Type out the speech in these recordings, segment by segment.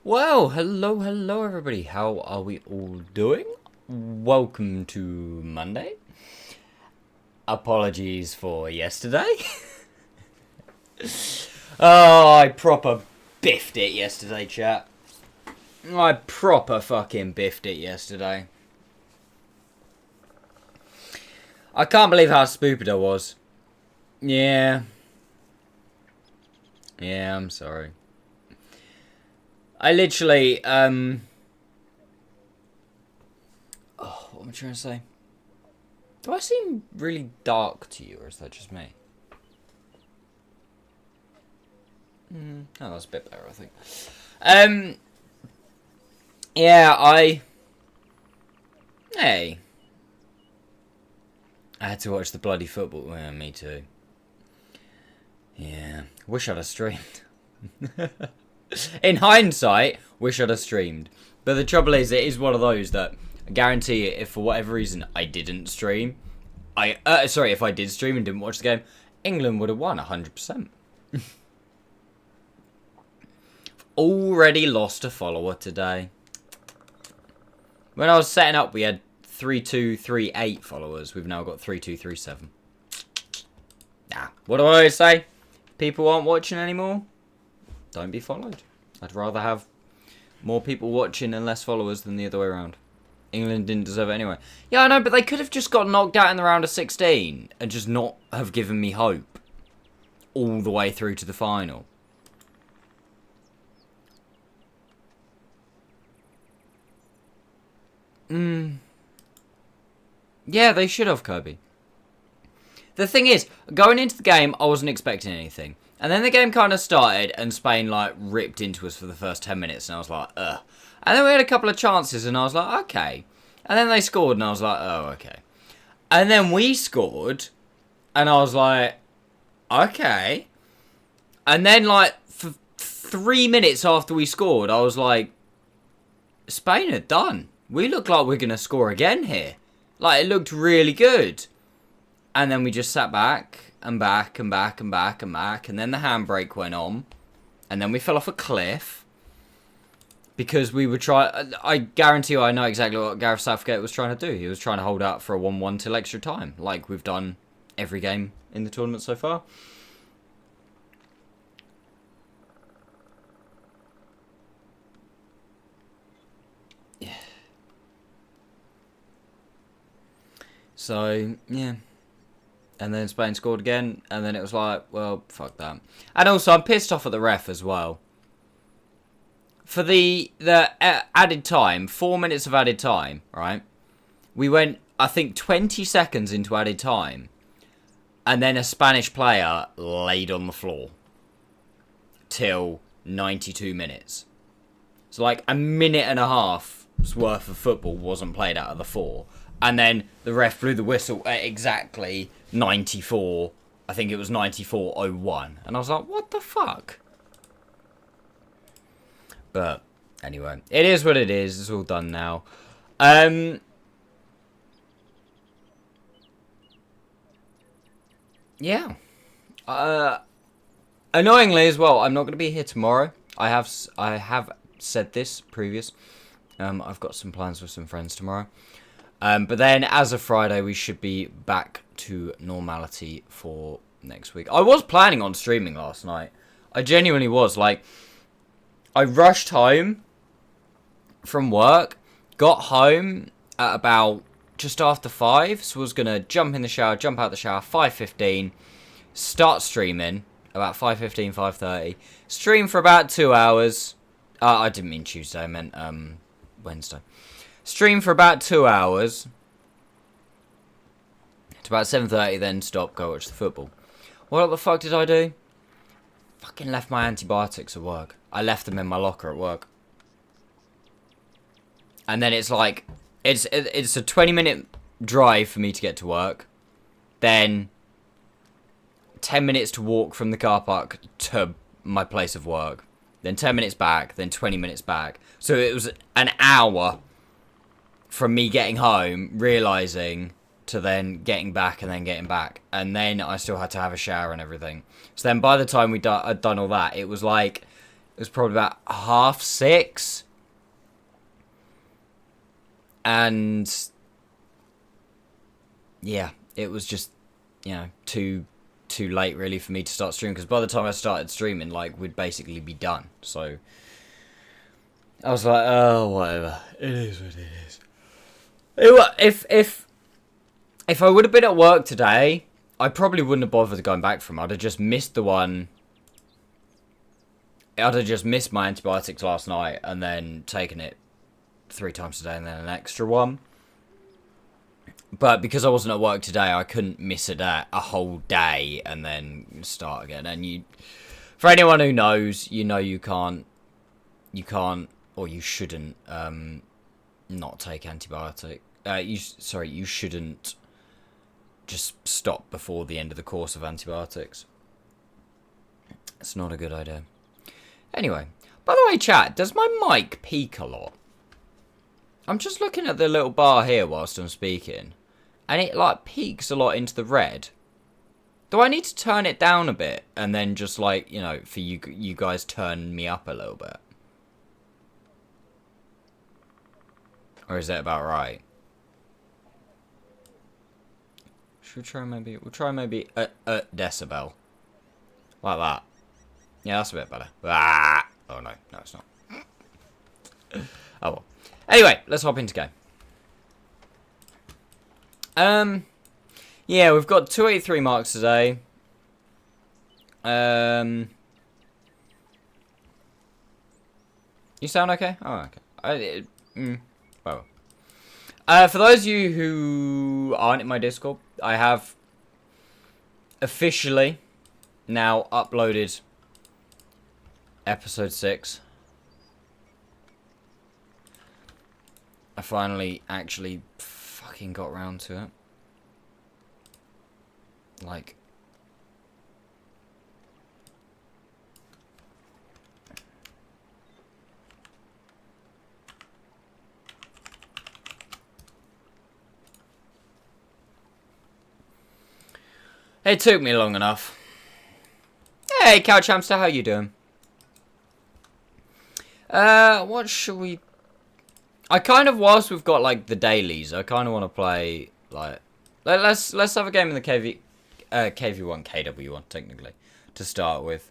Well, hello everybody. How are we all doing? Welcome to Monday. Apologies for yesterday. Oh, I proper biffed it yesterday, chat. I proper fucking biffed it yesterday. I can't believe how stupid I was. Yeah, I'm sorry. I literally, what am I trying to say? Do I seem really dark to you, or is that just me? Oh, that's a bit better, I think. Yeah, Hey. I had to watch the bloody football. Yeah, me too. Yeah. Wish I'd have streamed. In hindsight, wish I'd have streamed. But the trouble is, it is one of those that I guarantee you, if for whatever reason I didn't stream, if I did stream and didn't watch the game, England would have won 100%. Already lost a follower today. When I was setting up, we had 3238 followers. We've now got 3237. Nah, what do I always say? People aren't watching anymore. Don't be followed. I'd rather have more people watching and less followers than the other way around. England didn't deserve it anyway. Yeah, I know, but they could have just got knocked out in the round of 16 and just not have given me hope all the way through to the final. Yeah, they should have, Kirby. The thing is, going into the game, I wasn't expecting anything. And then the game kind of started, and Spain, ripped into us for the first 10 minutes, and I was like, ugh. And then we had a couple of chances, and I was like, okay. And then they scored, and I was like, oh, okay. And then we scored, and I was like, okay. And then, for 3 minutes after we scored, I was like, Spain are done. We look like we're going to score again here. It looked really good. And then we just sat back and back and back and back and back. And then the handbrake went on. And then we fell off a cliff. Because we were trying... I guarantee you I know exactly what Gareth Southgate was trying to do. He was trying to hold out for a 1-1 till extra time. Like we've done every game in the tournament so far. Yeah. So, yeah. And then Spain scored again, and then it was like, well, fuck that. And also, I'm pissed off at the ref as well. For the added time, 4 minutes of added time, right? We went, I think, 20 seconds into added time, and then a Spanish player laid on the floor till 92 minutes. So, a minute and a half's worth of football wasn't played out of the 4. And then the ref blew the whistle at exactly 94. I think it was 94:01. And I was like, what the fuck? But anyway, it is what it is. It's all done now. Yeah. Annoyingly as well, I'm not going to be here tomorrow. I have said this previous. I've got some plans with some friends tomorrow. But then, as of Friday, we should be back to normality for next week. I was planning on streaming last night. I genuinely was. I rushed home from work, got home at about just after 5, so I was going to jump in the shower, jump out the shower, 5:15, start streaming, about 5:15, 5:30, stream for about 2 hours. I didn't mean Tuesday, I meant Wednesday. Stream for about 2 hours. To about 7:30, then stop, go watch the football. What the fuck did I do? Fucking left my antibiotics at work. I left them in my locker at work. And then it's it's a 20-minute drive for me to get to work. Then 10 minutes to walk from the car park to my place of work. Then 10 minutes back, then 20 minutes back. So it was an hour from me getting home, realising, to then getting back and then getting back. And then I still had to have a shower and everything. So then by the time I'd done all that, it was It was probably about 6:30. And yeah, it was just, you know, too late really for me to start streaming, because by the time I started streaming, like, we'd basically be done. So I was like, oh, whatever. It is what it is. If I would have been at work today, I probably wouldn't have bothered going back from. I'd have just missed the one. I'd have just missed my antibiotics last night and then taken it 3 times a day and then an extra one. But because I wasn't at work today, I couldn't miss a whole day and then start again. And for anyone who knows, you know you can't, or you shouldn't not take antibiotic. You shouldn't just stop before the end of the course of antibiotics. It's not a good idea. Anyway, by the way, chat, does my mic peak a lot? I'm just looking at the little bar here whilst I'm speaking, and it like peaks a lot into the red. Do I need to turn it down a bit and then just, like, you know, for you guys turn me up a little bit? Or is that about right? Should we try maybe? We'll try maybe a decibel. Like that. Yeah, that's a bit better. Ah! Oh no, no it's not. Oh well. Anyway, let's hop into game. Yeah, we've got 283 marks today. You sound okay? Oh, okay. Well. For those of you who aren't in my Discord, I have officially now uploaded episode 6. I finally actually fucking got round to it. Like, it took me long enough. Hey, Couch Hamster, how you doing? What should we... I kind of, whilst we've got, like, the dailies, I kind of want to play, like... Let's have a game in the KV1, KW1, technically, to start with.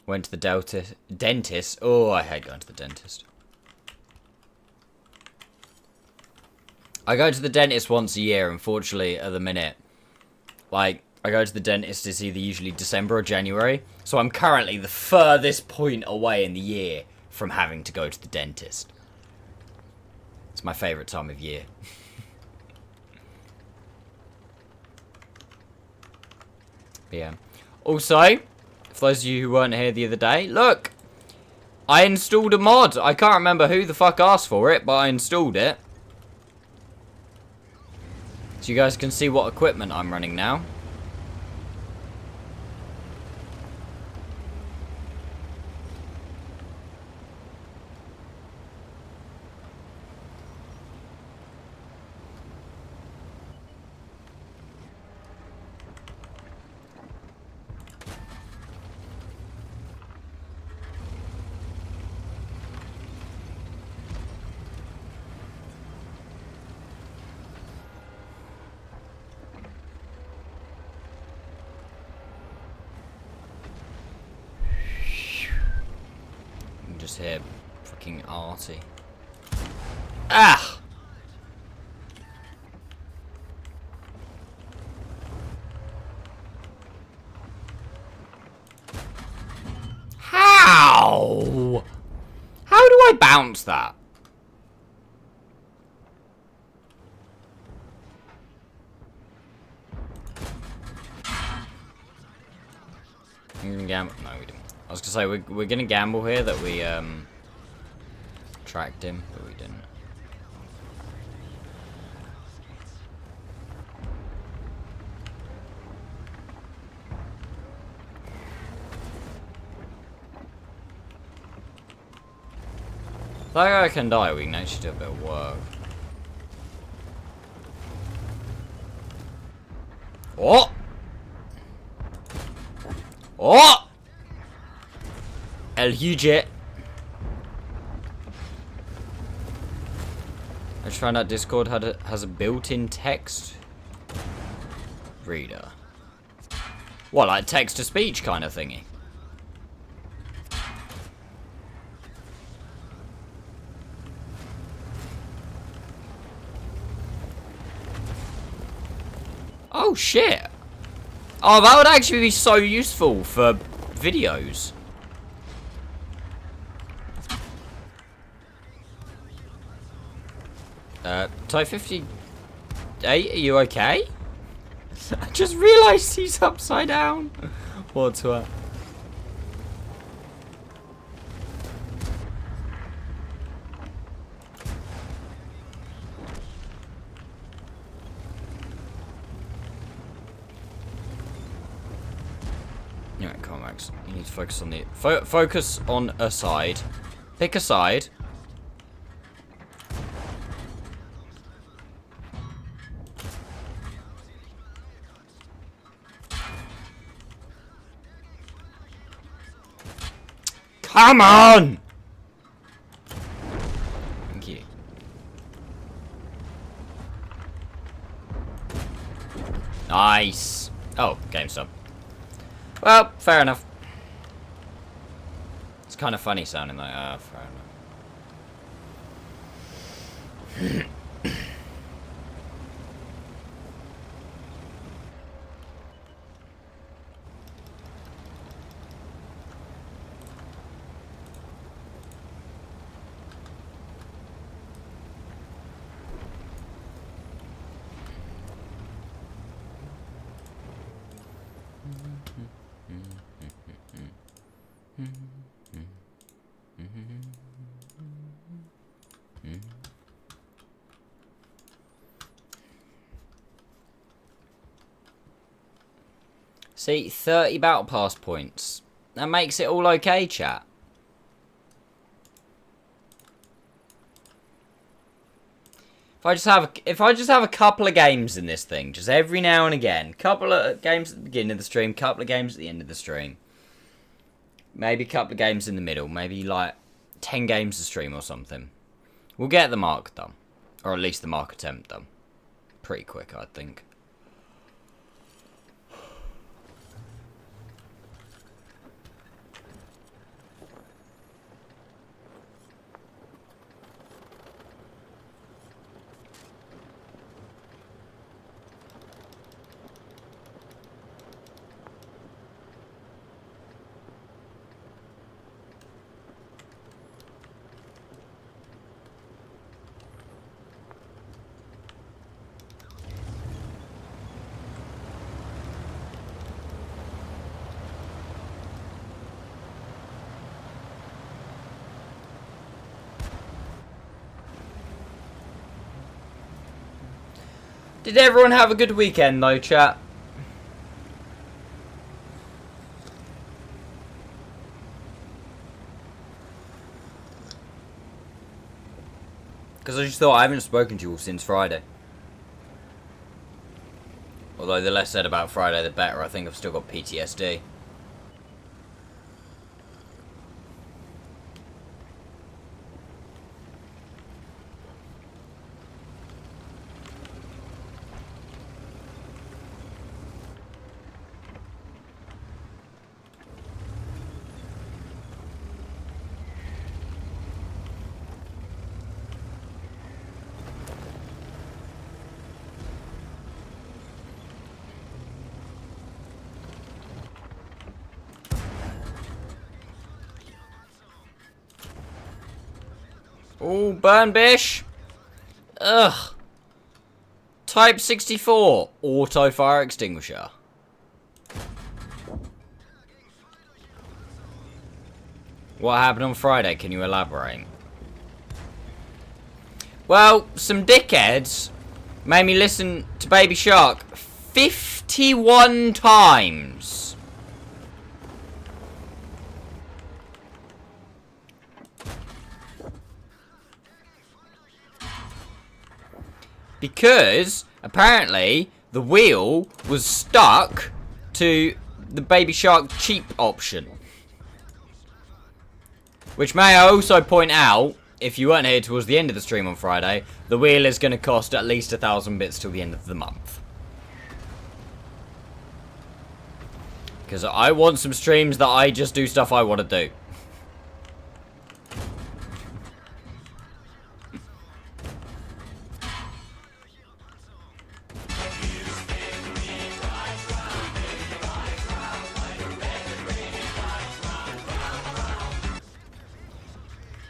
Went to the dentist. Oh, I hate going to the dentist. I go to the dentist once a year, unfortunately, at the minute. Like, I go to the dentist, it's either usually December or January. So I'm currently the furthest point away in the year from having to go to the dentist. It's my favourite time of year. But yeah. Also, for those of you who weren't here the other day, look! I installed a mod. I can't remember who the fuck asked for it, but I installed it. So you guys can see what equipment I'm running now. Just here, fucking arty. Ah! How? How do I bounce that? Gamble? No, we didn't. I was gonna say we're gonna gamble here that we tracked him, but we didn't. That guy can die. We can actually do a bit of work. Oh! Oh! El Huge. I just found out Discord has a built-in text reader. What, like text-to-speech kind of thingy? Oh, shit. Oh, that would actually be so useful for videos. Type 58, are you okay? I just realised he's upside down. What's what? Alright, come on, Max. You need to focus on the... focus on a side. Pick a side. Come on! Thank you. Nice. Oh, game's done. Well, fair enough. It's kind of funny sounding like, fair enough. See, 30 battle pass points. That makes it all okay, chat. If I just have a couple of games in this thing, just every now and again, couple of games at the beginning of the stream, couple of games at the end of the stream, maybe a couple of games in the middle, maybe like 10 games a stream or something, we'll get the mark done, or at least the mark attempt done, pretty quick, I think. Did everyone have a good weekend though, chat? Because I just thought I haven't spoken to you all since Friday. Although the less said about Friday, the better. I think I've still got PTSD. Oh, burn bish. Ugh. Type 64. Auto fire extinguisher. What happened on Friday? Can you elaborate? Well, some dickheads made me listen to Baby Shark 51 times. Because, apparently, The wheel was stuck to the Baby Shark cheap option. Which may I also point out, if you weren't here towards the end of the stream on Friday, the wheel is going to cost at least 1,000 bits till the end of the month. Because I want some streams that I just do stuff I want to do.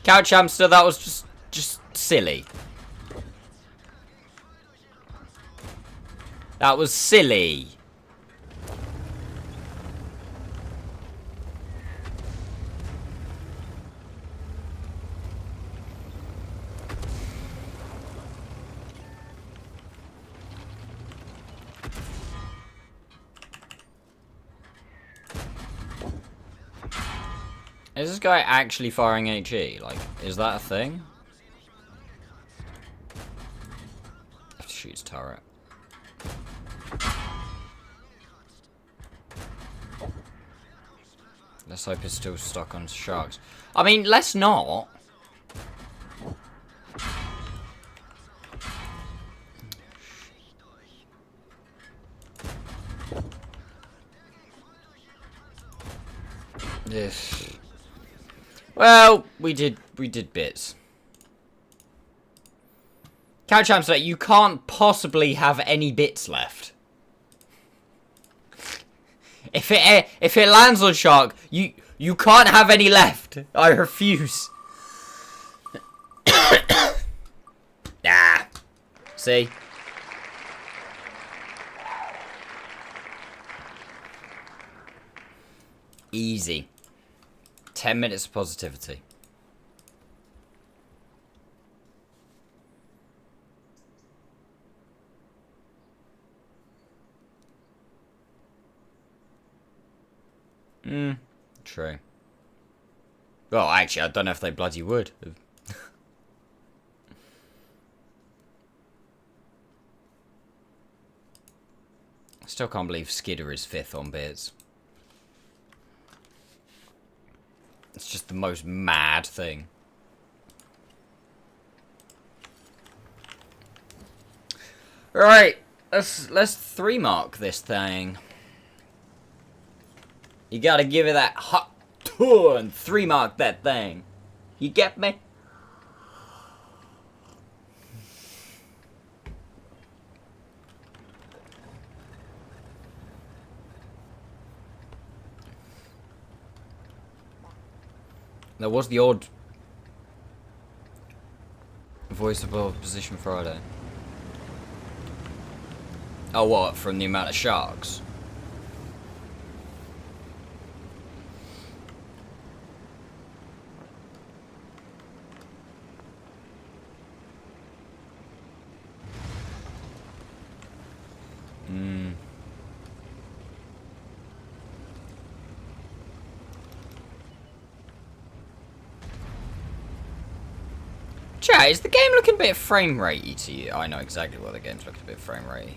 Couch hamster, that was just silly. That was silly. Is this guy actually firing HE? Like, is that a thing? Shoots turret. Let's hope it's still stuck on sharks. I mean, let's not. Yes. Well, we did bits. Couch hamster, you can't possibly have any bits left. If it lands on shark, you can't have any left. I refuse. Ah. See? Easy. 10 minutes of positivity. True. Well, actually, I don't know if they bloody would. I still can't believe Skidder is 5th on bits. It's just the most mad thing. Right, let's 3 mark this thing. You gotta give it that hot turn, 3 mark that thing. You get me? There was the odd voice above position Friday. Oh, what? From the amount of sharks? Chat, is the game looking a bit frame ratey to you? I know exactly why the game's looking a bit frame ratey.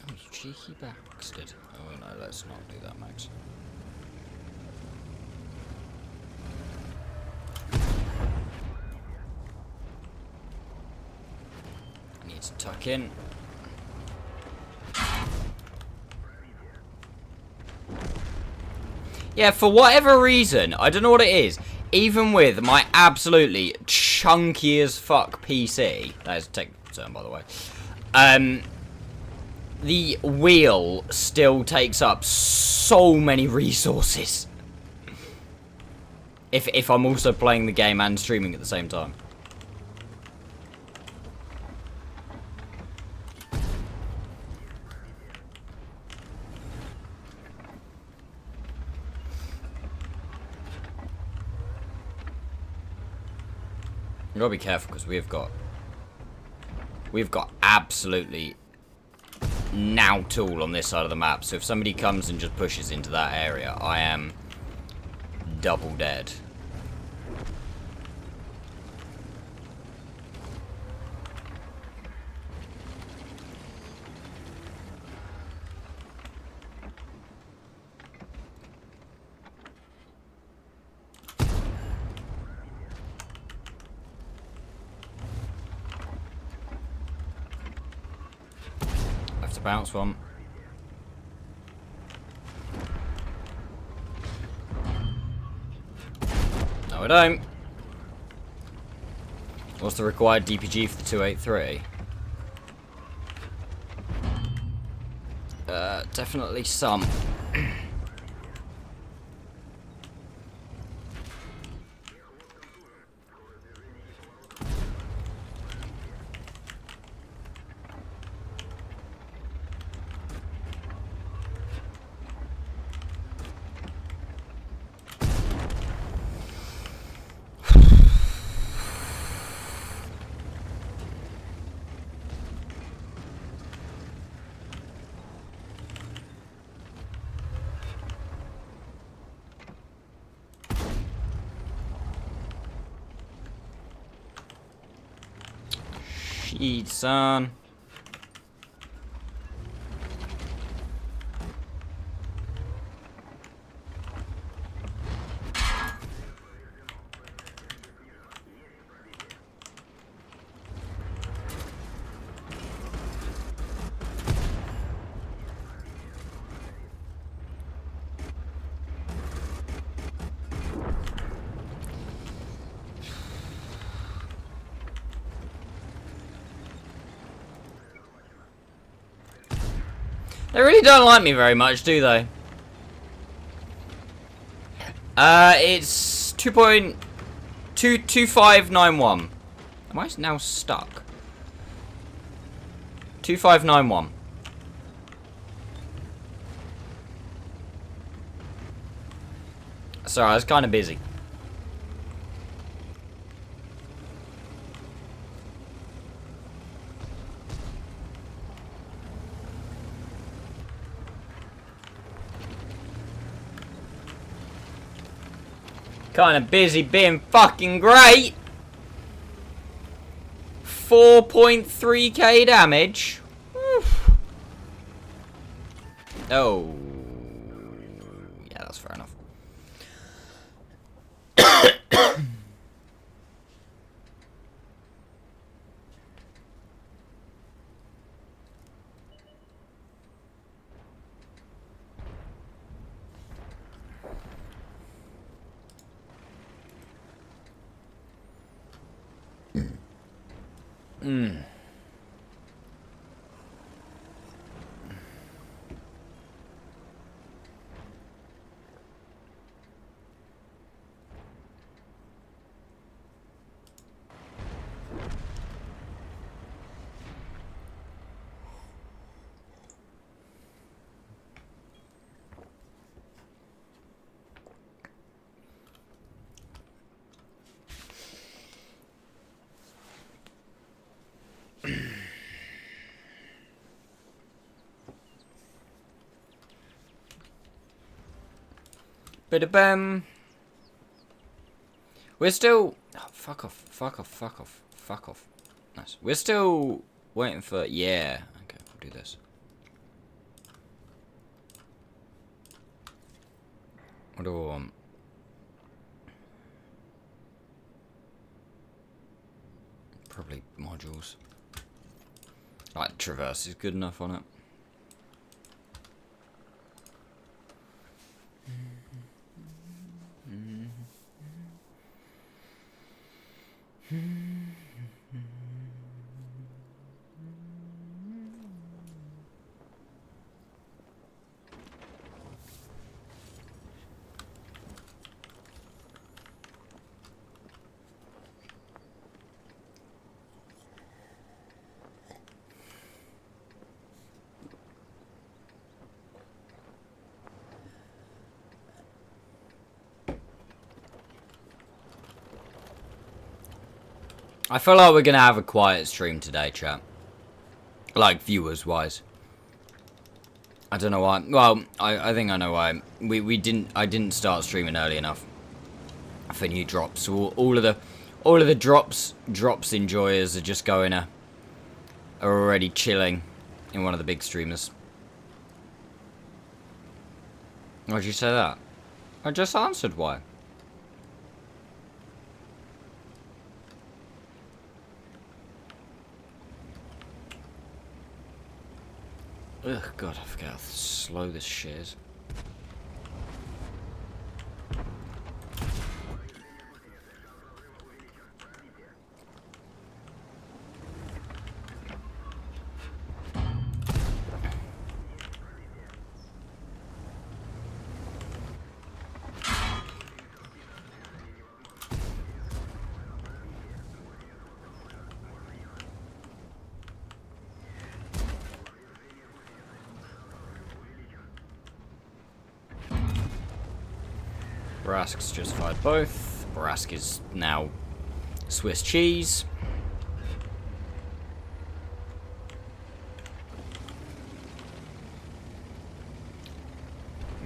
Oh, you cheeky bastard. Oh no, let's not do that, Max. To tuck in. Yeah, for whatever reason, I don't know what it is, even with my absolutely chunky as fuck PC, that is a technical term by the way, the wheel still takes up so many resources. If I'm also playing the game and streaming at the same time. You gotta be careful because we've got absolutely now tool on this side of the map. So if somebody comes and just pushes into that area, I am double dead. To bounce one. No, I don't. What's the required DPG for the 283? Definitely some. Shit, son. They really don't like me very much, do they? It's 2.22591. Am I now stuck? 2591. Sorry, I was kind of busy. Kind of busy being fucking great. 4.3k damage. Oof. Oh. Yeah, that's fair enough. Bam. We're still. Oh, fuck off. Fuck off. Fuck off. Fuck off. Nice. We're still waiting for. Yeah. Okay, we'll do this. What do I want? Probably modules. Like, traverse is good enough on it. I feel like we're gonna have a quiet stream today, chat. Like, viewers-wise. I don't know why. Well, I think I know why. I didn't start streaming early enough for new drops. So all of the drops enjoyers are just are already chilling in one of the big streamers. Why'd you say that? I just answered why. Ugh, God, I forget how slow this shit is. Barask's just fired both. Barask is now Swiss cheese.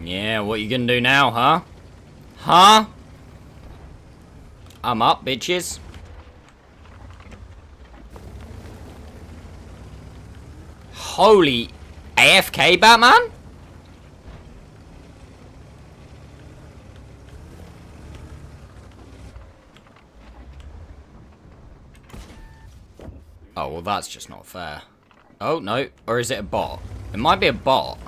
Yeah, what you gonna do now, huh? Huh? I'm up, bitches. Holy AFK, Batman? Oh, well, that's just not fair. Oh, no. Or is it a bot? It might be a bot.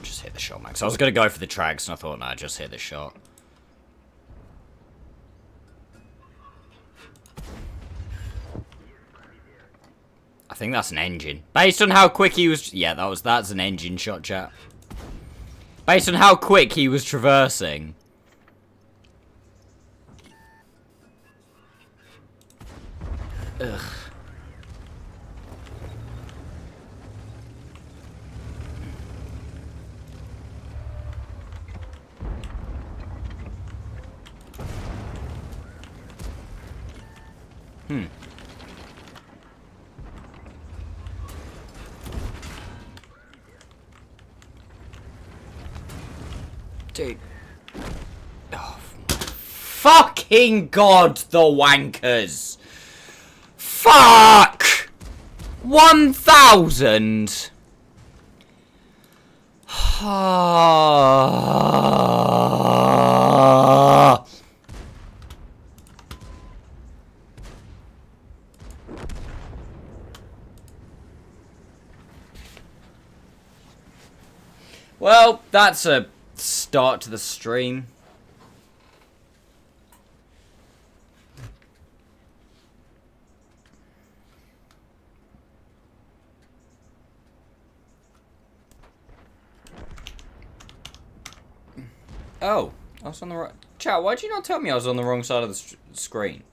Just hit the shot, Max. I was going to go for the trags, and I thought, nah, just hit the shot. I think that's an engine. Based on how quick he was... Yeah, that's an engine shot, chat. Based on how quick he was traversing. Ugh. Dude. Oh, fucking God, the wankers. Fuck! 1,000? Well, that's a start to the stream. Oh, I was on the right... Chat, why'd you not tell me I was on the wrong side of the screen?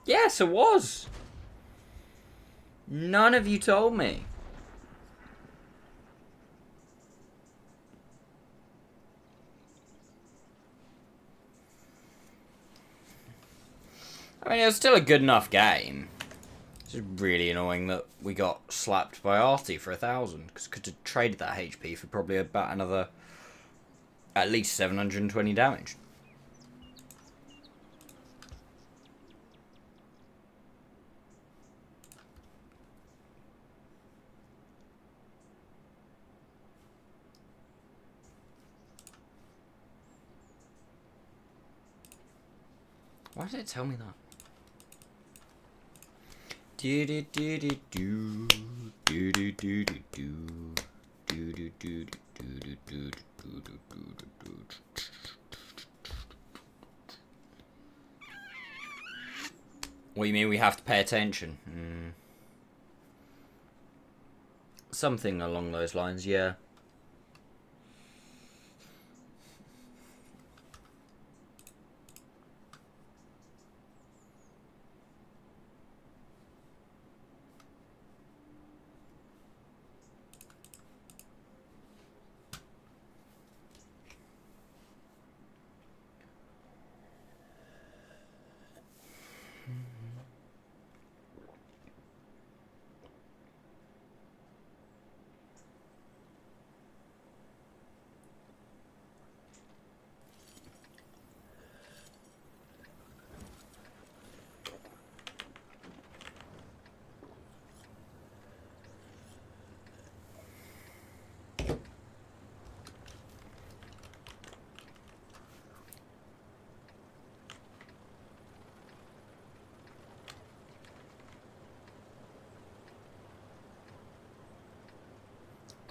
Yes, it was. None of you told me. I mean, it was still a good enough game. It's just really annoying that we got slapped by Artie for 1,000. Because could have traded that HP for probably about another... at least 720 damage. Why did it tell me that? Do do do do do do do do do do do do do do do. What do you mean we have to pay attention? Something along those lines, yeah.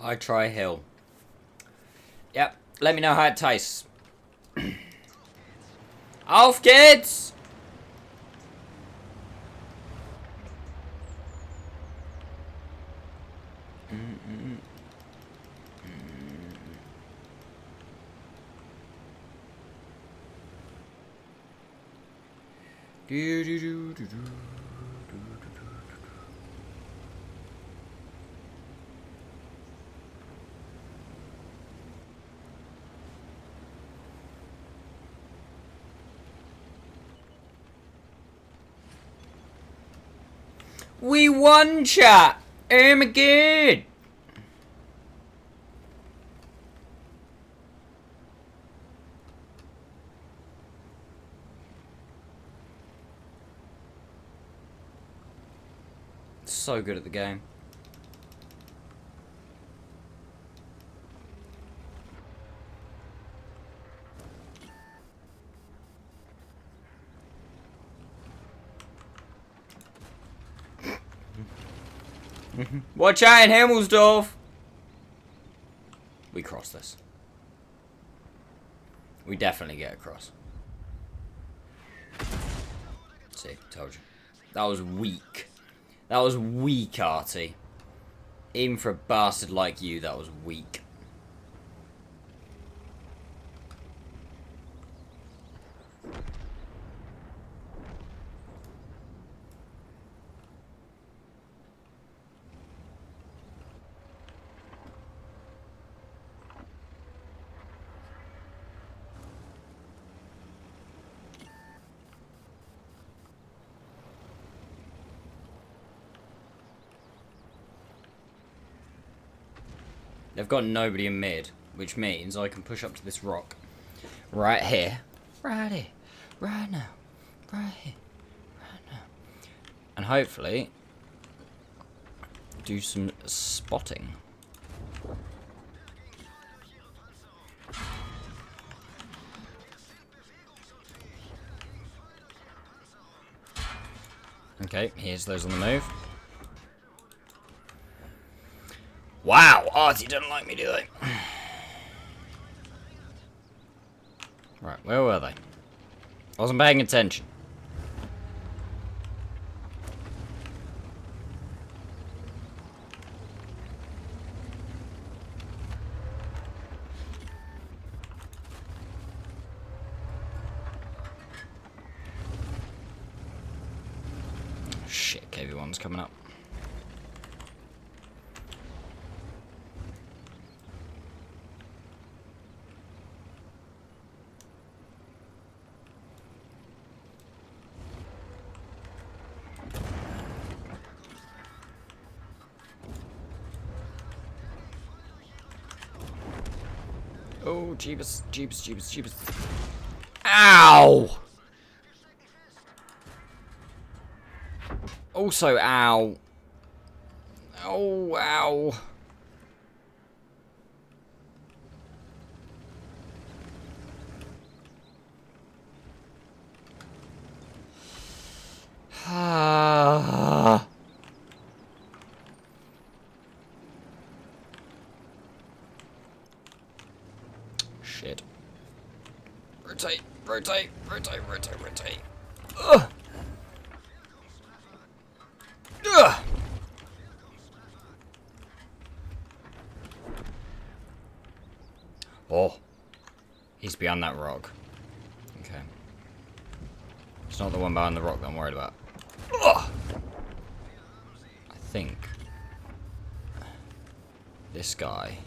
I try hill. Yep. Let me know how it tastes. Auf geht's! We won, chat! Oh my god! So good at the game. Watch out in Himmelsdorf! We cross this. We definitely get across. See, told you. That was weak. That was weak, Artie. Even for a bastard like you, that was weak. They've got nobody in mid, which means I can push up to this rock. Right here. Right here. Right now. Right here. Right now. And hopefully do some spotting. Okay, here's those on the move. Wow, Artie doesn't like me, do they? Right, where were they? I wasn't paying attention. Shit, KV1's coming up. Oh, Jeebus, Jeebus, Jeebus, Jeebus. Ow! Also, ow. Oh, ow. Ah. Shit. Rotate, rotate, rotate, rotate, rotate. Ugh. Ugh. Oh. He's behind that rock. Okay. It's not the one behind the rock that I'm worried about. Ugh. I think this guy.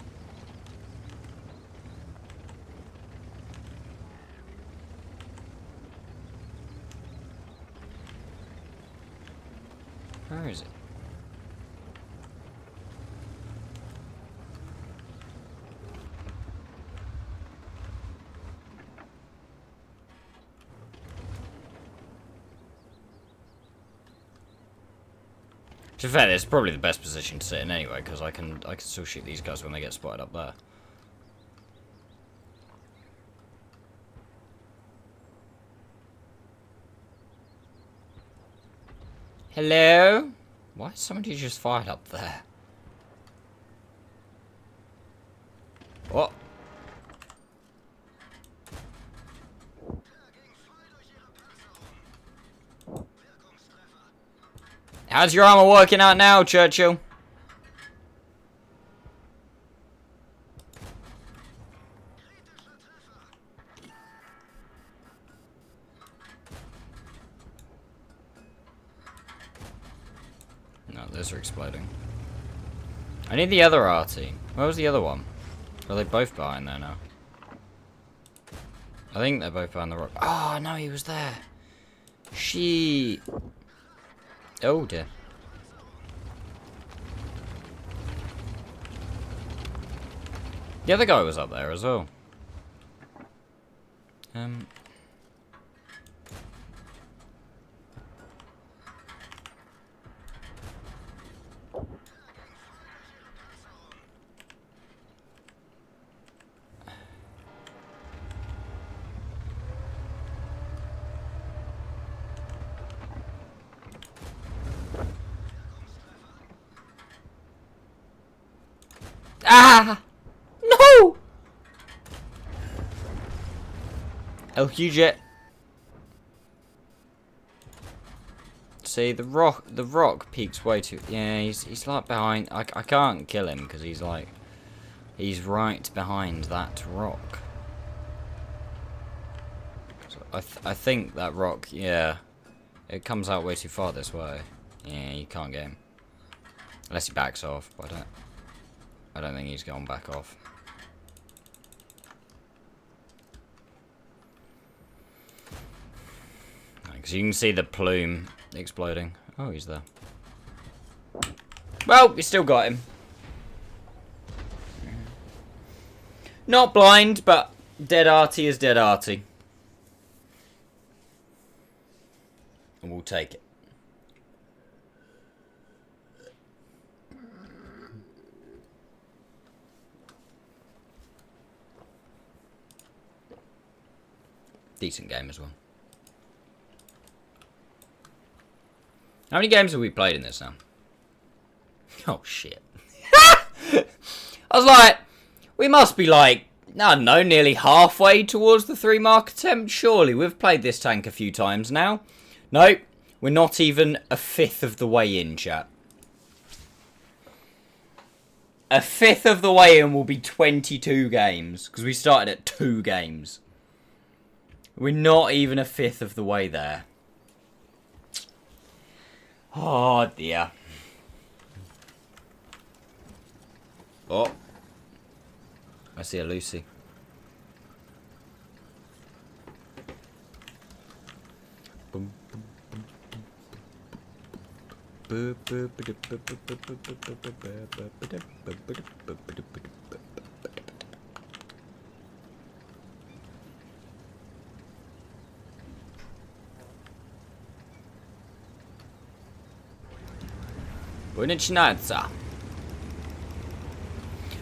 Where is it? To be fair, it's probably the best position to sit in anyway, because I can still shoot these guys when they get spotted up there. Hello? Why is somebody just fired up there? How's your armor working out now, Churchill? No, those are exploding. I need the other arty. Where was the other one? Are they both behind there now? I think they're both behind the rock. Oh, no, he was there. She. Oh, dear. The other guy was up there as well. Ah! No! LQ See, the rock peaks way too... Yeah, he's like behind... I can't kill him because he's like... He's right behind that rock. So I think that rock, yeah. It comes out way too far this way. Yeah, you can't get him. Unless he backs off, but I don't think he's gone back off. Because you can see the plume exploding. Oh, he's there. Well, we still got him. Not blind, but dead arty is dead arty. And we'll take it. Decent game as well. How many games have we played in this now? Oh, shit. I was like, we must be like, I don't know, nearly halfway towards the 3-mark attempt. Surely, we've played this tank a few times now. Nope, we're not even a fifth of the way in, chat. A fifth of the way in will be 22 games, because we started at 2 games. We're not even a fifth of the way there. Oh, dear. Oh. I see a Lucy.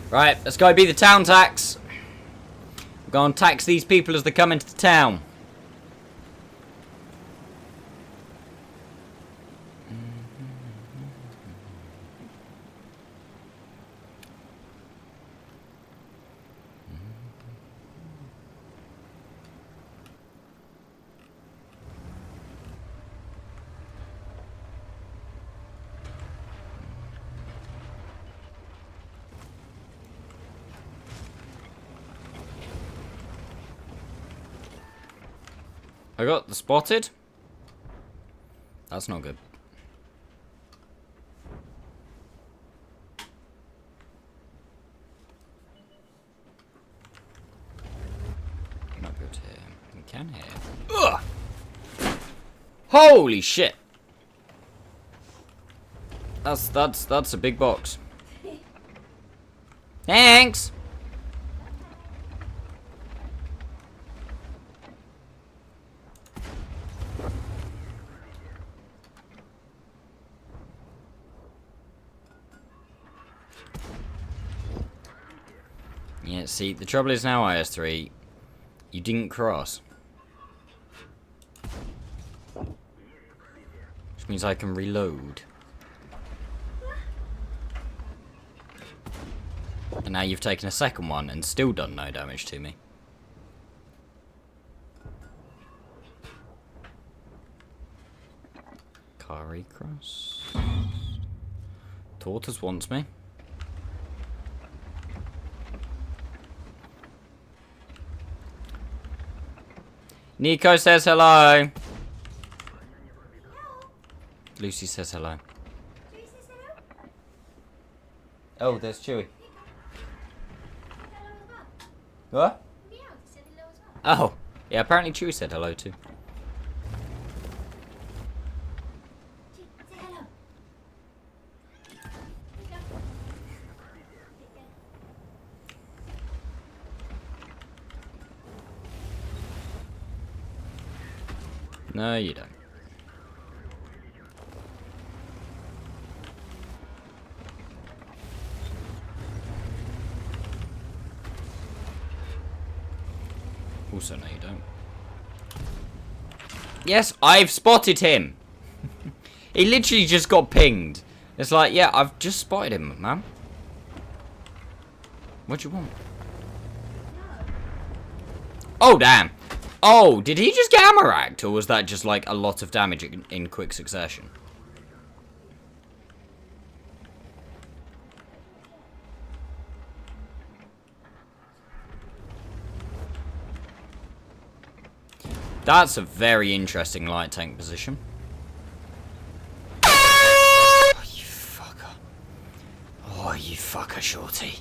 Right, let's go be the town tax. We're going to tax these people as they come into the town. I got the spotted. That's not good. Not good here. We can here. Ugh! Holy shit! That's a big box. Thanks. Yeah, see, the trouble is now, IS3, you didn't cross. Which means I can reload. And now you've taken a second one and still done no damage to me. Carry cross. Tortoise wants me. Nico says hello. Lucy says hello. Oh, there's Chewy. What? Oh, yeah, apparently Chewy said hello too. No, you don't. Also, no, you don't. Yes, I've spotted him. He literally just got pinged. It's like, yeah, I've just spotted him, man. What do you want? Oh, damn. Oh, did he just get hammer-racked? Or was that just, like, a lot of damage in quick succession? That's a very interesting light tank position. Oh, you fucker. Oh, you fucker, shorty.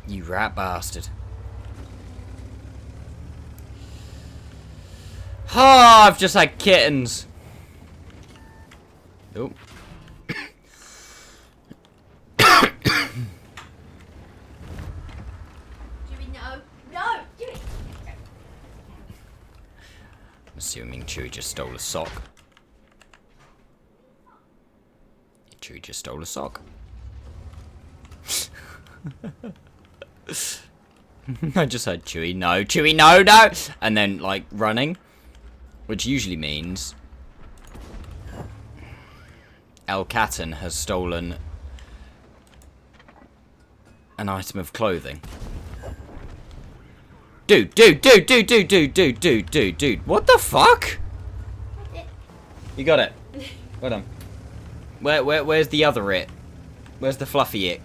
You rat bastard. Oh, I've just had kittens. Oh. Assuming Chewy just stole a sock. Chewy just stole a sock. I just heard Chewy, no, no! And then, like, running. Which usually means El Catan has stolen an item of clothing. Dude. What the fuck? You got it. Well done. Where's the other it? Where's the fluffy it?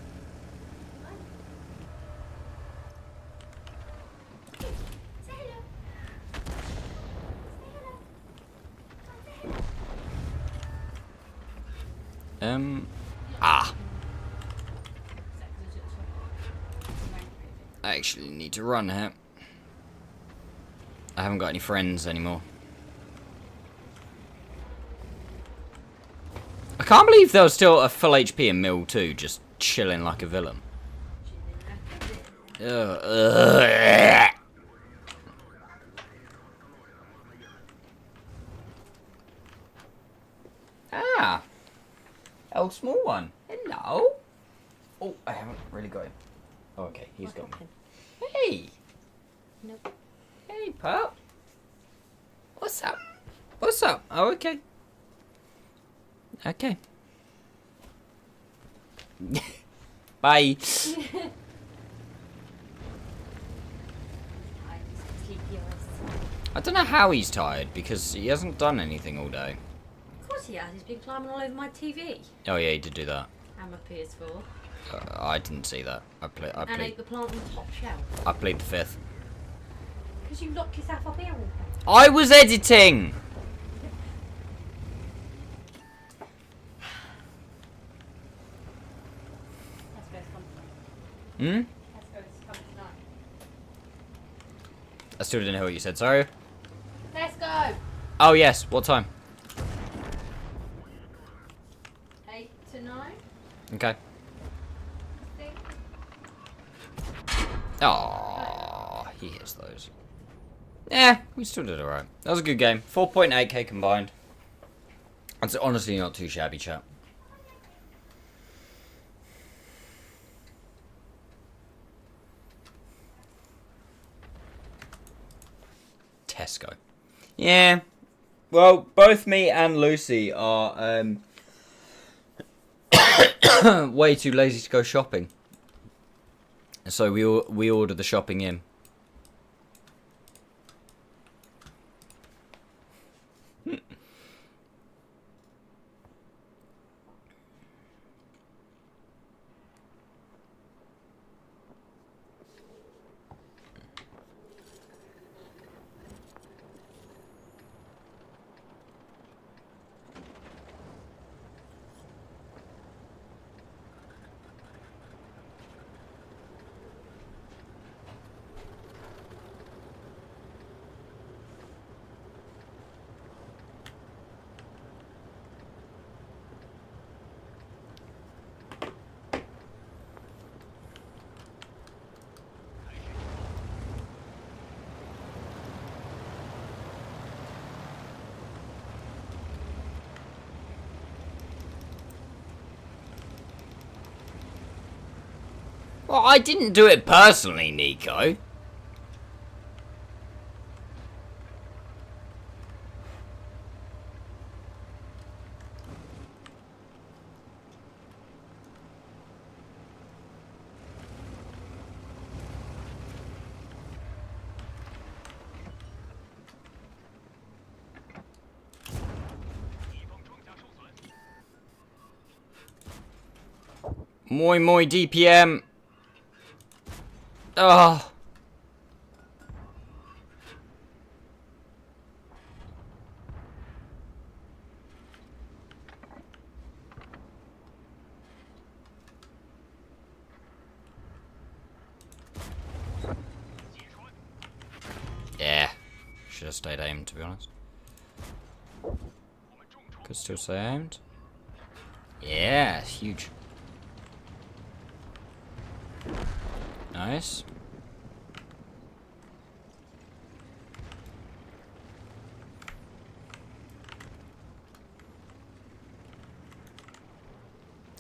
I actually need to run here. I haven't got any friends anymore. I can't believe there was still a full HP in Mill 2, just chilling like a villain. Ah. Oh, small one. Hello. Oh, I haven't really got him. Oh, okay, he's got me. Hey. Nope. Hey, pup. What's up? What's up? Oh, okay. Okay. Bye. I don't know how he's tired, because he hasn't done anything all day. Of course he has. He's been climbing all over my TV. Oh yeah, he did do that. And my PS4. I didn't see that. I played. And ate the plant on the top shelf. I played the 5th. Because you locked yourself up here all day. I was editing! Hmm? I still didn't hear what you said, sorry. Let's go! Oh yes, what time? 8 to 9. Okay. Oh, he hits those. Yeah, we still did alright. That was a good game. 4.8k combined. That's honestly not too shabby, chat. Tesco. Yeah. Well, both me and Lucy are way too lazy to go shopping. So we ordered the shopping in. Well, I didn't do it personally, Nico. Moi moi DPM. Oh. Yeah. Should have stayed aimed, to be honest. Could still stay aimed. Yeah, huge. Nice.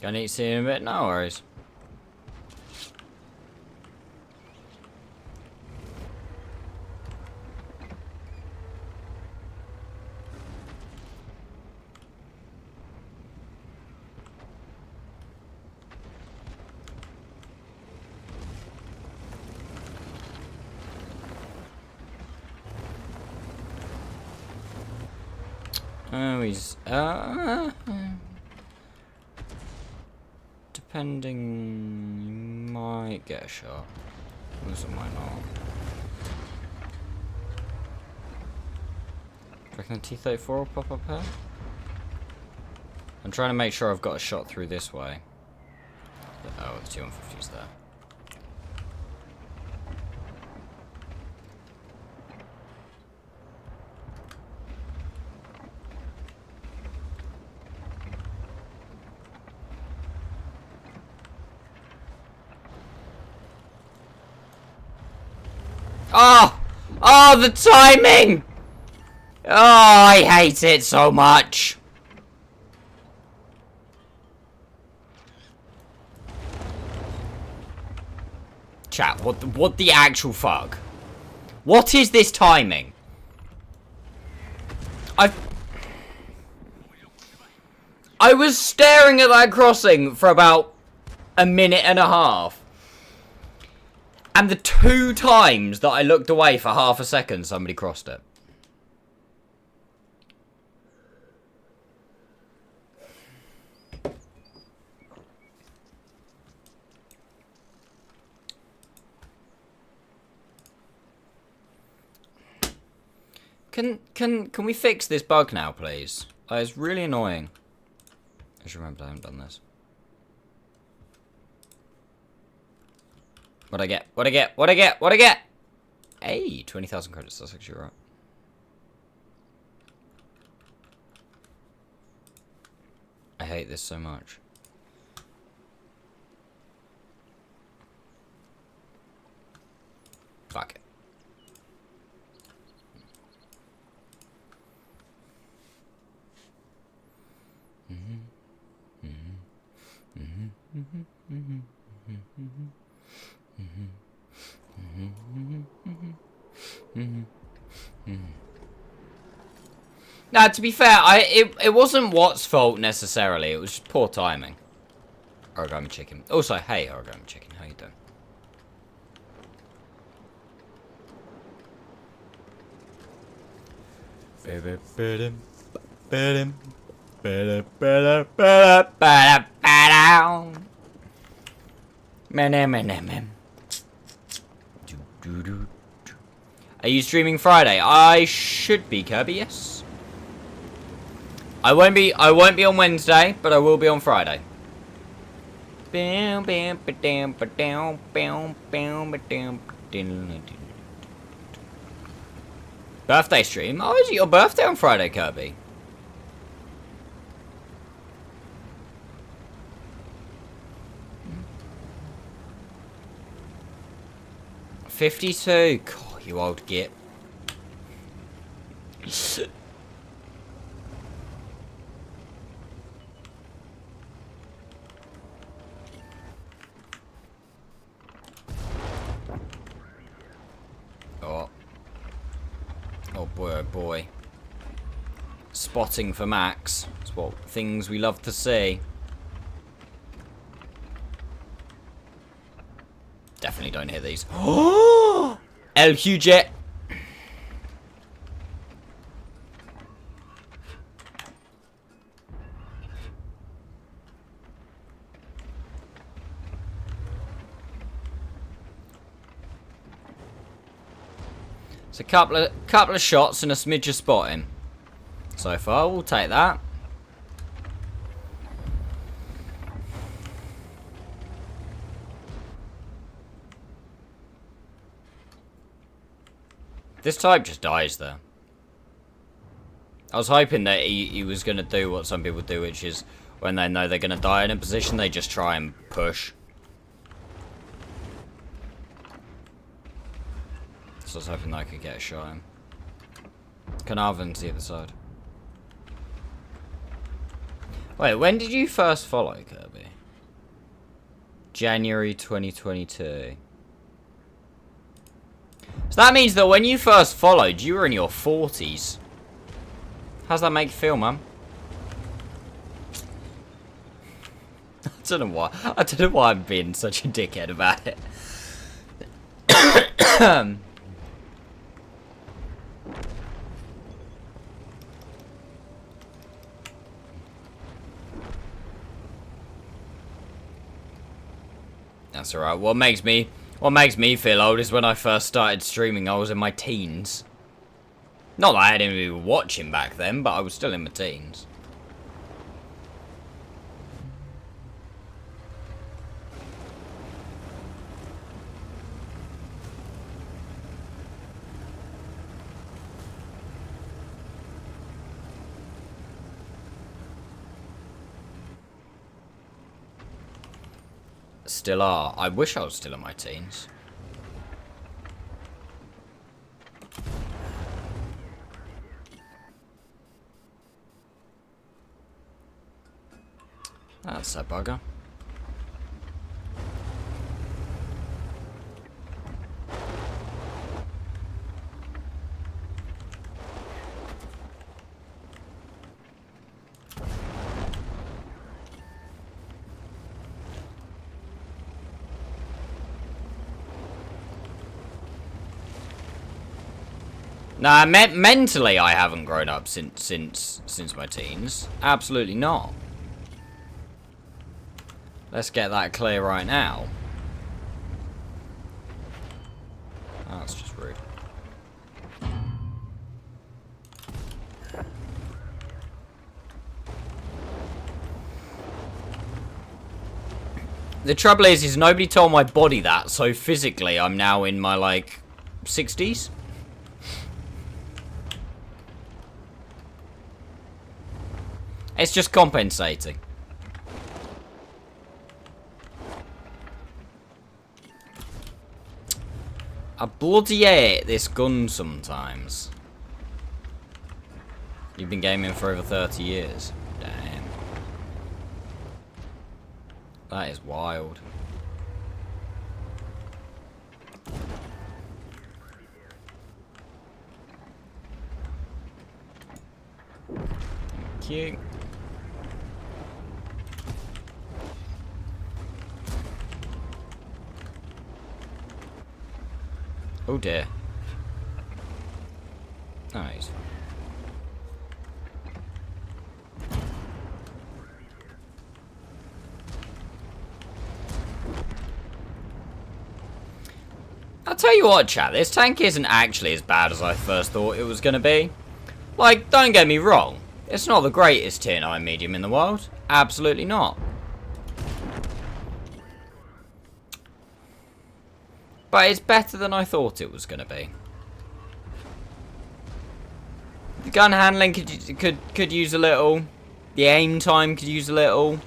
Gonna need to see in a bit? No worries. Oh, he's depending, you might get a shot. Also might not. Do you reckon the T-34 will pop up here? I'm trying to make sure I've got a shot through this way. Oh, the T-150's there. Oh! Oh, the timing! Oh, I hate it so much. Chat, what the actual fuck? What is this timing? I was staring at that crossing for about a minute and a half. And the 2 times that I looked away for half a second, somebody crossed it. Can we fix this bug now, please? It's really annoying. I should remember I haven't done this. What'd I get? What'd I get? What'd I get? What'd I get? Hey, 20,000 credits. That's actually right. I hate this so much. Fuck it. Now, to be fair, it wasn't Watt's fault necessarily. It was just poor timing. Origami chicken. Also, hey, origami chicken, how you doing? Are you streaming Friday? I should be, Kirby, yes. I won't be on Wednesday, but I will be on Friday. Birthday stream? Oh, is it your birthday on Friday, Kirby? $52. God, you old git. boy, oh boy. Spotting for Max. It's what things we love to see. Definitely don't hit these. Oh! El Huge. It's a couple of shots and a smidge of spotting. So far, we'll take that. This type just dies there. I was hoping that he was going to do what some people do, which is when they know they're going to die in a position, they just try and push. So I was hoping that I could get a shot in. Carnarvon's the other side. Wait, when did you first follow Kirby? January 2022. So that means that when you first followed, you were in your 40s. How's that make you feel, man? I don't know why. I don't know why I'm being such a dickhead about it. That's alright. What makes me feel old is when I first started streaming, I was in my teens. Not that I had anybody watching back then, but I was still in my teens. Still are. I wish I was still in my teens. That's a bugger. Nah, mentally I haven't grown up since my teens. Absolutely not. Let's get that clear right now. Oh, that's just rude. The trouble is nobody told my body that, so physically I'm now in my, like, 60s. It's just compensating. I bloody hate this gun sometimes. You've been gaming for over 30 years. Damn. That is wild. Thank you. Oh dear. Oh, he's fine. I'll tell you what, chat, this tank isn't actually as bad as I first thought it was going to be. Like, don't get me wrong, it's not the greatest tier 9 medium in the world. Absolutely not. But it's better than I thought it was going to be. The gun handling could use a little. The aim time could use a little.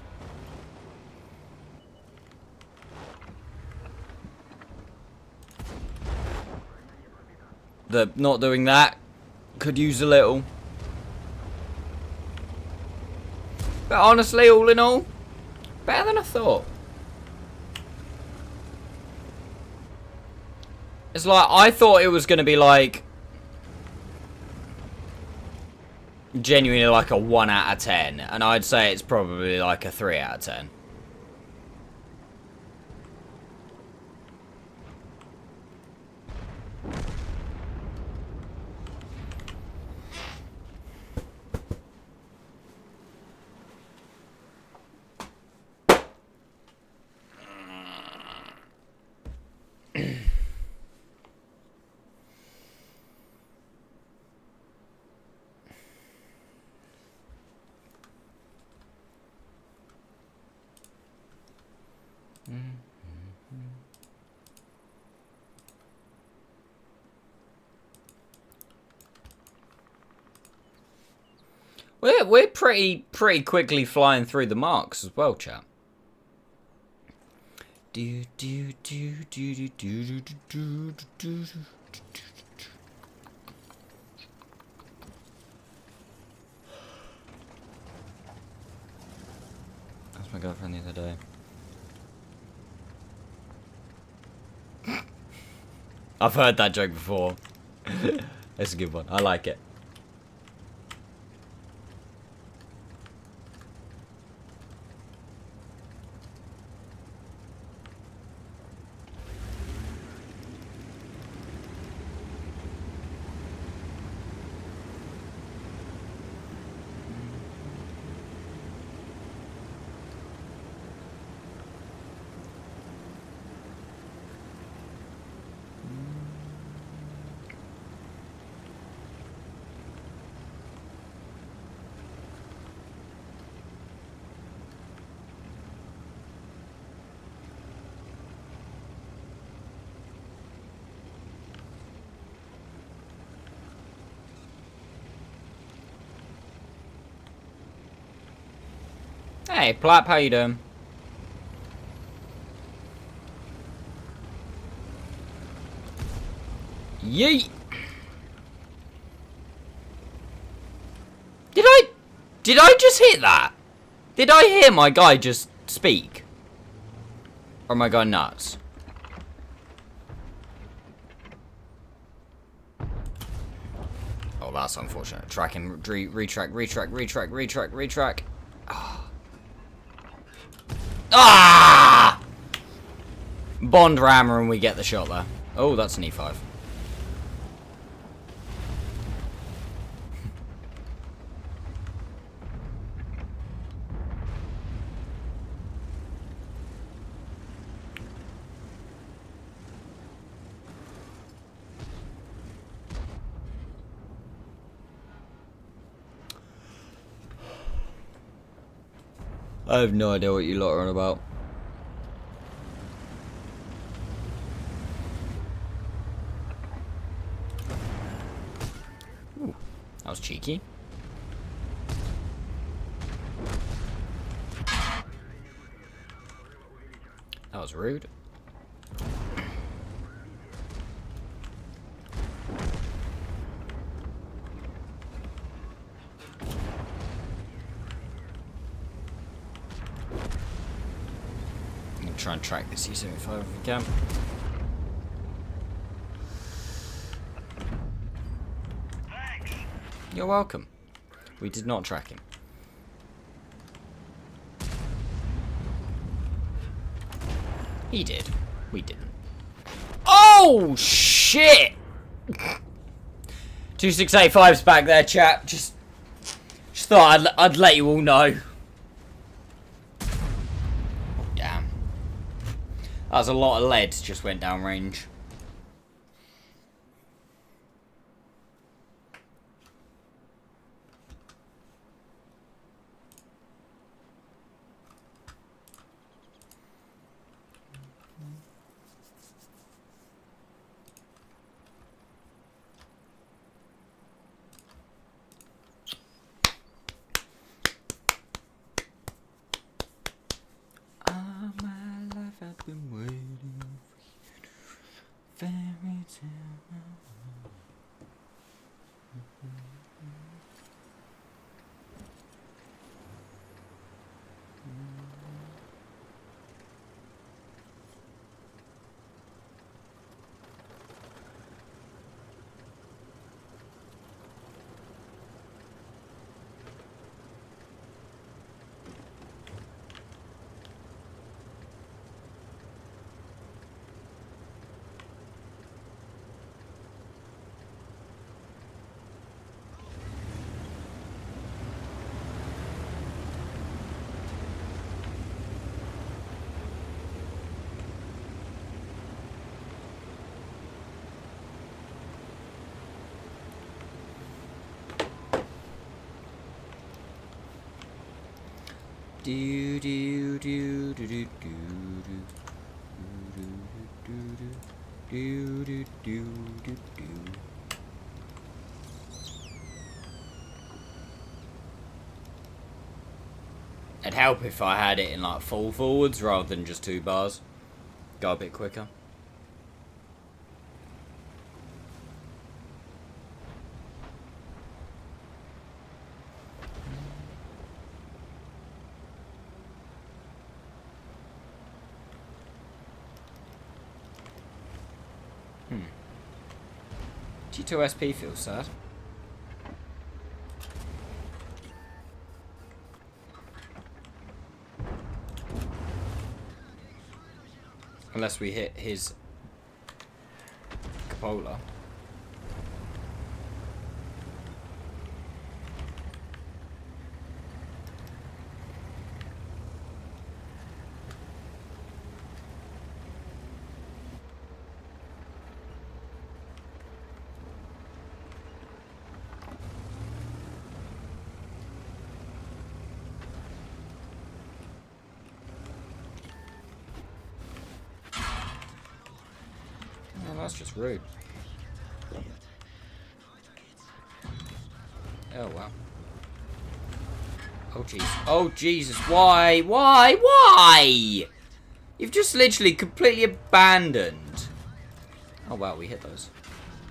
The not doing that could use a little. But honestly, all in all, better than I thought. It's like, I thought it was going to be like... genuinely like a 1 out of 10, and I'd say it's probably like a 3 out of 10. We're pretty quickly flying through the marks as well, chat. Do do do do do do do do do. That's my girlfriend the other day. I've heard that joke before. It's a good one. I like it. Hey, Plap, how you doing? Yeet! Did I just hit that? Did I hear my guy just speak? Or am I going nuts? Oh, that's unfortunate. Tracking, retrack. Oh. Ah! Bond rammer and we get the shot there. Oh, that's an E5. I have no idea what you lot are on about. Ooh, that was cheeky. That was rude. Try and track this C-75 if we can. Thanks. You're welcome. We did not track him. He did. We didn't. Oh shit! 2685's back there, chap. Just thought I'd let you all know. That was a lot of lead just went down range. All my life I've been waiting for you. Fairy tale. Do do do do do do do do do. It'd help if I had it in like full forwards rather than just 2 bars. Go a bit quicker. G2 SP feels sad. Unless we hit his cupola. That's just rude. Oh wow. Oh jeez. Oh Jesus. Why? Why? Why? You've just literally completely abandoned. Oh wow, we hit those.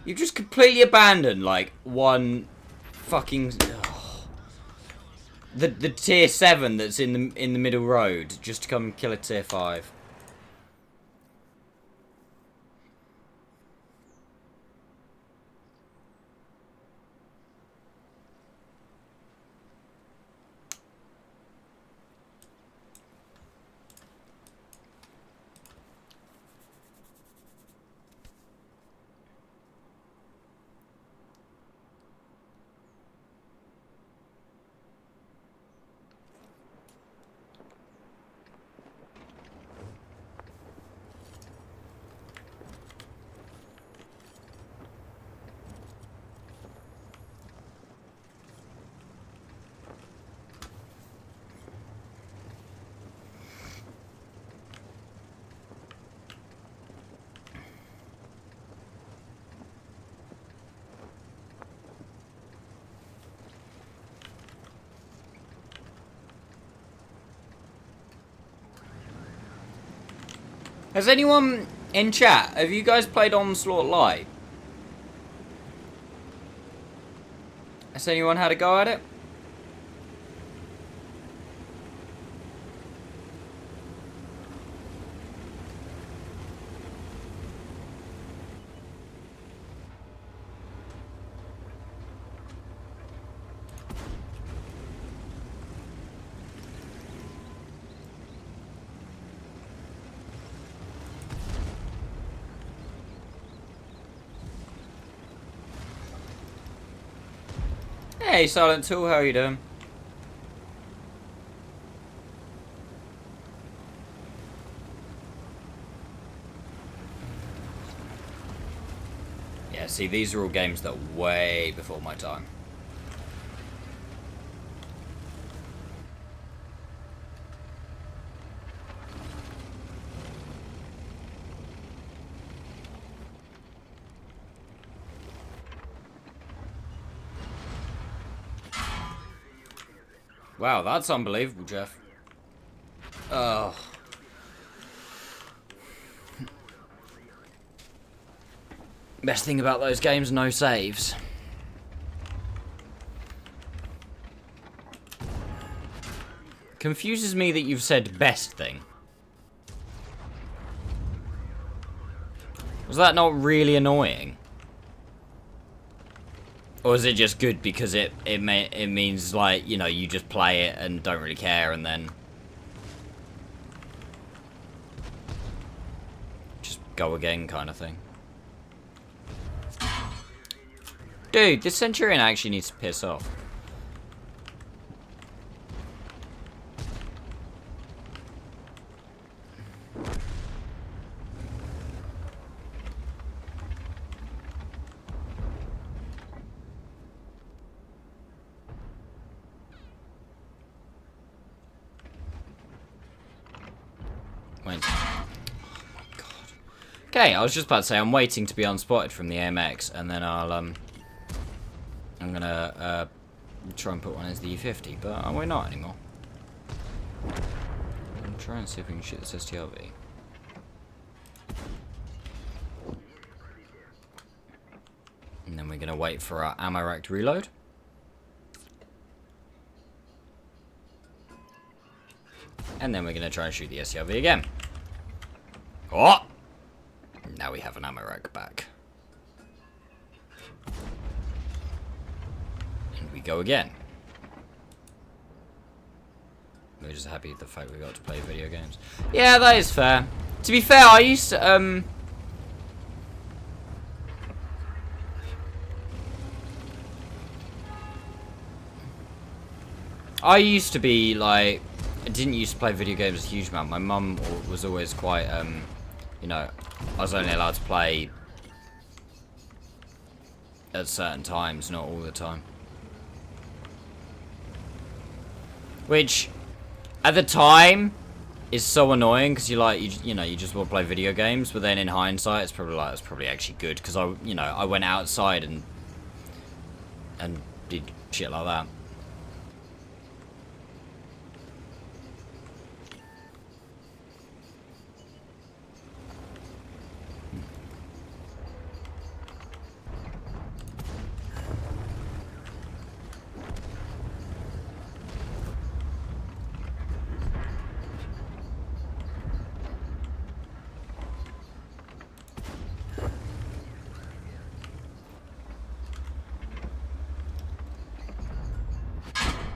You've just completely abandoned like one fucking the tier 7 that's in the middle road just to come kill a tier 5. Has anyone in chat, have you guys played Onslaught Light? Has anyone had a go at it? Hey, Silent Tool, how are you doing? Yeah, see, these are all games that are way before my time. Wow, that's unbelievable, Jeff. Oh. Best thing about those games, no saves. Confuses me that you've said best thing. Was that not really annoying? Or is it just good because it means, like, you know, you just play it and don't really care and then just go again kind of thing? Dude, this Centurion actually needs to piss off. Wait. Oh my god. Okay, I was just about to say I'm waiting to be unspotted from the AMX, and then I'm gonna try and put one as the E50, but we're not anymore. I'm trying to see if we can shoot this STLV. And then we're gonna wait for our ammo rack to reload. And then we're going to try and shoot the SCRV again. Oh! Now we have an ammo rack back. And we go again. We're just happy with the fact we got to play video games. Yeah, that is fair. To be fair, I used to, I used to be, like... I didn't used to play video games a huge amount. My mum was always quite, you know, I was only allowed to play at certain times, not all the time. Which, at the time, is so annoying because you know, you just want to play video games. But then in hindsight, it's probably like, it's probably actually good because I went outside and did shit like that.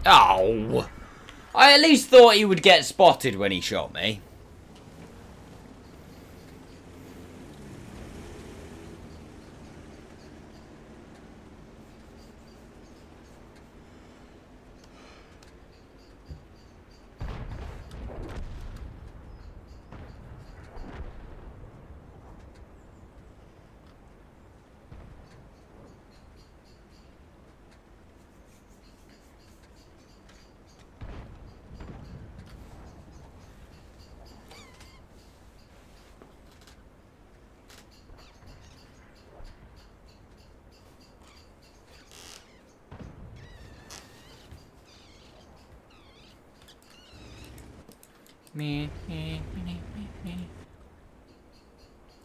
Oh! I at least thought he would get spotted when he shot me.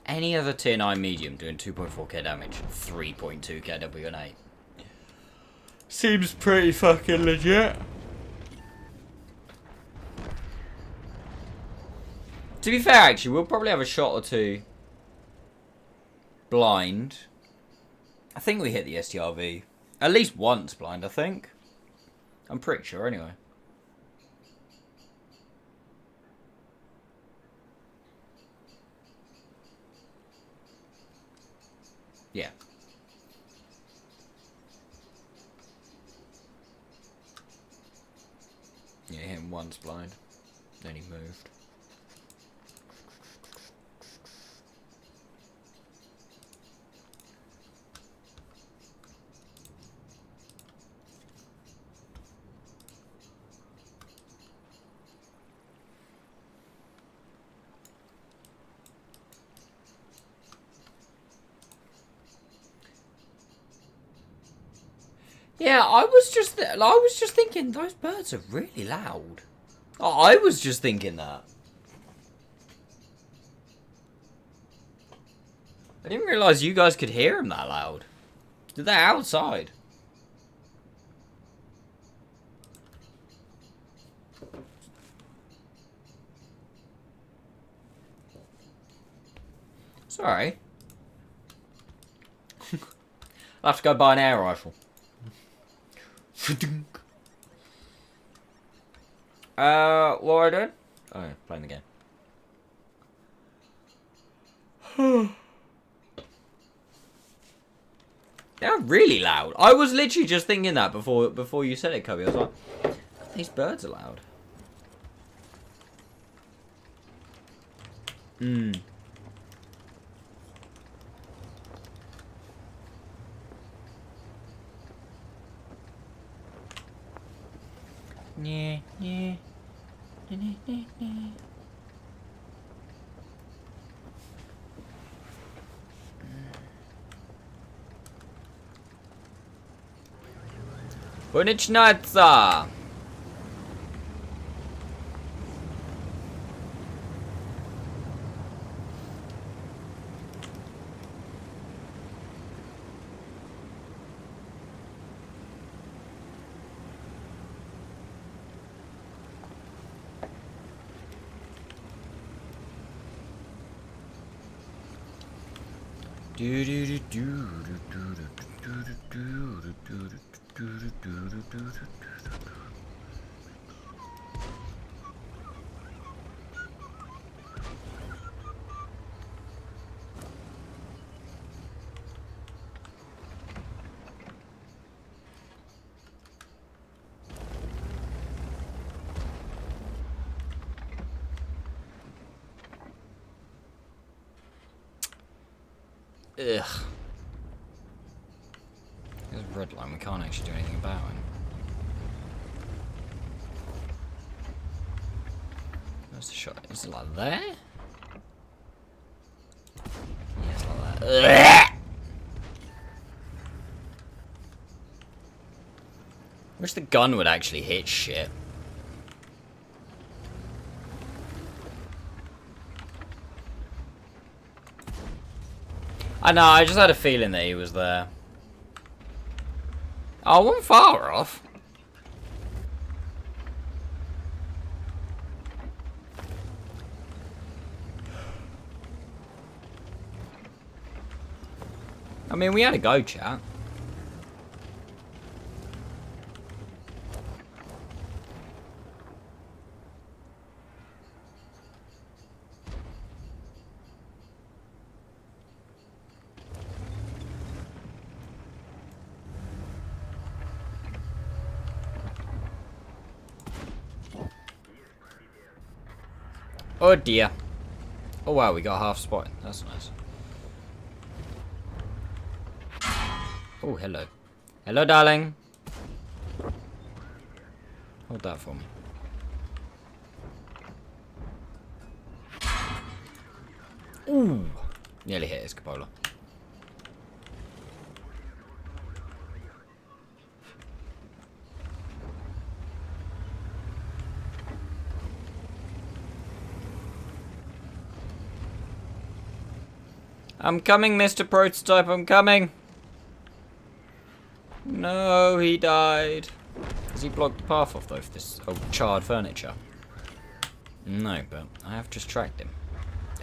Any other tier 9 medium doing 2.4k damage, 3.2k WN8. Seems pretty fucking legit. To be fair, actually, we'll probably have a shot or two blind. I think we hit the STRV. At least once blind, I think. I'm pretty sure, anyway. Yeah. Yeah, hit him once blind. Then he moved. Yeah, I was just thinking those birds are really loud. Oh, I was just thinking that. I didn't realise you guys could hear them that loud. They're outside. Sorry. I'll have to go buy an air rifle. What are I doing? Oh, yeah, playing the game. They're really loud. I was literally just thinking that before you said it, Cubby. I was like, these birds are loud. Hmm. Yeah, yeah. Bonitschneizer! Ugh. There's a red line, we can't actually do anything about it. Where's the shot? Is it like there? Yeah, it's like that. Ugh! Wish the gun would actually hit shit. I know, I just had a feeling that he was there. Oh, I wasn't far off. I mean, we had a go, chat. Oh dear. Oh wow, we got half spot. That's nice. Oh, hello. Hello, darling. Hold that for me. Ooh. Nearly hit his cupola. I'm coming, Mr. Prototype, I'm coming. No, he died. Has he blocked the path off, though, for this charred furniture? No, but I have just tracked him.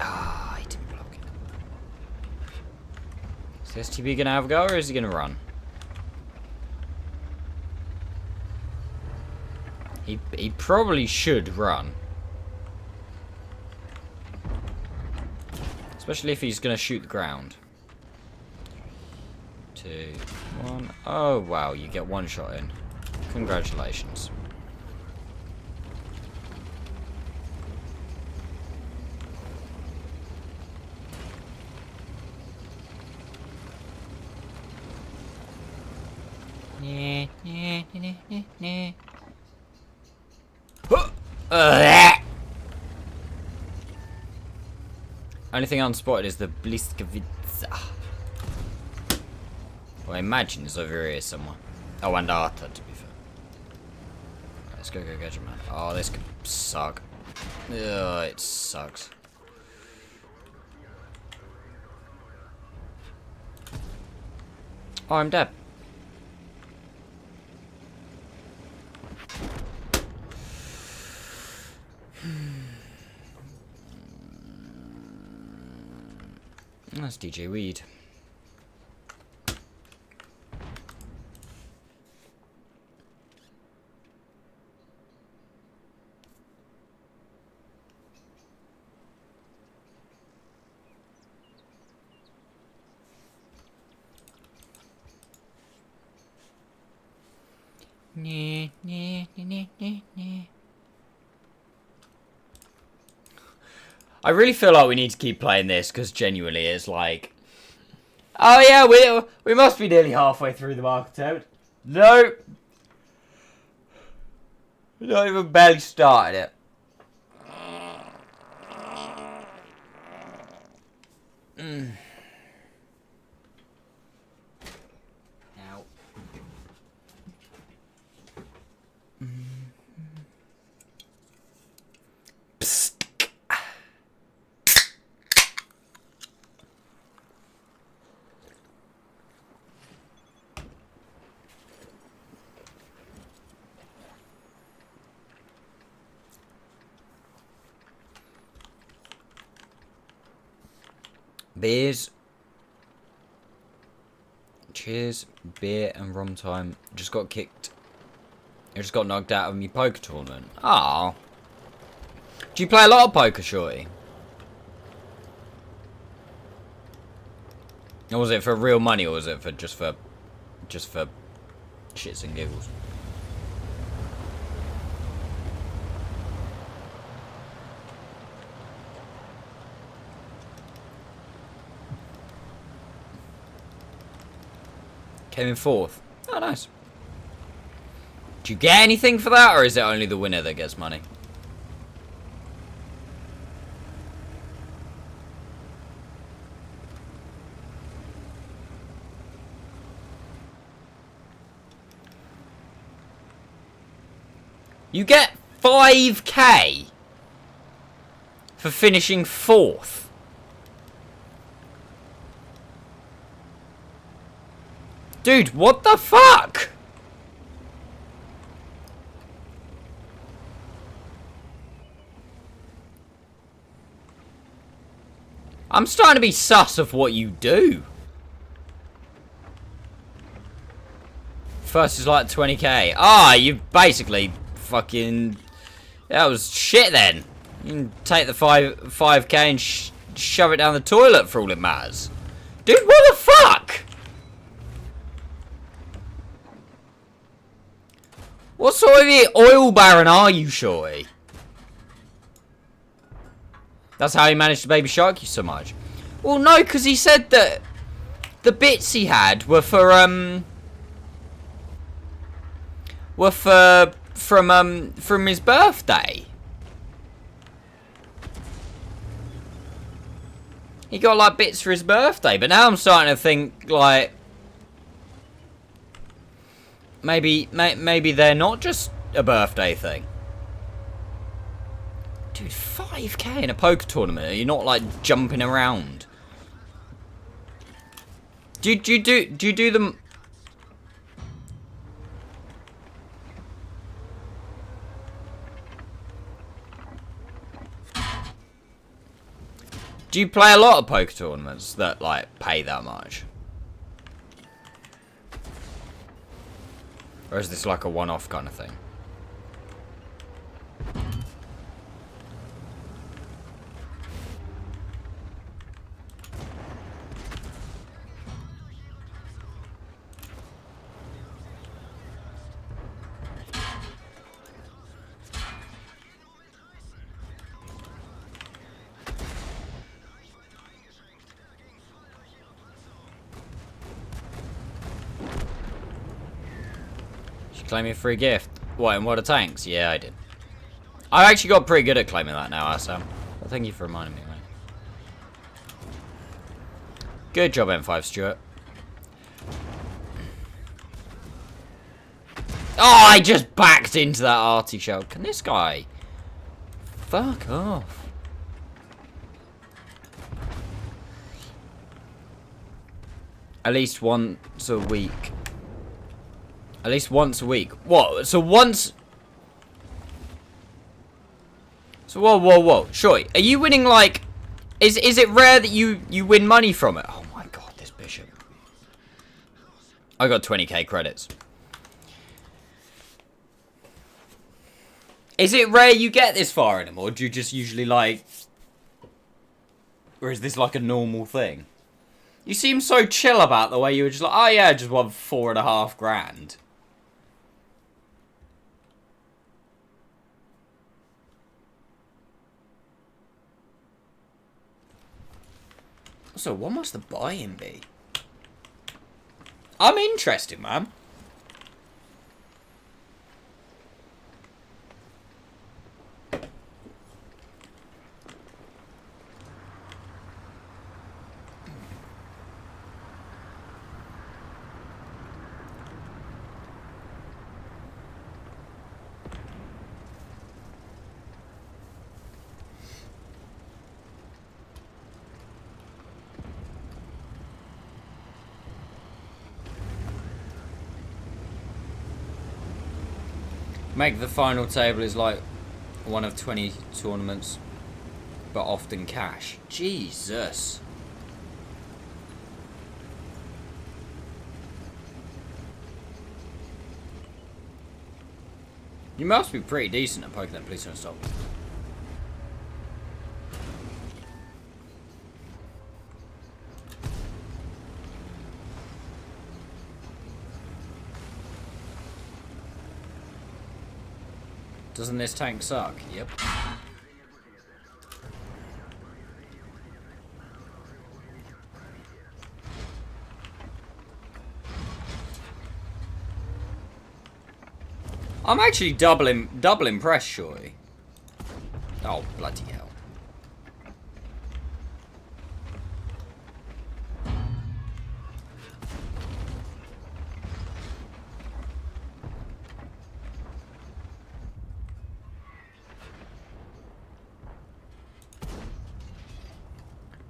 Ah, he didn't block it. Is the STB going to have a go, or is he going to run? He probably should run. Especially if he's going to shoot the ground. 2, 1. Oh, wow, you get one shot in. Congratulations. Only thing unspotted is the Bliskavitza. Well, I imagine it's over here somewhere. Oh, and Arthur, to be fair. Right, let's go get him, man. Oh, this could suck. Ugh, it sucks. Oh, I'm dead. That's DJ Weed. I really feel like we need to keep playing this because genuinely it's like, oh yeah, we must be nearly halfway through the mark attempt. No, we not even barely started it. Ow. Beers. Cheers, beer and rum time. Just got kicked. I just got knocked out of my poker tournament. Ah. Do you play a lot of poker, Shorty? Or was it for real money, or was it for just for shits and giggles? Came in 4th. Oh, nice. Do you get anything for that, or is it only the winner that gets money? You get 5k for finishing 4th. Dude, what the fuck? I'm starting to be sus of what you do. First is like 20k. Ah, you basically fucking... That was shit then. You can take the 5k and shove it down the toilet for all it matters. Dude, what the fuck? What sort of oil baron are you, Shorty? That's how he managed to baby shark you so much. Well, no, because he said that the bits he had were for, from his birthday. He got, like, bits for his birthday, but now I'm starting to think, like... Maybe they're not just a birthday thing. Dude, 5k in a poker tournament. You're not like jumping around. Do you do them? Do you play a lot of poker tournaments that like pay that much? Or is this like a one-off kind of thing? Claim a free gift. What, in World of Tanks? Yeah, I did. I actually got pretty good at claiming that now, Sam. Well, thank you for reminding me, mate. Good job, M5 Stuart. Oh, I just backed into that arty shell. Can this guy fuck off? At least once a week. At least once a week. What? So once... So whoa. Sure. Are you winning like... Is it rare that you win money from it? Oh my god, this bishop. I got 20k credits. Is it rare you get this far anymore? Do you just usually like... Or is this like a normal thing? You seem so chill about the way you were just like, oh yeah, I just won 4.5 grand. So what must the buy-in be? I'm interested, man. Make the final table is like one of 20 tournaments, but often cash. Jesus. You must be pretty decent at poking that police don't stop. Doesn't this tank suck? Yep. I'm actually double impressed, Shorty. Oh, bloody hell.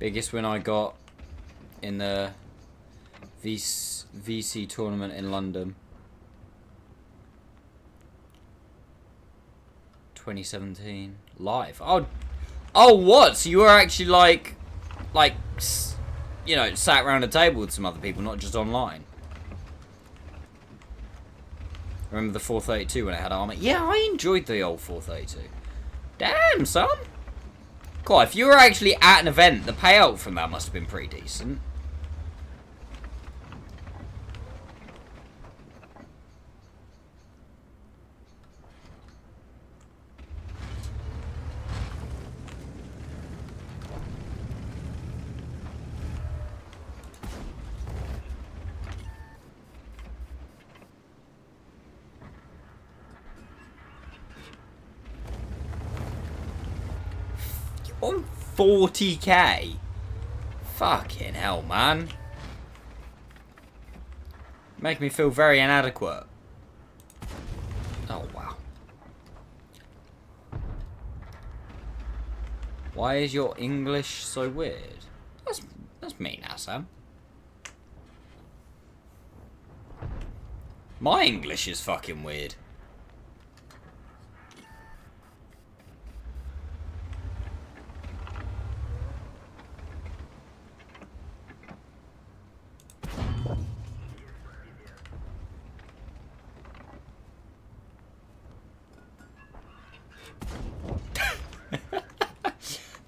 Biggest win I got in the VC tournament in London. 2017 live. Oh, what? So you were actually like, you know, sat around a table with some other people, not just online. Remember the 432 when it had armor? Yeah, I enjoyed the old 432. Damn, son. God, if you were actually at an event, the payout from that must have been pretty decent. On 40k? Fucking hell, man. Make me feel very inadequate. Oh, wow. Why is your English so weird? That's mean, Assam. My English is fucking weird.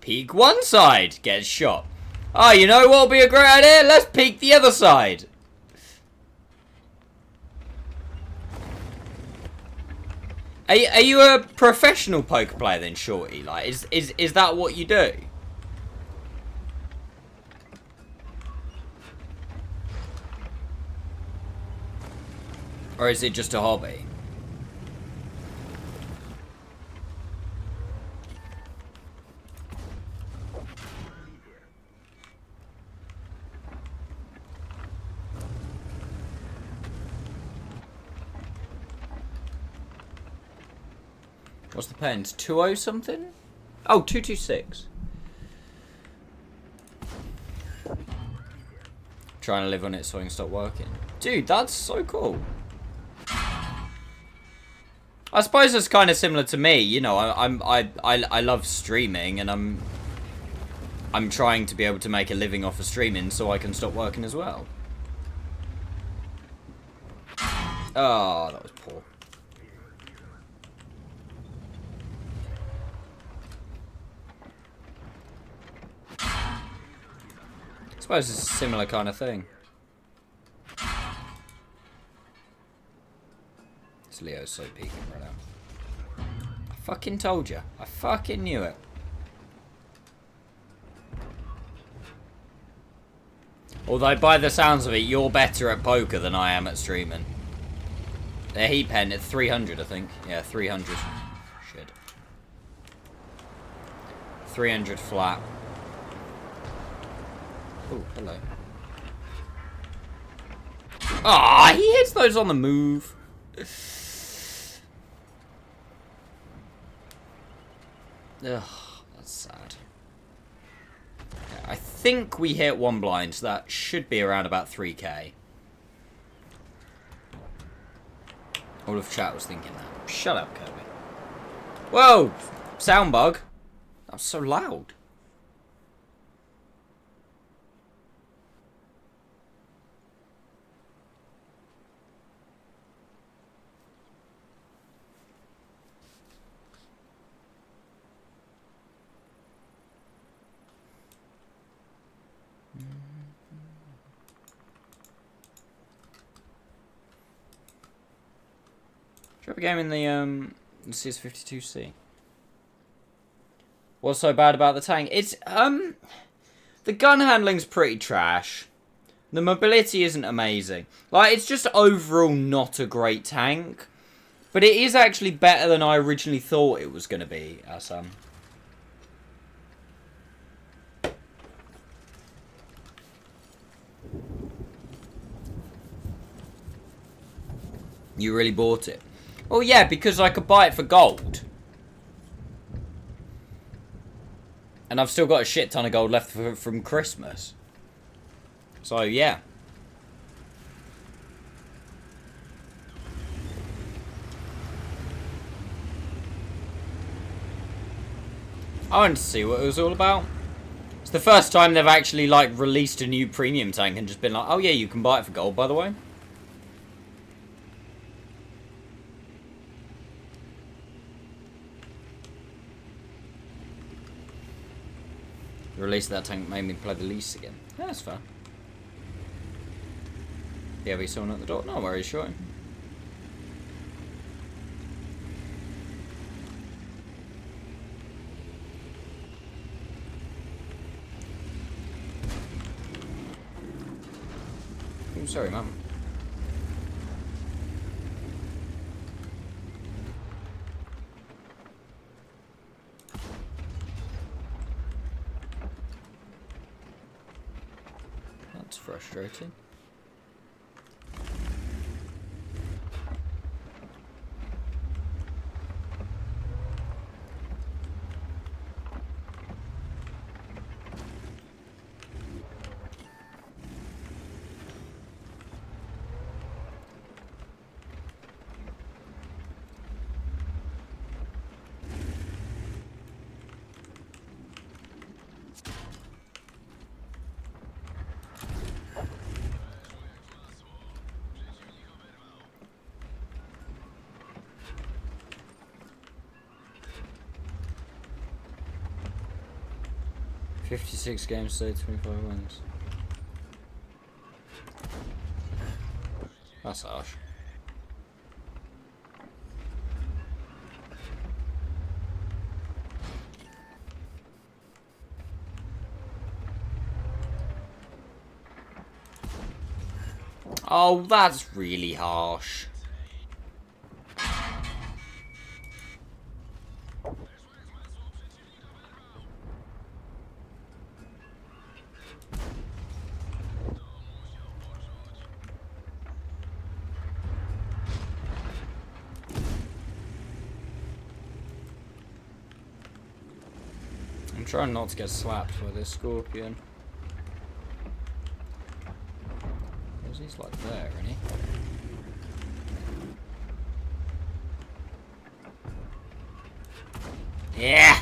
Peek one side, gets shot. Oh, you know what would be a great idea? Let's peek the other side. Are you a professional poker player then, Shorty? Like, is that what you do? Or is it just a hobby? What's the pens? 2-0 something? Oh, 226. Trying to live on it so I can stop working. Dude, that's so cool. I suppose it's kind of similar to me, you know. I love streaming, and I'm trying to be able to make a living off of streaming so I can stop working as well. Oh, that was poor. I suppose it's a similar kind of thing. This Leo's so peaking right now. I fucking told you. I fucking knew it. Although, by the sounds of it, you're better at poker than I am at streaming. They're heat pen at 300, I think. Yeah, 300. Shit. 300 flat. Oh, hello. Ah, he hits those on the move. Ugh, that's sad. Yeah, I think we hit one blind, so that should be around about 3k. All of chat was thinking that. Shut up, Kirby. Whoa! Sound bug. That was so loud. you have a game in the CS52C? What's so bad about the tank? It's the gun handling's pretty trash. The mobility isn't amazing. Like, it's just overall not a great tank. But it is actually better than I originally thought it was going to be. You really bought it? Well, yeah, because I could buy it for gold. And I've still got a shit ton of gold left from Christmas. So, yeah. I wanted to see what it was all about. It's the first time they've actually, like, released a new premium tank and just been like, oh yeah, you can buy it for gold, by the way. The release of that tank made me play the lease again. Yeah, that's fair. Yeah, we saw one at the door. No worries, sure. Oh, sorry, mum. That's frustrating. "56 games, so 25 wins." That's harsh. Oh, that's really harsh. I'm trying not to get slapped by this scorpion. Because he's like there, isn't he? Yeah!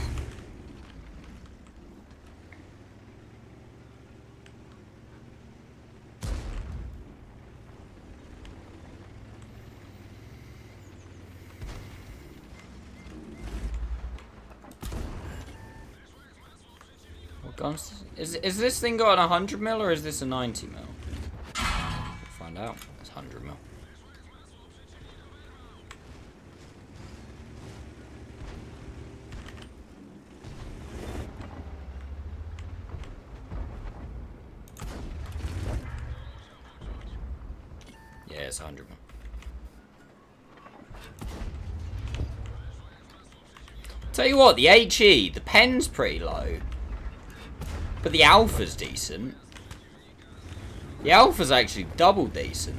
What guns? Is this thing got a 100 mil or is this a 90 mil? We'll find out. It's 100 mil. Yeah, it's 100 mil. Tell you what, the HE, the pen's pretty low. But the alpha's decent. The alpha's actually double decent.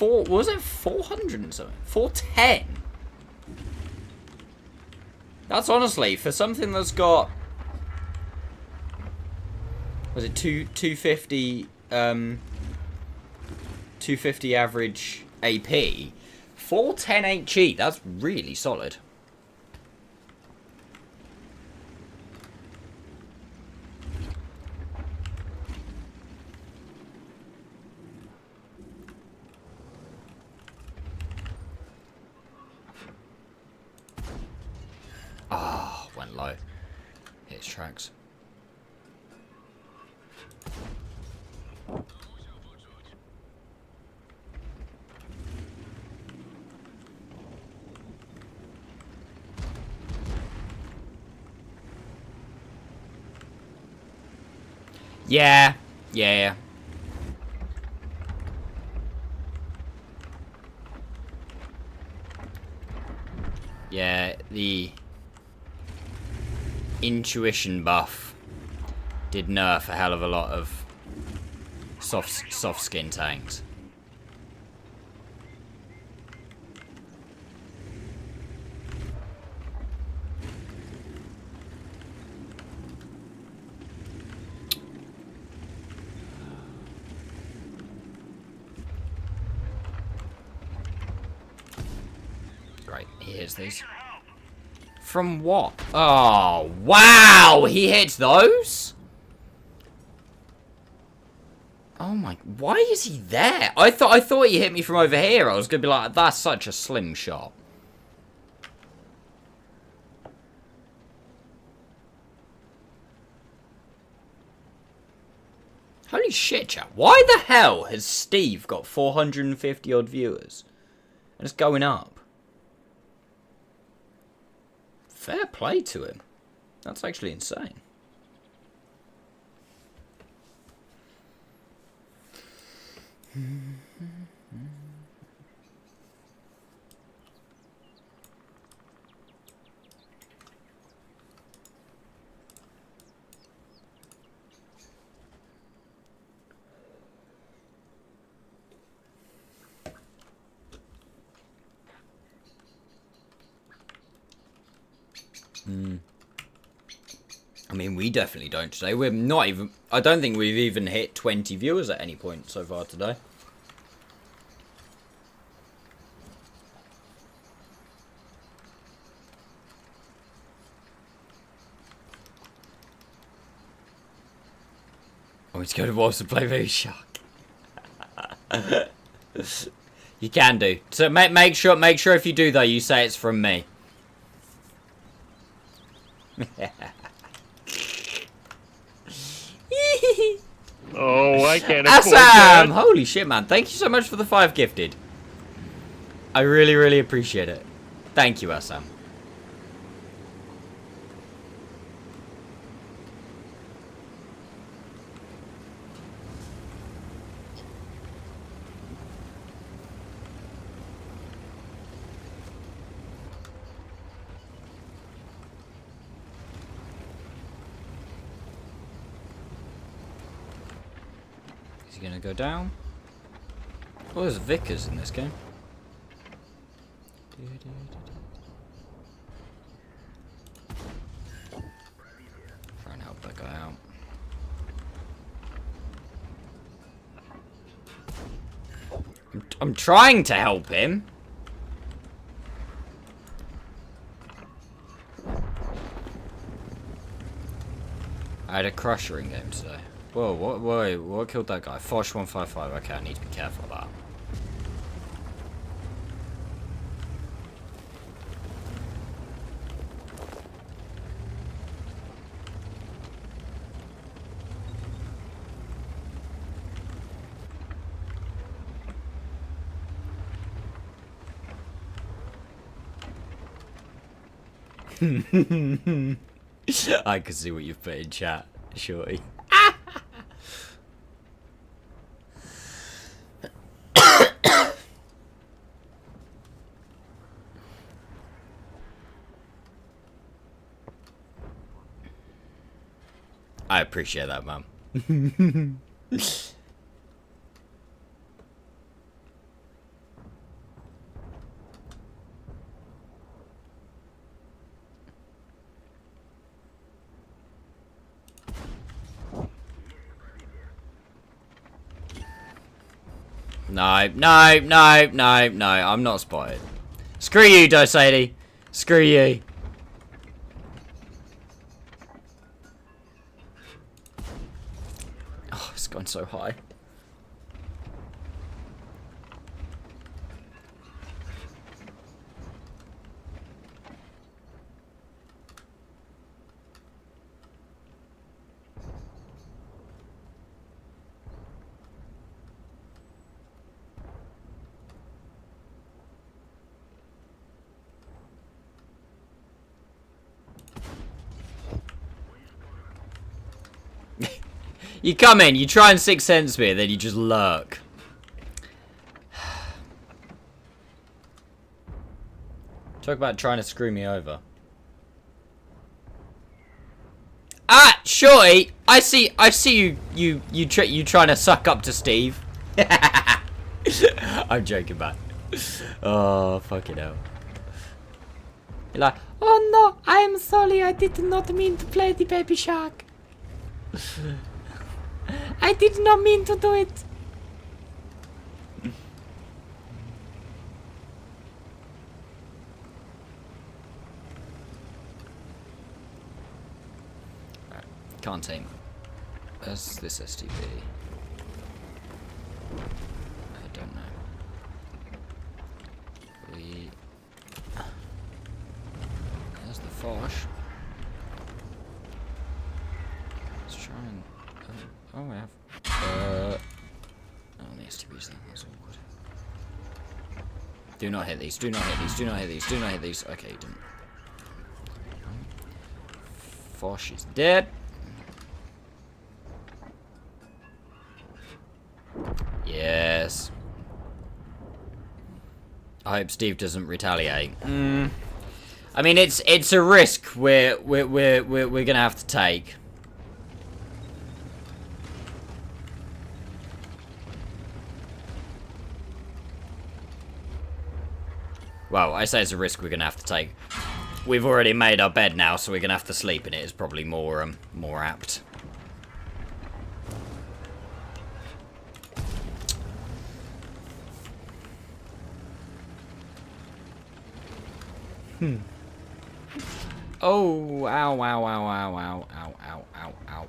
Was it 400 and something? 410? That's honestly, for something that's got... Was it 250... 250 average AP? 410 HE, that's really solid. Ah, oh, went low. Hit his tracks. Yeah. Yeah. Yeah, the intuition buff did nerf a hell of a lot of soft skin tanks. Great, he hits these. From what? Oh, wow! He hits those? Oh my, why is he there? I thought he hit me from over here. I was gonna be like, that's such a slim shot. Holy shit, chat. Why the hell has Steve got 450 odd viewers? And it's going up. Fair play to him. That's actually insane. I mean, we definitely don't today. We're not even... I don't think we've even hit 20 viewers at any point so far today. I want to go to Wolves to play Very Shark. You can do. So make sure if you do though, you say it's from me. Oh, I can't afford Assam! that. Holy shit, man. Thank you so much for the 5 gifted. I really, really appreciate it. Thank you, Assam. Is he gonna go down? Oh, there's Vickers in this game. Try and help that guy out. I'm trying to help him. I had a crusher in game today. Whoa, what killed that guy? Fosh 155. Okay, I need to be careful of that. I can see what you've put in chat, shorty. I appreciate that, man. No, I'm not spotted. Screw you, Dosadie. Screw you. Oh, it's gone so high. You come in, you try and Sixth Sense me, and then you just lurk. Talk about trying to screw me over. Ah, Shorty, I see you trying to suck up to Steve. I'm joking, man. Oh, fucking hell. You're like, oh no, I'm sorry, I did not mean to play the baby shark. I did not mean to do it. Right, can't tame. Where's this STP? I don't know. There's the Fosh. Let's try and... oh, we have... oh, the STP's there. That's awkward. Do not hit these. Do not hit these. Do not hit these. Do not hit these. Okay, you didn't. Fosh is dead. Yes. I hope Steve doesn't retaliate. I mean, it's a risk we're gonna have to take. Well, I say it's a risk we're gonna have to take. We've already made our bed now, so we're gonna have to sleep in it. Is probably more apt. Oh, ow, ow, ow, ow, ow, ow, ow, ow, ow.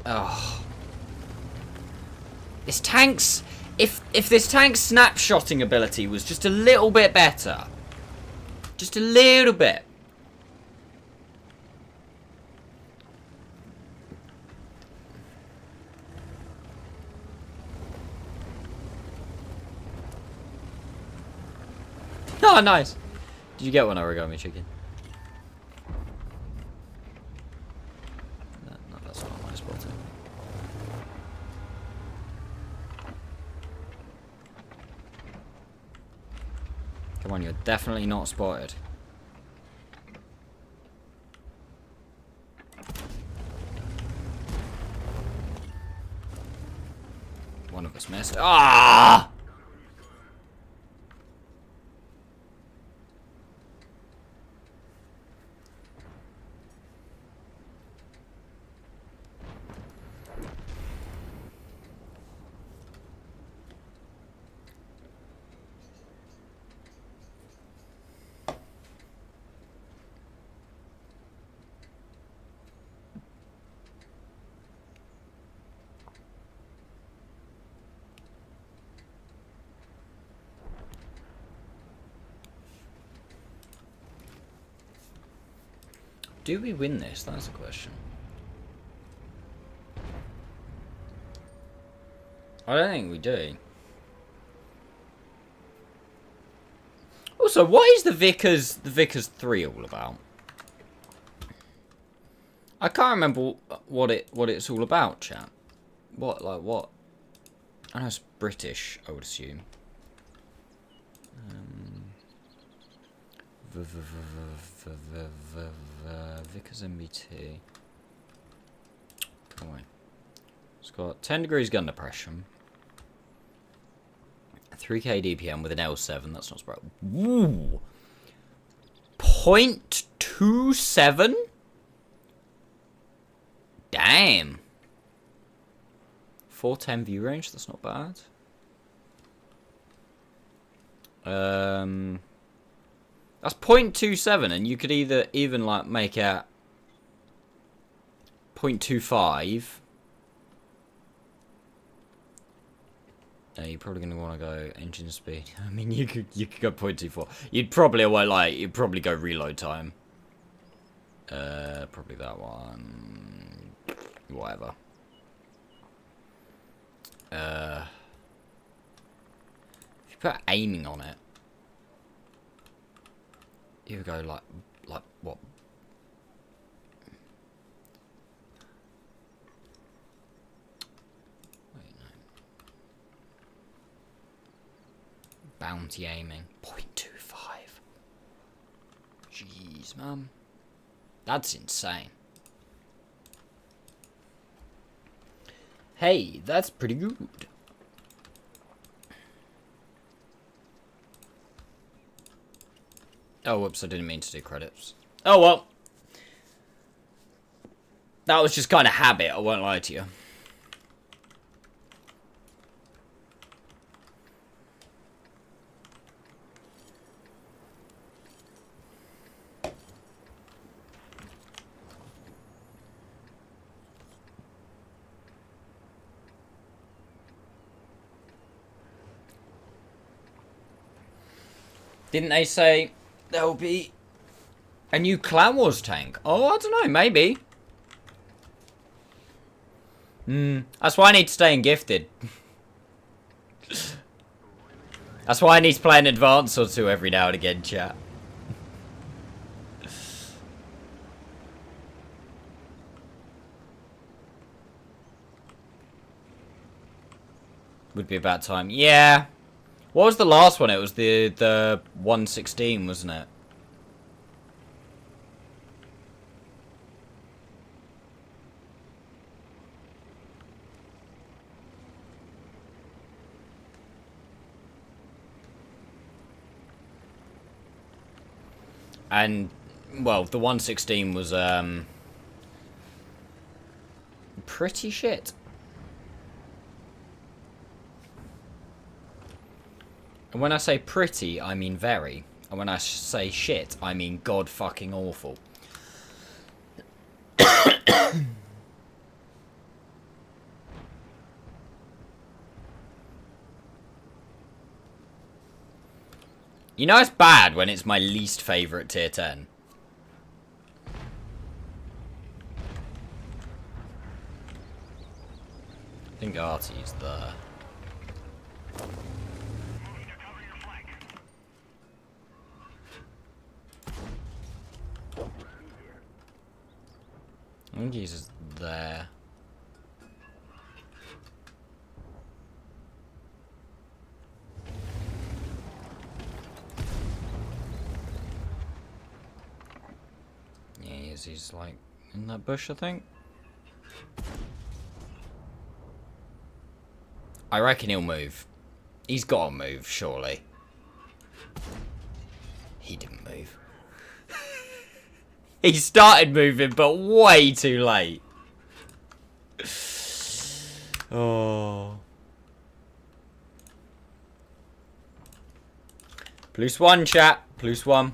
Oh. This tank's... If this tank's snapshotting ability was just a little bit better. Just a little bit. Oh, nice. Did you get one origami chicken? No, that's not my spot. Come on, you're definitely not spotted. One of us missed. Ah! Do we win this? That's the question. I don't think we do. Also, what is the Vickers 3 all about? I can't remember what it's all about, chat. What? I know it's British, I would assume. Vickers MBT. Come on. It's got 10 degrees gun depression. 3k DPM with an L7. That's not spread. Woo! 0.27? Damn. 410 view range. That's not bad. That's 0.27, and you could even like make it 0.25. You're probably gonna want to go engine speed. I mean, you could go 0.24. You'd probably go reload time. Probably that one. Whatever. If you put aiming on it, you go like what? Bounty aiming. 0.25. Jeez, man. That's insane. Hey, that's pretty good. Oh, whoops, I didn't mean to do credits. Oh, well. That was just kind of habit, I won't lie to you. Didn't they say there'll be a new Clan Wars tank? Oh, I don't know, maybe. That's why I need to stay in Gifted. That's why I need to play an Advance or two every now and again, chat. Would be about time. Yeah. What was the last one? It was the 116, wasn't it? And, well, the 116 was, pretty shit. And when I say pretty, I mean very. And when I say shit, I mean god fucking awful. You know it's bad when it's my least favourite tier 10. I think Artie's there. I think he's just there. Yeah, he is. He's like in that bush, I think. I reckon he'll move. He's got to move, surely. He didn't move. He started moving, but way too late. Oh. +1, chat. +1.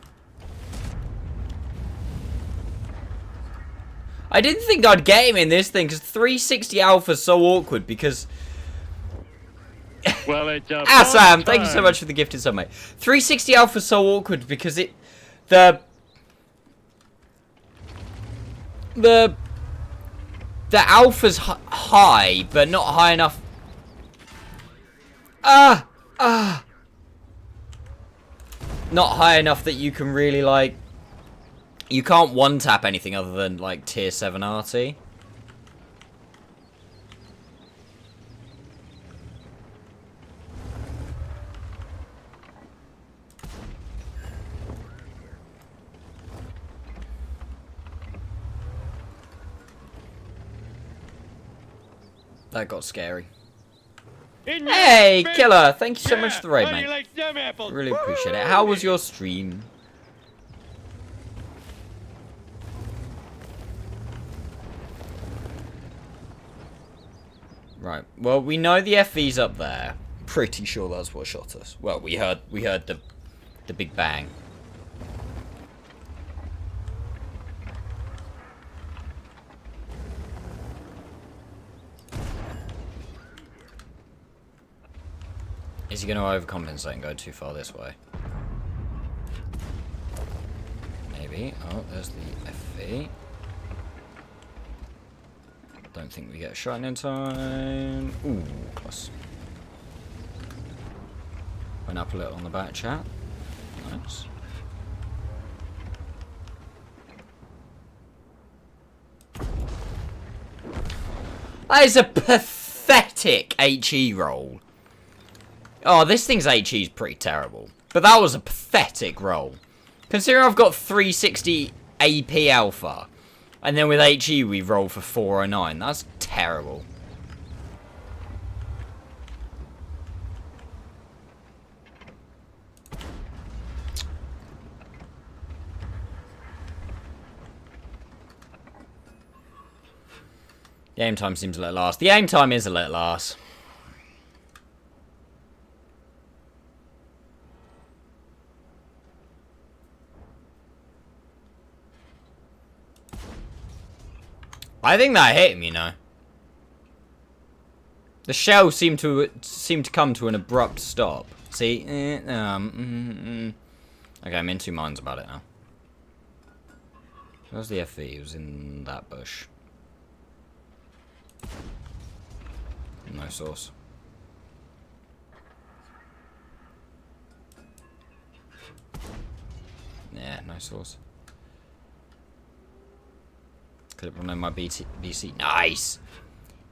I didn't think I'd get him in this thing, because 360 Alpha's so awkward, because... Well, it's Sam, thank you so much for the gifted sub, mate. 360 Alpha's so awkward, because it... The alpha's high, but not high enough. Not high enough that you can really, like... You can't one-tap anything other than, like, tier 7 RT. That got scary. Hey, Killer! Thank you so much for the raid, mate. Really appreciate it. How was your stream? Right. Well, we know the FV's up there. Pretty sure that's what shot us. Well, we heard the big bang. Is he going to overcompensate and go too far this way? Maybe. Oh, there's the FV. Don't think we get a shot in time. Ooh, close. Went up a little on the back chat. Nice. That is a pathetic HE roll. Oh, this thing's HE is pretty terrible. But that was a pathetic roll. Considering I've got 360 AP alpha. And then with HE we roll for 409. That's terrible. The aim time seems a little arse. The aim time is a little arse. I think that hit him, you know. The shell seemed to come to an abrupt stop. See? Okay, I'm in two minds about it now. Where's the FV? It was in that bush. No source. Yeah, no source. Clip on my BC. Nice!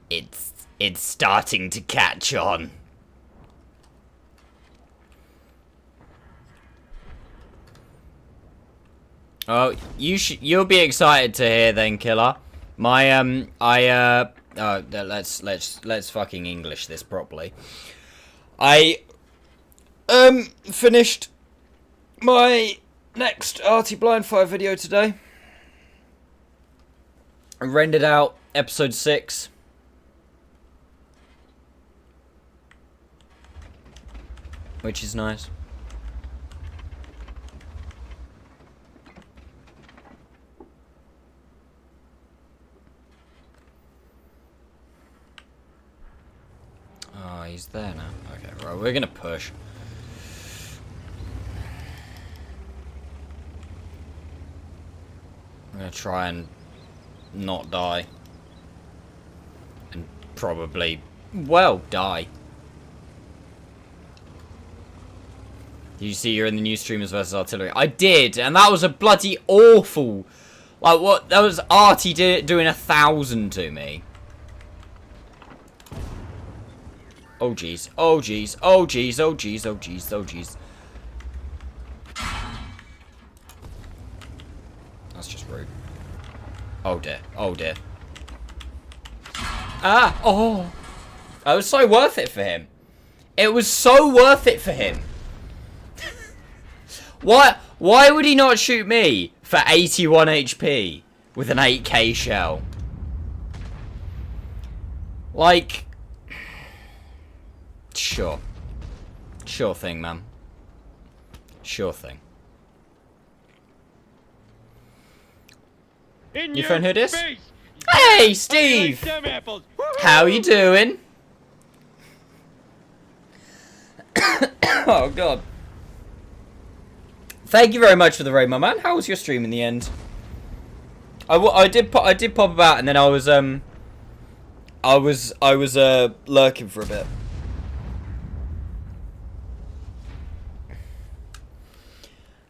It's starting to catch on. Oh, you'll be excited to hear then, Killer. My let's fucking English this properly. I finished my next Arty Blind Fire video today. I rendered out episode 6. Which is nice. Oh, he's there now. Okay, right, we're gonna push. I'm gonna try and not die. And probably, well, die. Did you see you're in the new streamers versus artillery? I did, and that was a bloody awful. Like, what? That was Arty doing 1,000 to me. Oh jeez, oh jeez, oh jeez, oh jeez, oh jeez, oh jeez. That's just rude. Oh dear, oh dear. Ah, oh. That was so worth it for him. It was so worth it for him. Why would he not shoot me for 81 HP with an 8k shell? Like, sure. Sure thing, man. Sure thing. Your friend who dis? Hey, Steve! How you doing? Oh, God. Thank you very much for the raid, my man. How was your stream in the end? I did pop about, and then I was lurking for a bit.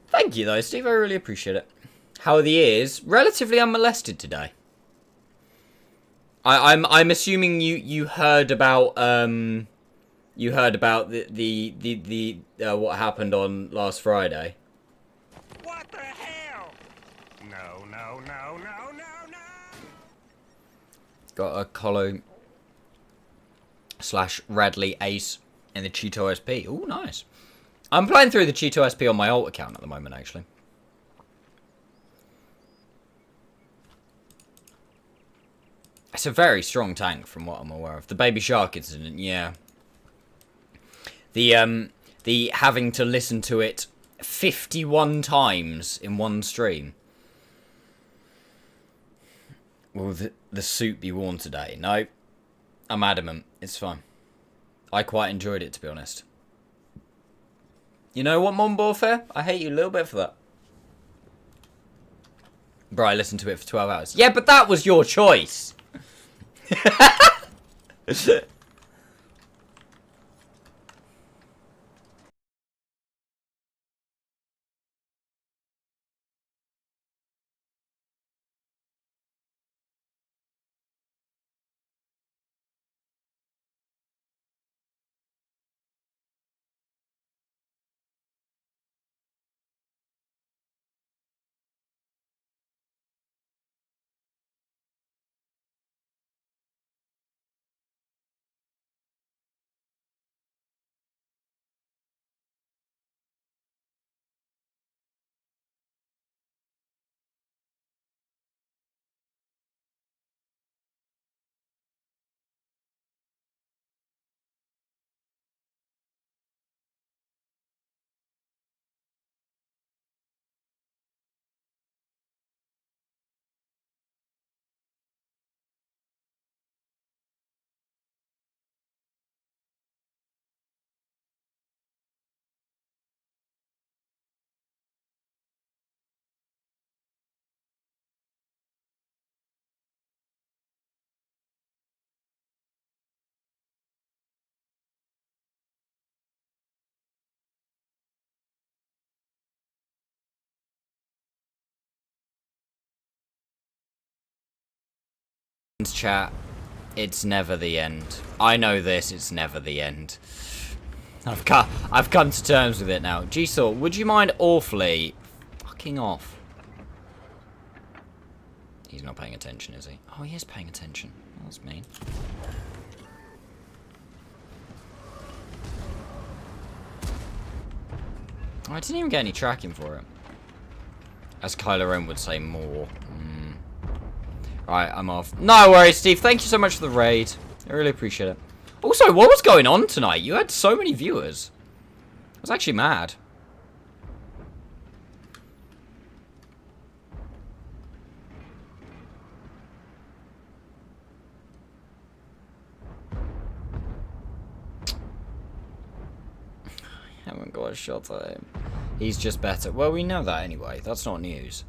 Thank you though, Steve. I really appreciate it. How are the ears? Relatively unmolested today. I'm assuming you heard about the what happened on last Friday. What the hell? No, no, no, no, no, no. Got a Colo / Radley Ace in the Cheeto SP. Oh, nice. I'm playing through the Cheeto SP on my alt account at the moment, actually. It's a very strong tank from what I'm aware of. The Baby Shark incident, yeah. The having to listen to it 51 times in one stream. Will the suit be worn today? No. I'm adamant. It's fine. I quite enjoyed it, to be honest. You know what, Modern Warfare? I hate you a little bit for that. Bro, I listened to it for 12 hours. Yeah, but that was your choice. Chat, it's never the end. I know this, it's never the end. I've come to terms with it now. G-Saw, would you mind awfully fucking off? He's not paying attention, is he? Oh, he is paying attention. That's mean. Oh, I didn't even get any tracking for it. As Kylo Ren would say, more. Right, I'm off. No worries, Steve. Thank you so much for the raid. I really appreciate it. Also, what was going on tonight? You had so many viewers. I was actually mad. I haven't got a shot at him. He's just better. Well, we know that anyway. That's not news.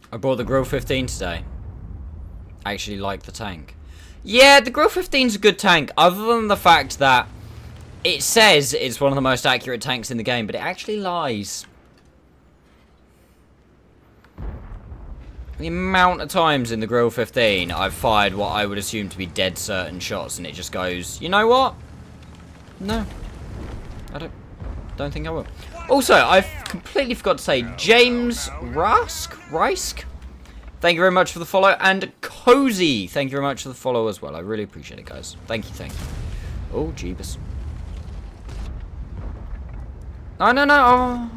I bought the Grill 15 today. I actually like the tank. Yeah, the Grill 15's a good tank, other than the fact that it says it's one of the most accurate tanks in the game, but it actually lies. The amount of times in the Grill 15 I've fired what I would assume to be dead certain shots, and it just goes, you know what? No. I don't think I will. Also, I've completely forgot to say, James Risk, thank you very much for the follow, and Cozy, thank you very much for the follow as well. I really appreciate it, guys. Thank you, thank you. Oh, Jeebus. No, no, no. Oh.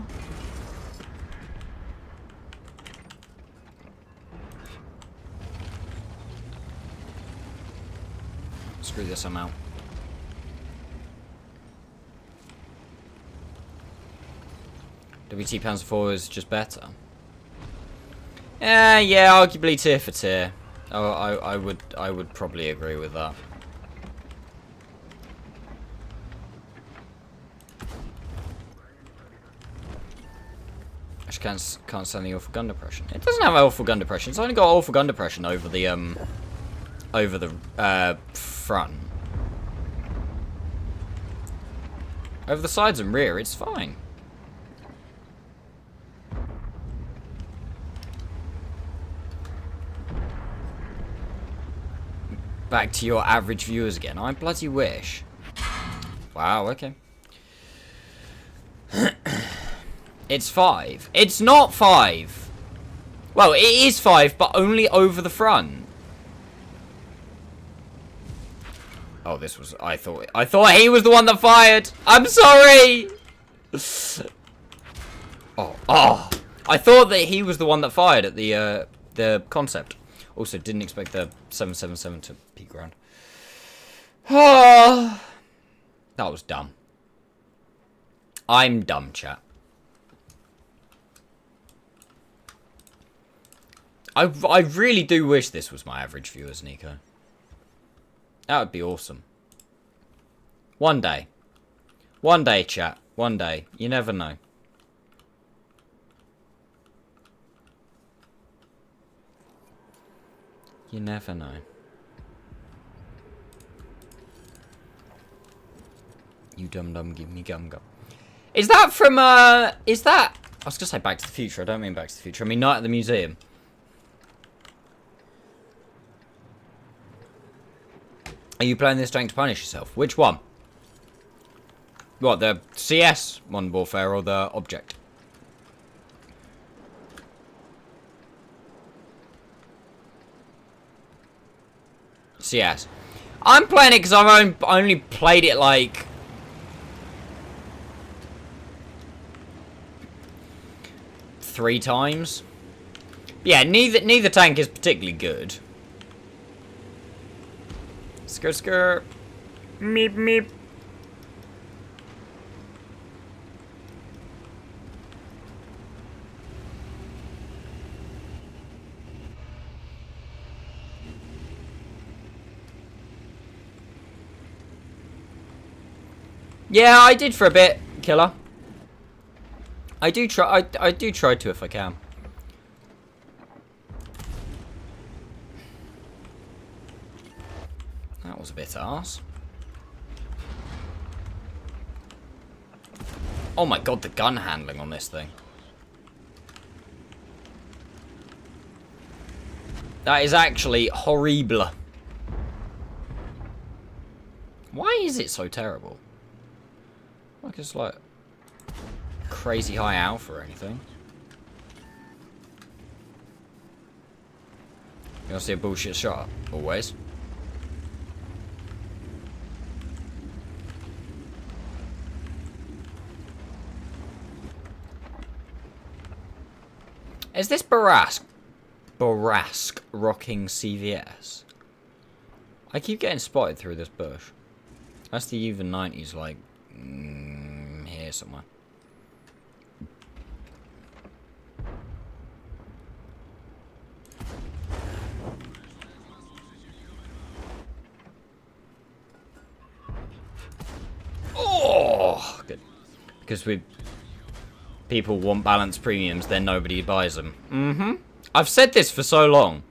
Screw this, I'm out. WT Panzer 4 is just better. Yeah, arguably tier for tier. Oh, I would probably agree with that. I just can't stand the awful gun depression. It doesn't have awful gun depression. It's only got awful gun depression over the front. Over the sides and rear, it's fine. Back to your average viewers again. I bloody wish. Wow, okay. It's 5. It's not 5. Well, it is 5, but only over the front. Oh, this was... I thought he was the one that fired. I'm sorry. Oh. I thought that he was the one that fired at the concept. Also, didn't expect the 777 to peek ground. Oh, that was dumb. I'm dumb, chat. I really do wish this was my average viewers, Nico. That would be awesome. One day. One day, chat. One day. You never know. You never know. You dum-dum, give me gum-gum. Is that from, is that... I was gonna say Back to the Future. I don't mean Back to the Future. I mean Night at the Museum. Are you playing this tank to punish yourself? Which one? What, the CS Modern Warfare or the Object? CS. I'm playing it because I've only played it like... three times. Yeah, neither tank is particularly good. Skirt, skirt. Meep, meep. Yeah, I did for a bit, Killer. I do try. I do try to if I can. That was a bit arse. Oh my god, the gun handling on this thing. That is actually horrible. Why is it so terrible? Like it's like crazy high alpha or anything. You wanna see a bullshit shot? Always. Is this Barask rocking CVS? I keep getting spotted through this bush. That's the even 90s, like, here somewhere. Oh, good. Because people want balanced premiums, then nobody buys them. Mm-hmm. I've said this for so long.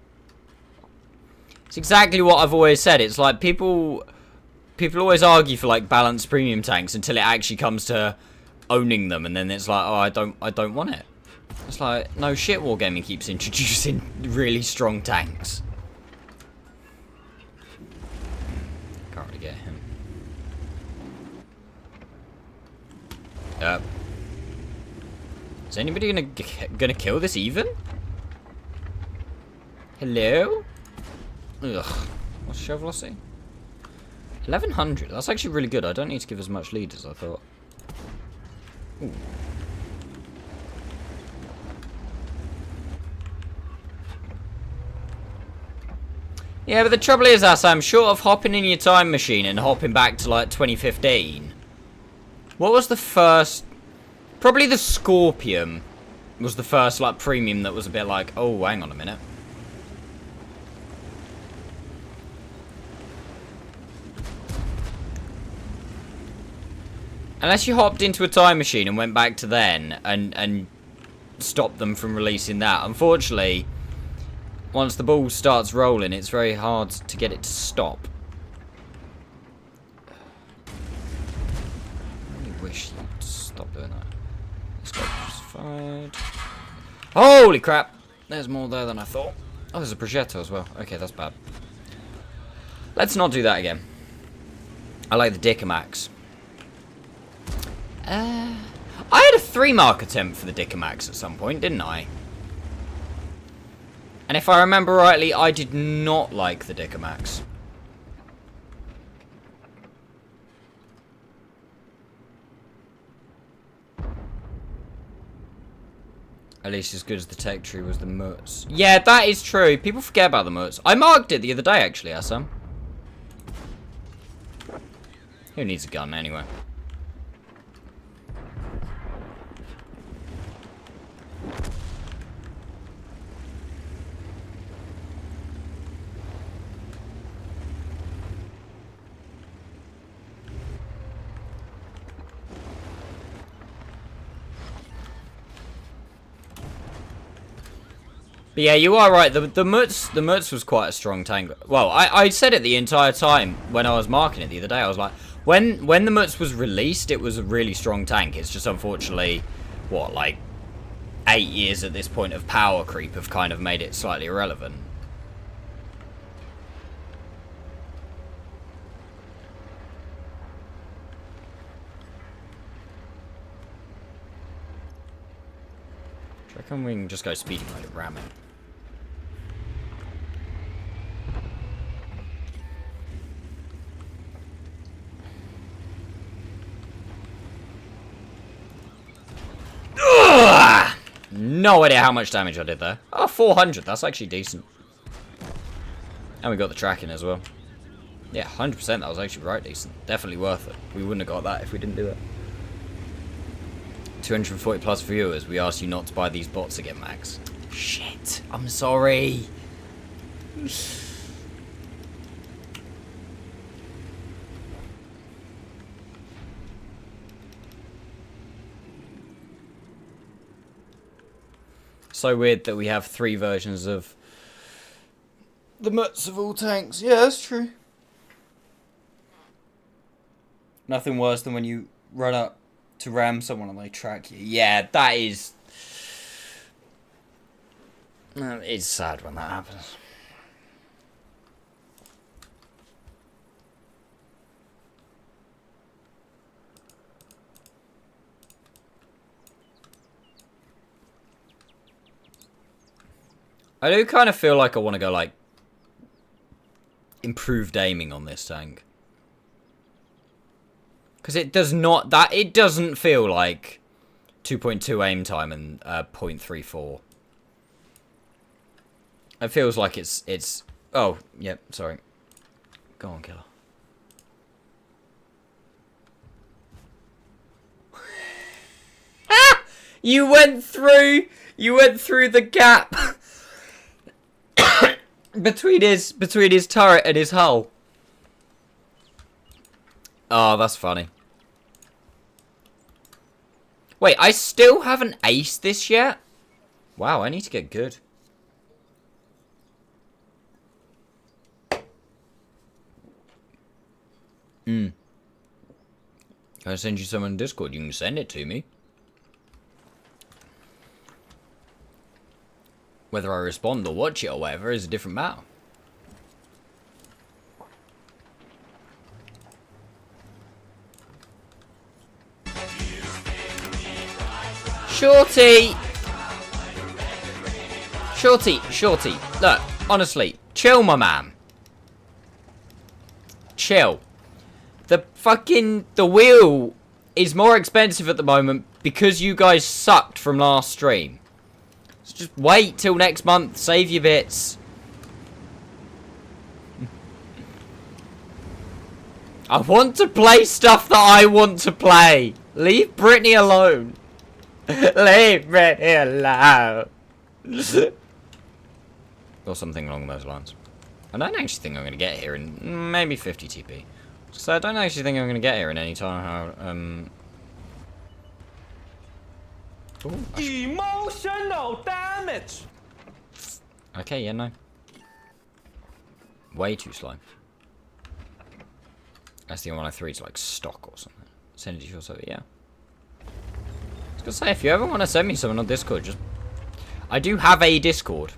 It's exactly what I've always said. It's like people always argue for like balanced premium tanks until it actually comes to owning them, and then it's like, oh, I don't want it. It's like, no shit, Wargaming keeps introducing really strong tanks. Can't really get him. Is anybody gonna kill this even? Hello? Ugh. What's show velocity? 1100. That's actually really good. I don't need to give as much lead as I thought. Ooh. Yeah, but the trouble is, Assam, short of hopping in your time machine and hopping back to like 2015. What was the first? Probably the Scorpion was the first like premium that was a bit like, oh, hang on a minute. Unless you hopped into a time machine and went back to then and stopped them from releasing that. Unfortunately, once the ball starts rolling, it's very hard to get it to stop. I really wish you'd stop doing that. This guy just fired. Holy crap! There's more there than I thought. Oh, there's a Progetto as well. Okay, that's bad. Let's not do that again. I like the Dickomax. I had a 3-mark attempt for the Dickomax at some point, didn't I? And if I remember rightly, I did not like the Dickomax. At least as good as the tech tree was the Mutz. Yeah, that is true. People forget about the Mutz. I marked it the other day, actually, Assam. Who needs a gun, anyway? But yeah, you are right. The Mutz was quite a strong tank. Well, I said it the entire time when I was marking it the other day. I was like, when the Mutz was released, it was a really strong tank. It's just unfortunately, what, like 8 years at this point of power creep have kind of made it slightly irrelevant. Do you reckon we can just go speeding mode and ram it? No idea how much damage I did there. Oh, 400. That's actually decent. And we got the tracking as well. Yeah, 100%. That was actually right decent. Definitely worth it. We wouldn't have got that if we didn't do it. 240 plus viewers. We asked you not to buy these bots again, Max. Shit. I'm sorry. So weird that we have 3 versions of the mutts of all tanks. Yeah, that's true. Nothing worse than when you run up to ram someone and they track you. Yeah, that is... It's sad when that happens. I do kind of feel like I want to go, like, improved aiming on this tank. Because it does not... It doesn't feel like 2.2 aim time and 0.34. It feels like it's... Oh, yep, sorry. Go on, killer. Ah! You went through the gap between his turret and his hull. Oh, that's funny. Wait, I still haven't aced this yet? Wow, I need to get good. Can I send you some on Discord? You can send it to me. Whether I respond or watch it or whatever is a different matter. Shorty! Shorty. Look, honestly, chill, my man. Chill. The wheel is more expensive at the moment because you guys sucked from last stream. So just wait till next month, save your bits. I want to play stuff that I want to play. Leave Brittany alone. Leave Brittany alone. Or something along those lines. I don't actually think I'm going to get here in maybe 50 TP. So I don't actually think I'm going to get here in any time. Ooh, emotional damage! Okay, yeah, no. Way too slow. That's the 103 is like stock or something. Send it to yourself, yeah. I was gonna say, if you ever want to send me something on Discord, just... I do have a Discord.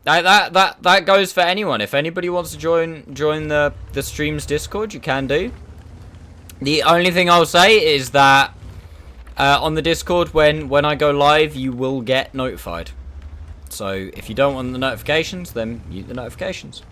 That goes for anyone. If anybody wants to join the stream's Discord, you can do. The only thing I'll say is that on the Discord, when I go live, you will get notified. So if you don't want the notifications, then mute the notifications.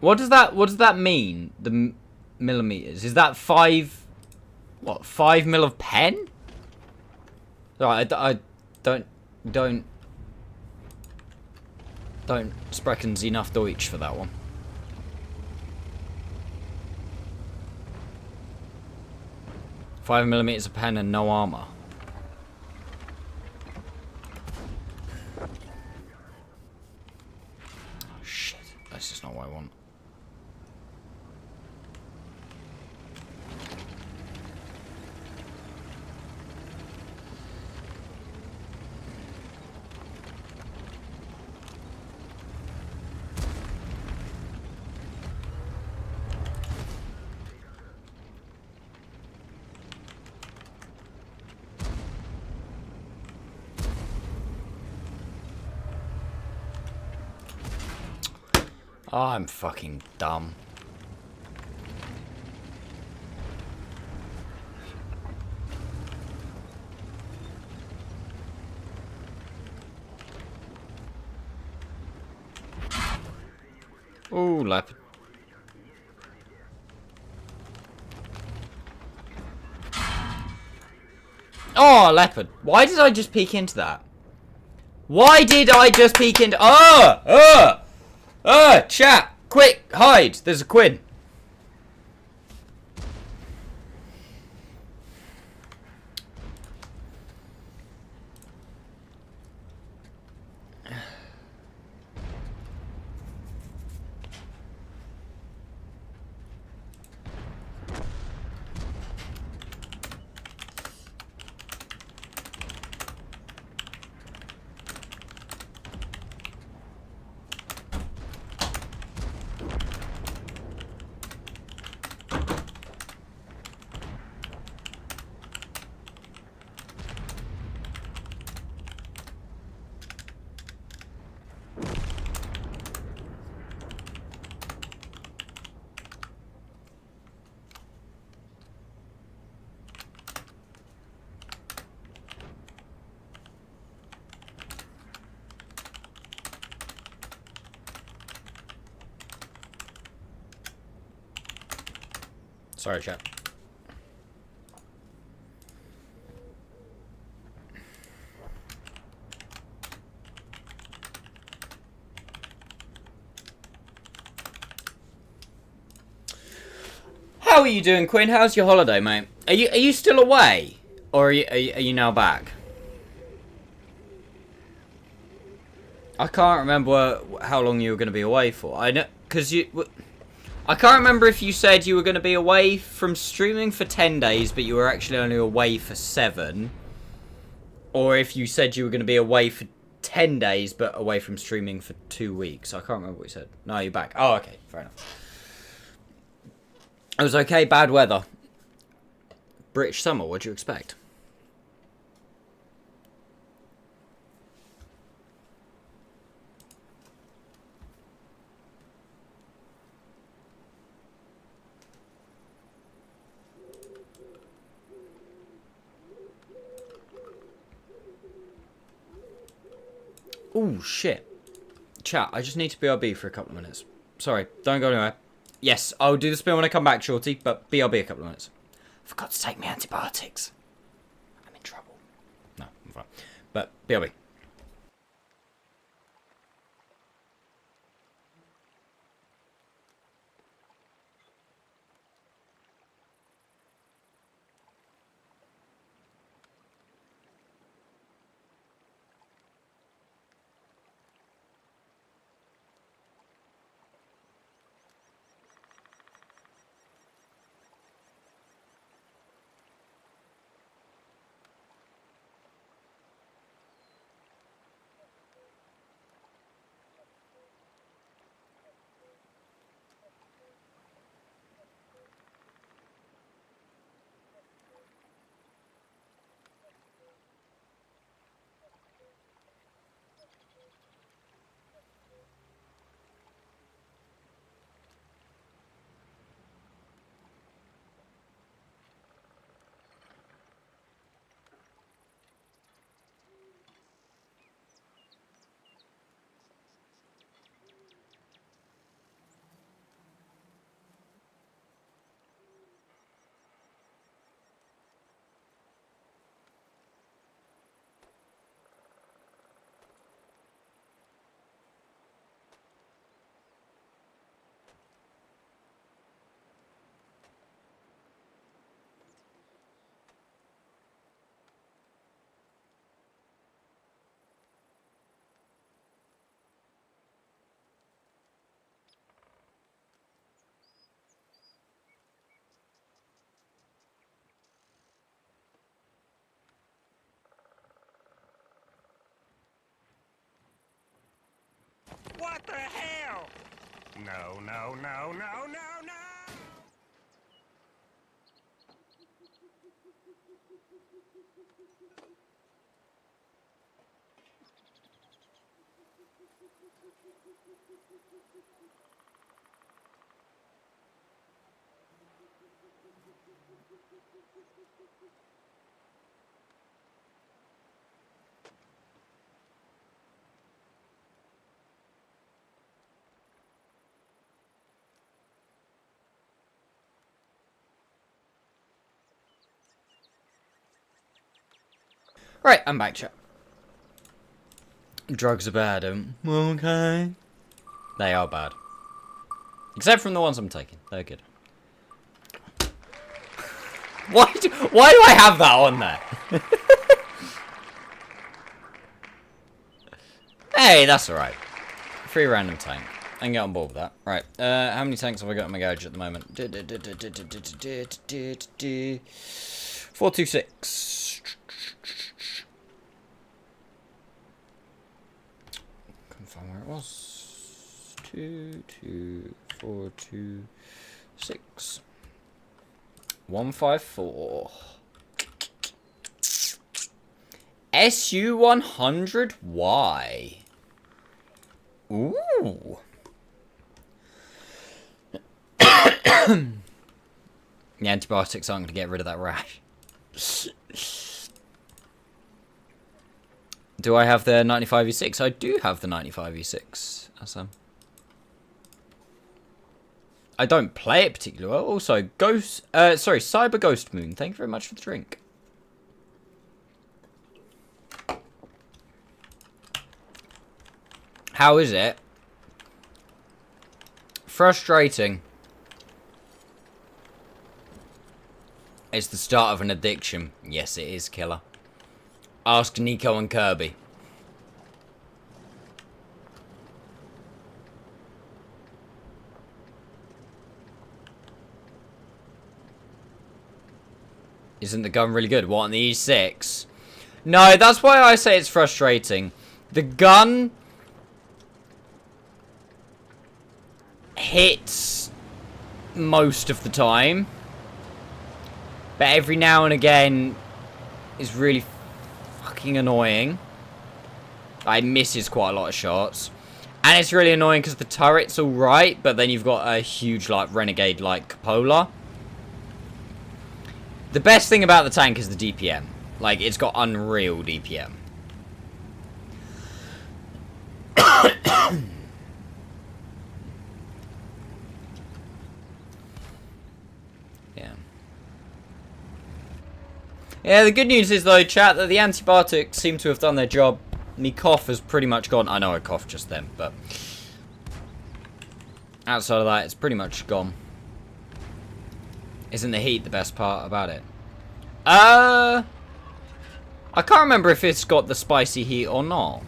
What does that mean? The millimeters? Is that 5 mil of pen? Right, I don't sprechen enough Deutsch for that one. $5mm of pen and no armor. Oh, shit, that's just not what I want. Oh, I'm fucking dumb. Ooh, leopard. Oh, leopard. Why did I just peek into that? Why did I just peek into... chat! Quick! Hide! There's a Quinn. Sorry, chat. How are you doing, Quinn? How's your holiday, mate? Are you still away, or are you now back? I can't remember how long you were going to be away for. I know because I can't remember if you said you were going to be away from streaming for 10 days, but you were actually only away for 7, or if you said you were going to be away for 10 days, but away from streaming for 2 weeks. I can't remember what you said. No, you're back. Oh, okay, fair enough. It was okay, bad weather. British summer, what'd you expect? Oh, shit. Chat, I just need to BRB for a couple of minutes. Sorry, don't go anywhere. Yes, I'll do the spin when I come back, Shorty, but BRB a couple of minutes. Forgot to take my antibiotics. I'm in trouble. No, I'm fine. But BRB. What the hell? No, no, no, no, no, no! Right, I'm back, chat. Drugs are bad, okay. They are bad. Except from the ones I'm taking. They're good. Why do I have that on there? Hey, that's alright. Free random tank. I can get on board with that. Right, how many tanks have I got in my garage at the moment? 426. Confirm where it was. 22426. 154. SU100Y. Ooh. The antibiotics aren't going to get rid of that rash. Do I have the 95E6? I do have the 95E6. I don't play it particularly well. Also, Cyber Ghost Moon. Thank you very much for the drink. How is it? Frustrating. It's the start of an addiction. Yes, it is, killer. Ask Nico and Kirby. Isn't the gun really good? What, on the E6? No, that's why I say it's frustrating. The gun hits most of the time, but every now and again is really fucking annoying. It misses quite a lot of shots, and it's really annoying because the turret's all right, but then you've got a huge like renegade like cupola. The best thing about the tank is the DPM. Like, it's got unreal DPM. Yeah. Yeah, the good news is, though, chat, that the antibiotics seem to have done their job. My cough has pretty much gone. I know I coughed just then, but outside of that, it's pretty much gone. Isn't the heat the best part about it? I can't remember if it's got the spicy heat or not.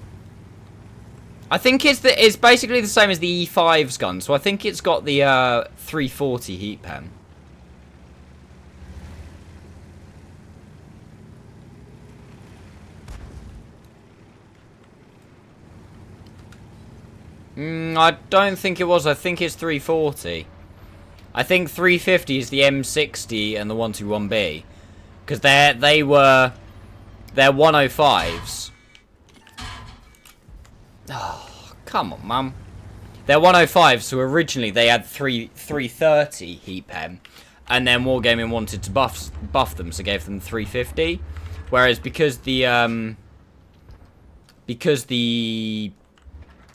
I think it's basically the same as the E5's gun, so I think it's got the 340 heat pen. I don't think it was. I think it's 340. I think 350 is the M60 and the 121B, because they're 105s. Oh, come on, mum. They're 105s, so originally they had 330 heat pen, and then Wargaming wanted to buff them, so gave them 350. Whereas because the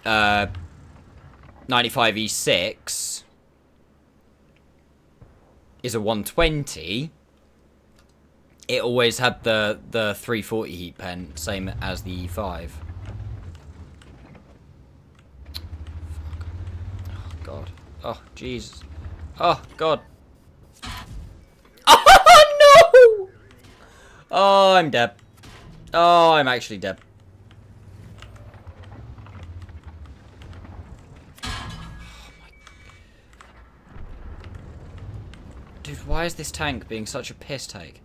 95E6 is a 120, it always had the 340 heat pen, same as the E5. Oh god. Oh Jesus. Oh god. Oh no! Oh, I'm dead. Oh, I'm actually dead. Dude, why is this tank being such a piss take?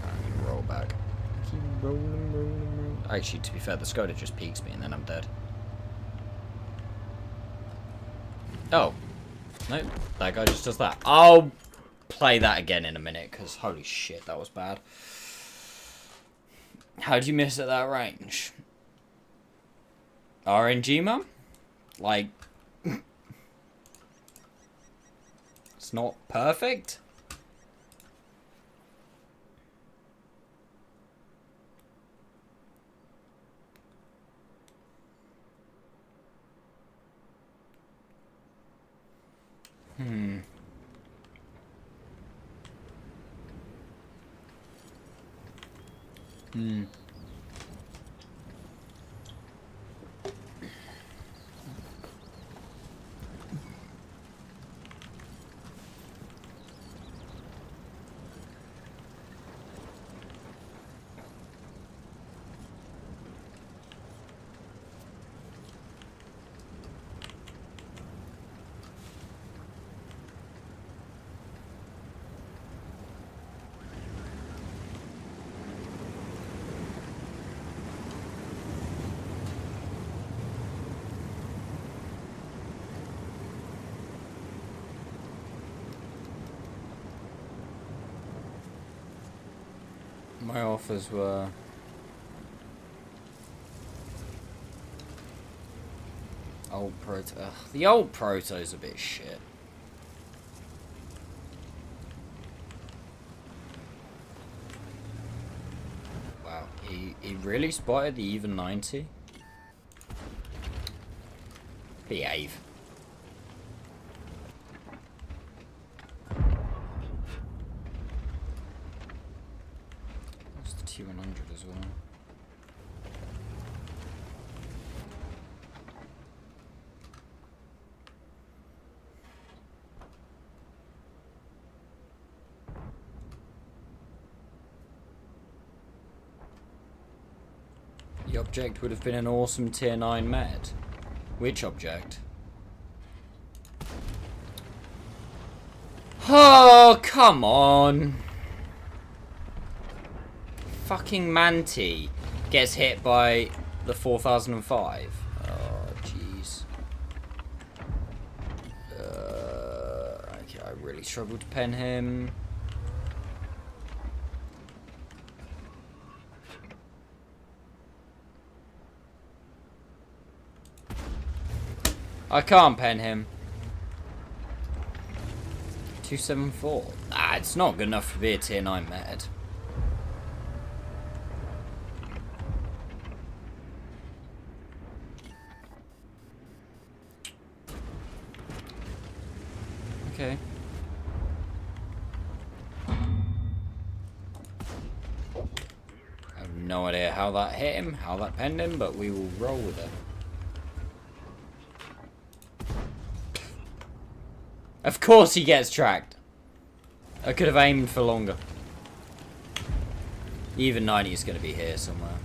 I'm gonna roll back. Keep rolling, rolling, rolling. Actually, to be fair, the Skoda just peeks me and then I'm dead. Oh. Nope, that guy just does that. I'll play that again in a minute, because holy shit, that was bad. How'd you miss at that range? RNG, mum? Like, it's not perfect. Hmm. My offers were old proto. Ugh, the old proto's a bit shit. Wow, he really spotted the even 90. Behave. What's the T100 as well? The object would have been an awesome tier 9 med. Which object? Oh, come on. Fucking Manti gets hit by the 4005. Oh, jeez. Okay, I really struggled to pen him. I can't pen him. 274. Ah, it's not good enough to be a tier 9 med. Okay. I have no idea how that hit him, how that penned him, but we will roll with it. Of course he gets tracked. I could have aimed for longer. Even 90 is going to be here somewhere.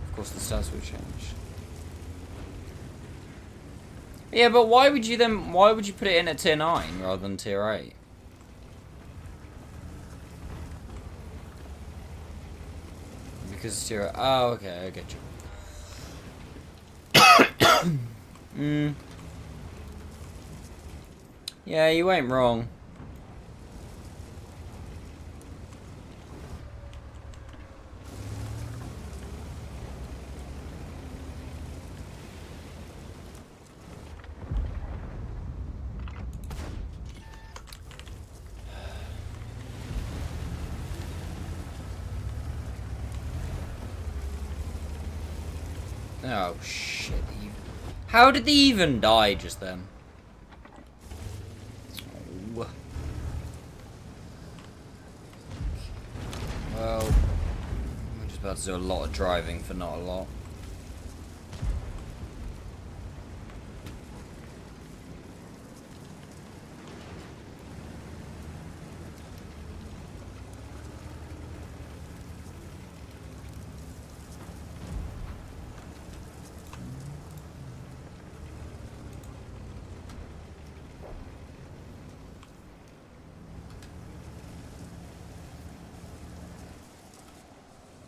Of course the stats will change. Yeah, but why would you put it in at tier 9 rather than tier 8? Because it's tier 8. Oh, okay, I get you. Yeah, you ain't wrong. Oh, shit. How did they even die just then? Oh. Well, I'm just about to do a lot of driving for not a lot.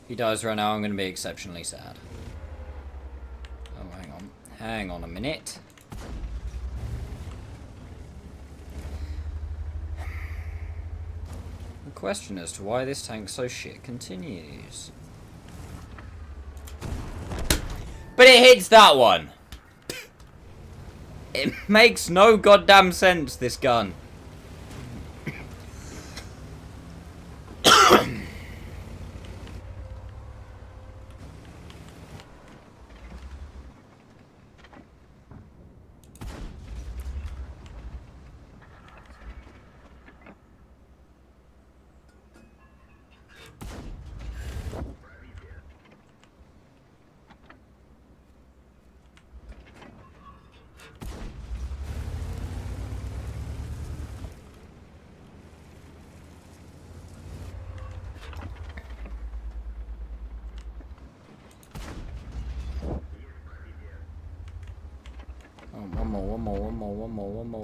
If he dies right now, I'm going to be exceptionally sad. Oh, hang on. Hang on a minute. The question as to why this tank's so shit continues. But it hits that one! It makes no goddamn sense, this gun.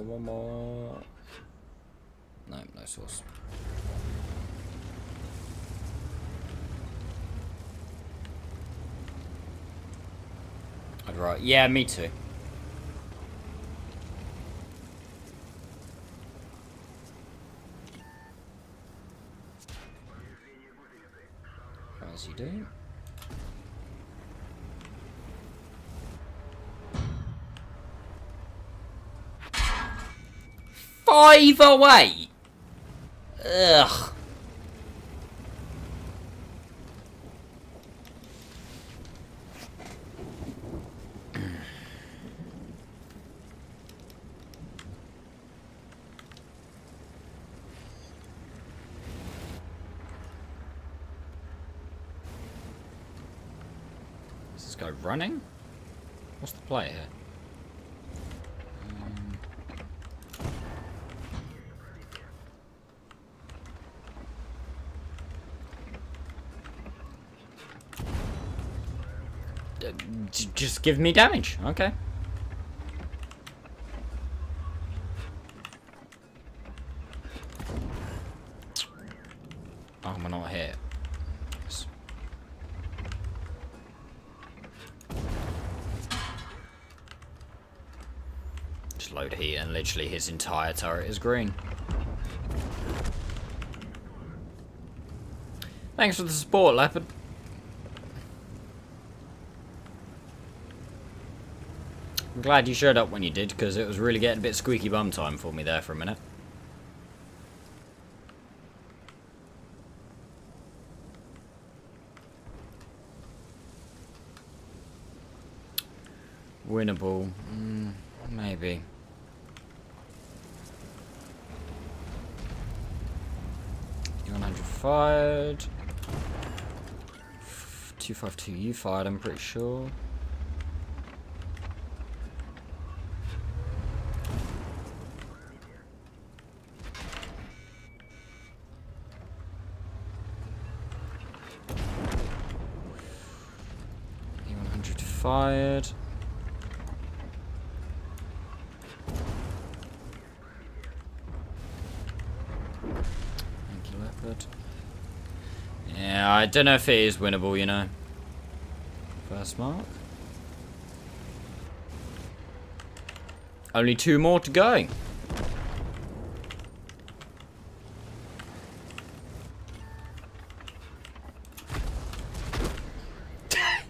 One more. No, no source. I'd write. Yeah, me too. As you do. Five away. Ugh. go running? What's the play here? Just give me damage. Okay. Oh, we're not hit. Just load heat and literally his entire turret is green. Thanks for the support, Leopard. I'm glad you showed up when you did, because it was really getting a bit squeaky bum time for me there for a minute. Winnable. Maybe. U100 fired. 252 you fired, I'm pretty sure. U100 fired. Yeah, I don't know if it is winnable, you know. First mark. Only 2 more to go.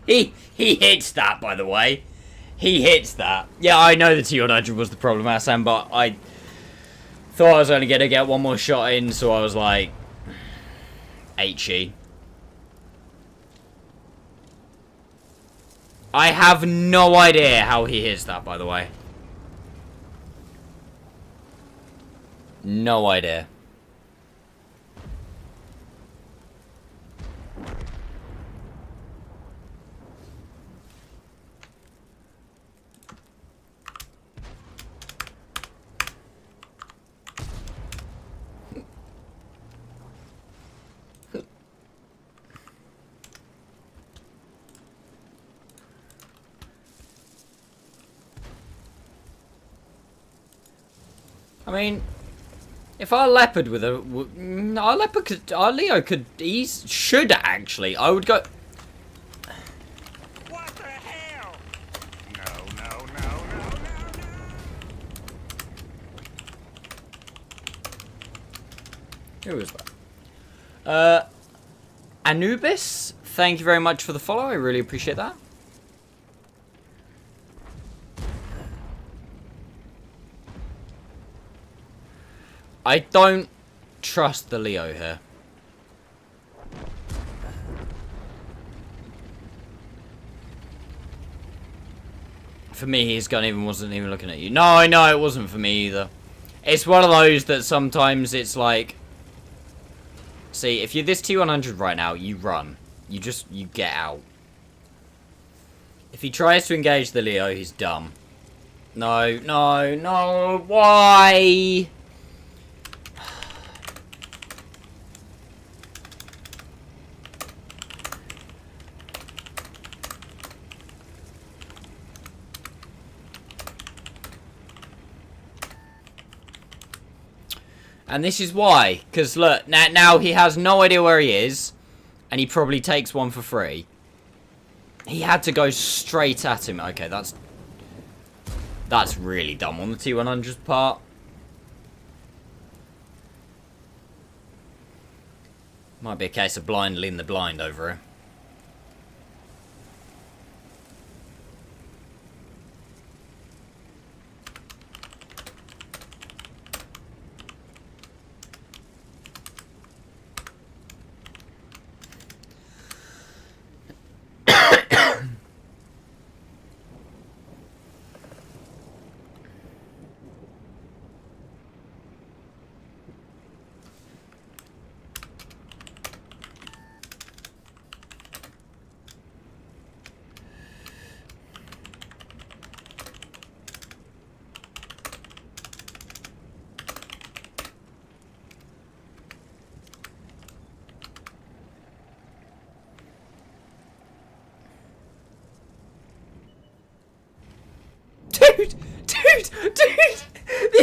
He hits that, by the way. He hits that. Yeah, I know the T100 was the problem, Hassan, but I thought I was only going to get 1 more shot in, so I was like, HE. I have no idea how he hits that, by the way. No idea. I mean, if our leopard with a, our leopard could, our Leo could, should actually. I would go. What the hell? No, no, no, no, no, no. Who was that? Anubis, thank you very much for the follow. I really appreciate that. I don't trust the Leo here. For me, his gun wasn't even looking at you. No, I know it wasn't for me either. It's one of those that sometimes it's like... See, if you're this T100 right now, you run. You get out. If he tries to engage the Leo, he's dumb. No, no, no, why? And this is why, because look, now he has no idea where he is, and he probably takes one for free. He had to go straight at him. Okay, that's really dumb on the T100's part. Might be a case of blind leading the blind over here.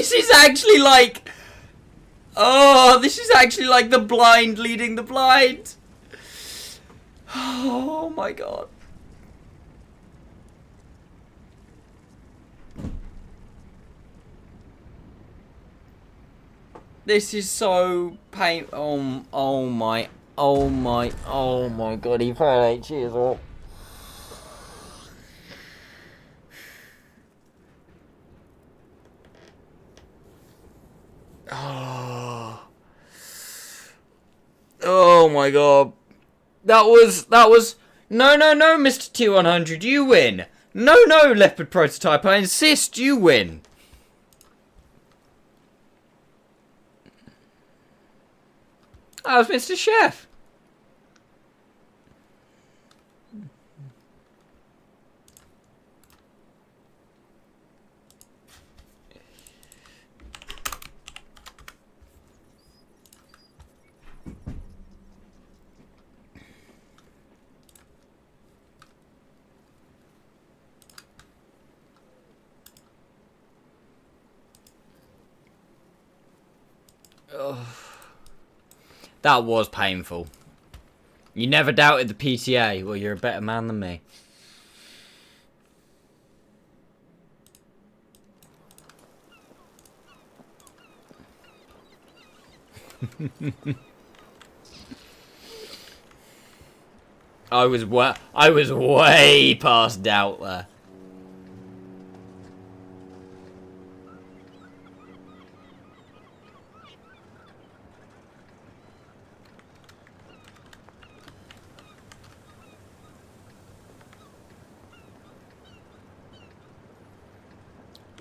This is actually like... Oh, this is actually like the blind leading the blind. Oh my god. This is so pain. Oh my god, he played 8 years old. Oh my god. That was no, Mr. T100, you win. No, Leopard Prototype, I insist you win. That was Mr. Chef. That was painful. You never doubted the PTA. Well, you're a better man than me. I was way past doubt there.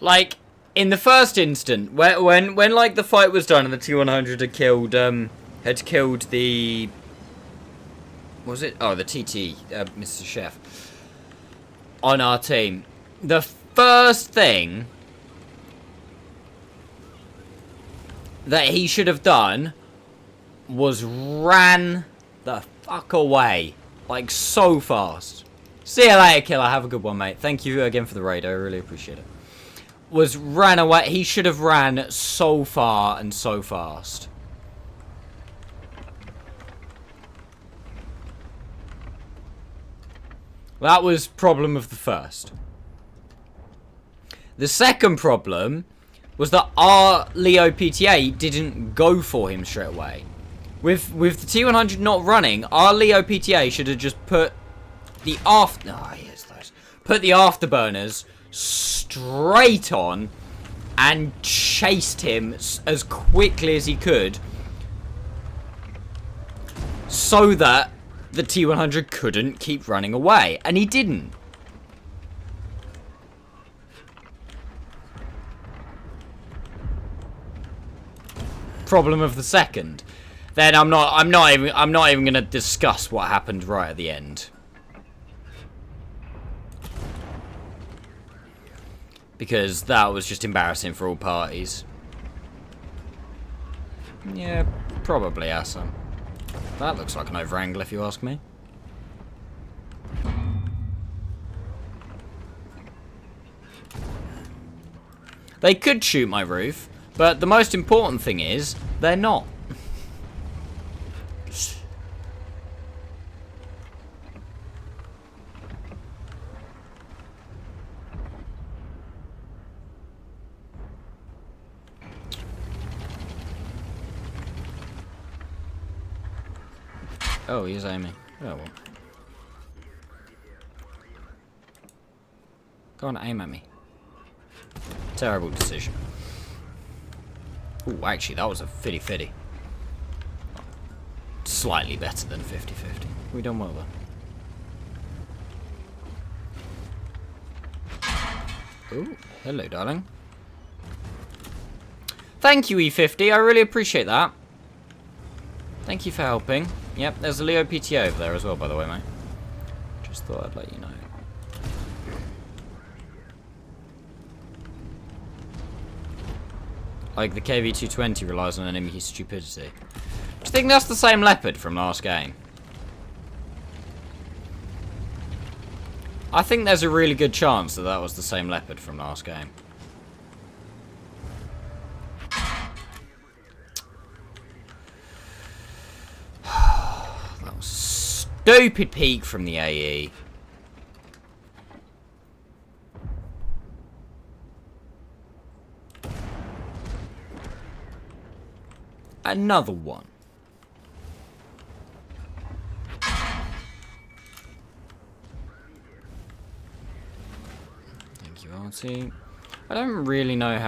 Like, in the first instant, when like the fight was done and the T100 had killed the, what was it? Oh, the TT, Mr. Chef, on our team. The first thing that he should have done was ran the fuck away, like so fast. See you later, killer. Have a good one, mate. Thank you again for the raid. I really appreciate it. Was ran away. He should have ran so far and so fast. That was problem of the first. The second problem was that our Leo PTA didn't go for him straight away. With the T100 not running, our Leo PTA should have just put the put the afterburners straight on and chased him as quickly as he could so that the T100 couldn't keep running away, and he didn't. Problem of the second. Then I'm not even going to discuss what happened right at the end. Because that was just embarrassing for all parties. Yeah, probably awesome. That looks like an overangle if you ask me. They could shoot my roof, but the most important thing is, they're not. Oh, he's aiming. Oh, well. Go on, aim at me. Terrible decision. Ooh, actually, that was a 50-50. Slightly better than 50-50. We done well there. Ooh, hello, darling. Thank you, E50. I really appreciate that. Thank you for helping. Yep, there's a Leo PTA over there as well, by the way, mate. Just thought I'd let you know. Like, the KV-220 relies on enemy stupidity. Do you think that's the same Leopard from last game? I think there's a really good chance that that was the same Leopard from last game. stupid peek from the AE. Another one. Thank you, Artie. I don't really know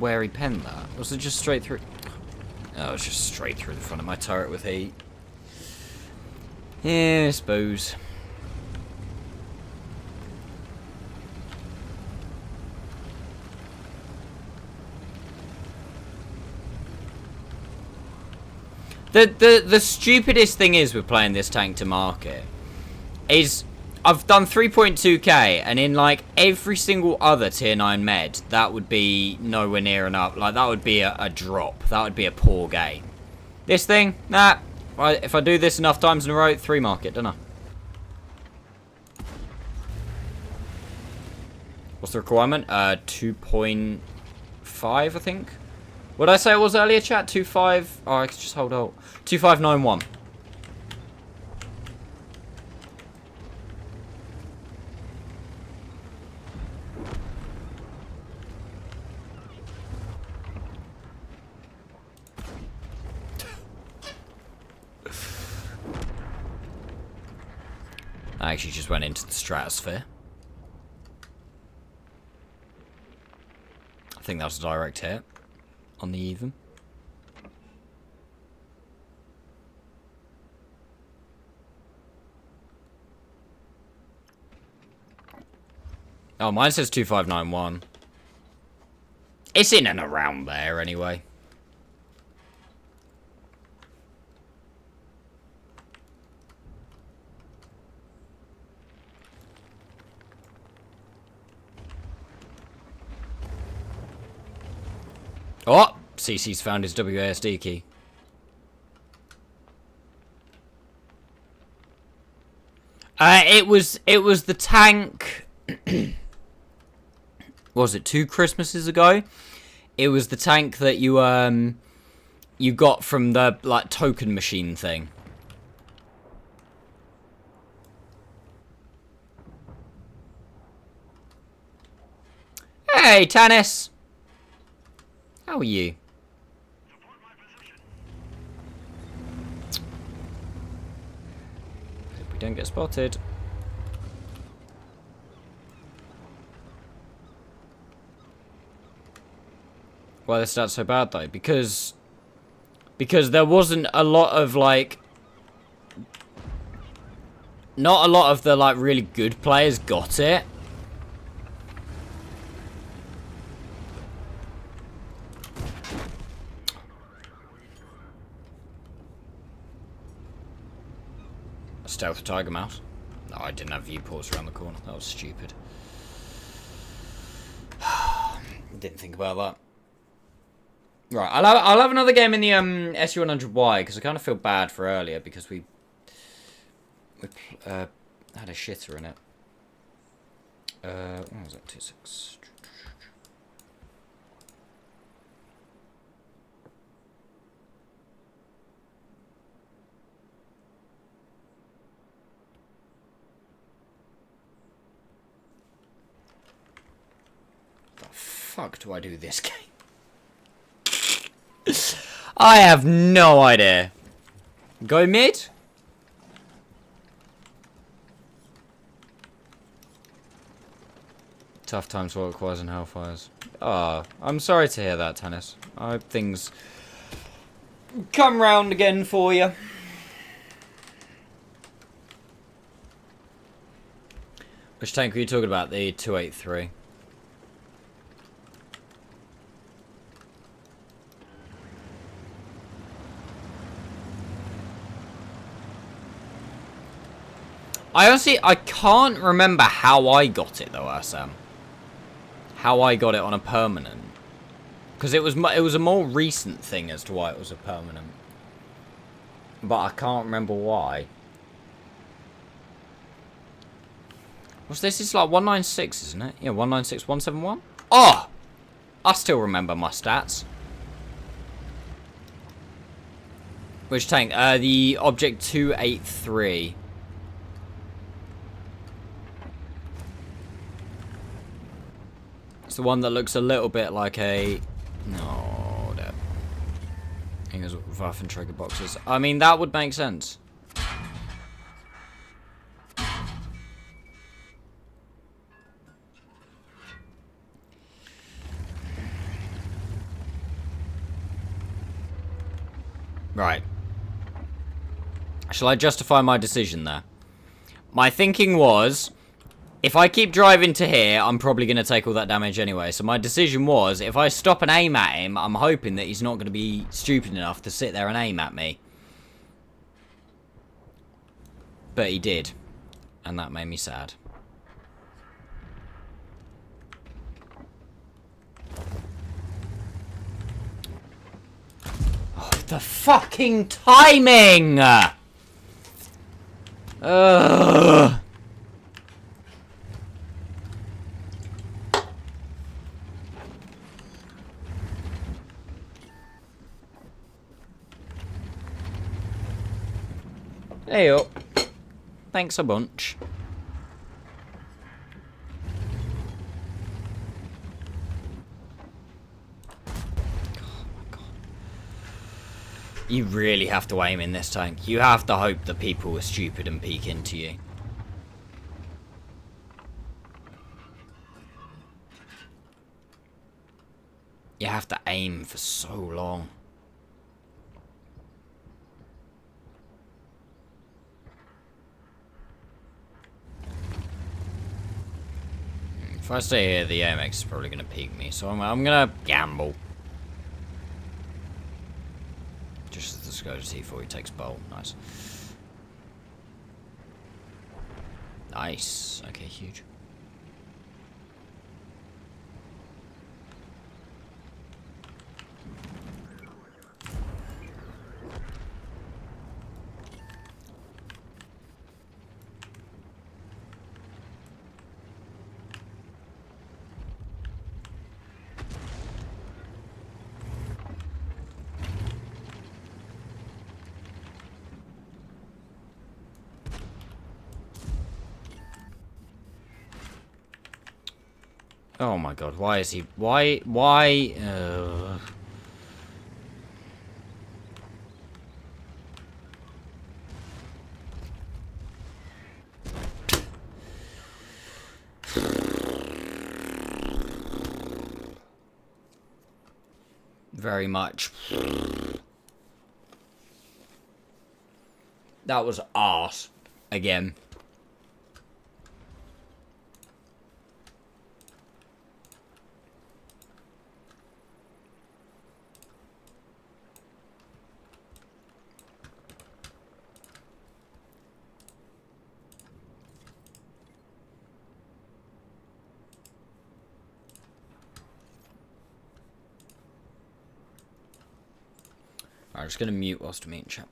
where he penned that. Was it just straight through? Oh, it was just straight through the front of my turret with heat. Yeah, I suppose. The stupidest thing is with playing this tank to market is I've done 3.2k and in like every single other tier 9 med that would be nowhere near enough. Like that would be a drop. That would be a poor game. This thing, nah. If I do this enough times in a row, 3 market, don't I? What's the requirement? 2.5 I think. What did I say it was earlier, chat? 2.5. Oh, I could just hold out. 2.591. I actually just went into the stratosphere. I think that was a direct hit on the even. Oh, mine says 2591. It's in and around there anyway. Oh, CC's found his WASD key. It was the tank. Was it 2 Christmases ago? It was the tank that you got from the like token machine thing. Hey, Tannis. How are you? Hope we don't get spotted. Why are the stats so bad though? Because there wasn't a lot of like, not a lot of the like really good players got it. Stealth tiger mouse. No, I didn't have viewports around the corner. That was stupid. Didn't think about that. Right, I'll have another game in the SU100Y because I kind of feel bad for earlier because we had a shitter in it. What was that? 2.6. The fuck do I do this game? I have no idea. Go mid? Tough times for Quas and Hellfires. Ah, I'm sorry to hear that, Tannis. I hope things come round again for you. Which tank were you talking about? The 283. I can't remember how I got it though, SM. How I got it on a permanent. Because it was a more recent thing as to why it was a permanent. But I can't remember why. What's this? It's like 196, isn't it? Yeah, 196, 171. Oh! I still remember my stats. Which tank? The Object 283. It's the one that looks a little bit like a... No, that... I think it's Waffenträger boxes. I mean, that would make sense. Right. Shall I justify my decision there? My thinking was, if I keep driving to here, I'm probably going to take all that damage anyway. So my decision was, if I stop and aim at him, I'm hoping that he's not going to be stupid enough to sit there and aim at me. But he did. And that made me sad. Oh, the fucking timing! Ugh. Hey up. Thanks a bunch. You really have to aim in this tank. You have to hope that people are stupid and peek into you. You have to aim for so long. If I stay here, the AMX is probably going to peek me, so I'm going to gamble. Just as the Skoda T4 takes bolt. Nice. Nice. Okay, huge. Oh my god, why is he... Why... Very much. That was arse. Again. I'm just gonna mute whilst I'm eating chat.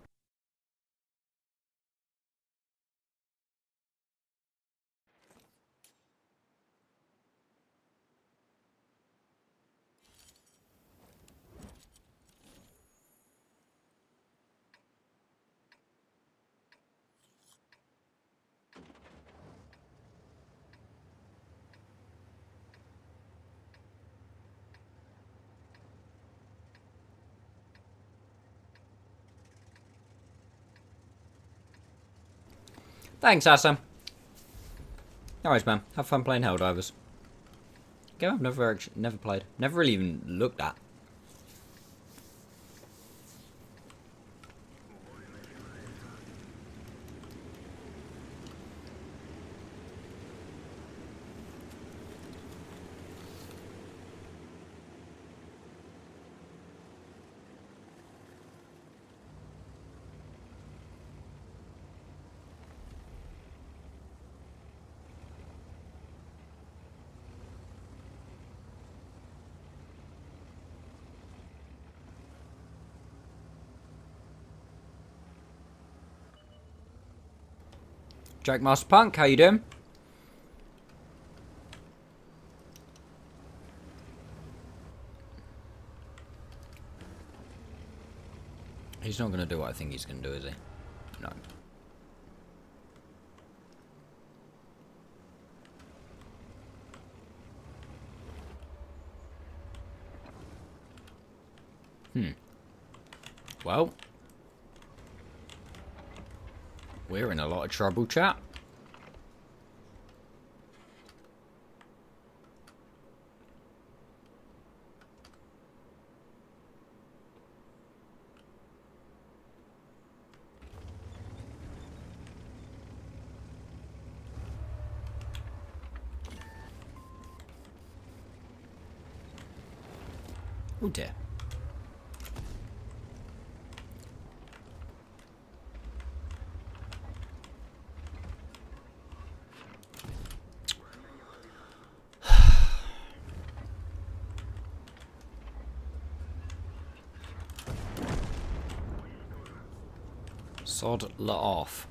Thanks, Asa. No worries, man. Have fun playing Helldivers. Game I've never played. Never really even looked at. Jack Master Punk, how you doing? He's not going to do what I think he's going to do, is he? No. Well. We're in a lot of trouble, chat. Oh dear. Sod la off.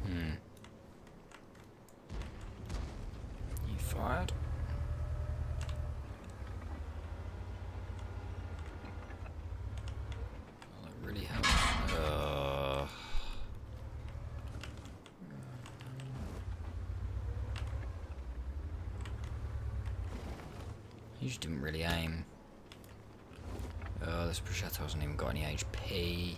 You fired? Well, that really helps. You just didn't really aim. Oh, this projectile hasn't even got any HP.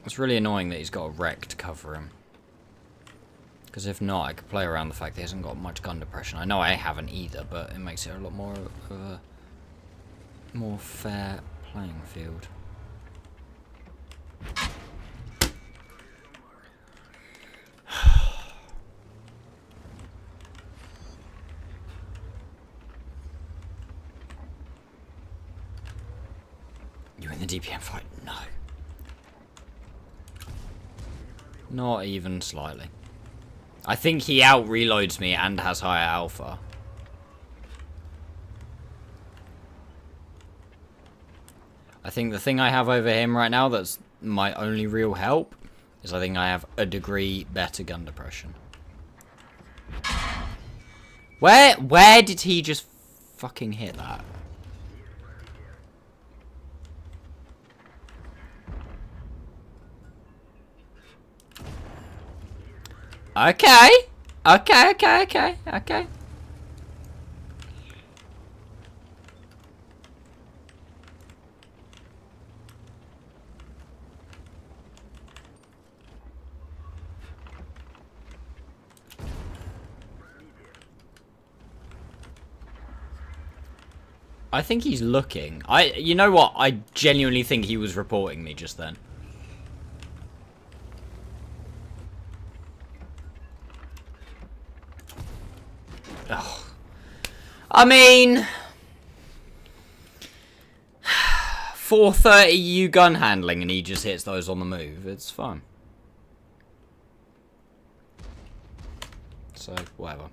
It's really annoying that he's got a wreck to cover him. Because if not, I could play around the fact that he hasn't got much gun depression. I know I haven't either, but it makes it a lot more of a more fair playing field. You in the DPM fight? No. Not even slightly. I think he out-reloads me and has higher alpha. I think the thing I have over him right now that's my only real help is I think I have a degree better gun depression. Where did he just fucking hit that? Okay. Okay. I think he's looking. You know what? I genuinely think he was reporting me just then. Ugh. I mean, 430 U gun handling and he just hits those on the move. It's fine. So, whatever.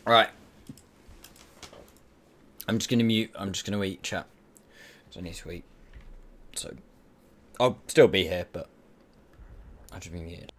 Right. I'm just going to mute. I'm just going to eat, chat. So I need to eat. So, I'll still be here, but I'll just be muted.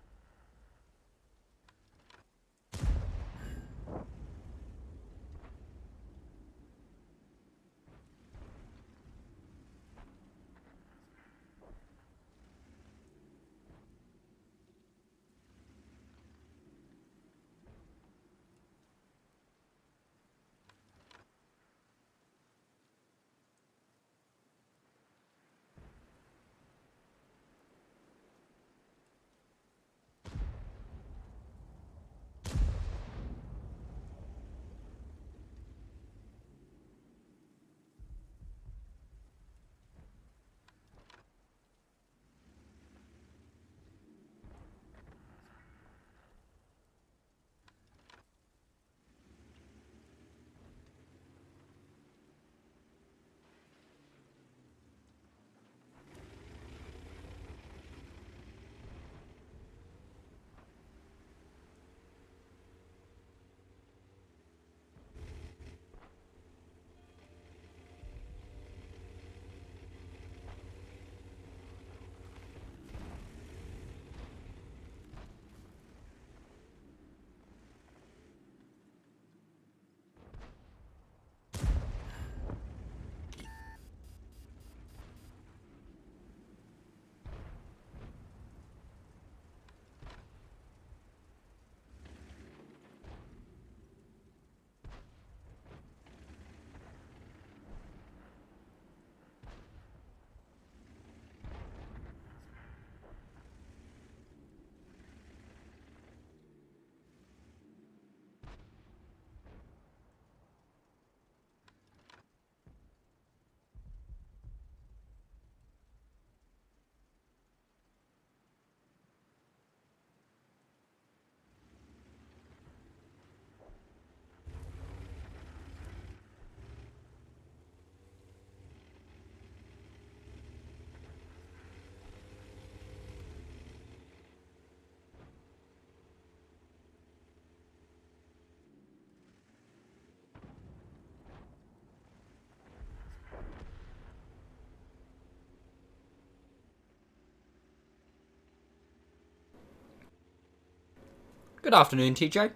Good afternoon, TJ.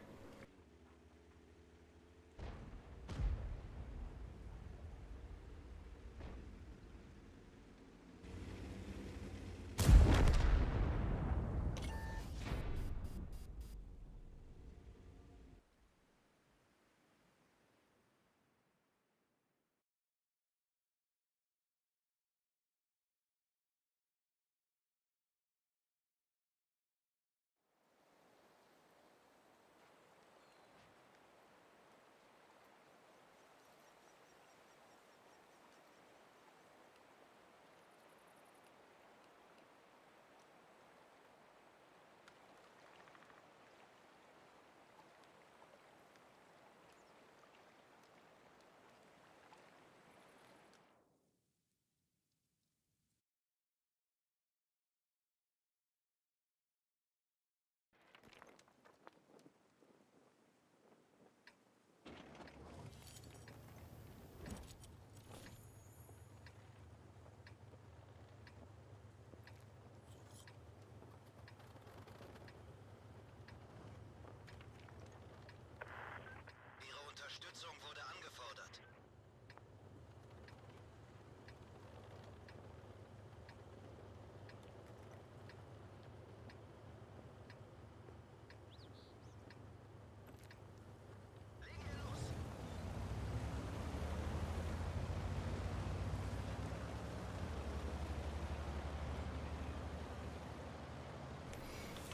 Ihre Unterstützung wurde angefordert.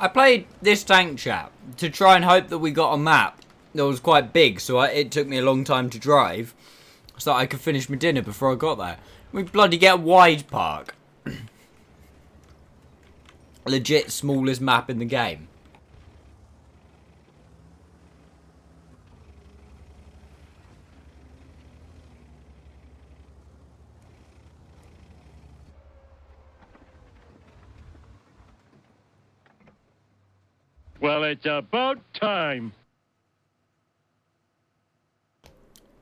I played this tank chat to try and hope that we got a map that was quite big, so it took me a long time to drive, so that I could finish my dinner before I got there. We bloody get Wide Park. Legit smallest map in the game. Well, it's about time.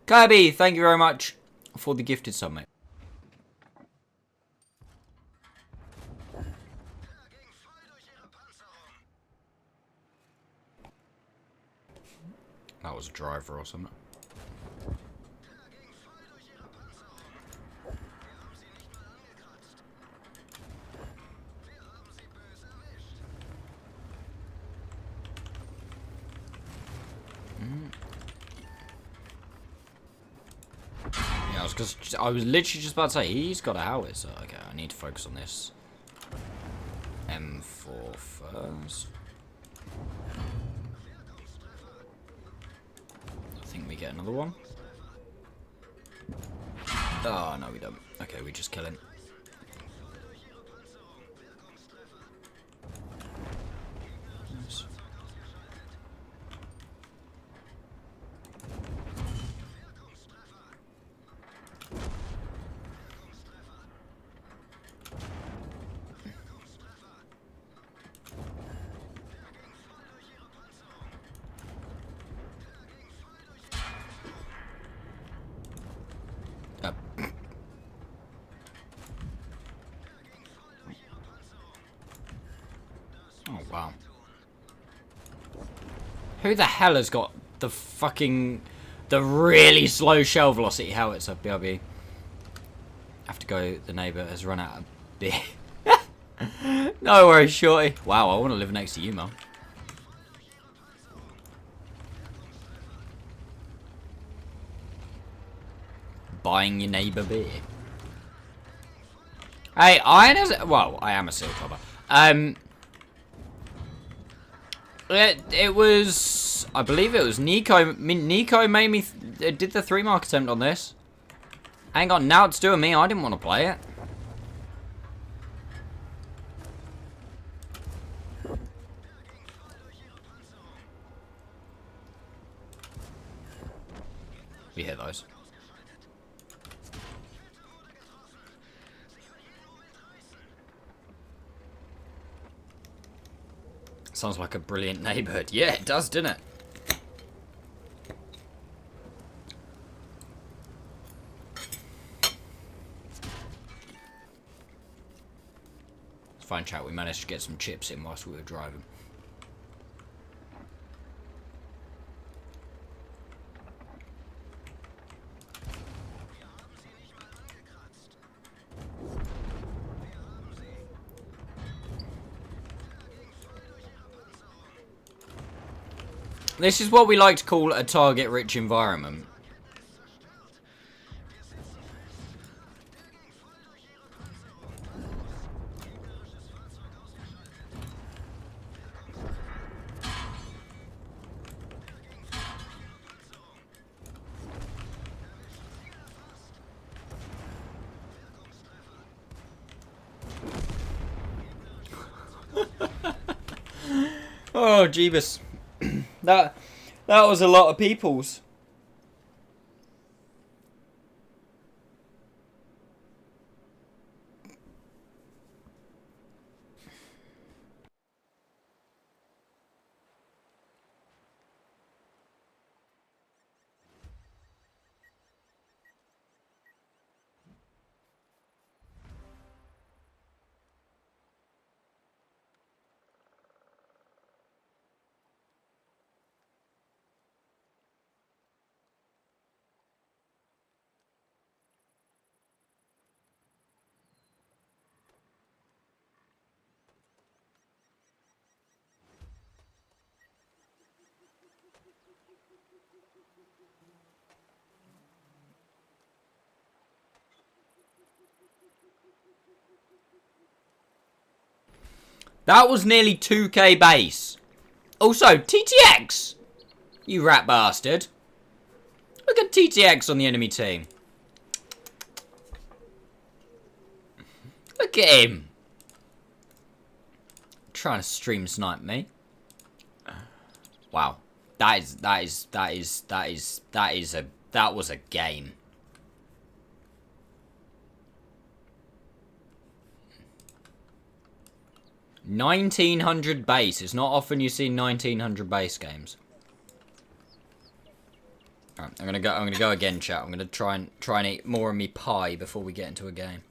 Kirby, thank you very much for the gifted summit. That was a driver or something. Yeah, I was literally just about to say, he's got a howitzer. Okay, I need to focus on this. M4 first. I think we get another one. Oh, no we don't. Okay, we just kill him. Nice. Oh, wow. Who the hell has got the really slow shell velocity howitzer, BRB? Have to go, the neighbour has run out of beer. No worries, shorty. Wow, I want to live next to you, man. Buying your neighbour beer. Hey, well, I am a seal clubber. It was, I believe it was Nico. Nico made me, did the 3-mark attempt on this. I ain't got now to do with me. I didn't want to play it. We hit those. Sounds like a brilliant neighborhood. Yeah, it does, doesn't it? It's fine, chat. We managed to get some chips in whilst we were driving. This is what we like to call a target-rich environment. Oh, Jeebus. that was a lot of peoples. That was nearly 2k base. Also, TTX! You rat bastard. Look at TTX on the enemy team. Look at him. Trying to stream snipe me. Wow. That was a game. $1,900 base. It's not often you see 1,900 base games. Alright, I'm gonna go again, chat. I'm gonna try and eat more of me pie before we get into a game.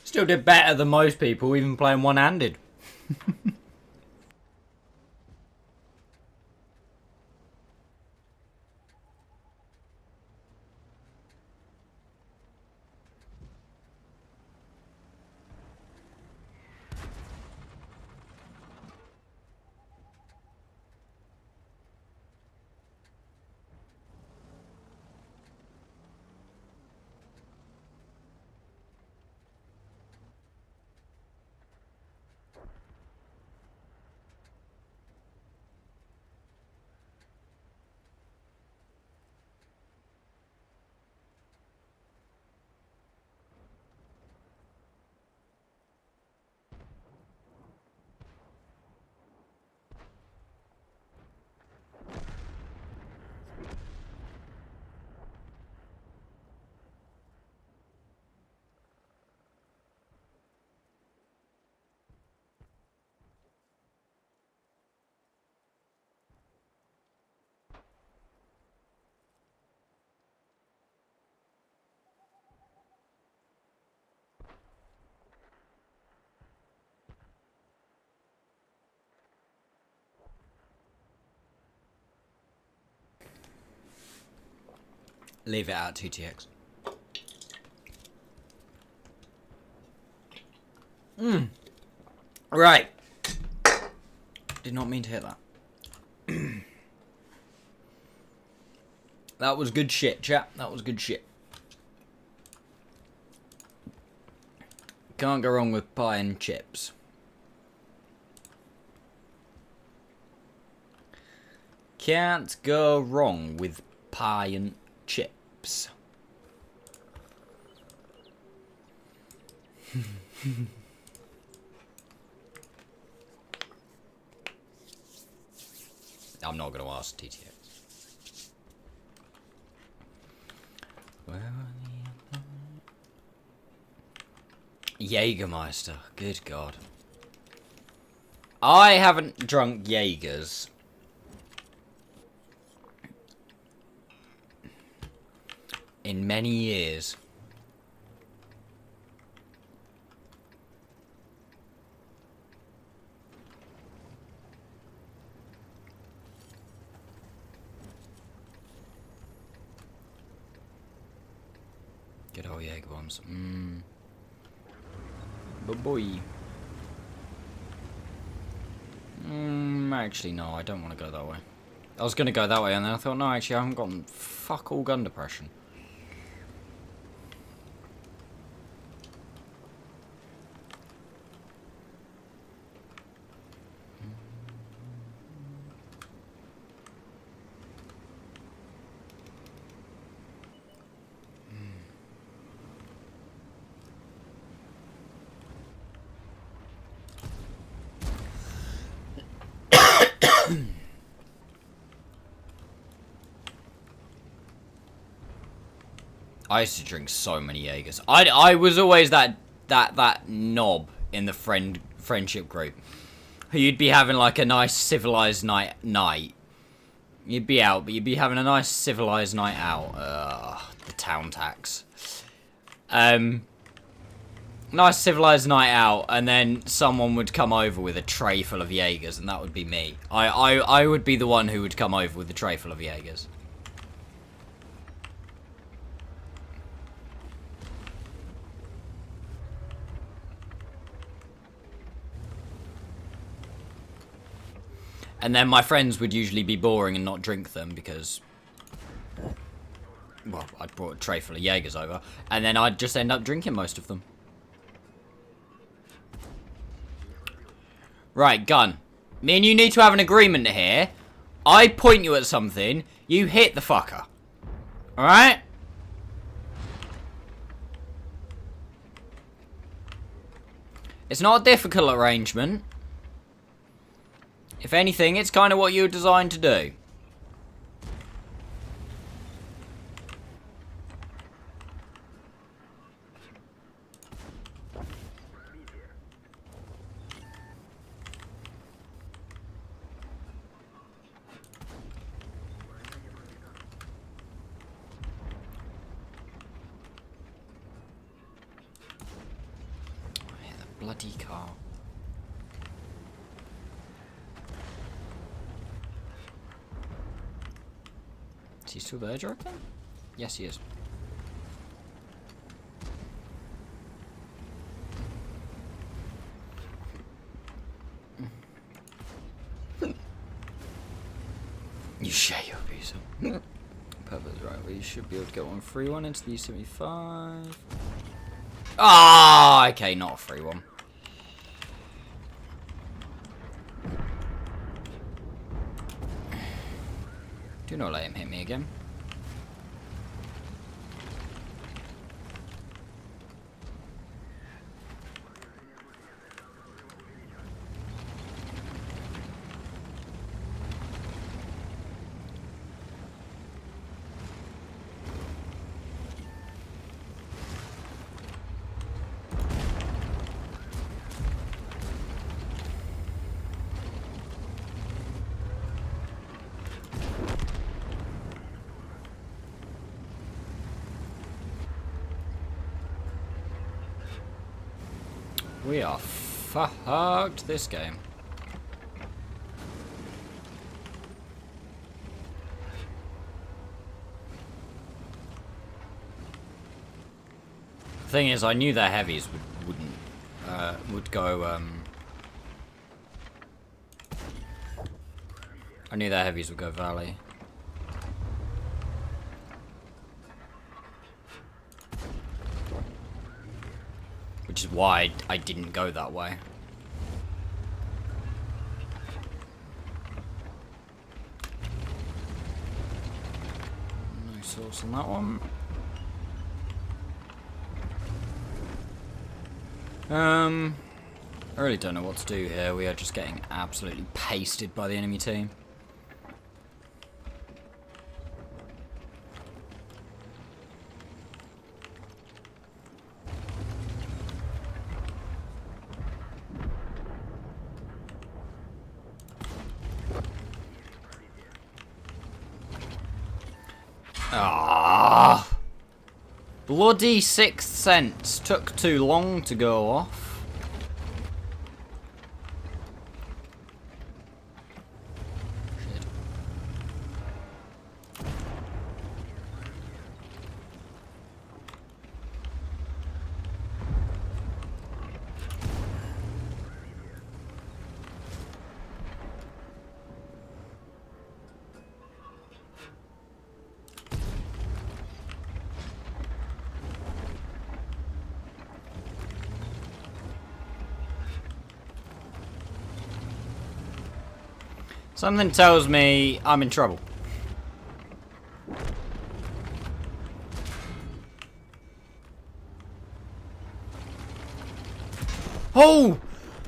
Still did better than most people, even playing one-handed. Leave it out 2TX. Right. Did not mean to hit that. That was good shit, chat. That was good shit. Can't go wrong with pie and chips. Can't go wrong with pie and chips. I'm not going to ask TTX. Jägermeister, good God. I haven't drunk Jaegers in many years. Good old Jaeger bombs. But boy. Actually, no, I don't want to go that way. I was going to go that way, and then I thought, no, actually, I haven't got fuck all gun depression. I used to drink so many Jaegers. I was always that knob in the friendship group. You'd be having like a nice civilized night. You'd be out, but you'd be having a nice civilized night out. The town tax. Nice civilized night out, and then someone would come over with a tray full of Jaegers, and that would be me. I would be the one who would come over with a tray full of Jaegers. And then my friends would usually be boring and not drink them because, well, I'd brought a tray full of Jaegers over, and then I'd just end up drinking most of them. Right, gun. Me and you need to have an agreement here. I point you at something, you hit the fucker. Alright? It's not a difficult arrangement. If anything, it's kind of what you were designed to do. bloody car. Is he still there, do you reckon? Yes, he is. You share your visa. Perfect, right, we should be able to get one free one into the E75. Ah, okay, not a free one. Do not let him hit me again. We are fucked this game. The thing is, I knew their heavies would go. I knew their heavies would go valley. Which is why I didn't go that way. No source on that one. I really don't know what to do here. We are just getting absolutely pasted by the enemy team. Ah, bloody Sixth Sense took too long to go off. Shit. Something tells me I'm in trouble. Oh!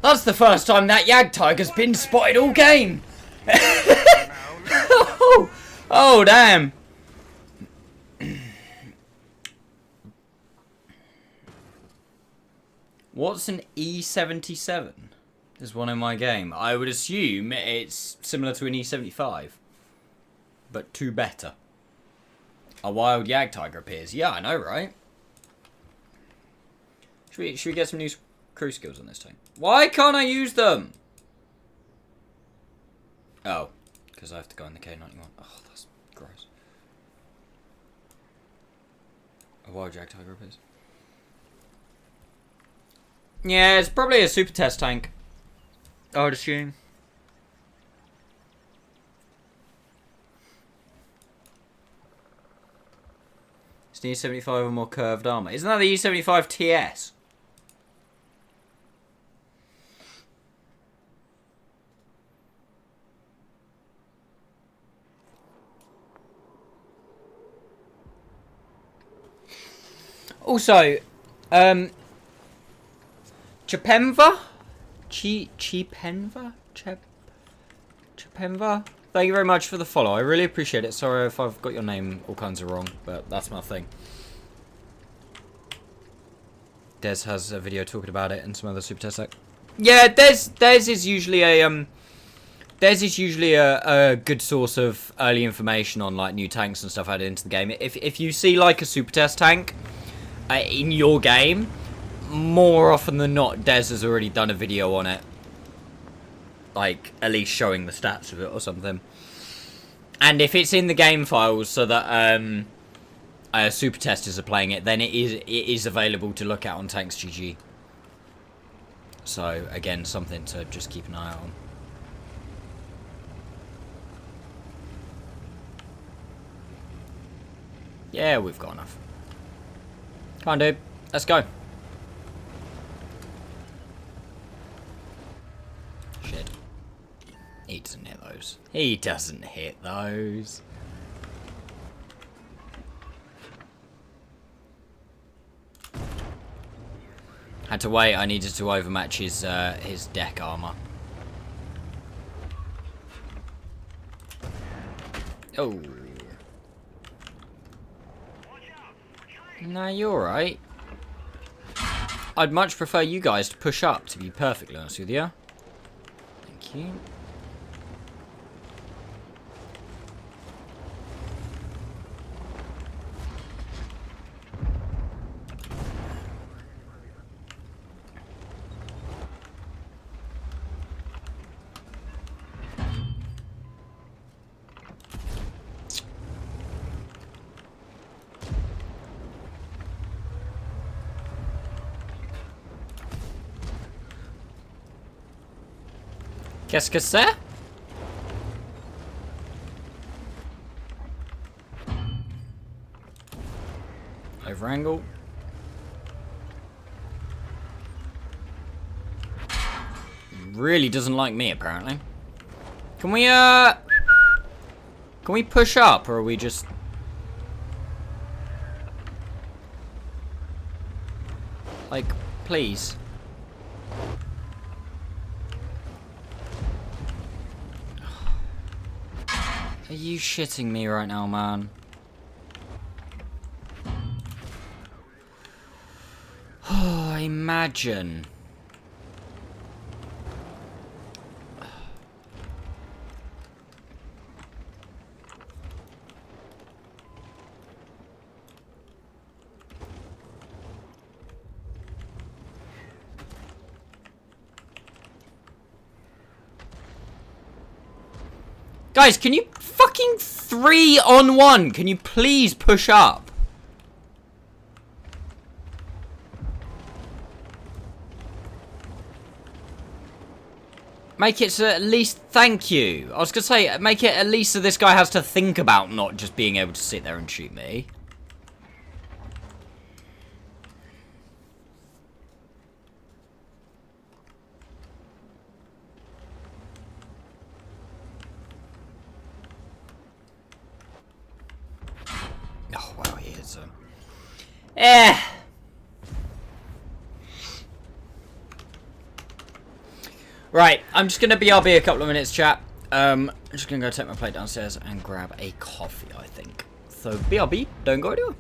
That's the first time that Yag Tiger's been spotted all game! Oh, damn! What's an E77? There's one in my game. I would assume it's similar to an E75, but two better. A wild Yag Tiger appears. Yeah, I know, right? Should we get some new crew skills on this tank? Why can't I use them? Oh, because I have to go in the K91. Oh, that's gross. A wild Yag Tiger appears. Yeah, it's probably a super test tank, I would assume. It's the E75 or more curved armor. Isn't that the E75 TS? Also, Chipenva? Chipenva? Chipenva? Thank you very much for the follow. I really appreciate it. Sorry if I've got your name all kinds of wrong, but that's my thing. Des has a video talking about it and some other super test tech. Yeah, Des is usually a good source of early information on like new tanks and stuff added into the game. If you see like a super test tank in your game, more often than not, Des has already done a video on it. Like, at least showing the stats of it or something. And if it's in the game files so that super testers are playing it, then it is available to look at on Tanks GG. So, again, something to just keep an eye on. Yeah, we've got enough. Come on, dude. Let's go. Shit. He doesn't hit those. He doesn't hit those. Had to wait. I needed to overmatch his deck armor. Oh. Nah, you're right. I'd much prefer you guys to push up, to be perfectly honest with you. Thank you. Qu'est-ce que c'est? Over angle. Really doesn't like me, apparently. Can we push up, or are we just... Like, please. Are you shitting me right now, man? Oh, imagine. Guys, can you fucking 3-on-1? Can you please push up? Make it so at least, thank you. I was gonna say, make it at least so this guy has to think about not just being able to sit there and shoot me. Oh, wow, he hits him. Right, I'm just gonna BRB a couple of minutes, chat. I'm just gonna go take my plate downstairs and grab a coffee, I think. So, BRB, don't go anywhere.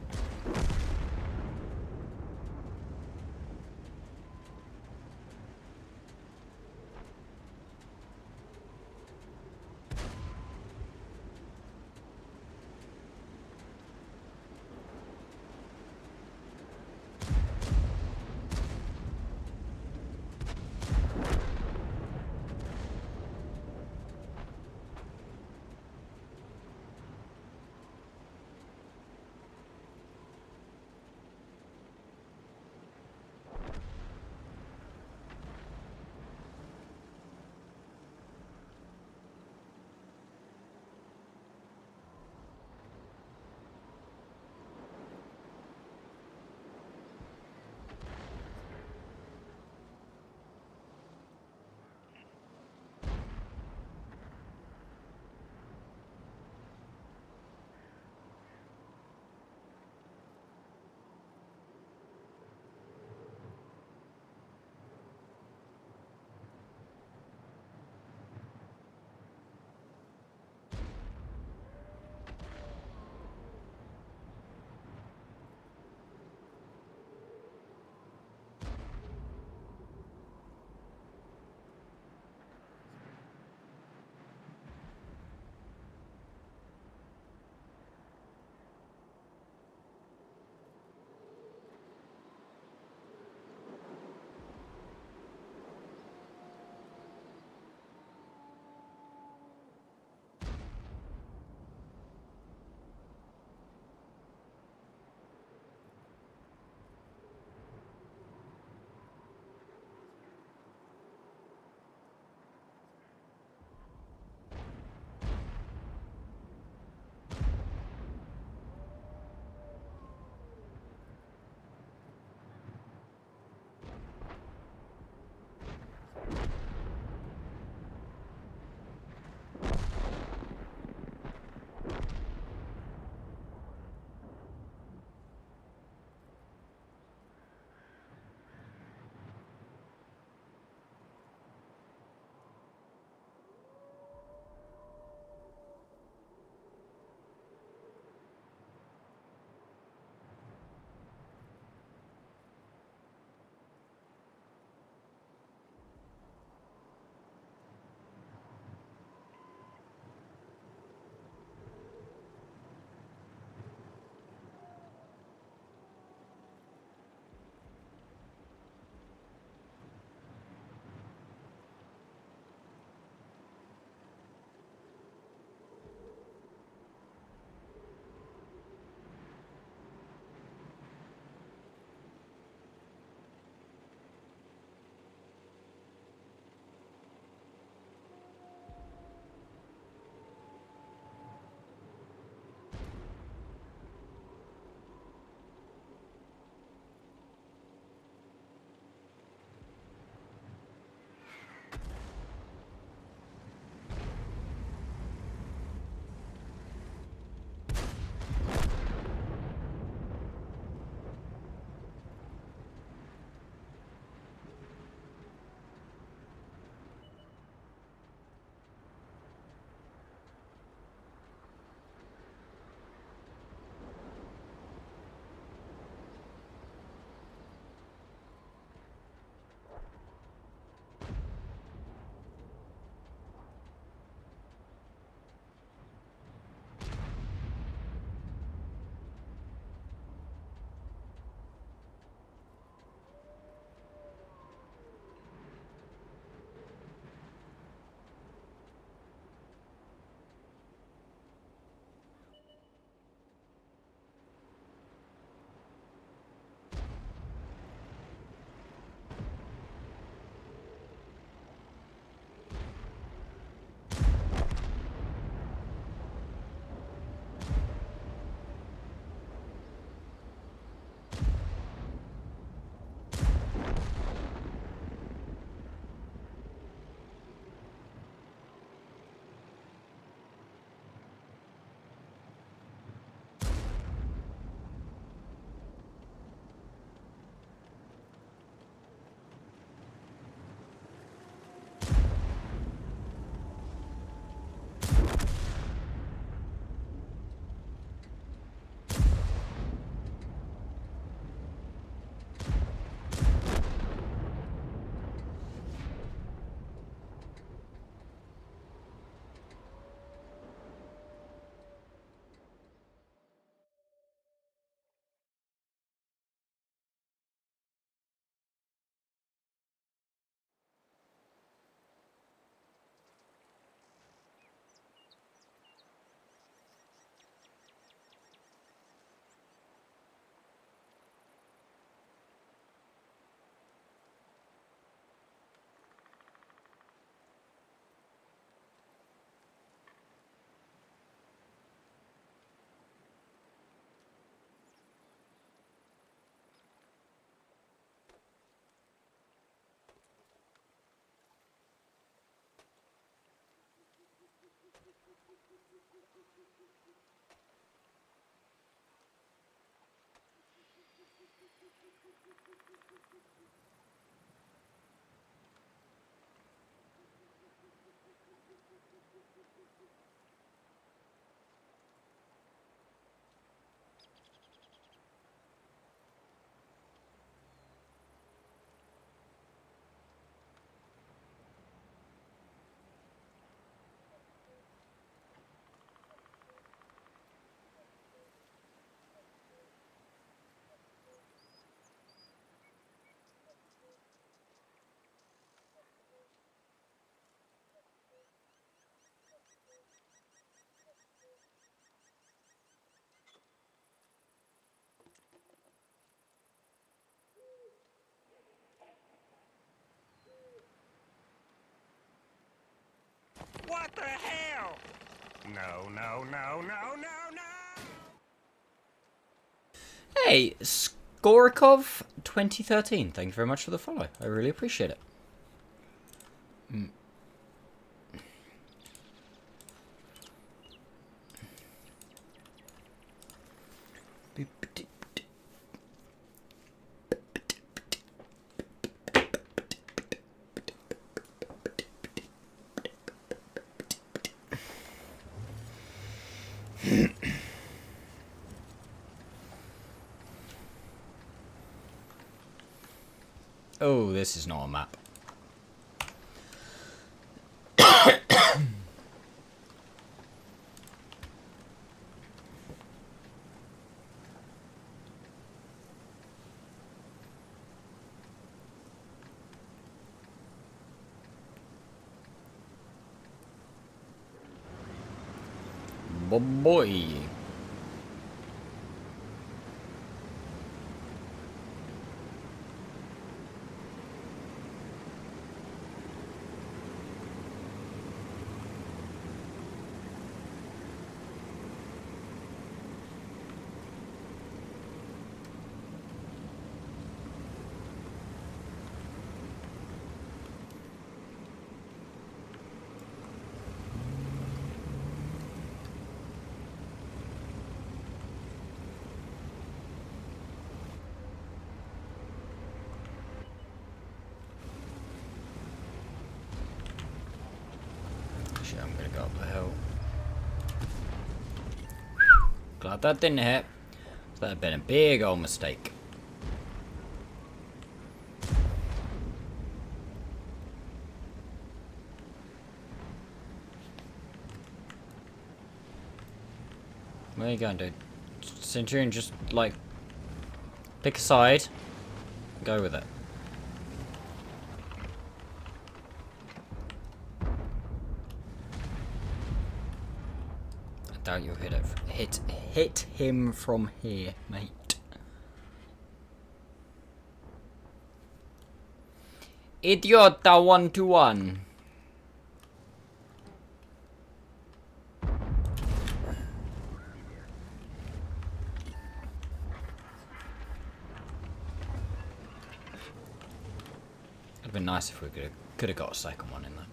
What the hell? No, no, no, no, no, no! Hey, Skorikov 2013. Thank you very much for the follow. I really appreciate it. Oh, this is not a map. Boy. I'm gonna go up the hill. Glad that didn't hit. That had been a big old mistake. Where are you going, dude? Centurion, just like pick a side, go with it. I doubt you'll hit him from here, mate. Idiota 1-1. It'd been nice if we could have got a second one in there.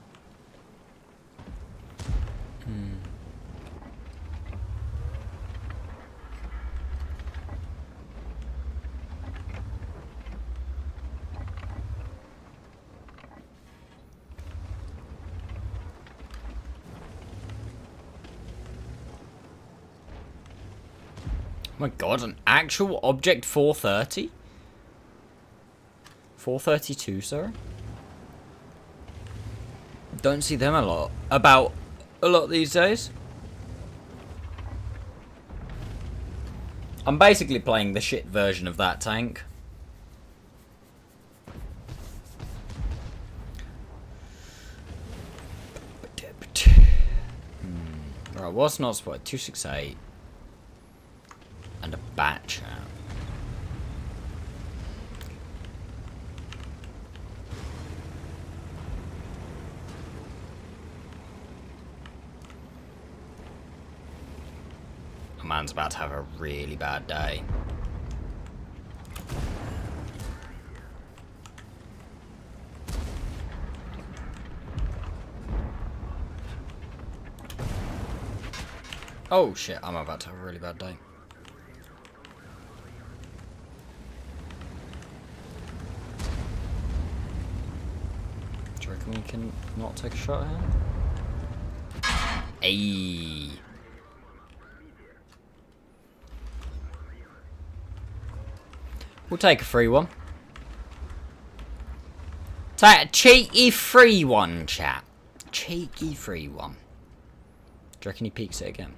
Oh my god, an actual object 430? 432, sorry? Don't see them a lot. About a lot these days. I'm basically playing the shit version of that tank. Right, what's not spotted? 268. And a batch out. A man's about to have a really bad day. Oh shit, I'm about to have a really bad day. Do you reckon we can not take a shot here? Ayy. We'll take a free one. Take a cheeky free one, chat. Cheeky free one. Do you reckon he peeks it again?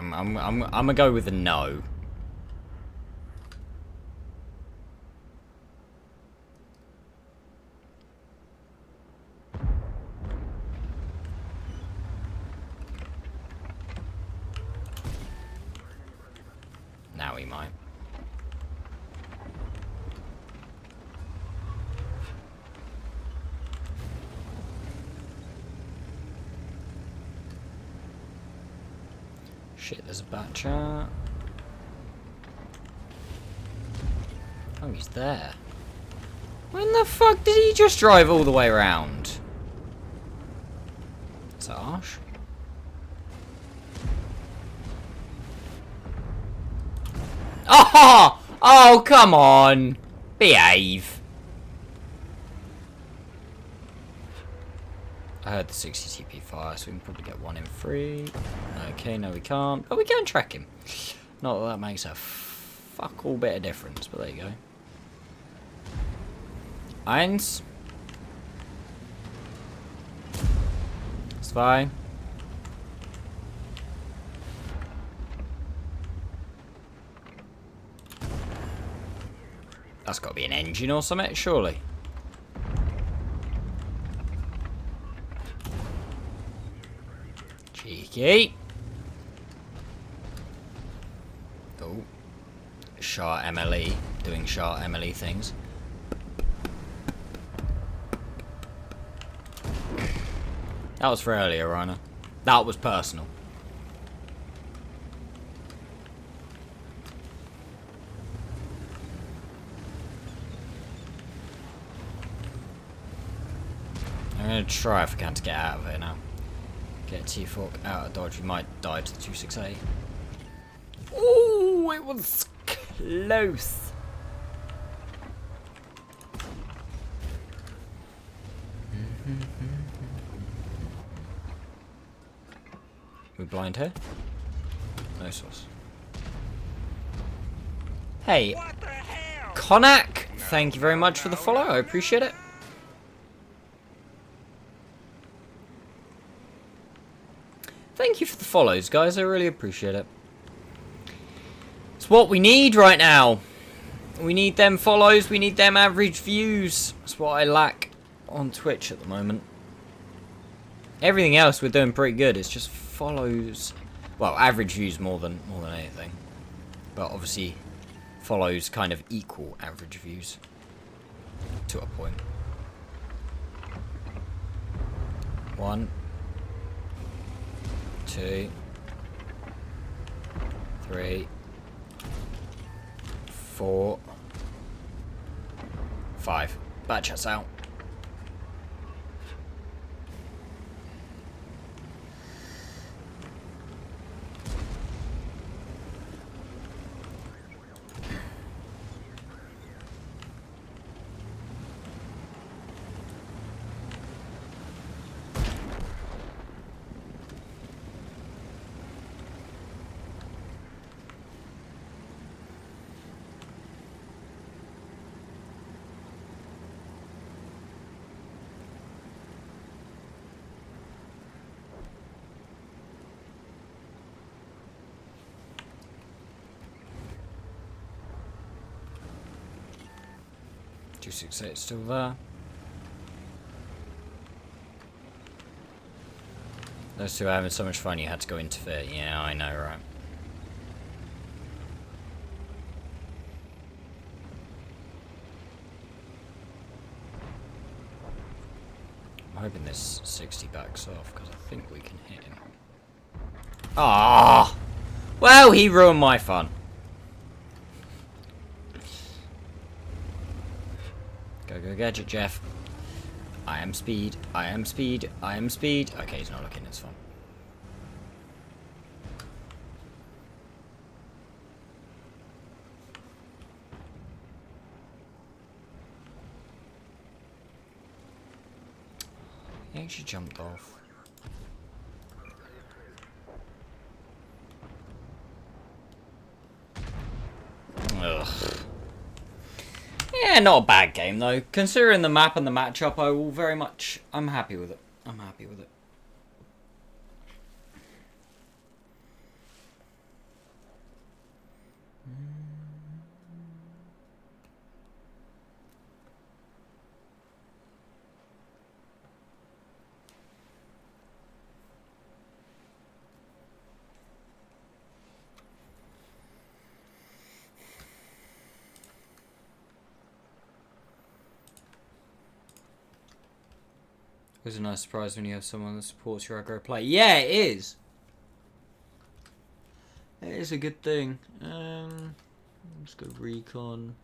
I'm gonna go with a no. Now he might. Shit, there's a batcher. Oh, he's there. When the fuck did he just drive all the way around? Is that harsh? Oh! Oh, come on! Behave. I heard the 60 TP fire, so we can probably get one in free. Okay, no we can't. But we can track him. Not that that makes a fuck all bit of difference, but there you go. Eins. Zwei. That's got to be an engine or something, surely. Cheeky. Oh. Shah MLE. Doing Shah MLE things. That was for earlier, Rhino. That was personal. I'm going to try if I can to get out of it now. Get T-Fork out of dodge. We might die to the 268. Ooh, it was close. We blind here? No sauce. Hey, What the hell? Konak, thank you very much for the follow. I appreciate it. Thank you for the follows, guys. I really appreciate it. It's what we need right now. We need them follows. We need them average views. That's what I lack on Twitch at the moment. Everything else we're doing pretty good. It's just follows. Well, average views more than anything. But obviously, follows kind of equal average views to a point. 1, 2, 3, 4, 5. Bad chat's out. It's still there. Those two are having so much fun you had to go interfere. Yeah, I know, right? hoping this 60 backs off, because I think we can hit him. Ah! Well, he ruined my fun. Go, go, gadget, Jeff. I am speed. I am speed. I am speed. Okay, he's not looking. It's fine. He actually jumped off. Ugh. Yeah, not a bad game though. Considering the map and the matchup, I'm happy with it. I'm happy with it. It was a nice surprise when you have someone that supports your aggro play. Yeah, it is. It is a good thing. Let's go recon.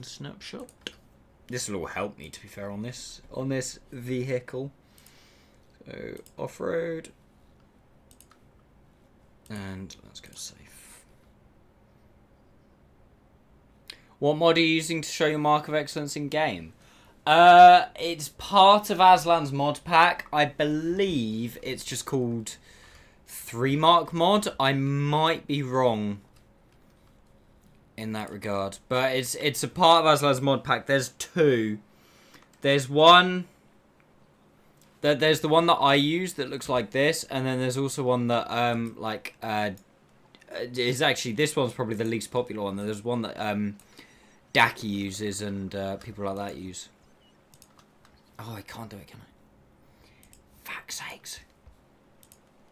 Snapshot. This will all help me, to be fair, on this vehicle. So off-road, and let's go safe. What mod are you using to show your mark of excellence in game? It's part of Aslan's mod pack. I believe it's just called 3 mark mod. I might be wrong in that regard, but it's a part of Aslan's mod pack. There's 2. There's one. There's the one that I use that looks like this, and then there's also one that is actually, this one's probably the least popular one. There's one that Daki uses and people like that use. Oh, I can't do it, can I? Fuck's sakes.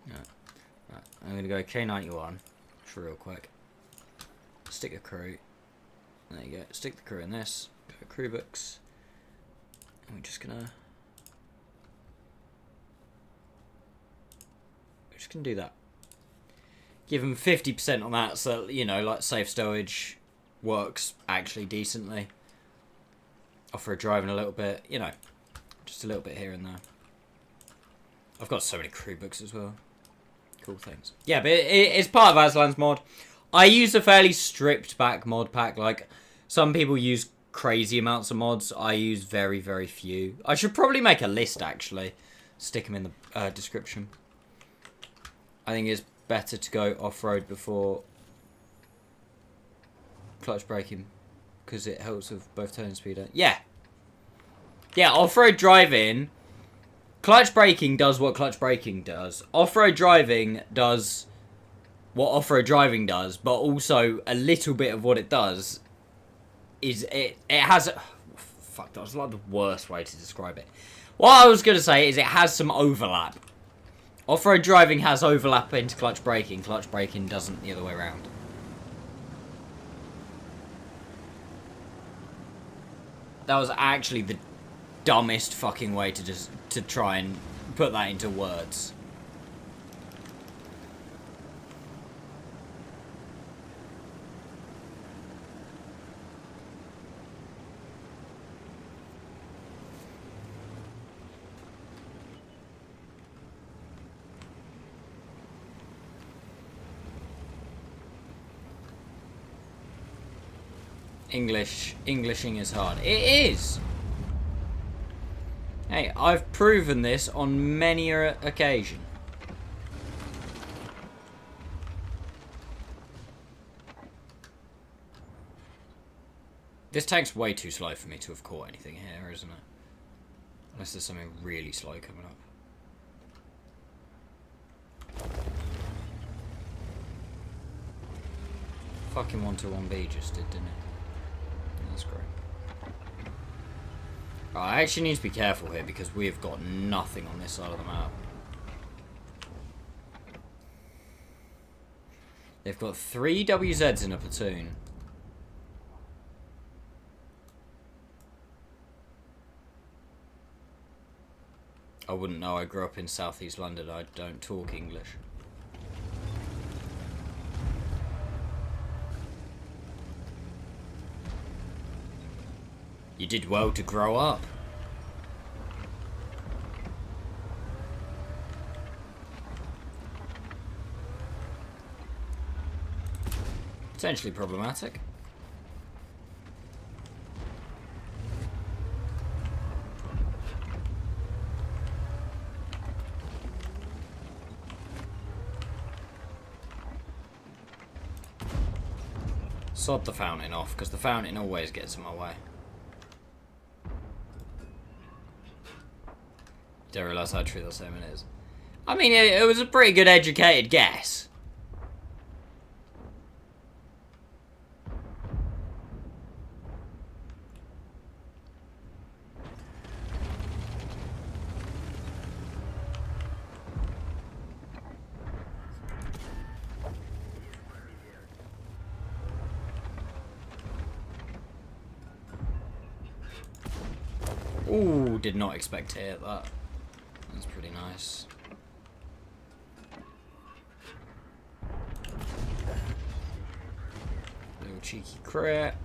No. Right, I'm going to go K91 for real quick. Stick a crew. There you go. Stick the crew in this. Go crew books. And we're just going to... We're just going to do that. Give them 50% on that so, you know, like safe stowage works actually decently. Off-road driving a little bit, you know, just a little bit here and there. I've got so many crew books as well. Cool things. Yeah, but it's part of Aslan's mod. I use a fairly stripped back mod pack. Like, some people use crazy amounts of mods. I use very, very few. I should probably make a list, actually. Stick them in the description. I think it's better to go off-road before clutch braking, because it helps with both turn speed. Yeah, off-road driving, clutch braking does what clutch braking does. Off-road driving does what off-road driving does, but also a little bit of what it does is it has fuck, that was like the worst way to describe it. What I was going to say is it has some overlap. Off-road driving has overlap into clutch braking doesn't the other way around. That was actually the dumbest fucking way to try and put that into words. Englishing is hard. It is! Hey, I've proven this on many an occasion. This tank's way too slow for me to have caught anything here, isn't it? Unless there's something really slow coming up. Fucking 121B just did, didn't it? That's great. Oh, I actually need to be careful here because we have got nothing on this side of the map. They've got 3 WZs in a platoon. I wouldn't know. I grew up in southeast London. I don't talk English. You did well to grow up. Potentially problematic. Sod the fountain off, because the fountain always gets in my way. Don't realise how true that statement is. I mean, it was a pretty good educated guess. Ooh, did not expect to hit that. That's pretty nice. Little cheeky crit.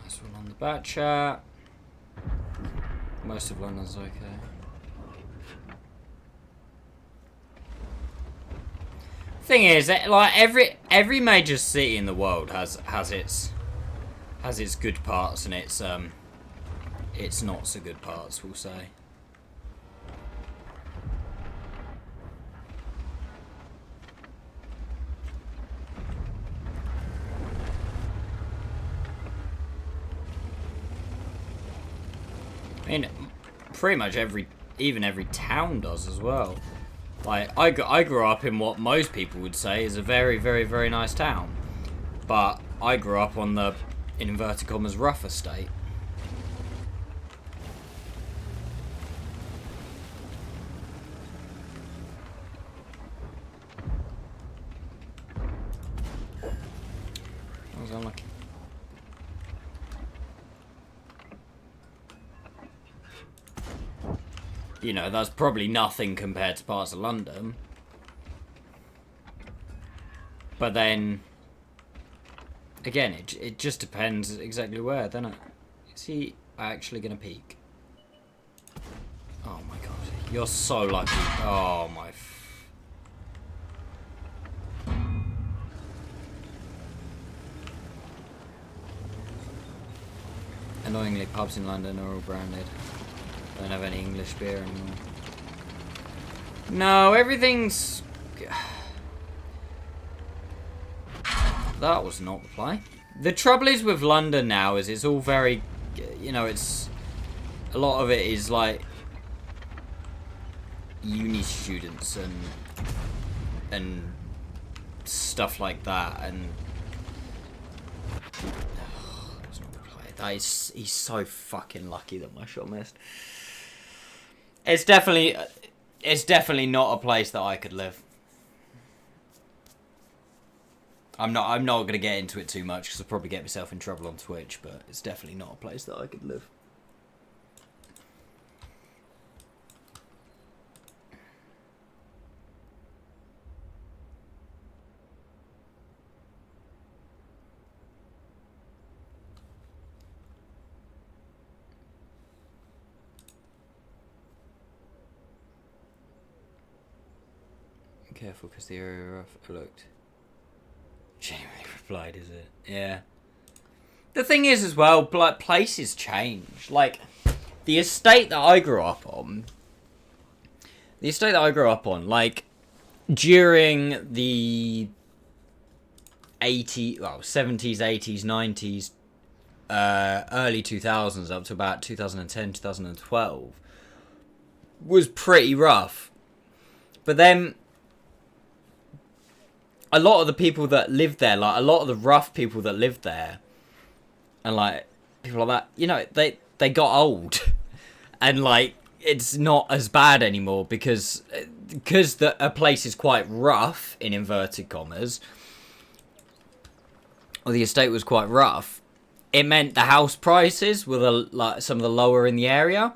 Nice one on the back chat. Most of London's okay. Thing is, like every major city in the world has its good parts and its not so good parts, we'll say. I mean, pretty much even every town does as well. Like, I grew up in what most people would say is a very, very, very nice town. But I grew up on the, in inverted commas, rough estate. I was unlucky. You know, that's probably nothing compared to parts of London. But then, again, it just depends exactly where, doesn't it? Is he actually going to peek? Oh my god. You're so lucky. Oh my... Annoyingly, pubs in London are all branded. Don't have any English beer anymore. No, everything's... That was not the play. The trouble is with London now is it's all very... You know, it's... A lot of it is like... Uni students and stuff like that, and... That was not the play. He's so fucking lucky that my shot missed. It's definitely not a place that I could live. I'm not gonna get into it too much because I'll probably get myself in trouble on Twitch, but it's definitely not a place that I could live. Careful, because the area looked. Genuinely replied, is it? Yeah. The thing is, as well, like, places change. Like, the estate that I grew up on. Like, during the 70s, 80s, 90s, early 2000s, up to about 2010, 2012, was pretty rough. But then... A lot of the people that lived there, like, a lot of the rough people that lived there, and, like, people like that, you know, they got old. And, like, it's not as bad anymore because a place is quite rough, in inverted commas, or the estate was quite rough, it meant the house prices were like some of the lower in the area,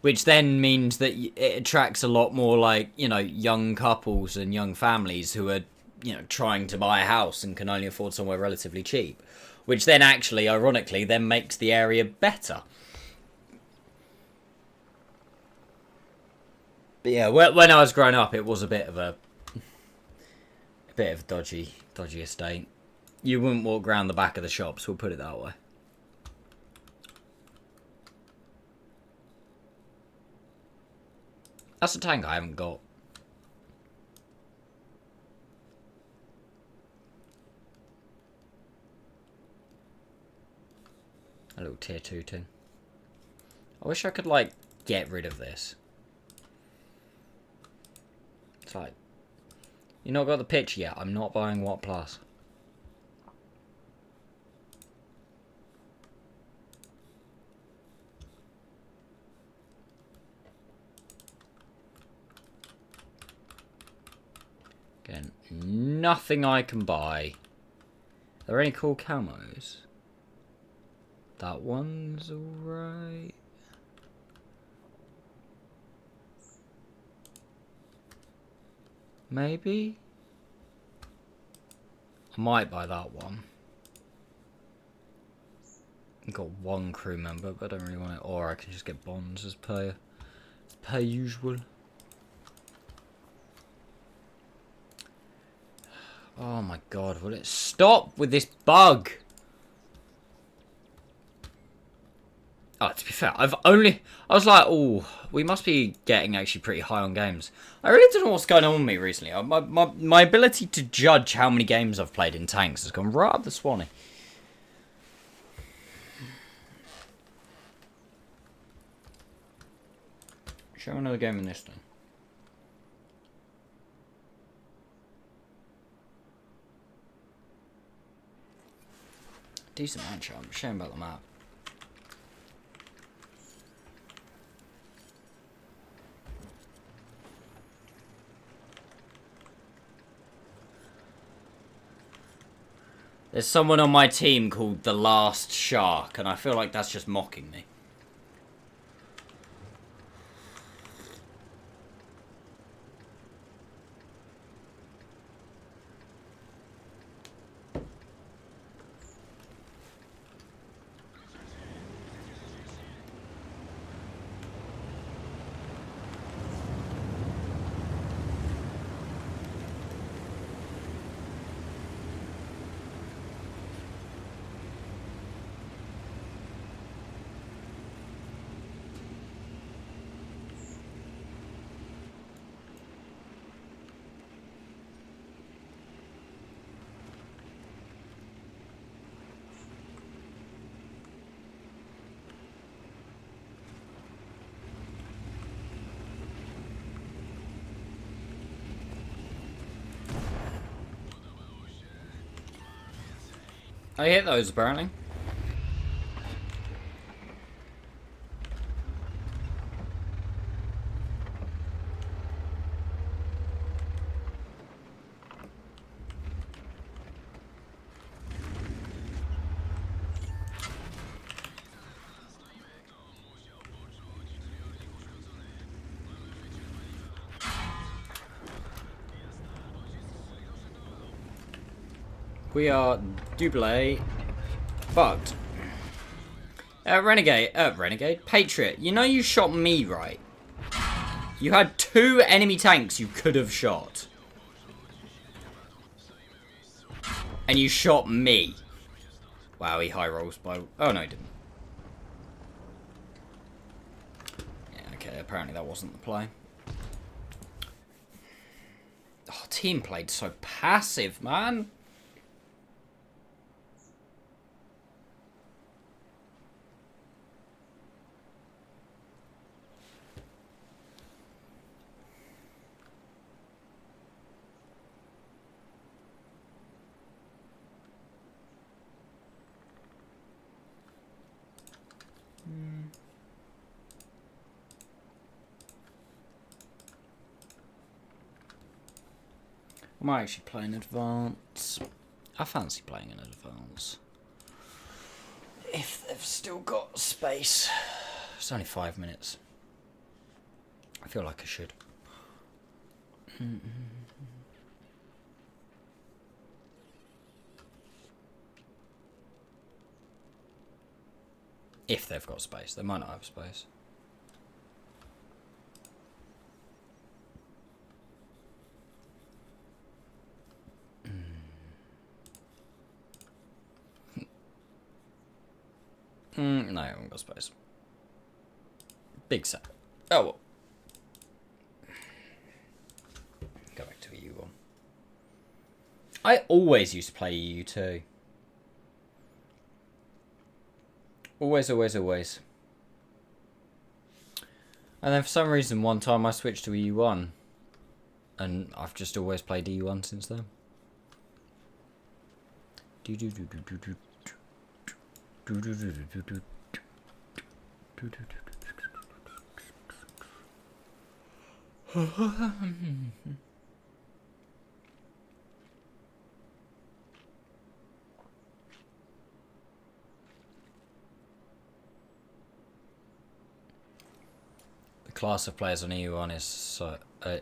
which then means that it attracts a lot more like, you know, young couples and young families who are, you know, trying to buy a house and can only afford somewhere relatively cheap, which then actually, ironically, then makes the area better. But yeah, when I was growing up, it was a bit of a dodgy estate. You wouldn't walk around the back of the shops, we'll put it that way. That's a tank I haven't got. A little tier 2 thing. I wish I could, like, get rid of this. It's like, you not got the pitch yet. I'm not buying what plus. Again, nothing I can buy. Are there any cool camos? That one's alright. Maybe? I might buy that one. I've got one crew member, but I don't really want it. Or I can just get bonds as per usual. Oh my god, will it stop with this bug? Oh, to be fair, I was like, oh, we must be getting actually pretty high on games. I really don't know what's going on with me recently. My ability to judge how many games I've played in tanks has gone rather swanny. Show another game in this thing. Decent matchup. I'm shame about the map. There's someone on my team called The Last Shark, and I feel like that's just mocking me. I hit those apparently. We are double fucked. Renegade? Patriot, you know you shot me, right? You had 2 enemy tanks you could have shot. And you shot me. Wow, he high rolls by... Oh, no, he didn't. Yeah, okay, apparently that wasn't the play. Oh, team played so passive, man. I might actually play in advance. I fancy playing in advance. If they've still got space. It's only 5 minutes. I feel like I should. If they've got space. They might not have space. No, I haven't got space. Big set. Oh well. Go back to EU1. I always used to play EU2. Always, always, always. And then for some reason, one time I switched to EU1. And I've just always played EU1 since then. The class of players on EU1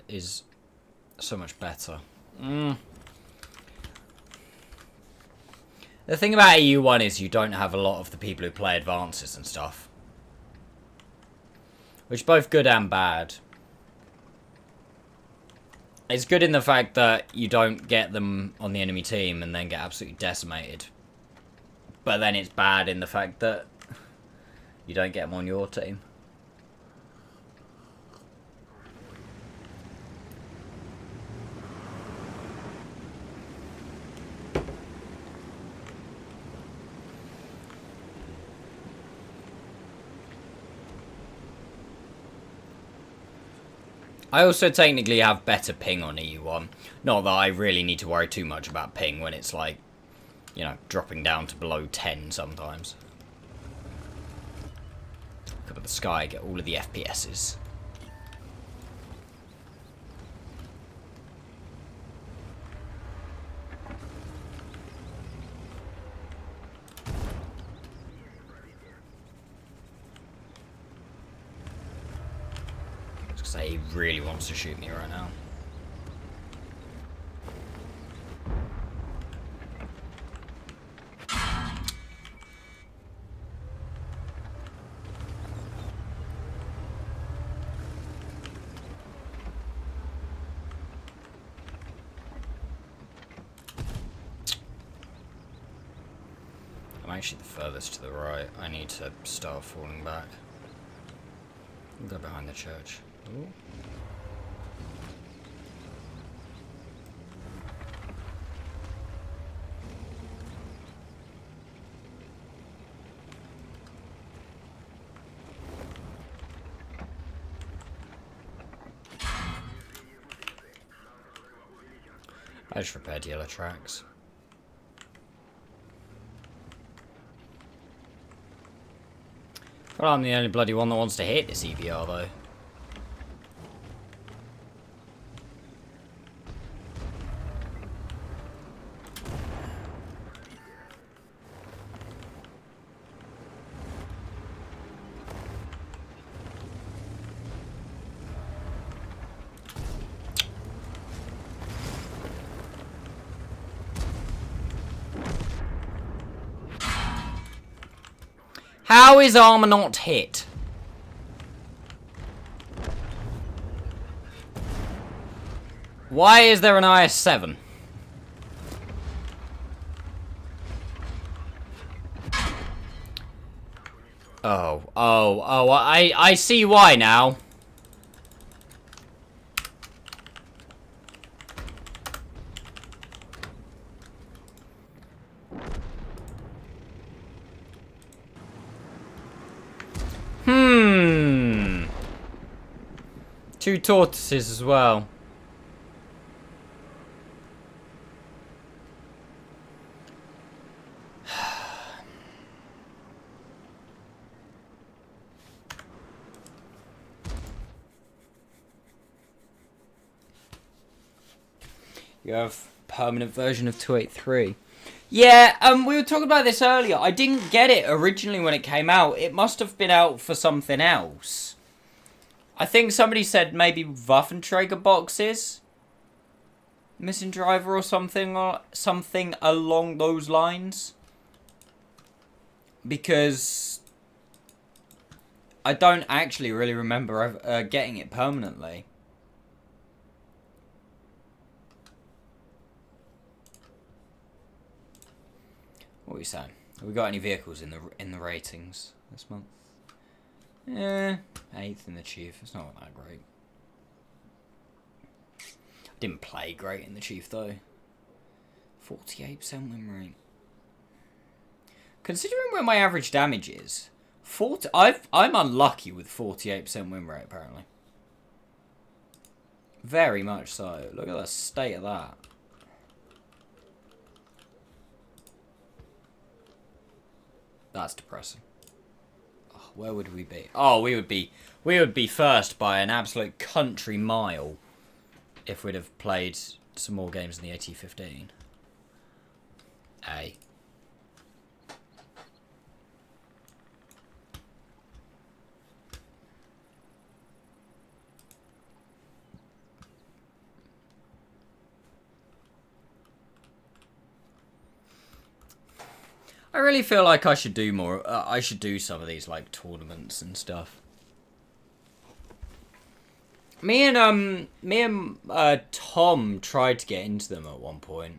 is so much better. The thing about EU1 is you don't have a lot of the people who play advances and stuff. Which is both good and bad. It's good in the fact that you don't get them on the enemy team and then get absolutely decimated. But then it's bad in the fact that you don't get them on your team. I also technically have better ping on EU1. Not that I really need to worry too much about ping when it's like, you know, dropping down to below 10 sometimes. Look up at the sky, get all of the FPSs. He really wants to shoot me right now. I'm actually the furthest to the right. I need to start falling back. I'll go behind the church. Ooh. I just repaired yellow tracks. Well, I'm the only bloody one that wants to hit this EVR though. How is armor not hit? Why is there an IS-7? Oh, I see why now. Two tortoises as well. You have permanent version of 283. Yeah, we were talking about this earlier. I didn't get it originally when it came out. It must have been out for something else. I think somebody said maybe Waffenträger boxes. Missing driver or something along those lines. Because I don't actually really remember getting it permanently. What are we saying? Have we got any vehicles in the ratings this month? 8th in the Chief. It's not that great. Didn't play great in the Chief though. 48% win rate. Considering where my average damage is, I'm unlucky with 48% win rate apparently. Very much so. Look at the state of that. That's depressing. Oh, where would we be? Oh, we would be first by an absolute country mile if we'd have played some more games in the AT15. A. I really feel like I should do more. I should do some of these like tournaments and stuff. Me and Tom tried to get into them at one point.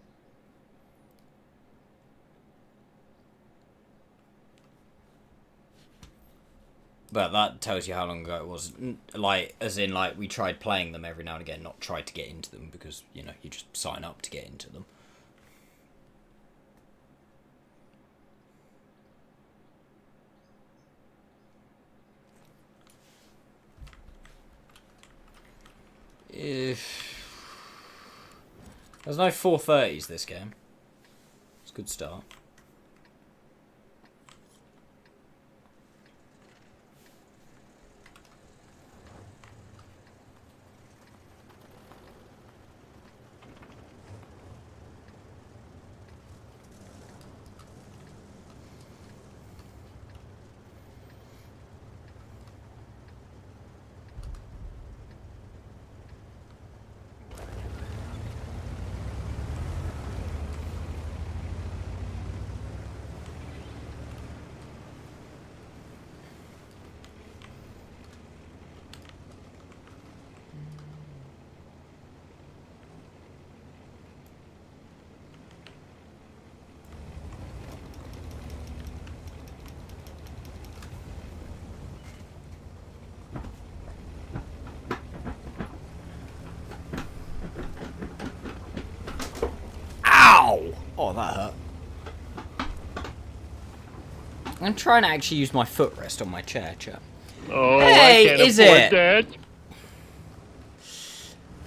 But that tells you how long ago it was. Like, as in, like, we tried playing them every now and again, not tried to get into them because, you know, you just sign up to get into them. There's no 430s this game. It's a good start. Oh, that hurt. I'm trying to actually use my footrest on my chair, chap. Oh, Hey, I can't is afford it? that.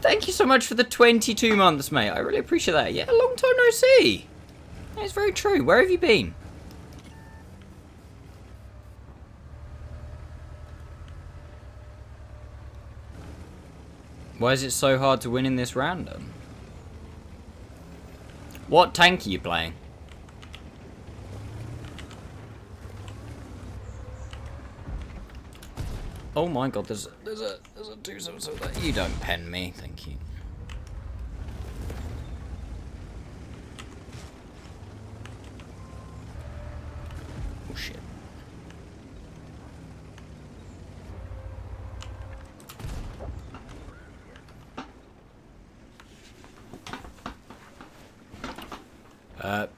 Thank you so much for the 22 months, mate. I really appreciate that. Yeah, a long time no see. It's very true. Where have you been? Why is it so hard to win in this random? What tank are you playing? Oh my god, there's a 277 there. You don't pen me, thank you. Oh shit. I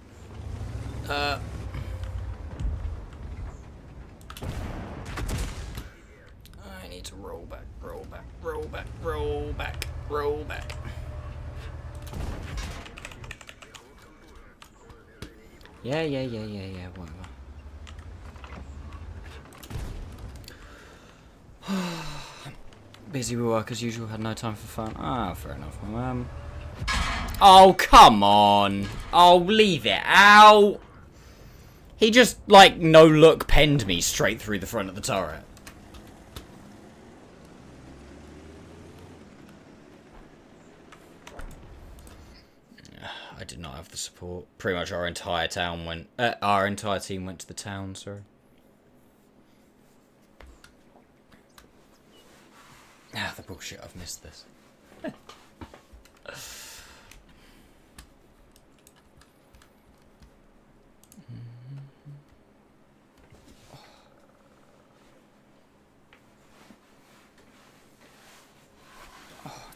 need to roll back, roll back, roll back, roll back, roll back. Yeah, whatever. Busy with work as usual, had no time for fun. Ah, fair enough. Oh, come on. Oh, leave it out. He just, like, no-look penned me straight through the front of the turret. I did not have the support. Pretty much our entire town went... our entire team went to the town, sorry. Ah, the bullshit, I've missed this.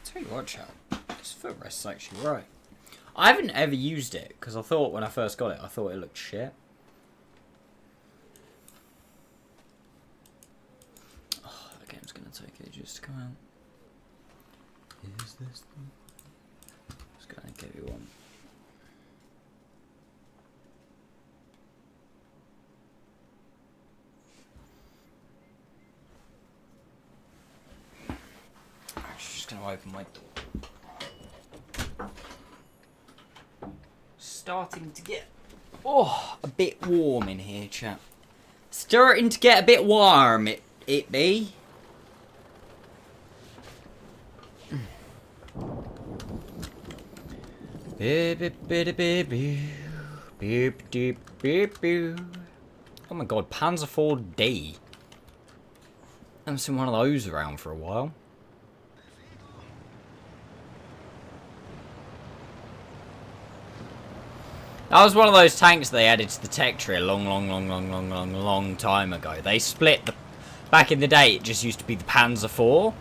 Tell you what, chat, this footrest's actually right. I haven't ever used it, because I thought when I first got it, I thought it looked shit. Oh, that game's going to take ages to come out. Is this the... Just going to give you one. Going to open my door. Starting to get a bit warm in here, chap. Starting to get a bit warm, it be. Oh my god, Panzer 4D. I haven't seen one of those around for a while. That was one of those tanks they added to the tech tree a long time ago. They split the... Back in the day, it just used to be the Panzer 4.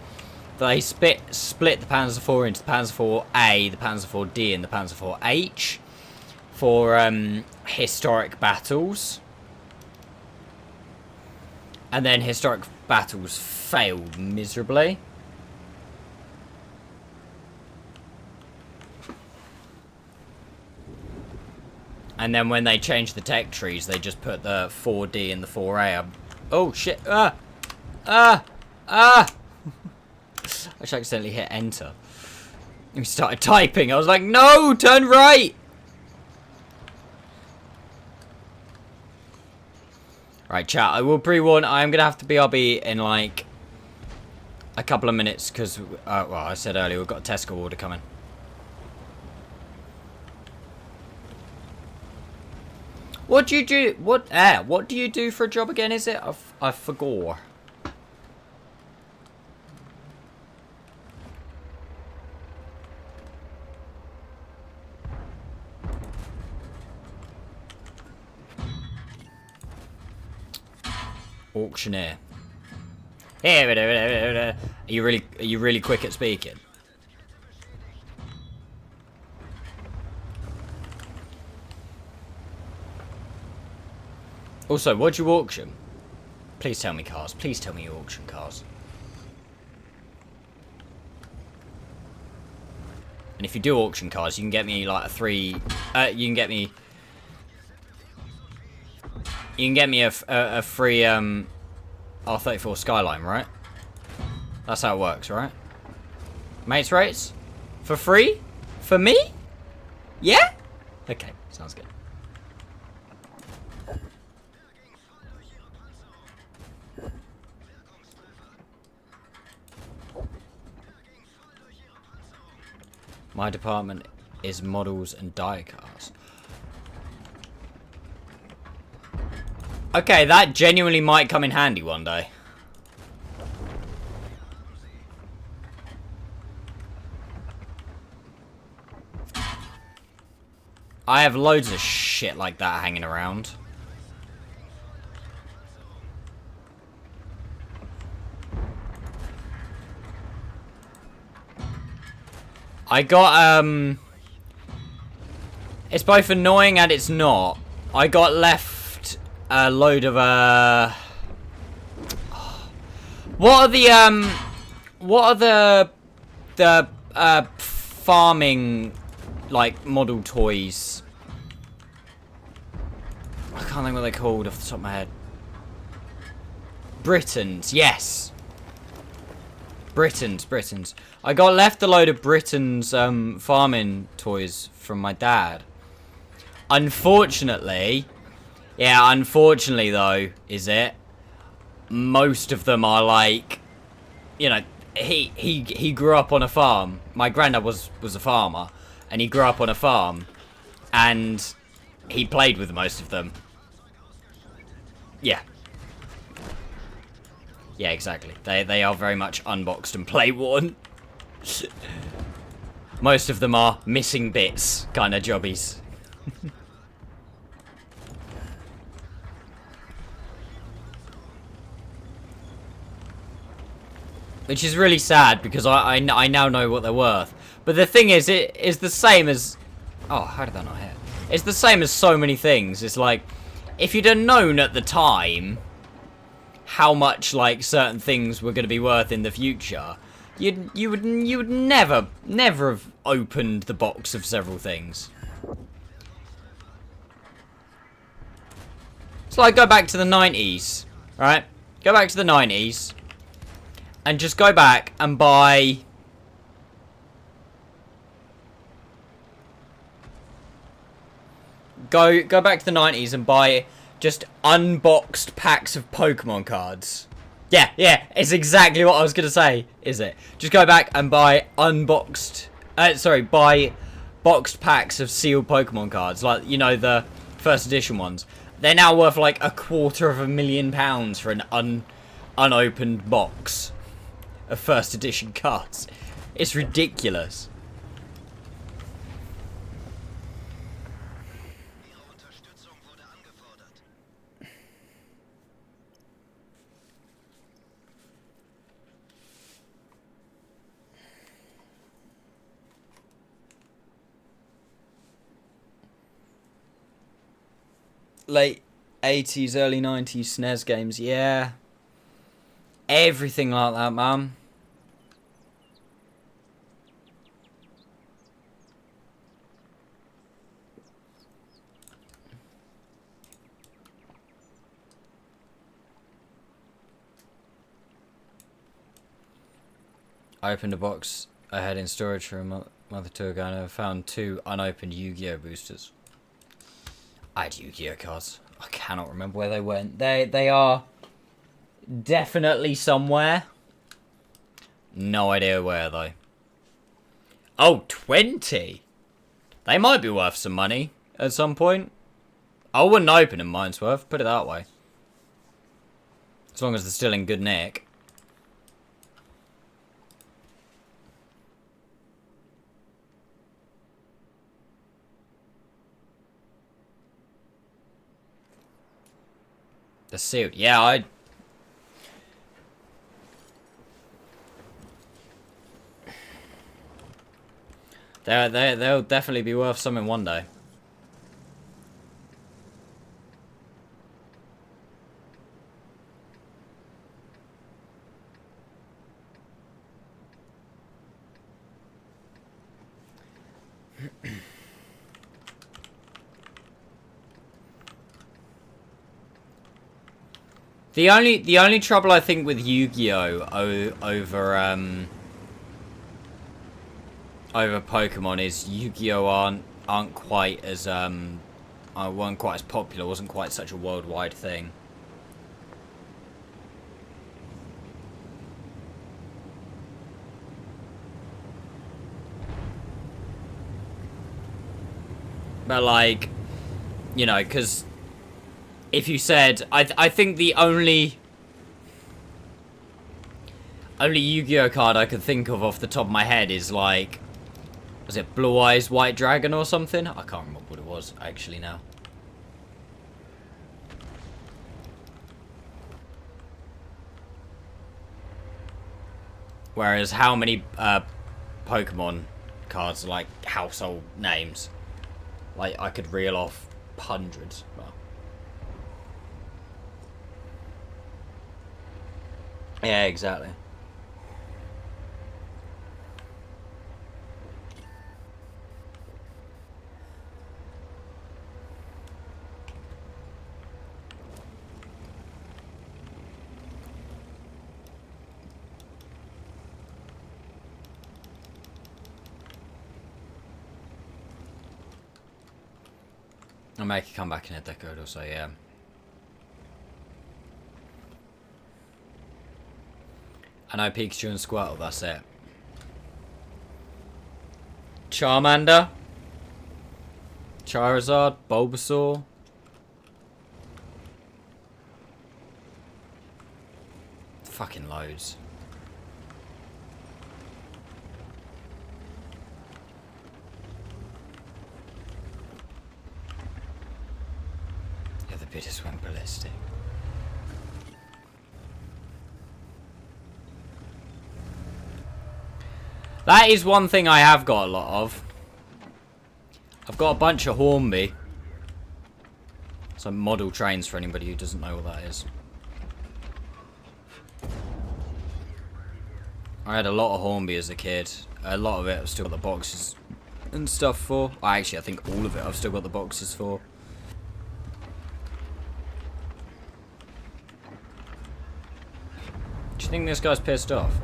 They split the Panzer 4 into the Panzer 4A, the Panzer 4D, and the Panzer 4H for historic battles. And then historic battles failed miserably. And then when they changed the tech trees, they just put the 4D and the 4A up. Oh shit! I just accidentally hit enter. We started typing. I was like, no, turn right! Right, chat, I will pre-warn, I'm going to have to BRB in like a couple of minutes because, well, I said earlier, we've got a Tesco order coming. What do you do? What do you do for a job again? Is it? I forgot. Auctioneer. Are you really quick at speaking? Also, what'd you auction? Please tell me cars. Please tell me you auction cars. And if you do auction cars, you can get me like a free... you can get me a free R34 Skyline, right? That's how it works, right? Mates rates? For free? For me? Yeah? Okay, sounds good. My department is models and die cars. Okay, that genuinely might come in handy one day. I have loads of shit like that hanging around. I got, it's both annoying and it's not. I got left a load of, what are the farming, like, model toys? I can't think what they're called off the top of my head. Britons, yes. Britons. I got left a load of Britain's farming toys from my dad. Unfortunately though, is it? Most of them are like, you know, he grew up on a farm. My granddad was a farmer, and he grew up on a farm, and he played with most of them. Yeah. Yeah, exactly. They are very much unboxed and play-worn. Most of them are missing bits kind of jobbies. Which is really sad, because I now know what they're worth. But the thing is, it is the same as... Oh, how did that not hit? It's the same as so many things. It's like, if you'd have known at the time how much, like, certain things were going to be worth in the future, you would never have opened the box of several things. It's like, go back to the 90s, right? Go back to the 90s. And just go back and buy... Go back to the 90s and buy just unboxed packs of Pokemon cards. Yeah, it's exactly what I was going to say, is it? Just go back and buy unboxed... buy boxed packs of sealed Pokemon cards. Like, you know, the first edition ones. They're now worth like £250,000 for an unopened box of first edition cards. It's ridiculous. Ihre Unterstützung wurde angefordert. Late 80s, early 90s SNES games, yeah. Everything like that, man. I opened a box I had in storage for a month or two ago, and I found 2 unopened Yu-Gi-Oh boosters. I had Yu-Gi-Oh cards. I cannot remember where they went. They are definitely somewhere. No idea where though. Oh, 20. They might be worth some money at some point. I wouldn't open them, mine's worth. Put it that way. As long as they're still in good nick. They're sealed. Yeah, they'll definitely be worth something one day. The only trouble I think with Yu-Gi-Oh over Pokemon is Yu-Gi-Oh aren't quite as weren't quite as popular, wasn't quite such a worldwide thing. But like, you know, because if you said, I think the only Yu-Gi-Oh card I could think of off the top of my head is like, was it Blue Eyes White Dragon or something? I can't remember what it was actually now. Whereas how many Pokemon cards are like household names? Like I could reel off hundreds. Well, yeah, exactly. I'll make a comeback in a decade or so, yeah. I know Pikachu and Squirtle, that's it. Charmander. Charizard, Bulbasaur. Fucking loads. Yeah, the bitters went ballistic. That is one thing I have got a lot of. I've got a bunch of Hornby. Some model trains for anybody who doesn't know what that is. I had a lot of Hornby as a kid. A lot of it I've still got the boxes and stuff for. Actually, I think all of it I've still got the boxes for. Do you think this guy's pissed off?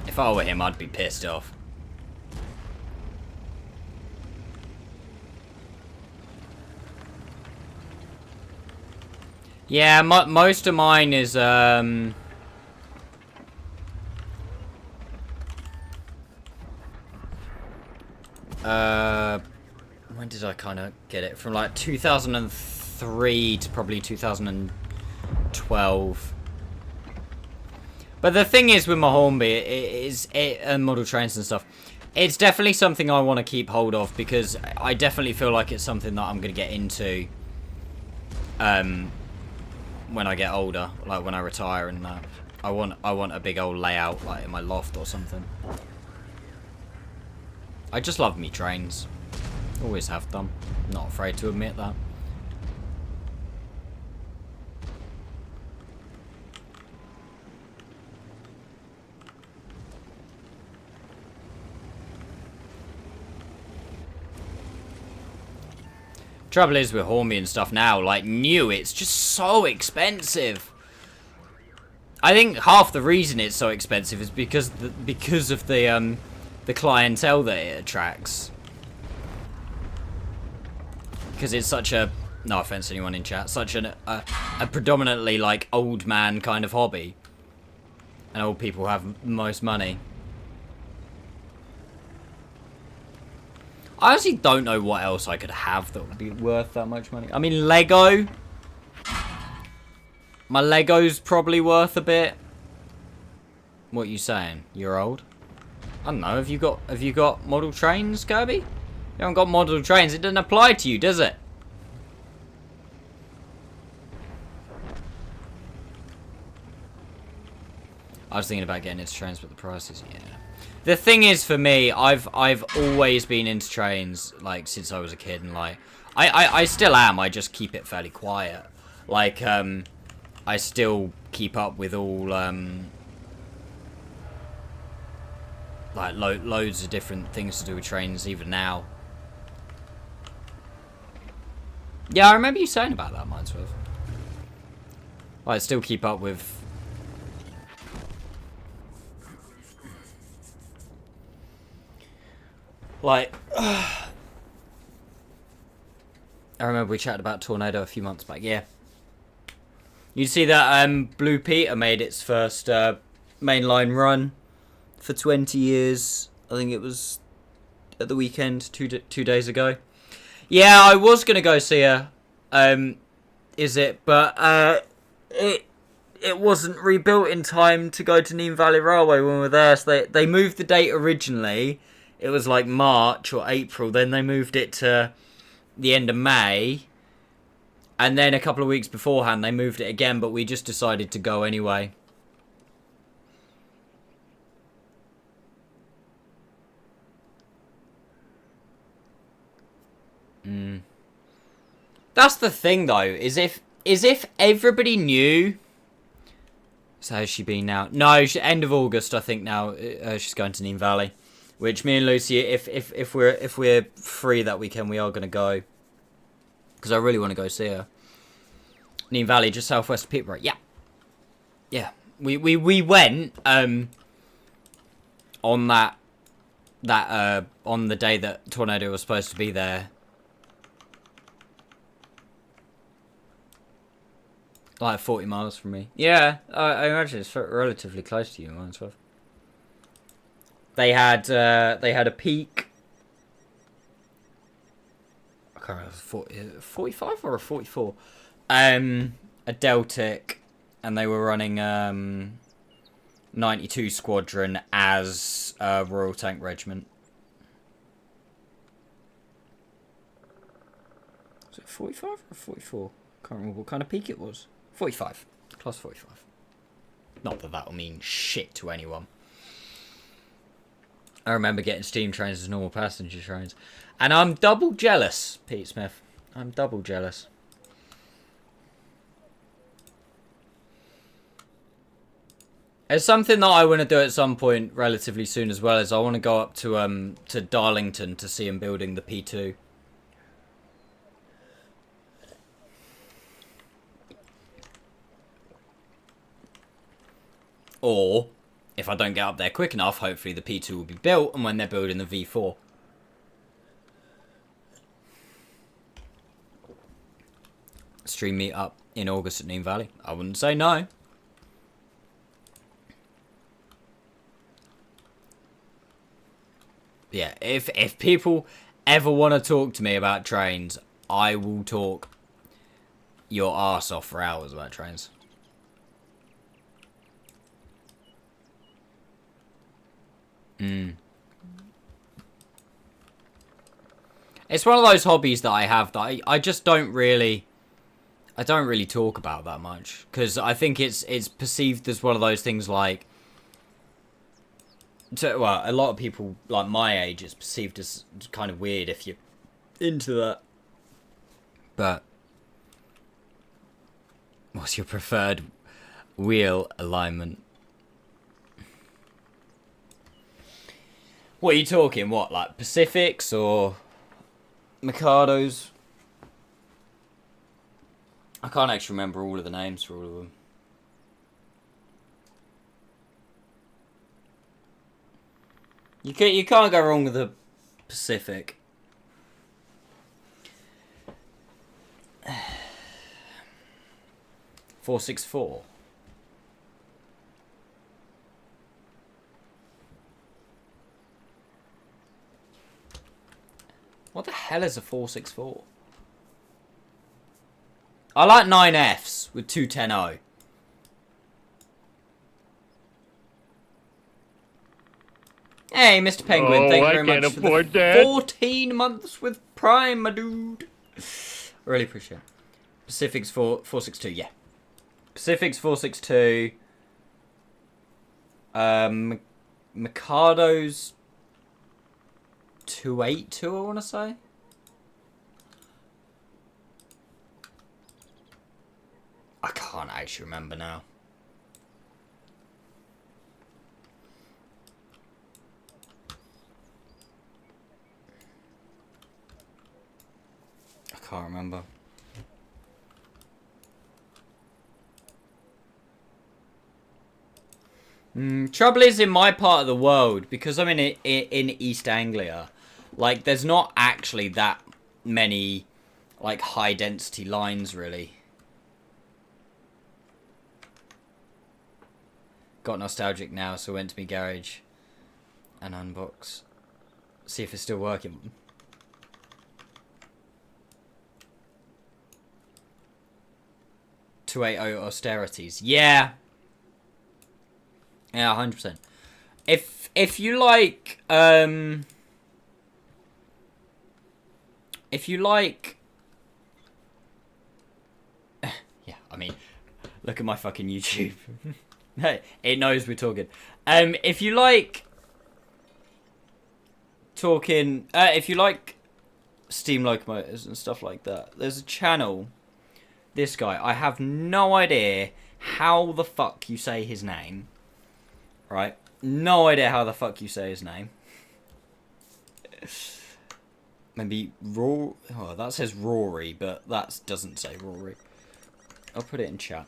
If I were him, I'd be pissed off. Yeah, most of mine is, when did I kind of get it? From like 2003 to probably 2012. But the thing is with my Hornby, and model trains and stuff, it's definitely something I want to keep hold of because I definitely feel like it's something that I'm going to get into when I get older, like when I retire and that. I want a big old layout like in my loft or something. I just love me trains. Always have done. Not afraid to admit that. Trouble is with Hornby and stuff now, like new, it's just so expensive. I think half the reason it's so expensive is because of the clientele that it attracts. Because it's such a, no offense to anyone in chat, such a predominantly like old man kind of hobby, and old people have most money. I honestly don't know what else I could have that would be worth that much money. I mean, Lego. My Lego's probably worth a bit. What are you saying? You're old? I don't know. Have you got model trains, Kirby? You haven't got model trains. It doesn't apply to you, does it? I was thinking about getting into trains, but the prices, yeah. The thing is, for me, I've always been into trains, like, since I was a kid, and, like, I still am, I just keep it fairly quiet. Like, I still keep up with all, like, loads of different things to do with trains, even now. Yeah, I remember you saying about that, Minesworth. I still keep up with... Like, I remember we chatted about Tornado a few months back, yeah. You see that Blue Peter made its first mainline run for 20 years. I think it was at the weekend, two days ago. Yeah, I was going to go see her, is it? But it wasn't rebuilt in time to go to Nene Valley Railway when we were there. So they moved the date originally. It was like March or April. Then they moved it to the end of May. And then a couple of weeks beforehand, they moved it again. But we just decided to go anyway. That's the thing, though. Is if everybody knew... So how's she been now? No, end of August, I think now. She's going to Nene Valley. Which me and Lucy, if we're free that weekend, we are going to go. Because I really want to go see her. Nene Valley, just southwest of Peterborough. Yeah. Yeah. We went on that on the day that Tornado was supposed to be there. Like 40 miles from me. Yeah, I imagine it's relatively close to you, Minesworth. They had a peak can't remember, 45 or a 44. A Deltic, and they were running 92 Squadron as a Royal Tank Regiment. Was it 45 or 44? Can't remember what kind of peak it was. 45. Class 45. Not that that'll mean shit to anyone. I remember getting steam trains as normal passenger trains. And I'm double jealous, Pete Smith. I'm double jealous. It's something that I want to do at some point relatively soon as well, as I want to go up to Darlington to see him building the P2. Or, if I don't get up there quick enough, hopefully the P2 will be built, and when they're building the V4. Stream meet up in August at Noon Valley. I wouldn't say no. Yeah, if people ever want to talk to me about trains, I will talk your arse off for hours about trains. It's one of those hobbies that I have that I just don't really talk about that much, because I think it's perceived as one of those things like, well, a lot of people like my age, it's perceived as kind of weird if you're into that. But what's your preferred wheel alignment? What are you talking? What, like Pacifics or Mikados? I can't actually remember all of the names for all of them. You can't go wrong with the Pacific. .464. What the hell is a 464? I like 9Fs with 210.0. Hey, Mr. Penguin, thank you very much for the that. 14 months with Prime, my dude. Really appreciate it. Pacific's 462, yeah. Pacific's 462. Mikado's 282, I want to say. I can't actually remember now. I can't remember. Trouble is, in my part of the world, because I'm in East Anglia, like, there's not actually that many, like, high-density lines, really. Got nostalgic now, so went to my garage and unbox. See if it's still working. .280 austerities. Yeah. Yeah, 100%. If you like, if you like, yeah, I mean, look at my fucking YouTube. It knows we're talking. If you like talking, if you like steam locomotors and stuff like that, there's a channel. This guy, I have no idea how the fuck you say his name. Right? No idea how the fuck you say his name. Maybe Rory. Oh, that says Rory, but that doesn't say Rory. I'll put it in chat.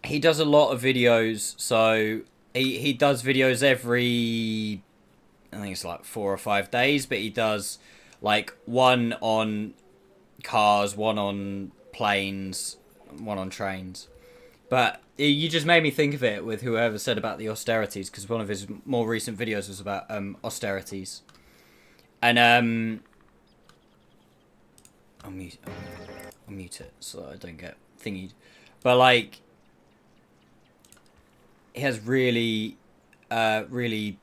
He does a lot of videos, so he does videos every, I think it's like 4 or 5 days, but he does like one on cars, one on planes, one on trains. But you just made me think of it with whoever said about the austerities, because one of his more recent videos was about austerities. And I'll mute it so that I don't get thingied. But like, he has really, really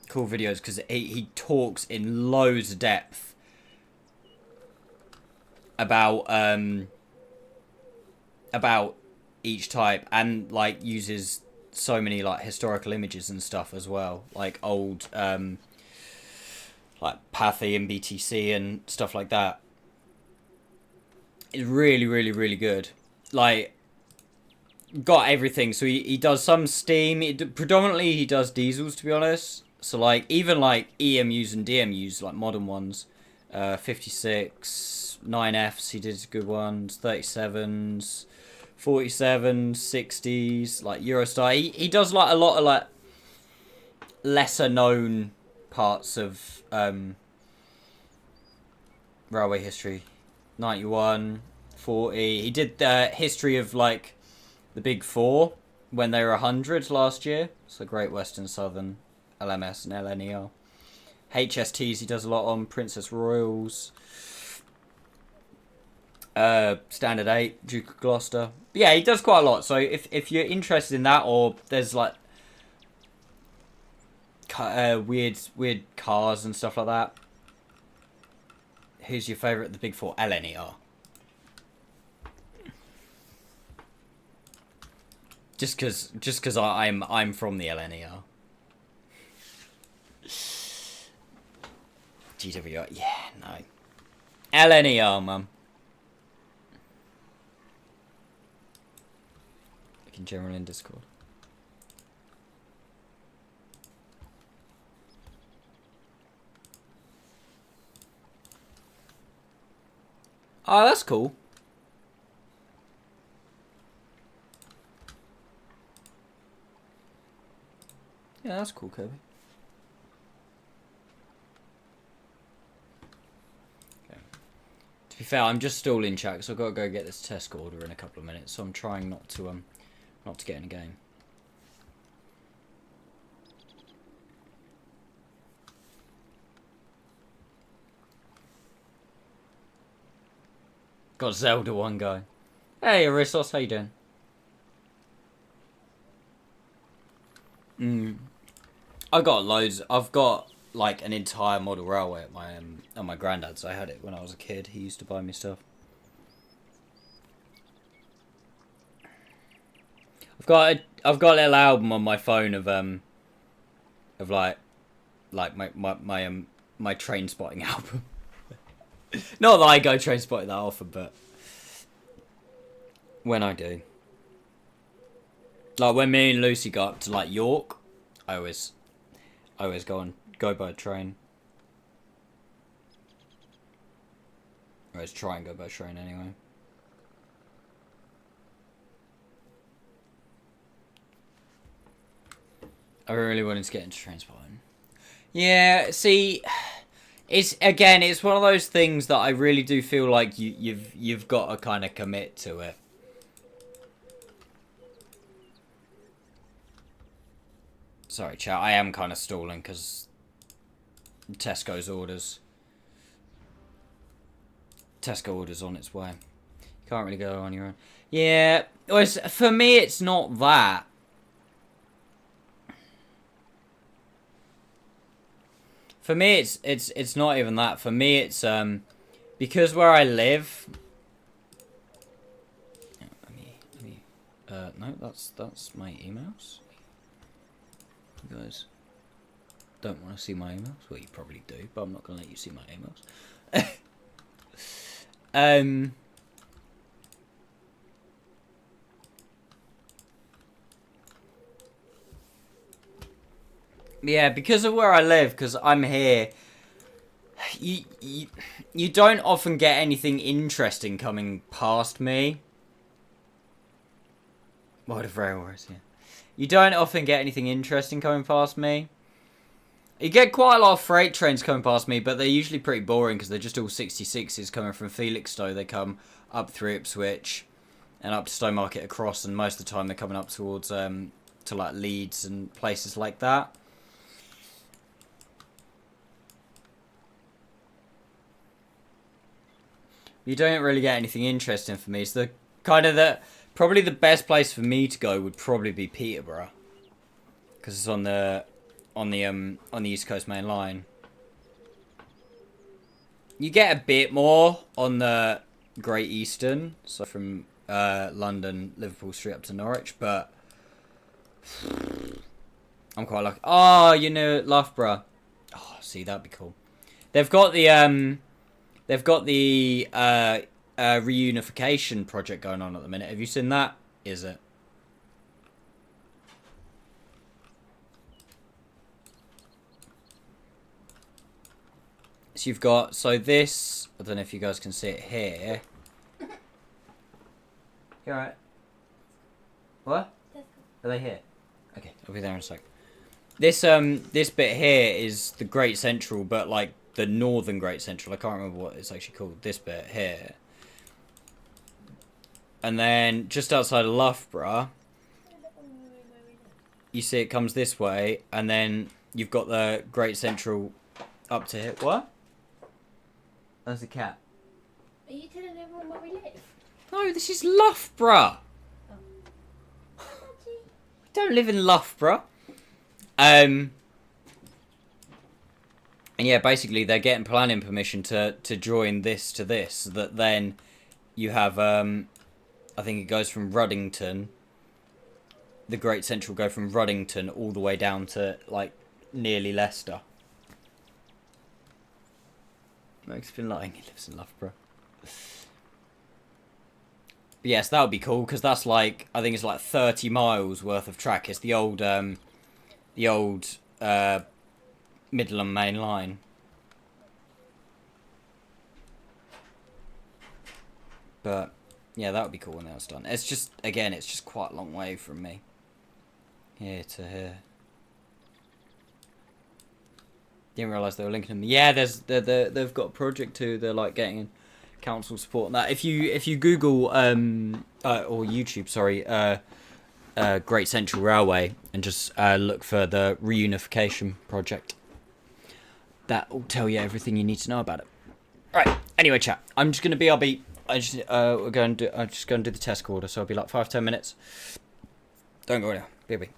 cool videos because he talks in loads of depth about each type, and like uses so many like historical images and stuff as well, like old like Pathy and BTC and stuff like that. It's really, really, really good. Like, got everything. So he does some Steam. Predominantly he does diesels, to be honest. So like even like EMUs and DMUs, like modern ones, 56, 9Fs. He did good ones, 37s, 47s, 60s, like Eurostar. He does like a lot of like lesser known parts of railway history. 91, 40. He did the history of like the big four when they were 100 last year. So Great Western, Southern, LMS and LNER. HSTs he does a lot on. Princess Royals. Standard 8, Duke of Gloucester. But yeah, he does quite a lot. So if you're interested in that, or there's like weird cars and stuff like that. Who's your favourite of the big four? LNER. Just cause I'm from the LNER. GWR, yeah, no. LNER, mum. Like in general in Discord. Oh, that's cool. Yeah, that's cool, Kirby. Okay. To be fair, I'm just stalling chat, so I've got to go get this test order in a couple of minutes. So I'm trying not to get in a game. Got Zelda one guy. Hey, Arissos, how you doing? I got loads. I've got like an entire model railway at my granddad's. I had it when I was a kid. He used to buy me stuff. I've got a little album on my phone of like my train spotting album. Not that I go train spotting that often, but when I do. Like when me and Lucy go up to like York, I always go by train. I always try and go by train anyway. I really wanted to get into train spotting. Yeah, see, it's one of those things that I really do feel like you've got to kind of commit to it. Sorry, chat. I am kind of stalling because Tesco's orders. Tesco orders on its way. You can't really go on your own. Yeah, for me, it's not that. For me, it's not even that. For me, it's because where I live. No, that's my emails. You guys don't want to see my emails? Well, you probably do, but I'm not going to let you see my emails. Yeah, because of where I live, because I'm here, you don't often get anything interesting coming past me. What if railways, yeah. You don't often get anything interesting coming past me. You get quite a lot of freight trains coming past me, but they're usually pretty boring because they're just all 66s coming from Felixstowe. They come up through Ipswich and up to Stowmarket across, and most of the time they're coming up towards to like Leeds and places like that. You don't really get anything interesting for me. It's the kind of probably the best place for me to go would probably be Peterborough, because it's on the East Coast Main Line. You get a bit more on the Great Eastern, so from London, Liverpool Street up to Norwich, but I'm quite lucky. Oh, you know, Loughborough. Oh, see, that'd be cool. They've got the reunification project going on at the minute. Have you seen that? Is it? So you've got, so this, I don't know if you guys can see it here. You alright? What? Are they here? Okay, I'll be there in a sec. This bit here is the Great Central, but like the Northern Great Central. I can't remember what it's actually called. This bit here. And then just outside of Loughborough, you see it comes this way, and then you've got the Great Central up to here. What? There's a cat. Are you telling everyone where we live? No, this is Loughborough. Oh. We don't live in Loughborough. And yeah, basically they're getting planning permission to join this to this, so that then you have I think it goes from Ruddington. The Great Central go from Ruddington all the way down to like nearly Leicester. Meg's been lying. He lives in Loughborough. But yes, that would be cool, because that's like, I think it's like 30 miles worth of track. It's the old Midland Main Line. But yeah, that would be cool when that was done. It's just, again, it's just quite a long way from me. Here to here. Didn't realise they were linking them. Yeah, they've got a project too. They're like getting council support and that. If you Google or YouTube, sorry, Great Central Railway, and just look for the reunification project, that will tell you everything you need to know about it. Right. Anyway, chat. I'm just gonna BRB. I'm just going to do the test order, so it'll be like 5-10 minutes. Don't go now. BRB.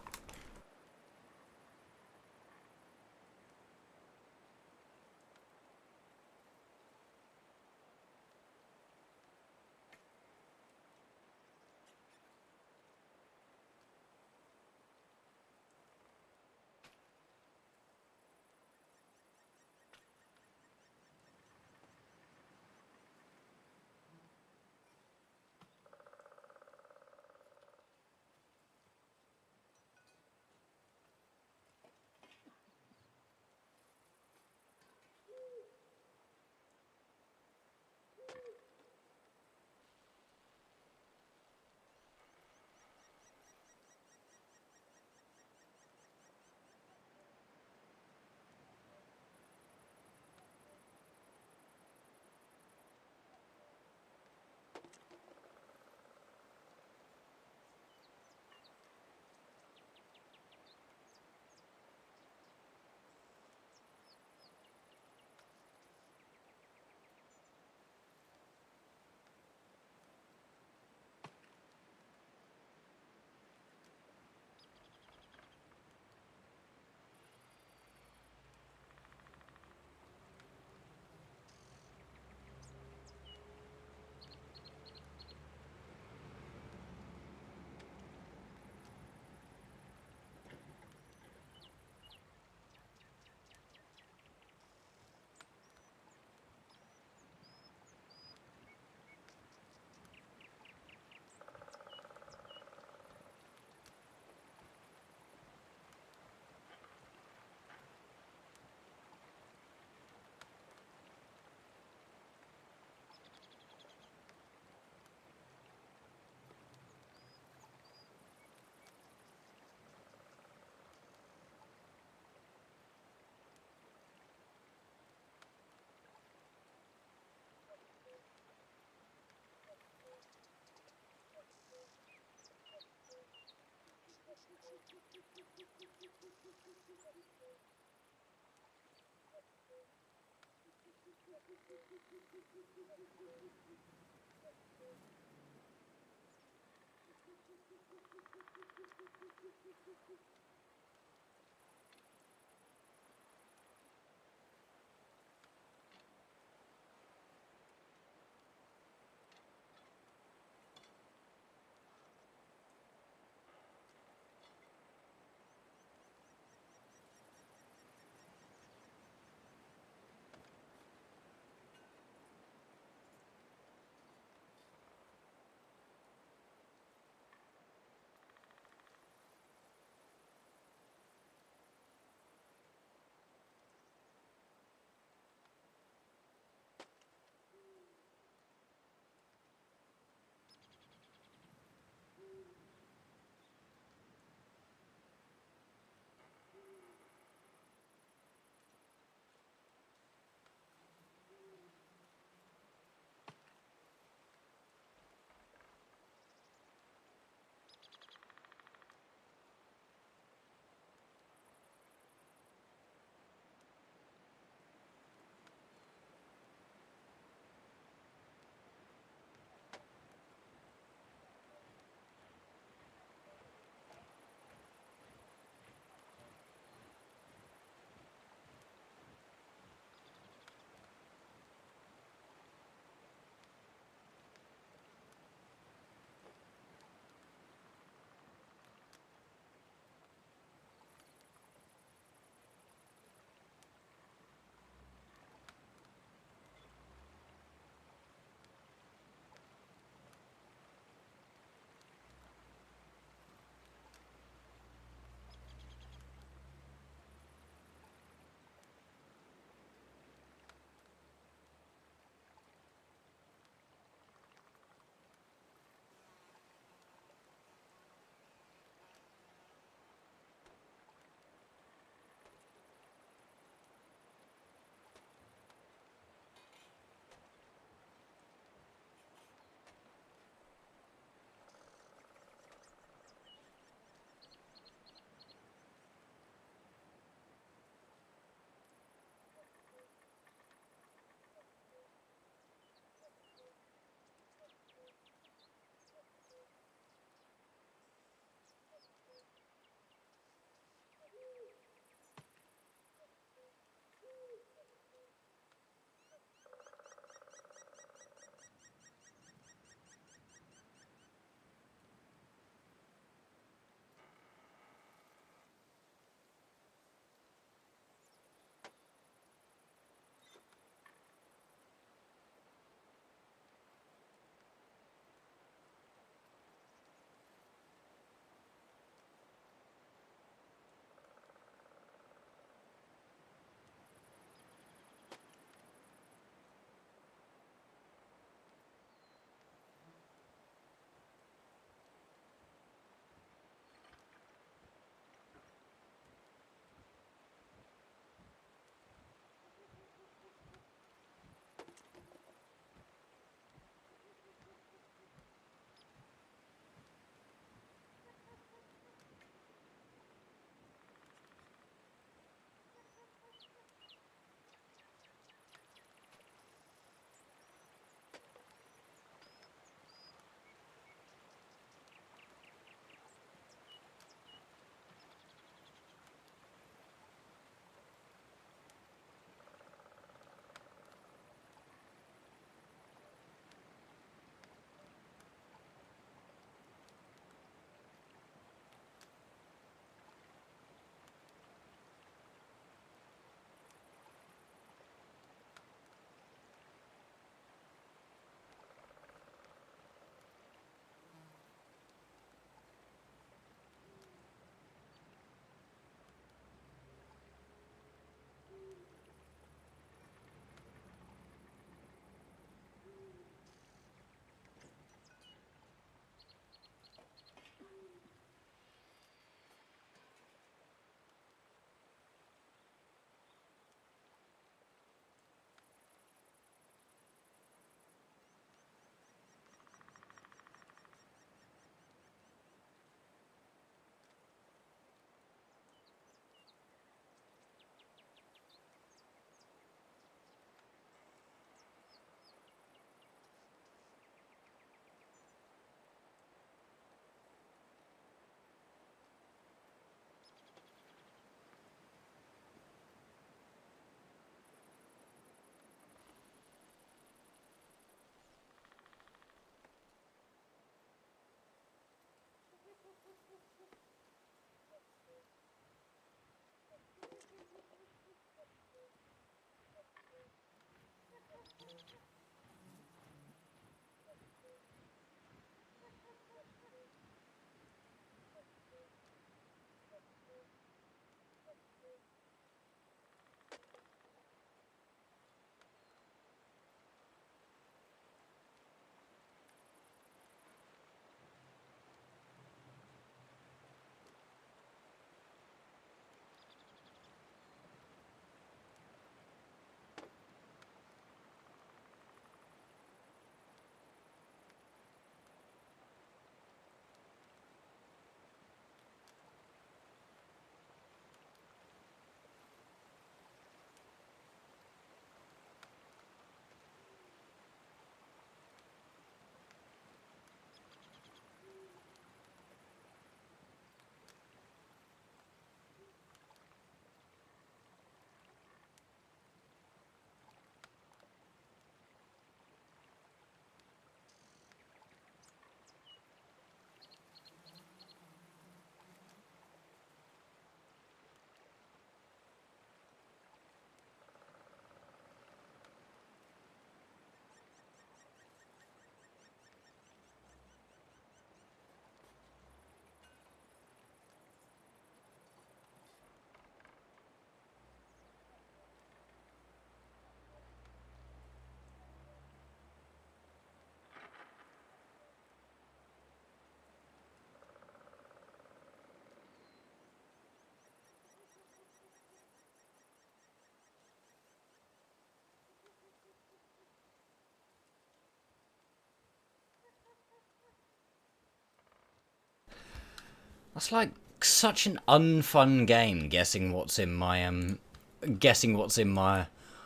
That's like such an unfun game, guessing what's in my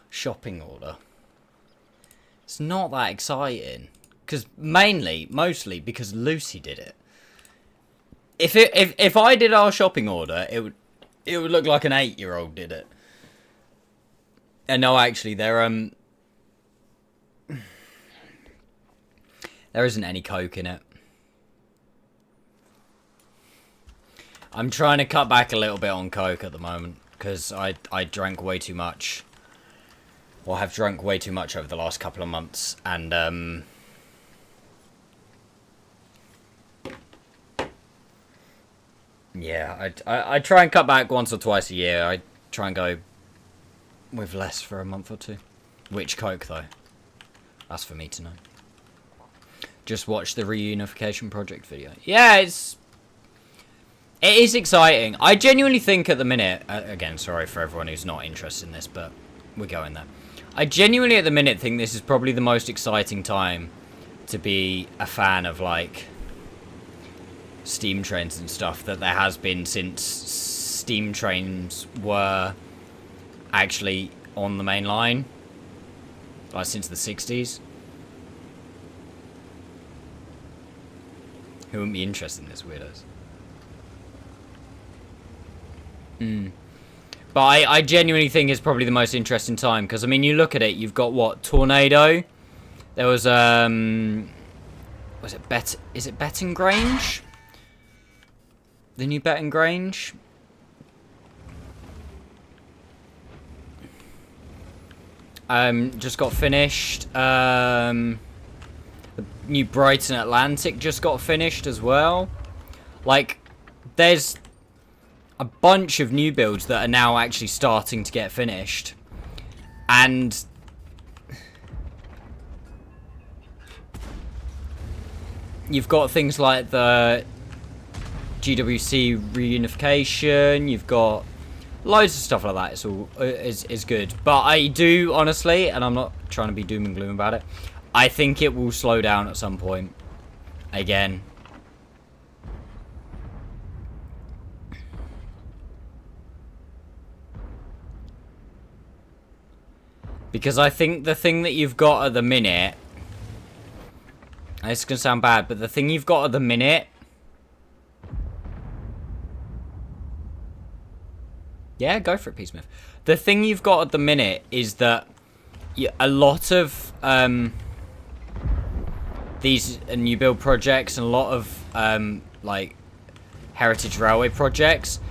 shopping order. It's not that exciting. Because mostly because Lucy did it. If I did our shopping order, it would look like an 8-year-old did it. And no, actually, there isn't any Coke in it. I'm trying to cut back a little bit on Coke at the moment because I drank way too much. Or have drunk way too much over the last couple of months, and yeah, I try and cut back once or twice a year. I try and go with less for a month or two. Which Coke, though? That's for me to know. Just watch the Reunification Project video. Yeah, it is exciting. I genuinely think at the minute... again, sorry for everyone who's not interested in this, but we're going there. I genuinely at the minute think this is probably the most exciting time to be a fan of, like, steam trains and stuff that there has been since steam trains were actually on the main line. Like, since the 60s. Who wouldn't be interested in this, weirdos? But I genuinely think it's probably the most interesting time. Because, I mean, you look at it, you've got, what, Tornado? There was, was it is it Betting Grange? The new Betting Grange? Just got finished. The new Brighton Atlantic just got finished as well. Like, there's a bunch of new builds that are now actually starting to get finished. And you've got things like the GWC reunification. You've got loads of stuff like that. It's all is good. But I do honestly, and I'm not trying to be doom and gloom about it, I think it will slow down at some point. Again. Because I think the thing that you've got at the minute... This is going to sound bad, but the thing you've got at the minute... Yeah, go for it, P. Smith. The thing you've got at the minute is that a lot of these new build projects and a lot of like heritage railway projects,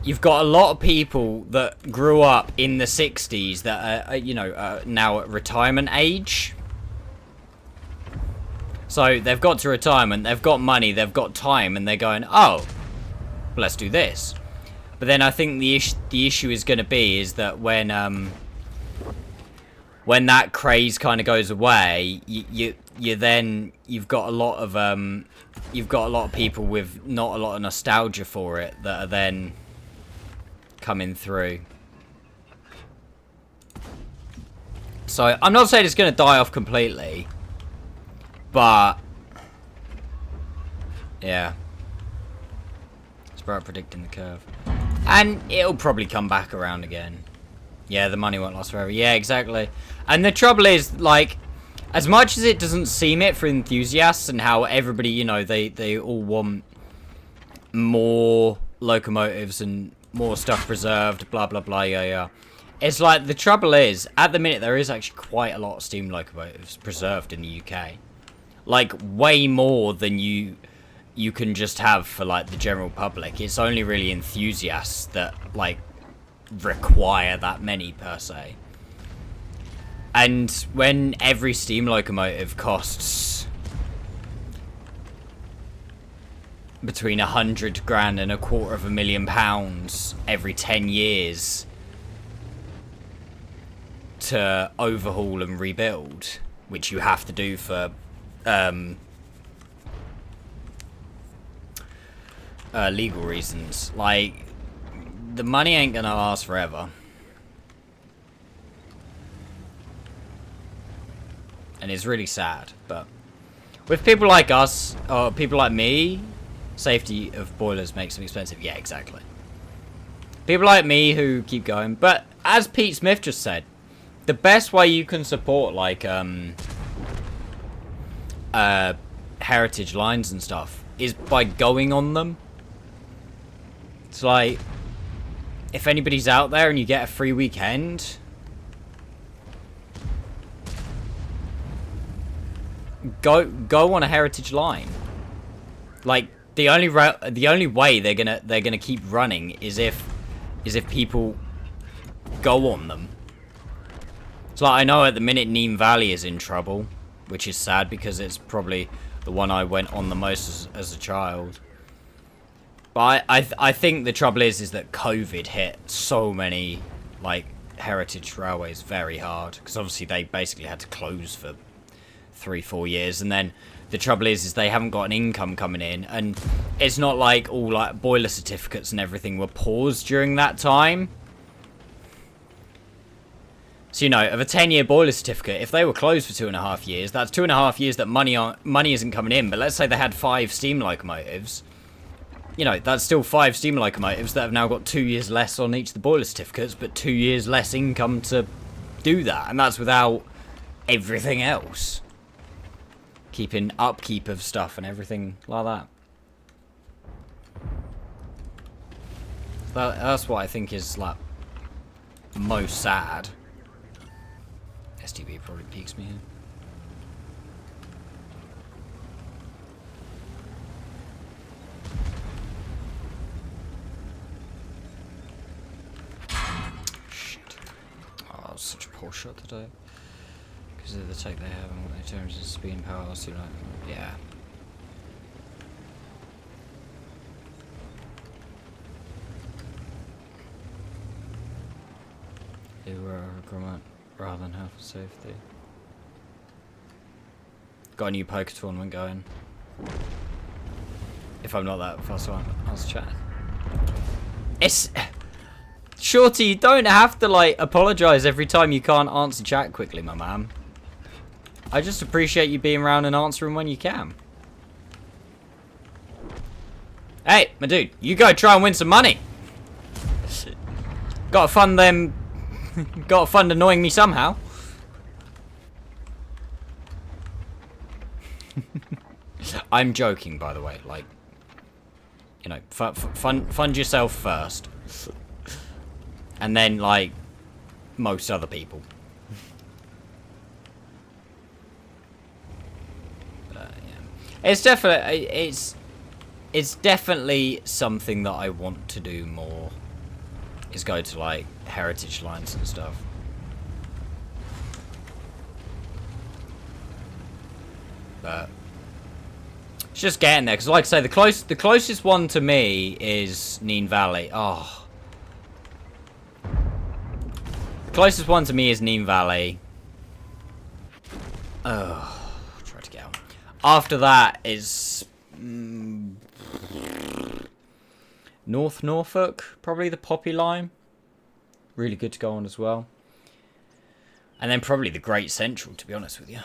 you've got a lot of people that grew up in the 60s that are, you know, now at retirement age. So they've got to retirement, they've got money, they've got time, and they're going, oh, let's do this. But then I think the issue is going to be is that when that craze kind of goes away, you've got a lot of people with not a lot of nostalgia for it that are then coming through. So I'm not saying it's going to die off completely, but yeah, it's about predicting the curve. And it'll probably come back around again. Yeah, the money won't last forever. Yeah, exactly. And the trouble is, like, as much as it doesn't seem it for enthusiasts and how everybody, you know, they all want more locomotives and more stuff preserved, blah, blah, blah, yeah. It's like, the trouble is, at the minute, there is actually quite a lot of steam locomotives preserved in the UK. Like, way more than you can just have for, like, the general public. It's only really enthusiasts that, like, require that many, per se. And when every steam locomotive costs between 100 grand and £250,000 every 10 years to overhaul and rebuild, which you have to do for legal reasons, like, the money ain't gonna last forever. And it's really sad, but with people like us, or people like me, Safety of boilers makes them expensive. Yeah, exactly. People like me who keep going. But as Pete Smith just said, the best way you can support, like, heritage lines and stuff is by going on them. It's like, if anybody's out there and you get a free weekend, go on a heritage line. Like, the only way they're gonna keep running is if people go on them. So like, I know at the minute Neem Valley is in trouble, which is sad because it's probably the one I went on the most as a child. But I think the trouble is that COVID hit so many, like, heritage railways very hard. Because obviously they basically had to close for 3-4 years. And then the trouble is they haven't got an income coming in. And it's not like all, like, boiler certificates and everything were paused during that time. So, you know, of a 10-year boiler certificate, if they were closed for 2.5 years, that's 2.5 years that money isn't coming in. But let's say they had 5 steam locomotives. You know, that's still 5 steam locomotives that have now got 2 years less on each of the boiler certificates, but 2 years less income to do that. And that's without everything else. Keeping upkeep of stuff and everything like that. That's what I think is, like, most sad. STB probably peaks me here. Oh, such a poor shot today. Because of the take they have and what they terms as speed and power. So, like, yeah. They were a requirement rather than health and safety. Got a new poker tournament going. If I'm not that fast on, I was chatting. It's... Shorty, you don't have to, like, apologise every time you can't answer chat quickly, my man. I just appreciate you being around and answering when you can. Hey, my dude, you go try and win some money. Gotta fund them. Gotta fund annoying me somehow. I'm joking, by the way. Like, you know, fund yourself first. And then, like, most other people. Yeah. It's definitely something that I want to do more. Is go to, like, heritage lines and stuff. But it's just getting there, because like I say, the closest one to me is Neem Valley. Oh. Closest one to me is Neem Valley. Oh, try to get out. After that is North Norfolk, probably the Poppy line. Really good to go on as well. And then probably the Great Central, to be honest with you.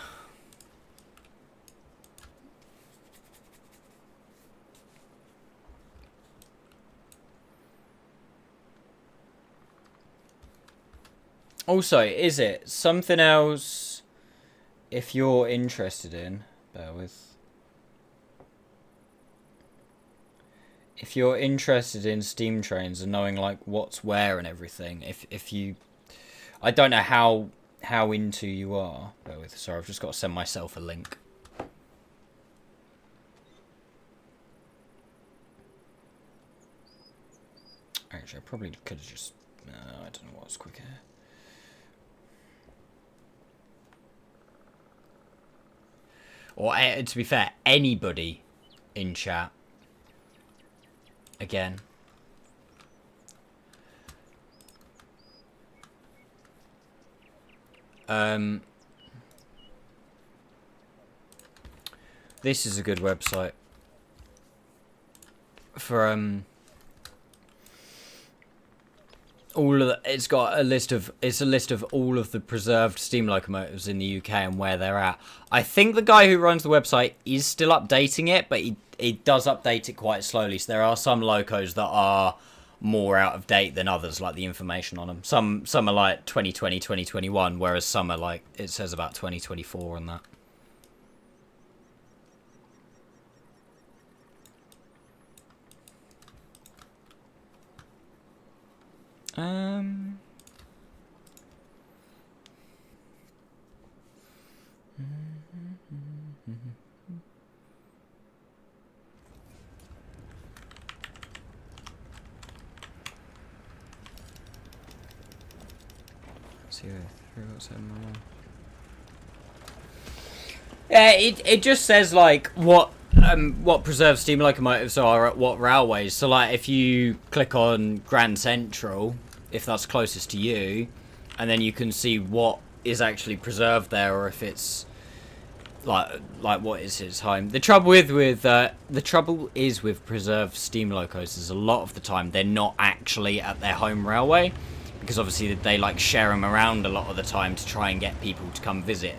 Also, is it something else if you're interested in, bear with. If you're interested in steam trains and knowing, like, what's where and everything, if you, I don't know how into you are, bear with, sorry, I've just got to send myself a link. Actually, I probably could have just, I don't know what's quicker. Or, to be fair, anybody in chat. Again. This is a good website. For, it's got a list of all of the preserved steam locomotives in the UK and where they're at. I think the guy who runs the website is still updating it, but he does update it quite slowly. So there are some locos that are more out of date than others, like the information on them. Some are like 2020, 2021, whereas some are like, it says about 2024 on that. Yeah, it just says like what preserved steam locomotives are at what railways. So like if you click on Grand Central, if that's closest to you, and then you can see what is actually preserved there, or if it's like what is its home. The trouble is with preserved steam locos is a lot of the time they're not actually at their home railway, because obviously they like share them around a lot of the time to try and get people to come visit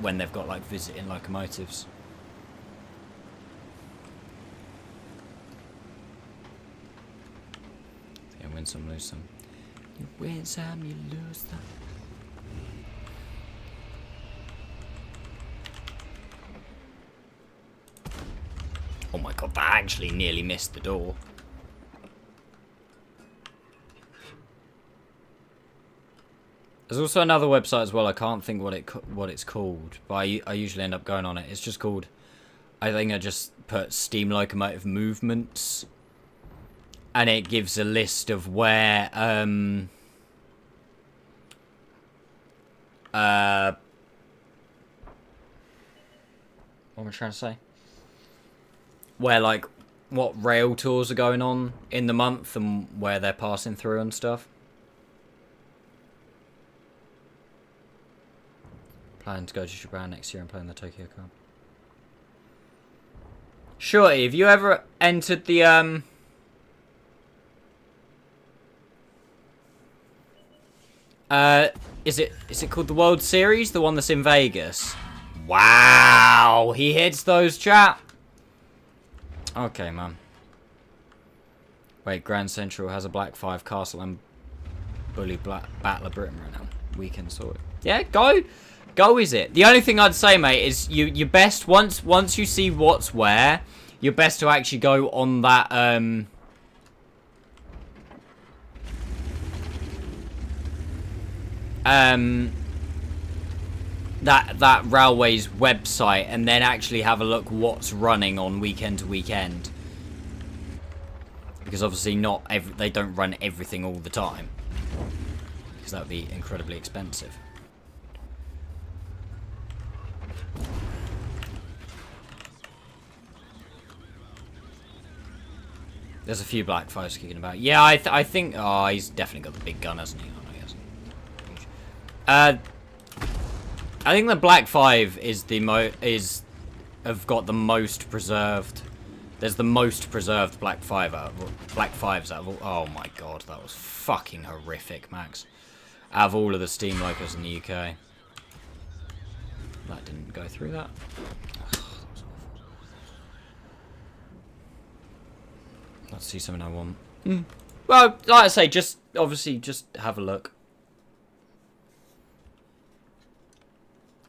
when they've got like visiting locomotives. Yeah, win some, lose some. You win some, you lose some. Oh my god, that actually nearly missed the door. There's also another website as well. I can't think what it's called, but I usually end up going on it. It's just called, I think I just put steam locomotive movements, and it gives a list of where what am I trying to say? Where like what rail tours are going on in the month and where they're passing through and stuff. Plan to go to Japan next year and play in the Tokyo Cup. Shorty, have you ever entered the is it called the World Series? The one that's in Vegas? Wow, he hits those, chat. Okay, man. Wait, Grand Central has a Black 5 Castle and Bully Battle of Britain right now. Weekend sorted. Yeah, go is it. The only thing I'd say, mate, is you best once you see what's where, you're best to actually go on that that railway's website, and then actually have a look what's running on weekend to weekend, because obviously they don't run everything all the time, because that would be incredibly expensive. There's a few black fives kicking about. Yeah, I think. Oh, he's definitely got the big gun, hasn't he? Oh, no, he hasn't. I think the Black 5 is have got the most preserved. There's the most preserved Black 5s out of all. Oh my god, that was fucking horrific, Max. Out of all of the steam locos in the UK. That didn't go through that. Ugh, that was awful. Let's see something I want. Well, like I say, just have a look.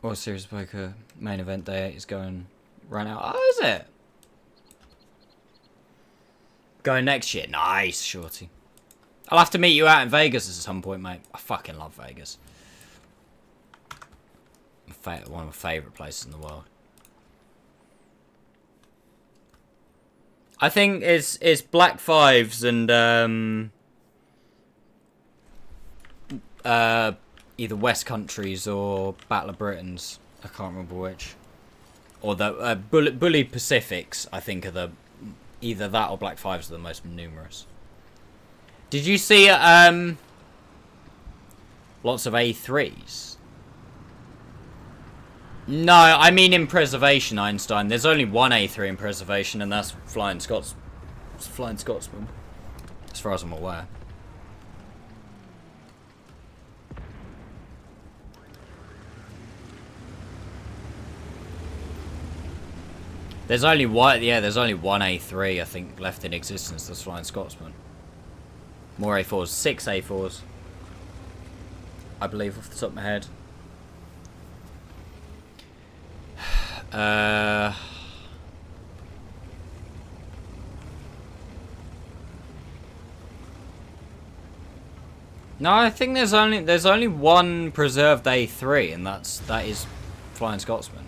World Series Poker main event day is going right now. Oh, is it? Going next year? Nice, shorty. I'll have to meet you out in Vegas at some point, mate. I fucking love Vegas. One of my favourite places in the world. I think it's Black 5s and either West Countries or Battle of Britain's. I can't remember which. Or the Bully Pacifics, I think, are either that or Black 5s are the most numerous. Did you see lots of A3s? No, I mean in preservation, Einstein. There's only one A3 in preservation, and that's Flying Scotsman. As far as I'm aware. There's only one, yeah, there's only one A3, I think, left in existence. That's Flying Scotsman. More A4s. 6 A4s. I believe, off the top of my head. No, I think there's only one preserved A3, and that is Flying Scotsman.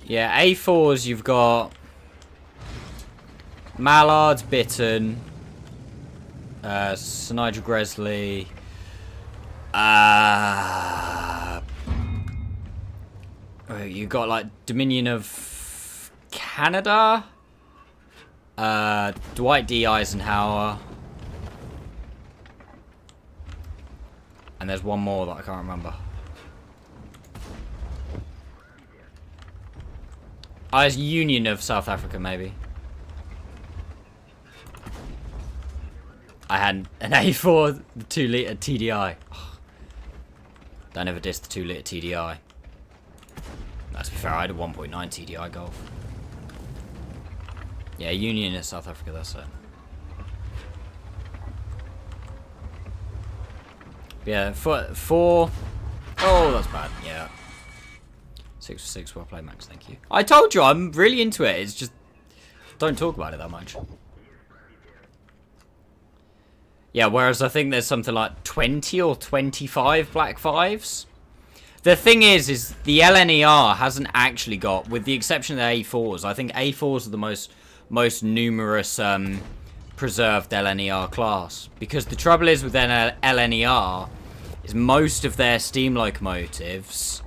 Yeah, A4s you've got Mallards, Bitten, Sir Nigel Gresley, you got like Dominion of Canada, Dwight D. Eisenhower, and there's one more that I can't remember. It's Union of South Africa, maybe. I had an A4, the 2 litre TDI. Oh, don't ever diss the 2 litre TDI. Let's be fair, I had a 1.9 TDI Golf. Yeah, Union of South Africa, that's it. Yeah, 4. Oh, that's bad, yeah. 6 for 6, well played, Max, thank you. I told you, I'm really into it. It's just, don't talk about it that much. Yeah, whereas I think there's something like 20 or 25 Black 5s. The thing is the LNER hasn't actually got, with the exception of the A4s, I think A4s are the most numerous preserved LNER class. Because the trouble is with LNER is most of their steam locomotives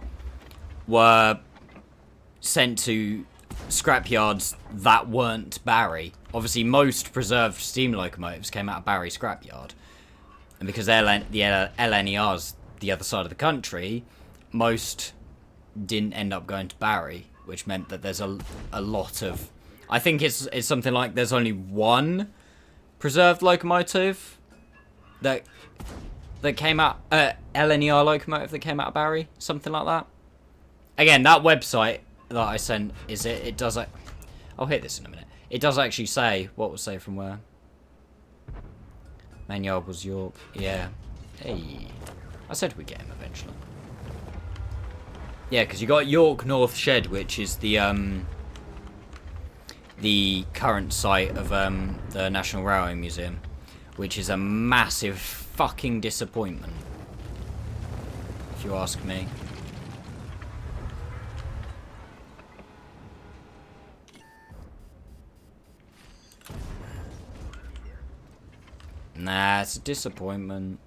were sent to scrapyards that weren't Barry. Obviously, most preserved steam locomotives came out of Barry scrapyard. And because the LNER's the other side of the country, most didn't end up going to Barry, which meant that there's a lot of... I think it's something like there's only one preserved locomotive that came out... LNER locomotive that came out of Barry, something like that. Again, that website that I sent, it does... I'll hit this in a minute. It does actually say, what was say from where? Main yard was York. Yeah. Hey. I said we'd get him eventually. Yeah, because you got York North Shed, which is the current site of the National Railway Museum, which is a massive fucking disappointment, if you ask me. Nah, it's a disappointment.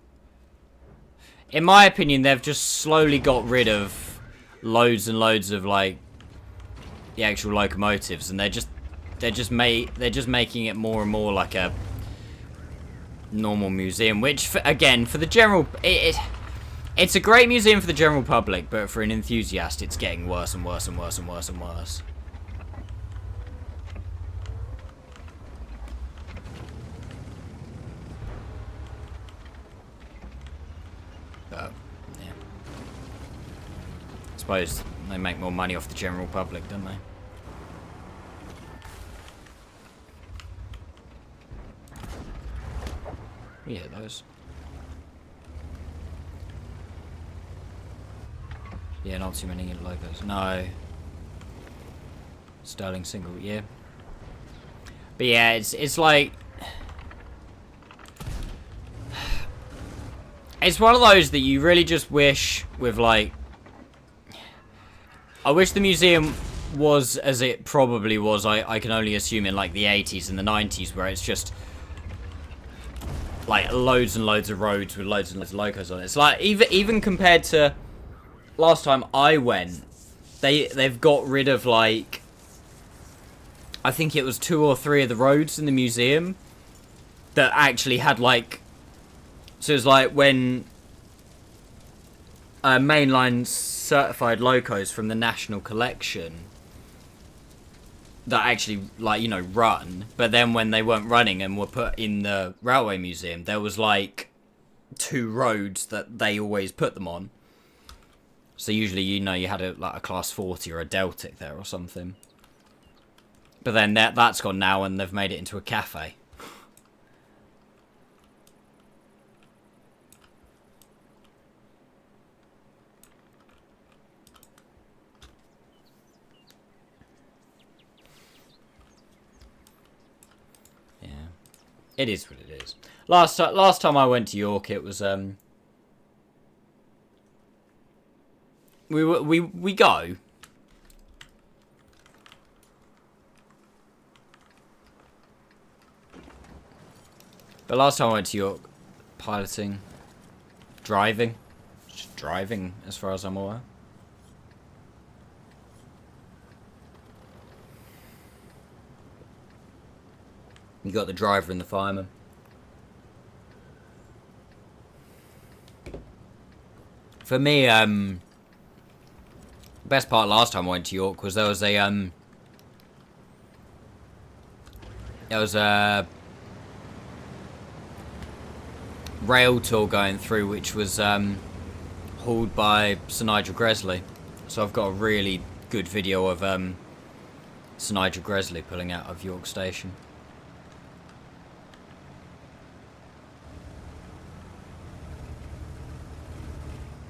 In my opinion, they've just slowly got rid of loads and loads of like the actual locomotives, and they're just making it more and more like a normal museum. Which, again, for the general, it's a great museum for the general public, but for an enthusiast, it's getting worse and worse and worse and worse and worse. But, yeah. I suppose they make more money off the general public, don't they? Yeah, those. Yeah, not too many logos. No. Sterling single, yeah. But yeah, it's like... It's one of those that you really just wish with, like... I wish the museum was as it probably was, I can only assume, in, like, the 80s and the 90s, where it's just... like, loads and loads of roads with loads and loads of logos on it. It's like, even compared to... last time I went, they've got rid of, like... I think it was 2 or 3 of the roads in the museum that actually had, like... So it was like when mainline certified locos from the National Collection that actually, like, you know, run, but then when they weren't running and were put in the Railway Museum, there was like two roads that they always put them on. So usually, you know, you had a class 40 or a Deltic there or something. But then that's gone now, and they've made it into a cafe. Yeah, it is what it is. Last time I went to York, it was we go. But last time I went to York, piloting, driving, just driving as far as I'm aware. You got the driver and the fireman. For me, best part last time I went to York was there was a rail tour going through, which was hauled by Sir Nigel Gresley. So I've got a really good video of Sir Nigel Gresley pulling out of York Station.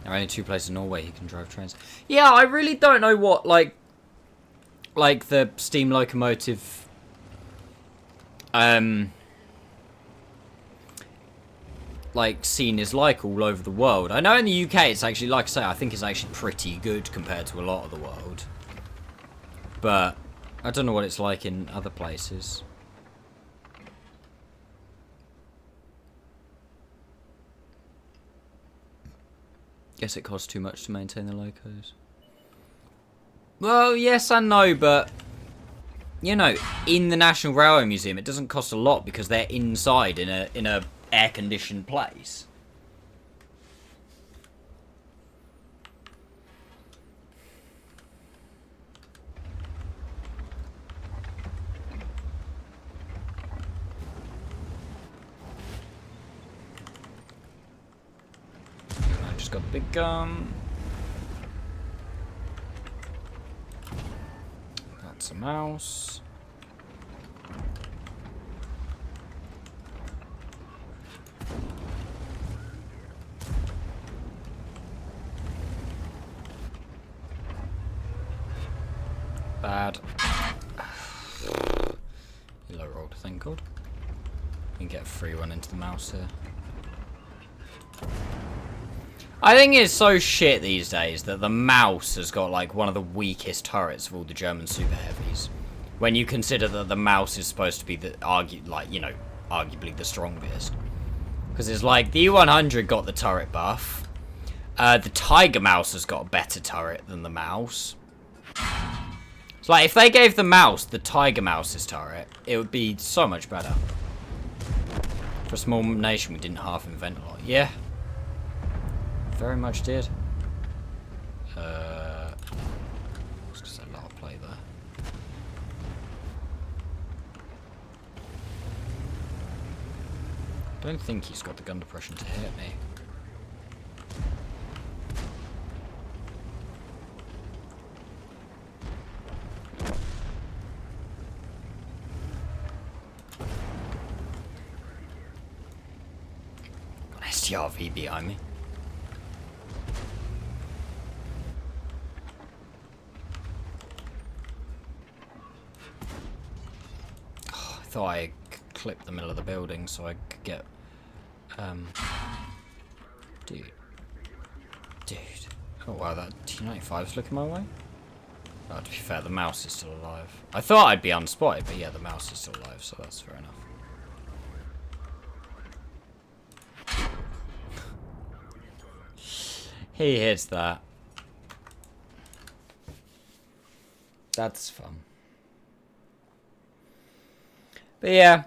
There are only two places in Norway he can drive trains. Yeah, I really don't know what like the steam locomotive like scene is like all over the world. I know in the UK it's actually, like I say, I think it's actually pretty good compared to a lot of the world. But I don't know what it's like in other places. Guess it costs too much to maintain the locos. Well, yes and no, but you know, in the National Railway Museum, it doesn't cost a lot because they're inside in a air-conditioned place. I just got big gun. That's a mouse. Bad. Low rolled, thank God. You can get a free one into the mouse here. I think it's so shit these days that the mouse has got like one of the weakest turrets of all the German super heavies. When you consider that the mouse is supposed to be the arguably the strongest. Because it's like the U100 got the turret buff. The Tiger Mouse has got a better turret than the mouse. It's like if they gave the mouse the Tiger Mouse's turret, it would be so much better. For a small nation, we didn't half invent a lot. Yeah. Very much did. It's just a lot of play there. I don't think he's got the gun depression to hit me. Got an STRV behind me. I thought I clipped the middle of the building so I could get dude. Oh wow, that T95's looking my way. Oh, to be fair, the mouse is still alive. I thought I'd be unspotted, but yeah, the mouse is still alive, so that's fair enough. He hits that. That's fun. But yeah,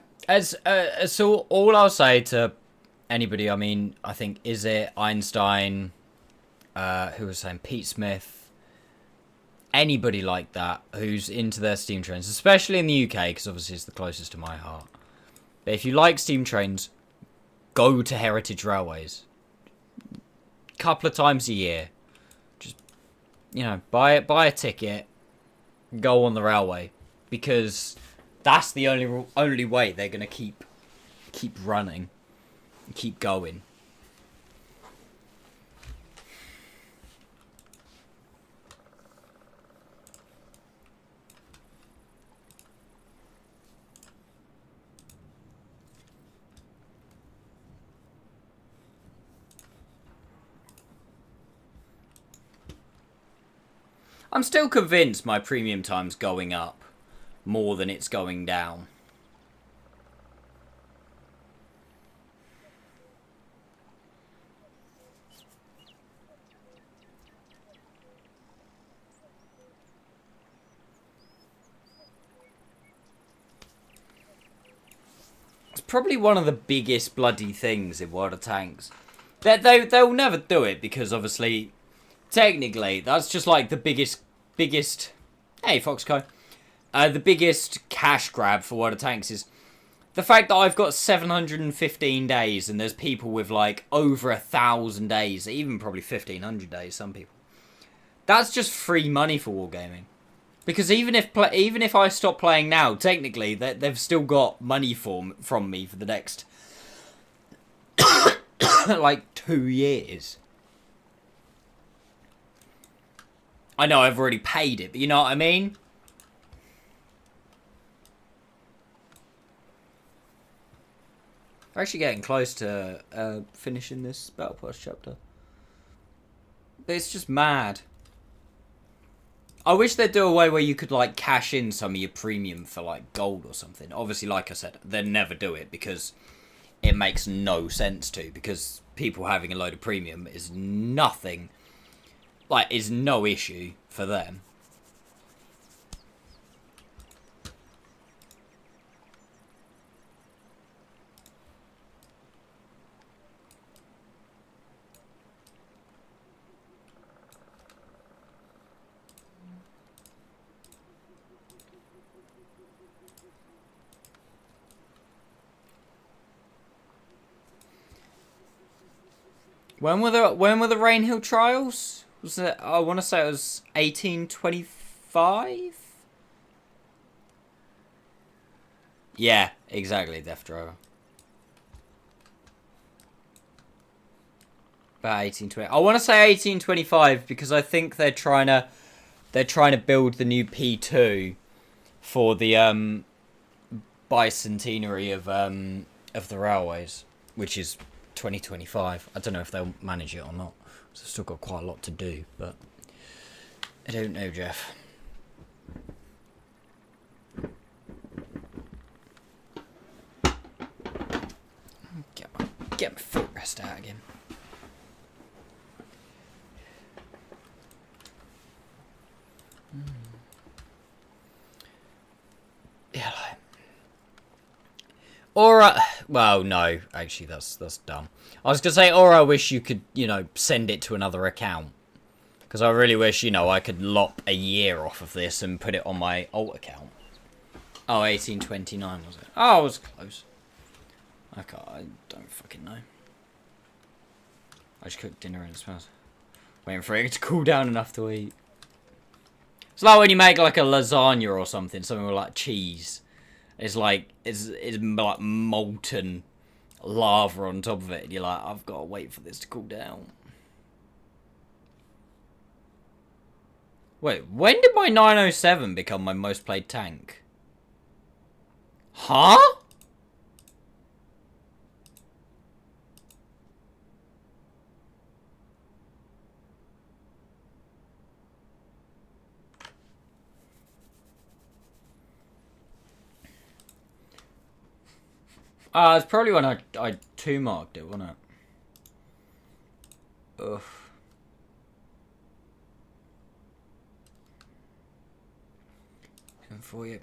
so all I'll say to anybody, I mean, I think, is it Einstein, who was saying Pete Smith, anybody like that who's into their steam trains, especially in the UK, because obviously it's the closest to my heart. But if you like steam trains, go to heritage railways. Couple of times a year. Just, buy a ticket, go on the railway. Because that's the only way they're going to keep running. Keep going. I'm still convinced my premium time's going up more than it's going down. It's probably one of the biggest bloody things in World of Tanks. They'll never do it because obviously, technically, that's just like the biggest. Hey, Foxco. The biggest cash grab for World of Tanks is the fact that I've got 715 days and there's people with like over 1,000 days, even probably 1,500 days. Some people. That's just free money for wargaming. Because even if I stop playing now, technically they've still got money from me for the next like 2 years. I know I've already paid it, but you know what I mean? We're actually getting close to finishing this Battle Pass chapter. But it's just mad. I wish they'd do a way where you could, like, cash in some of your premium for, like, gold or something. Obviously, like I said, they'd never do it because it makes no sense to. Because people having a load of premium is nothing... like, is no issue for them. When were the Rainhill trials? Was it? I want to say it was 1825. Yeah, exactly. Death Driver. About 1820. I want to say 1825 because I think they're trying to build the new P2 for the bicentenary of the railways, which is 2025. I don't know if they'll manage it or not. So I've still got quite a lot to do, but I don't know, Jeff. Get my footrest out again. Yeah, like... Or, well, no, actually, that's dumb. I was going to say, or I wish you could, send it to another account. Because I really wish, I could lop a year off of this and put it on my alt account. Oh, 1829 was it? Oh, I was close. I don't fucking know. I just cooked dinner and it smells. Waiting for it to cool down enough to eat. It's like when you make like a lasagna or something with like cheese. It's like like molten lava on top of it, and you're like, I've got to wait for this to cool down. Wait, when did my 907 become my most played tank? Huh? It's probably when I 2-marked it, wasn't it? Ugh.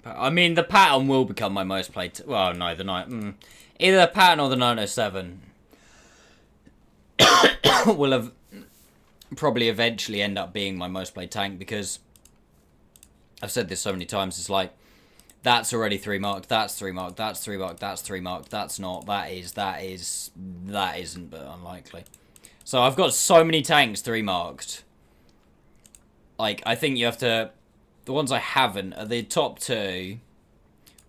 I mean, the pattern will become my most played... well, no, either the pattern or the 907 will have probably eventually end up being my most played tank, because I've said this so many times, it's like That's already 3 marked. That's 3 marked. That's 3 marked. That's 3 marked. That's not. That isn't, but unlikely. So I've got so many tanks 3 marked. Like, I think you have to... The ones I haven't are the top 2.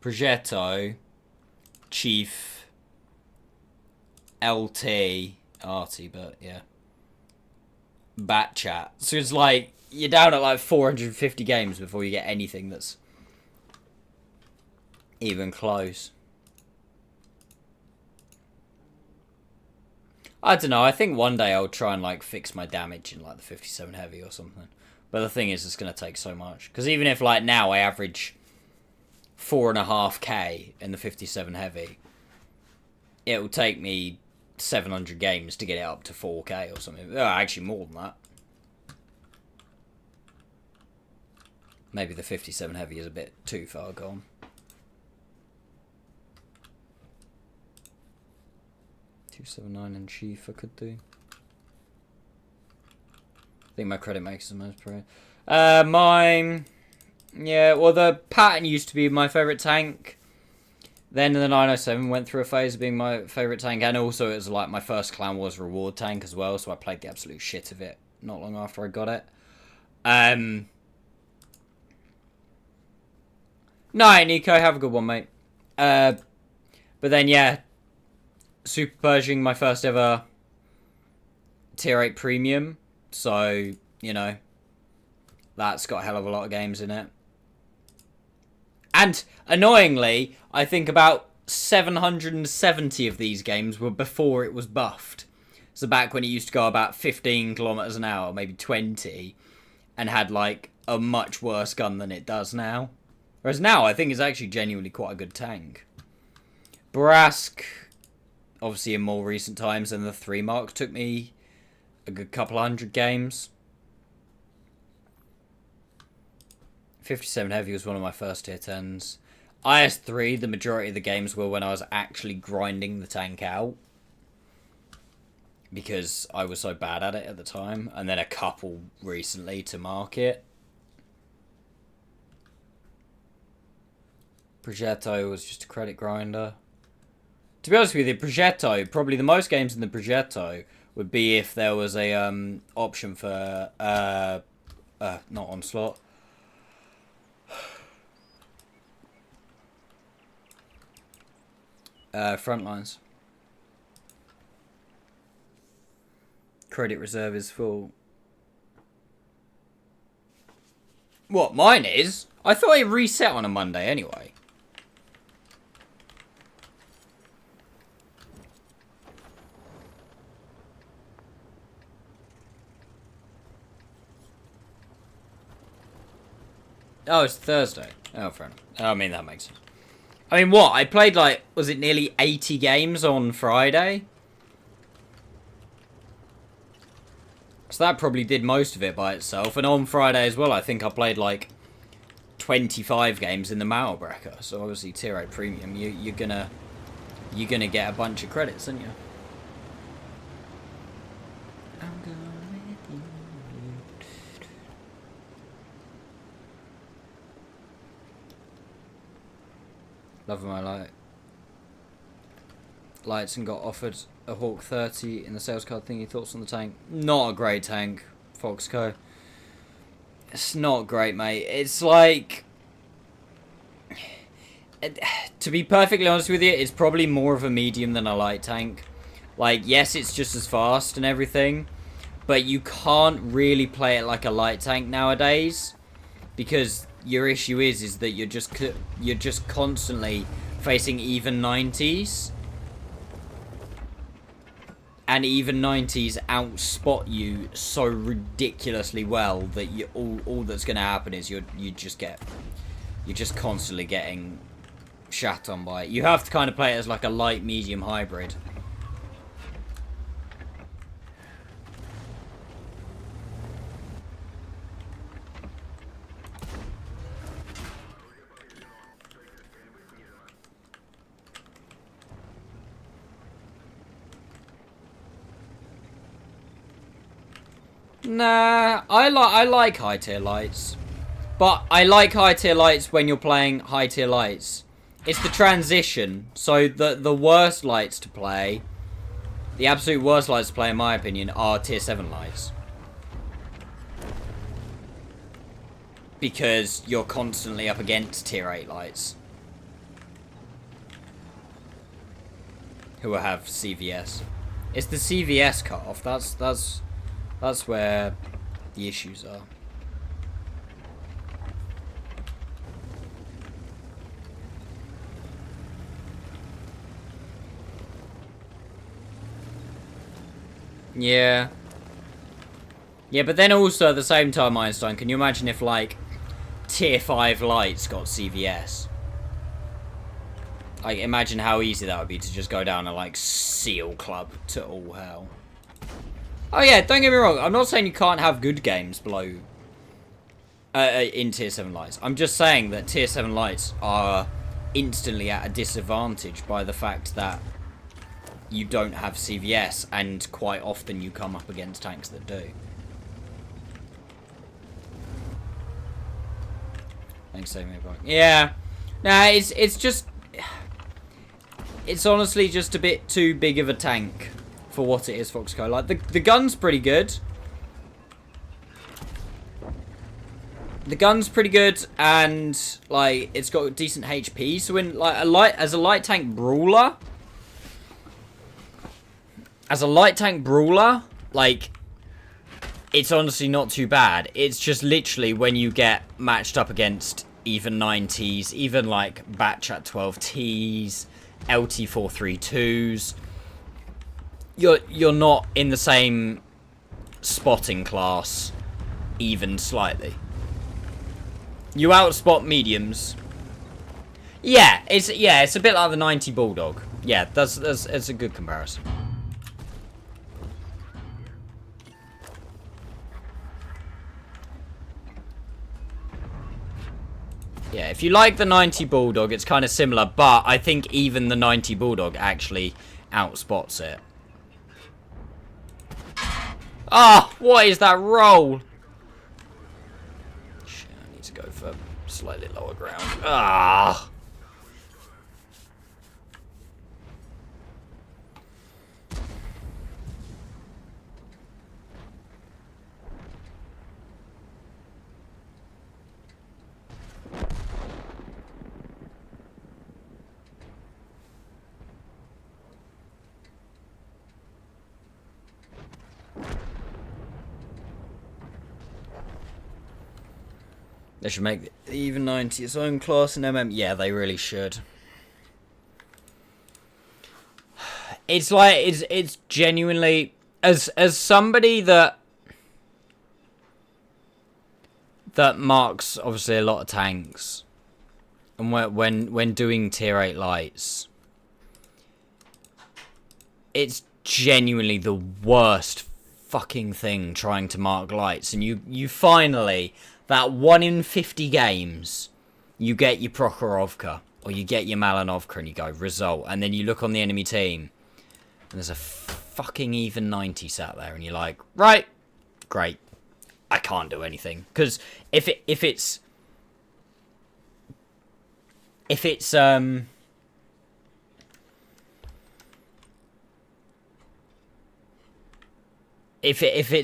Progetto, Chief, LT, Artie, but yeah. Bat Chat. So it's like, you're down at like 450 games before you get anything that's even close. I don't know, I think one day I'll try and like fix my damage in like the 57 heavy or something. But the thing is, it's going to take so much. Because even if like now I average 4.5k in the 57 heavy, it'll take me 700 games to get it up to 4k or something. Actually more than that. Maybe the 57 heavy is a bit too far gone. .279 and Chief I could do. I think my credit makes the most pro. Mine... Yeah, well, the Pattern used to be my favourite tank. Then the 907 went through a phase of being my favourite tank. And also it was like my first Clan Wars reward tank as well. So I played the absolute shit of it not long after I got it. No, Nico, have a good one, mate. But then, yeah. Super Pershing, my first ever Tier 8 Premium. So, you know, that's got a hell of a lot of games in it. And, annoyingly, I think about 770 of these games were before it was buffed. So back when it used to go about 15 kilometers an hour, maybe 20, and had, like, a much worse gun than it does now. Whereas now, I think it's actually genuinely quite a good tank. Brask, obviously in more recent times than the 3 mark, took me a good couple hundred games. 57 heavy was one of my first tier 10s. IS3, the majority of the games were when I was actually grinding the tank out. Because I was so bad at it at the time. And then a couple recently to mark it. Progetto was just a credit grinder. To be honest with you, the Progetto, probably the most games in the Progetto would be if there was a option for, not Onslaught. Frontlines. Credit reserve is full. What, mine is? I thought it reset on a Monday anyway. Oh, it's Thursday. Oh, fair enough. I mean, that makes sense. I mean, what? I played, like, was it nearly 80 games on Friday? So that probably did most of it by itself. And on Friday as well, I think I played, like, 25 games in the Malbrecker. So obviously, Tier 8 Premium, you're gonna get a bunch of credits, aren't you? Loving my light. Lights and got offered a Hawk 30 in the sales card thingy. Thoughts on the tank? Not a great tank, Foxco. It's not great, mate. It's like... to be perfectly honest with you, it's probably more of a medium than a light tank. Like, yes, it's just as fast and everything, but you can't really play it like a light tank nowadays, because your issue is that you're just constantly facing even 90s, and even 90s outspot you so ridiculously well that all that's going to happen is you're just constantly getting shat on by it. You have to kind of play it as like a light medium hybrid. Nah, I like high tier lights, But I like high tier lights when you're playing high tier lights. It's the transition. So the worst lights to play, the absolute worst lights to play in my opinion, are tier 7 lights. Because you're constantly up against tier 8 lights. Who have CVS. It's the CVS cutoff. That's where the issues are. Yeah. Yeah, but then also at the same time, Einstein, can you imagine if, like, tier 5 lights got CVS? Like, imagine how easy that would be to just go down a, like, SEAL club to all hell. Oh, yeah, don't get me wrong. I'm not saying you can't have good games below... in tier 7 lights. I'm just saying that tier 7 lights are instantly at a disadvantage by the fact that you don't have CVS, and quite often you come up against tanks that do. Thanks, Sammy. Yeah. Nah, it's just... It's honestly just a bit too big of a tank for what it is, Foxco. Like, the gun's pretty good. The gun's pretty good, and, like, it's got decent HP. So when, like, as a light tank brawler... As a light tank brawler, like, it's honestly not too bad. It's just literally when you get matched up against even 90s, even like Batch at 12Ts, LT432s, you're not in the same spotting class even slightly. You outspot mediums. Yeah, it's a bit like the 90 Bulldog. Yeah, that's a good comparison. Yeah, if you like the 90 Bulldog, it's kind of similar, but I think even the 90 Bulldog actually outspots it. Ah, what is that roll? Shit, I need to go for slightly lower ground. Ah. They should make the even 90 its own class in MM. Yeah, they really should. It's like it's genuinely as somebody that marks obviously a lot of tanks, and when doing tier 8 lights, it's genuinely the worst fucking thing trying to mark lights, and you finally, that 1 in 50 games, you get your Prokhorovka, or you get your Malinovka, and you go, result, and then you look on the enemy team, and there's a fucking even 90 sat there, and you're like, right, great, I can't do anything, because if it's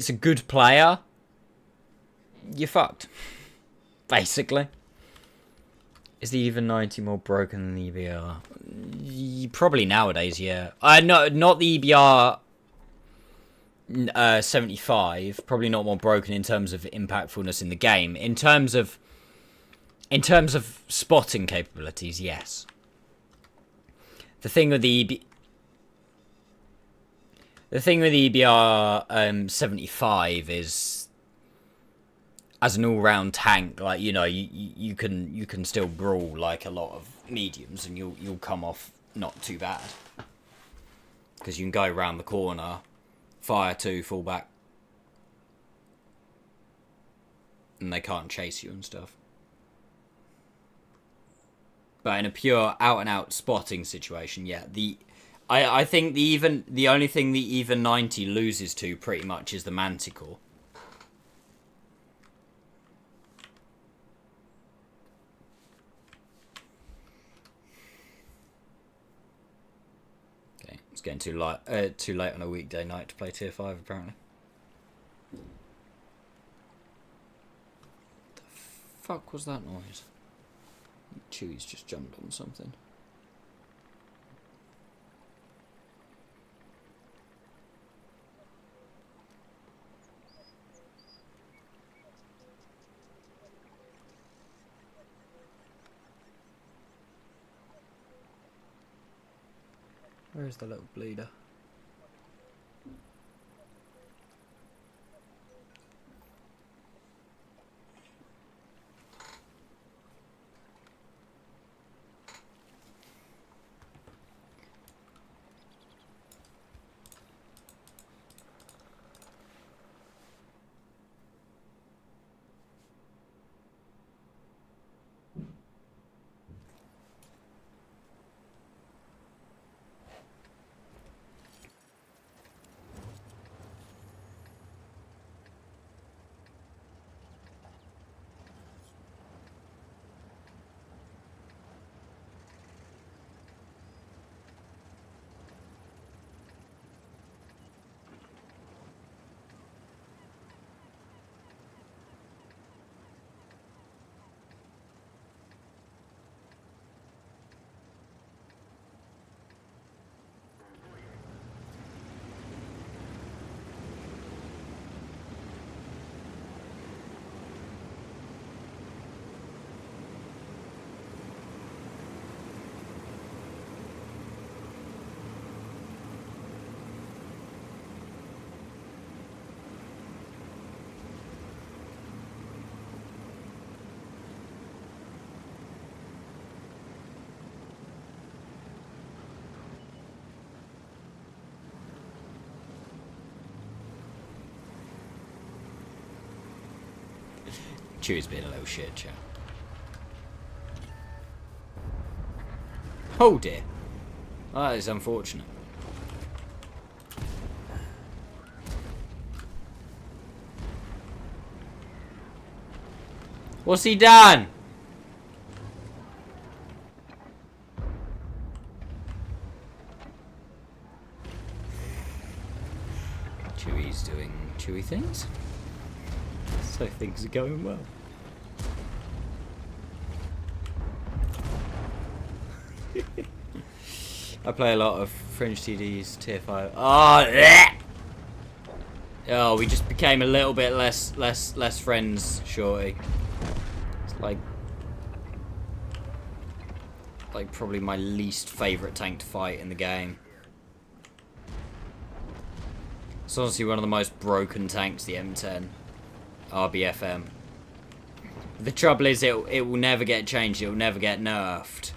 a good player, you're fucked. Basically. Is the even 90 more broken than the EBR? Probably nowadays, yeah. No, not the EBR 75. Probably not more broken in terms of impactfulness in the game. In terms of spotting capabilities, yes. The thing with the EBR 75 is, as an all-round tank, like, you know, you can still brawl like a lot of mediums, and you'll come off not too bad, because you can go around the corner, fire 2, fall back, and they can't chase you and stuff. But in a pure out-and-out spotting situation, yeah, I think the only thing the even 90 loses to pretty much is the Manticore. It's getting too late on a weekday night to play tier 5 apparently. The fuck was that noise? Chewie's just jumped on something. Where's the little bleeder? Chewie's being a little shit, chat. Oh dear. Oh, that is unfortunate. What's he done? Chewie's doing Chewie things. So things are going well. I play a lot of Fringe TDs, tier 5. Oh, we just became a little bit less friends, shorty. It's like probably my least favourite tank to fight in the game. It's honestly one of the most broken tanks, the M10. RBFM. The trouble is it will never get changed, it will never get nerfed.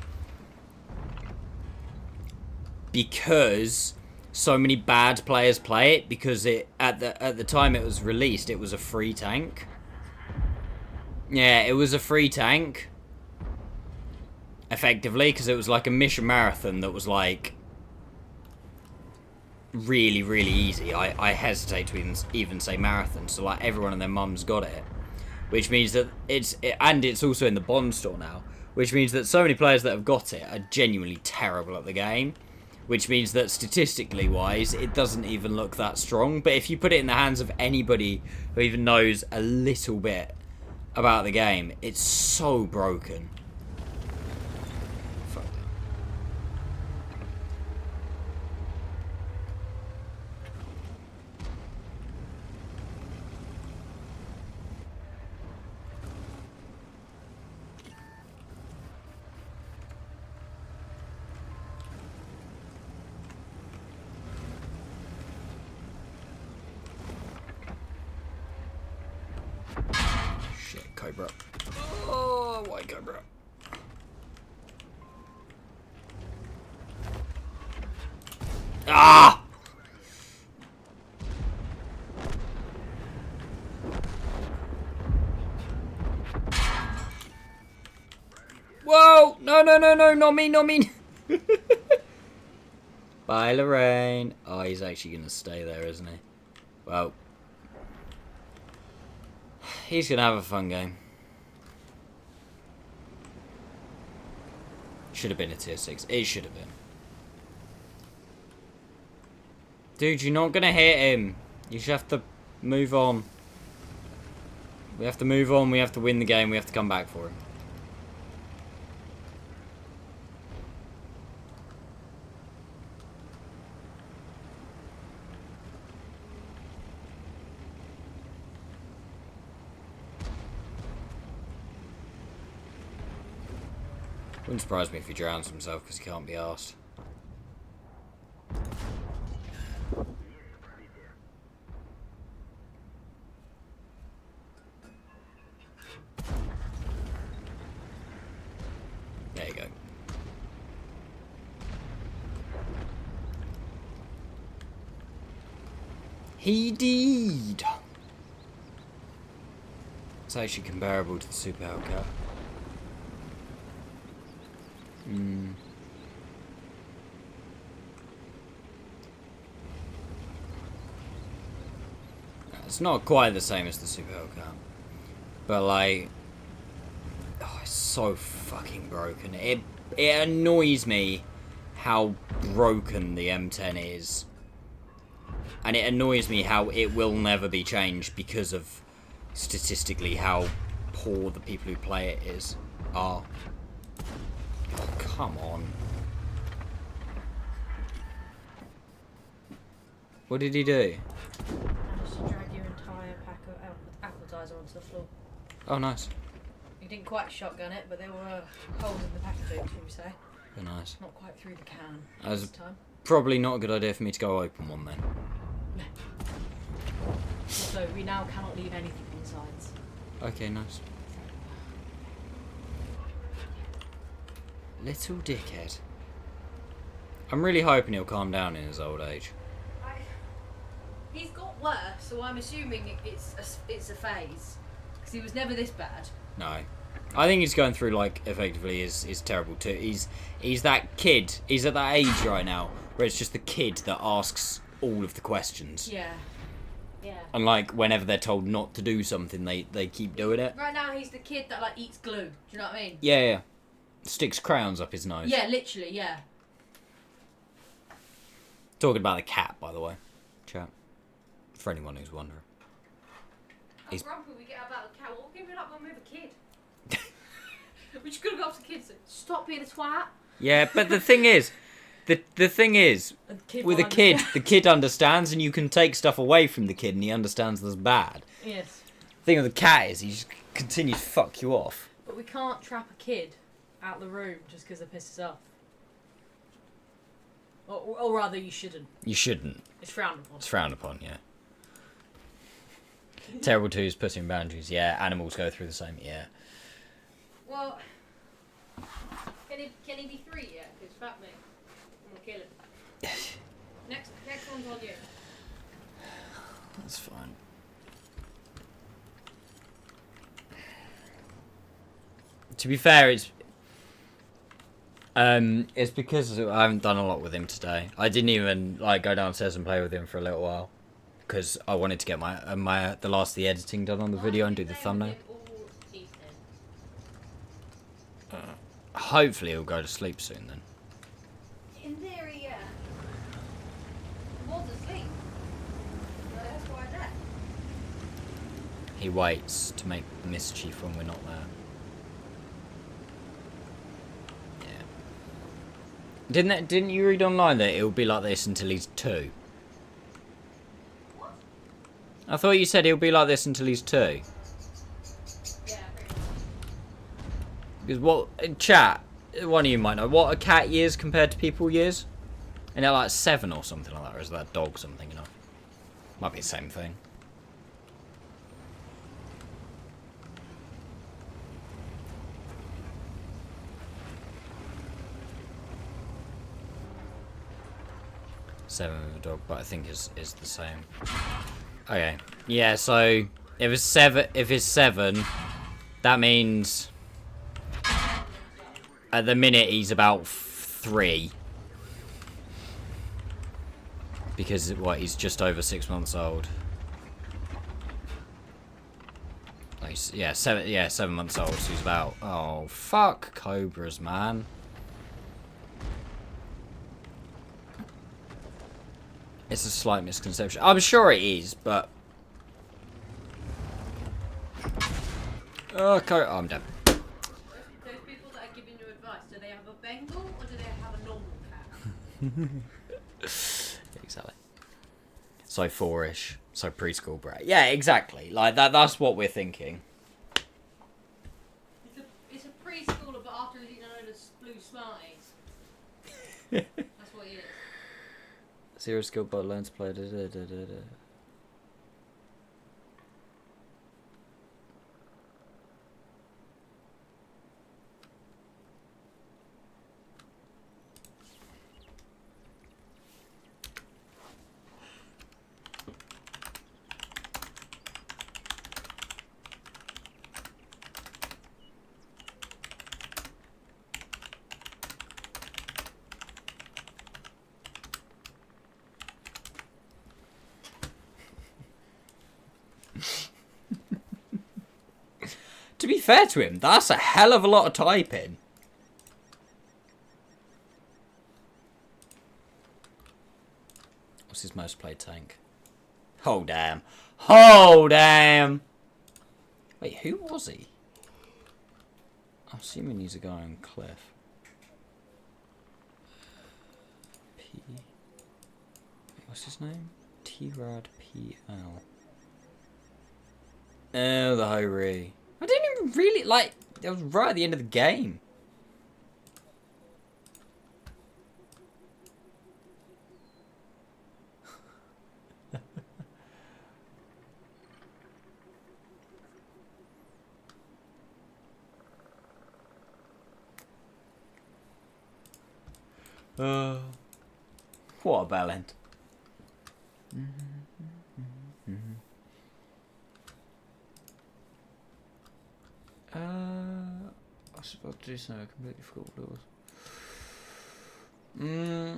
Because so many bad players play it, because it at the time it was released, it was a free tank. Yeah, it was a free tank. Effectively, because it was like a mission marathon that was like really, really easy. I hesitate to even say marathon, so like everyone and their mums got it. Which means that it's also in the Bond store now. Which means that so many players that have got it are genuinely terrible at the game. Which means that statistically wise, it doesn't even look that strong. But if you put it in the hands of anybody who even knows a little bit about the game, it's so broken. Fuck. Shit, Cobra. Oh, why Cobra? Ah! Whoa! No, no, no, no, not me, not me. Bye, Lorraine. Oh, he's actually going to stay there, isn't he? Well, he's going to have a fun game. Should have been a tier 6. It should have been. Dude, you're not gonna hit him. You just have to move on. We have to move on. We have to win the game. We have to come back for him. Wouldn't surprise me if he drowns himself because he can't be arsed. There you go. He did. It's actually comparable to the Super Hellcat. It's not quite the same as the Super Hellcat, but like, oh, it's so fucking broken. It annoys me how broken the M10 is, and it annoys me how it will never be changed because of statistically how poor the people who play it are. Oh, come on. What did he do? Managed to drag your entire pack of appetizer onto the floor. Oh, nice. You didn't quite shotgun it, but there were holes in the packaging, should we say. Very nice. Not quite through the can That was this time. probably not a good idea for me to go open one then. No. So we now cannot leave anything inside. Okay, nice. Little dickhead. I'm really hoping he'll calm down in his old age. He's got worse, so I'm assuming it's a phase. Because he was never this bad. No. I think he's going through, like, effectively is terrible too. He's that kid. He's at that age right now where it's just the kid that asks all of the questions. Yeah. Yeah. And, like, whenever they're told not to do something, they keep doing it. Right now he's the kid that, like, eats glue. Do you know what I mean? Yeah. Sticks crayons up his nose. Yeah, literally, yeah. Talking about the cat, by the way. Chat. For anyone who's wondering. How grumpy we get about the cat. What give it up when we have a kid? We just gotta go after kids. Stop being a twat. Yeah, but the thing is, the thing is, with a kid, the kid understands, and you can take stuff away from the kid, and he understands that's bad. Yes. The thing with the cat is, he just continues to fuck you off. But we can't trap a kid out the room just because they piss us off. Or rather, you shouldn't. You shouldn't. It's frowned upon. It's frowned upon, yeah. Terrible 2's putting boundaries, yeah. Animals go through the same, yeah. Well, can he be 3 yet? Because fuck me, I'm gonna kill him. Next one's on you. That's fine. To be fair, it's because I haven't done a lot with him today. I didn't even like go downstairs and play with him for a little while because I wanted to get the last of the editing done on the video and do the thumbnail. Hopefully he'll go to sleep soon then. In theory, yeah. He was asleep. So that's why I left. He waits to make mischief when we're not there. Yeah. Didn't you read online that it'll be like this until he's 2? What? I thought you said he'll be like this until he's 2. Yeah, pretty much. Because what chat, one of you might know what a cat years compared to people years, and they're like 7 or something like that, or is that dog something? You know, might be the same thing. Seven with a dog, but I think is the same. Okay, yeah. So if it's 7, that means at the minute he's about 3, because he's just over 6 months old. Like, yeah, 7 months old. So he's about, oh fuck cobras, man. It's a slight misconception. I'm sure it is, but... Okay, oh, I'm dead. Those people that are giving you advice, do they have a Bengal or do they have a normal cat? Exactly. So 4-ish. So preschool brat. Yeah, exactly. Like, that's what we're thinking. It's a preschooler, but after he's eaten a load of blue Smarties. That's what he is. Zero skill but learn to play. Da, da, da, da, da. To be fair to him, that's a hell of a lot of typing. What's his most played tank? Oh, damn. Oh, damn. Wait, who was he? I'm assuming he's a guy on Cliff. What's his name? T-Rad PL. Oh, the Ho-Ri. I didn't even really, like, that was right at the end of the game. What a bell end. I was about to do something, I completely forgot what it was.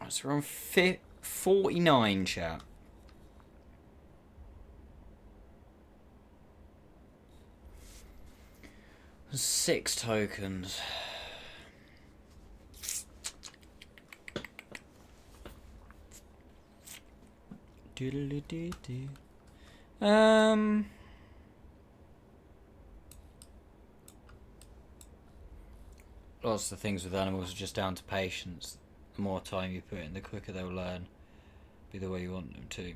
It's around 49, chat. Six tokens. Doodle-doo-doo-doo. Lots of things with animals are just down to patience. The more time you put in, the quicker they'll learn. Be the way you want them to.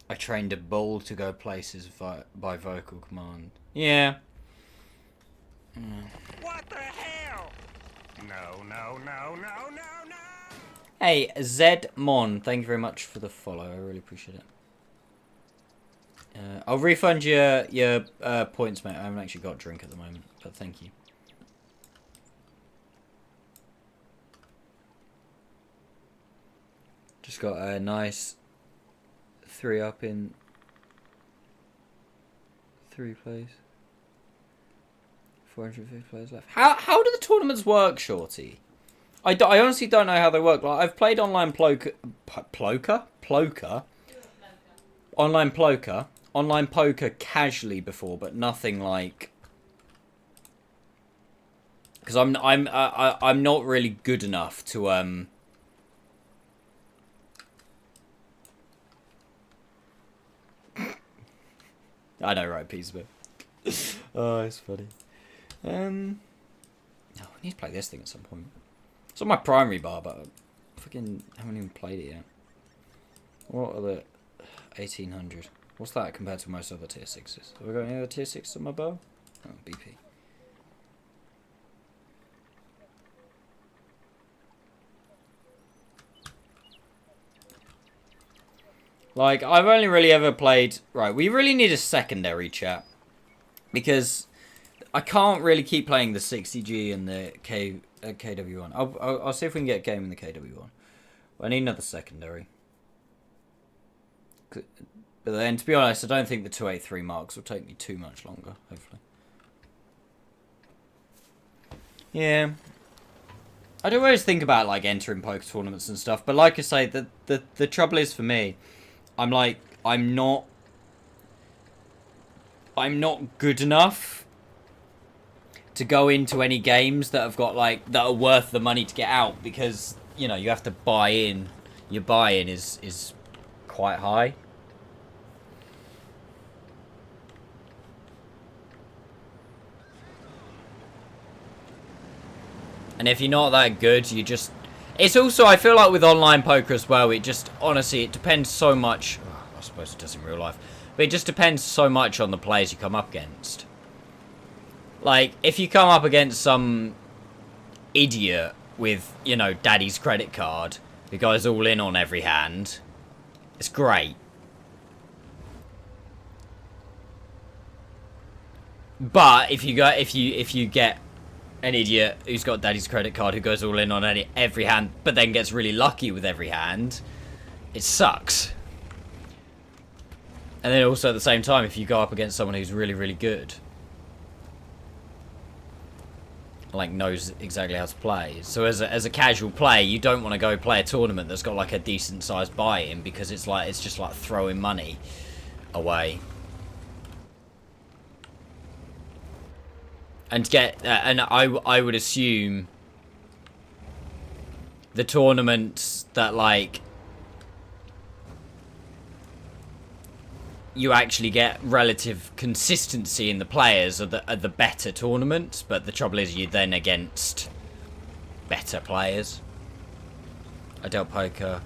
I trained a bull to go places by vocal command. Yeah. What the hell? No, no, no, no, no, no! Hey, Zmon, thank you very much for the follow. I really appreciate it. I'll refund your points, mate. I haven't actually got a drink at the moment, but thank you. Just got a nice 3-up in 3 plays. 450 players left. How do the tournaments work, Shorty? I honestly don't know how they work. Like, I've played online Ploker? Online poker casually before, but nothing like, because I'm not really good enough to I know, right, piece of it. Oh, it's funny. Oh, I need to play this thing at some point. It's on my primary bar, but I fucking haven't even played it yet. What are the 1800? What's that compared to most other tier 6s? Have I got any other tier 6s on my bow? Oh, BP. Like, I've only really ever played... Right, we really need a secondary, chat. Because I can't really keep playing the 60G and the KW1. I'll see if we can get a game in the KW1. I need another secondary. But then, to be honest, I don't think the 283 marks will take me too much longer, hopefully. Yeah. I do always think about, like, entering poker tournaments and stuff, but like I say, the trouble is for me, I'm not good enough to go into any games that have got like that are worth the money to get out, because you know you have to buy in. Your buy-in is quite high. And if you're not that good, you just... It's also, I feel like with online poker as well, it just, honestly, it depends so much... Oh, I suppose it does in real life. But it just depends so much on the players you come up against. Like, if you come up against some idiot with, you know, daddy's credit card, who goes all in on every hand, it's great. But if you get an idiot who's got daddy's credit card who goes all in on every hand, but then gets really lucky with every hand, it sucks. And then also at the same time, if you go up against someone who's really, really good, like knows exactly how to play. So as a casual player, you don't want to go play a tournament that's got like a decent sized buy-in, because it's just like throwing money away. And I would assume the tournaments that like you actually get relative consistency in the players are the better tournaments, but the trouble is you're then against better players. I dealt poker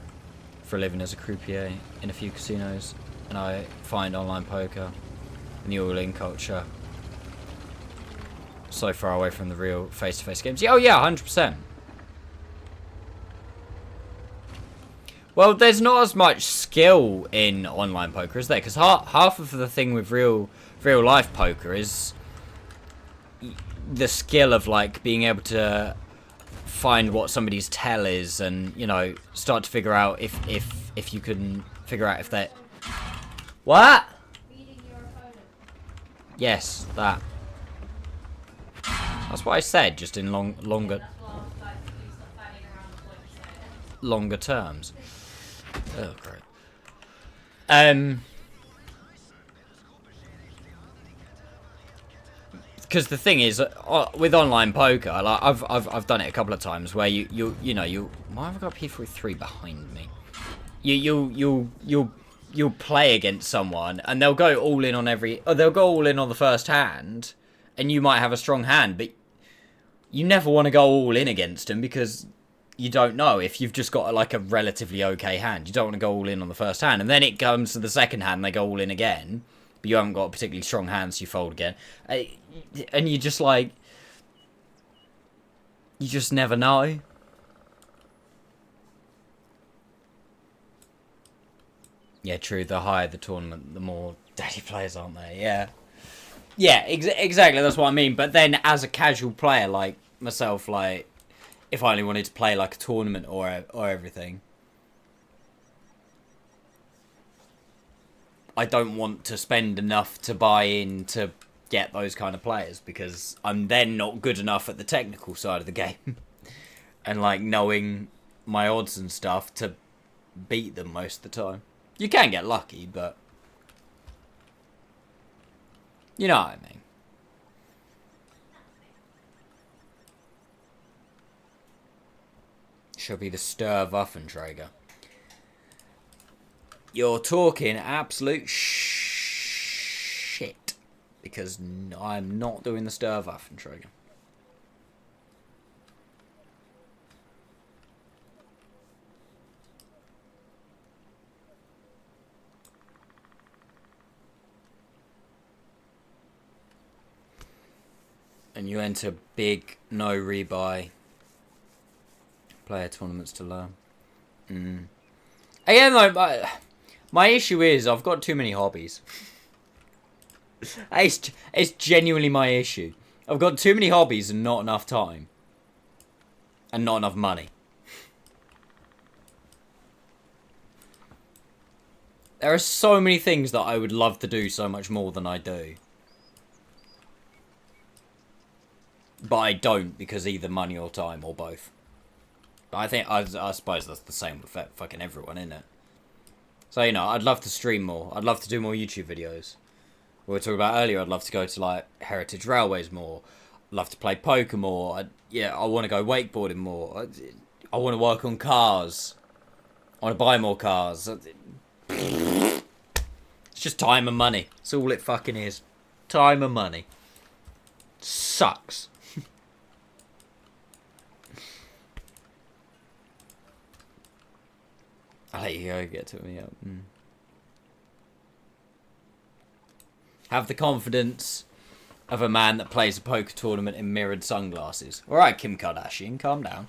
for a living as a croupier in a few casinos, and I find online poker and the all-in culture so far away from the real face-to-face games. Yeah, oh yeah, 100%. Well, there's not as much skill in online poker, is there? Because half of the thing with real life poker is the skill of like being able to find what somebody's tell is, and you know, start to figure out if you can figure out if they... What? Yes, that. That's what I said, just in longer terms. Oh, great. Because the thing is, with online poker, like I've done it a couple of times where you know why have I got P43 behind me? You'll play against someone and they'll go all in on they'll go all in on the first hand, and you might have a strong hand, but you never want to go all in against them because you don't know if you've just got like a relatively okay hand. You don't want to go all in on the first hand, and then it comes to the second hand and they go all in again, but you haven't got a particularly strong hand, so you fold again, and you just like, you just never know. Yeah, true, the higher the tournament, the more daddy players, aren't there? Yeah, exactly, that's what I mean. But then as a casual player like myself, like if I only wanted to play like a tournament or everything, I don't want to spend enough to buy in to get those kind of players, because I'm then not good enough at the technical side of the game and like knowing my odds and stuff to beat them most of the time. You can get lucky, but you know what I mean. Shall be the Sturwaffenträger. You're talking absolute shit, because I'm not doing the Sturwaffenträger. And you enter big no rebuy player tournaments to learn. Again, though, my issue is I've got too many hobbies. It's genuinely my issue. I've got too many hobbies and not enough time. And not enough money. There are so many things that I would love to do so much more than I do. But I don't, because either money or time, or both. But I suppose that's the same with fucking everyone, isn't it? So, you know, I'd love to stream more. I'd love to do more YouTube videos. We were talking about earlier, I'd love to go to, like, Heritage Railways more. love to play poker more. I want to go wakeboarding more. I want to work on cars. I want to buy more cars. It's just time and money. That's all it fucking is. Time and money. Sucks. I'll let you go get to me up. Have the confidence of a man that plays a poker tournament in mirrored sunglasses. Alright, Kim Kardashian, calm down.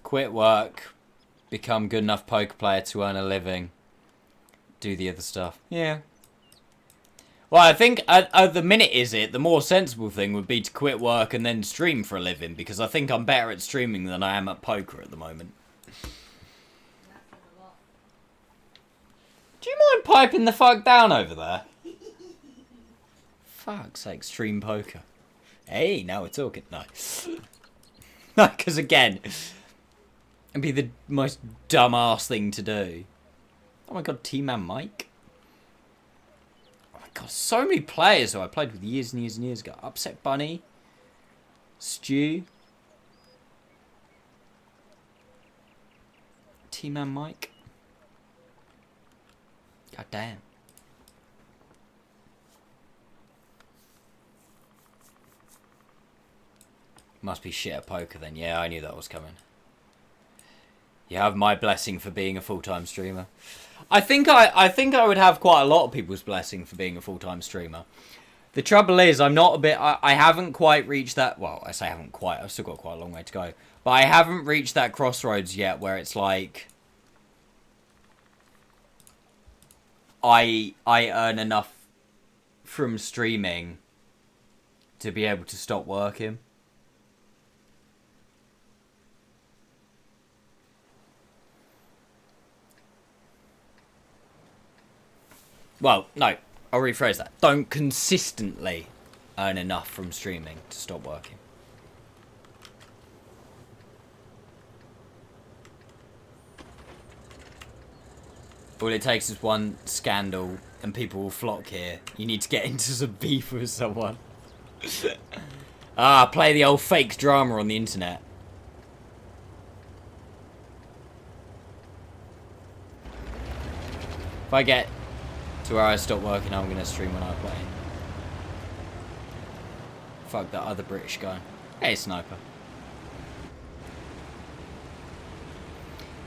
Quit work, become good enough poker player to earn a living, do the other stuff. Yeah. Well, I think at the minute the more sensible thing would be to quit work and then stream for a living, because I think I'm better at streaming than I am at poker at the moment. Do you mind piping the fuck down over there? Fuck's sake, stream poker. Hey, now we're talking. No. Because again... It'd be the most dumbass thing to do. Oh my god, T-Man Mike. Oh my god, so many players who I played with years and years and years ago. Upset Bunny. Stu. T-Man Mike. God damn. Must be shit at poker then. Yeah, I knew that was coming. You have my blessing for being a full-time streamer. I think I would have quite a lot of people's blessing for being a full-time streamer. The trouble is, I'm not a bit... I haven't quite reached that... Well, I say haven't quite. I've still got quite a long way to go. But I haven't reached that crossroads yet where it's like... I earn enough from streaming to be able to stop working. Well, no, I'll rephrase that. Don't consistently earn enough from streaming to stop working. All it takes is one scandal and people will flock here. You need to get into some beef with someone. Play the old fake drama on the internet. If I get to where I stop working, I'm going to stream when I play. Fuck that other British guy. Hey, Sniper.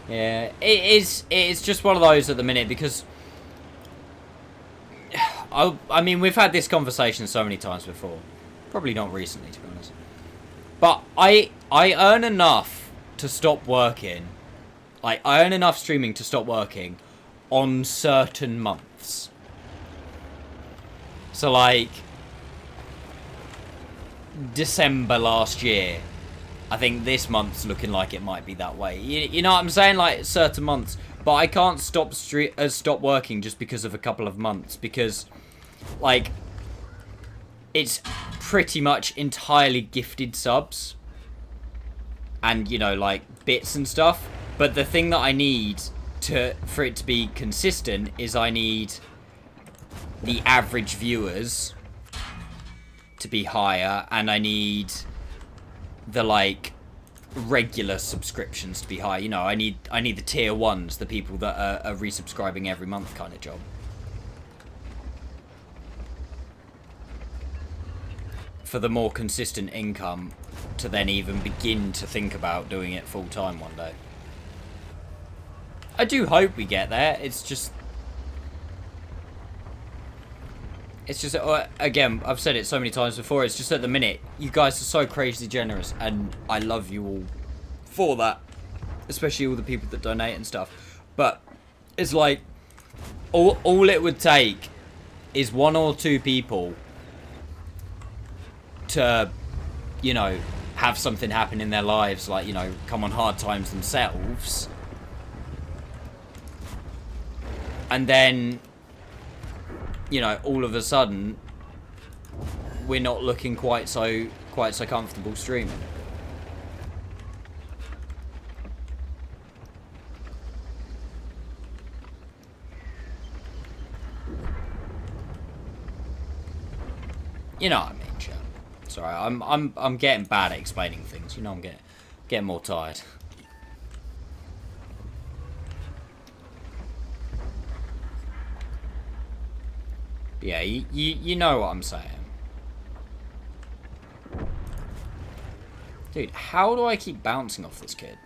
Yeah, it's just one of those at the minute because... I mean, we've had this conversation so many times before. Probably not recently, to be honest. But I earn enough to stop working. Like, I earn enough streaming to stop working on certain months. So like December last year, I think this month's looking like it might be that way. You know what I'm saying? Like certain months, but I can't stop working just because of a couple of months, because like it's pretty much entirely gifted subs and, you know, like bits and stuff. But the thing that I need for it to be consistent is I need the average viewers to be higher, and I need the like regular subscriptions to be high. You know, I need the tier ones, the people that are resubscribing every month kind of job. For the more consistent income to then even begin to think about doing it full time one day. I do hope we get there. It's just, again, I've said it so many times before, it's just at the minute, you guys are so crazy generous, and I love you all for that. Especially all the people that donate and stuff. But it's like, all it would take is one or two people to, you know, have something happen in their lives, like, you know, come on hard times themselves. And then you know, all of a sudden we're not looking quite so comfortable streaming. You know what I mean, chat. Sorry, I'm getting bad at explaining things. You know, I'm getting more tired. Yeah, you know what I'm saying. Dude, how do I keep bouncing off this kid?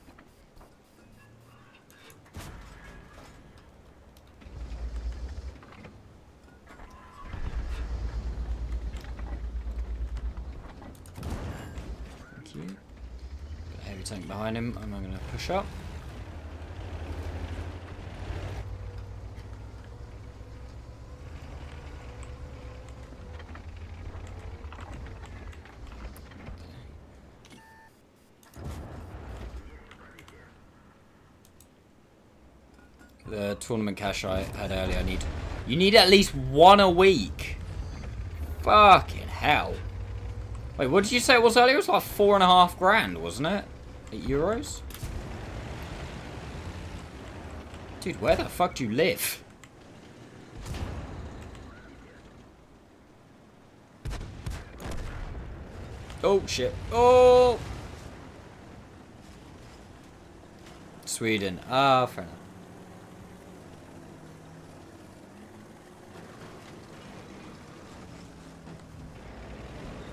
Thank you. Got a heavy tank behind him, and I'm going to push up. The tournament cash I had earlier, you need at least one a week. Fucking hell. Wait, what did you say it was earlier? It was like 4.5 grand, wasn't it? €8? Dude, where the fuck do you live? Oh shit. Oh! Sweden. Ah, fair enough.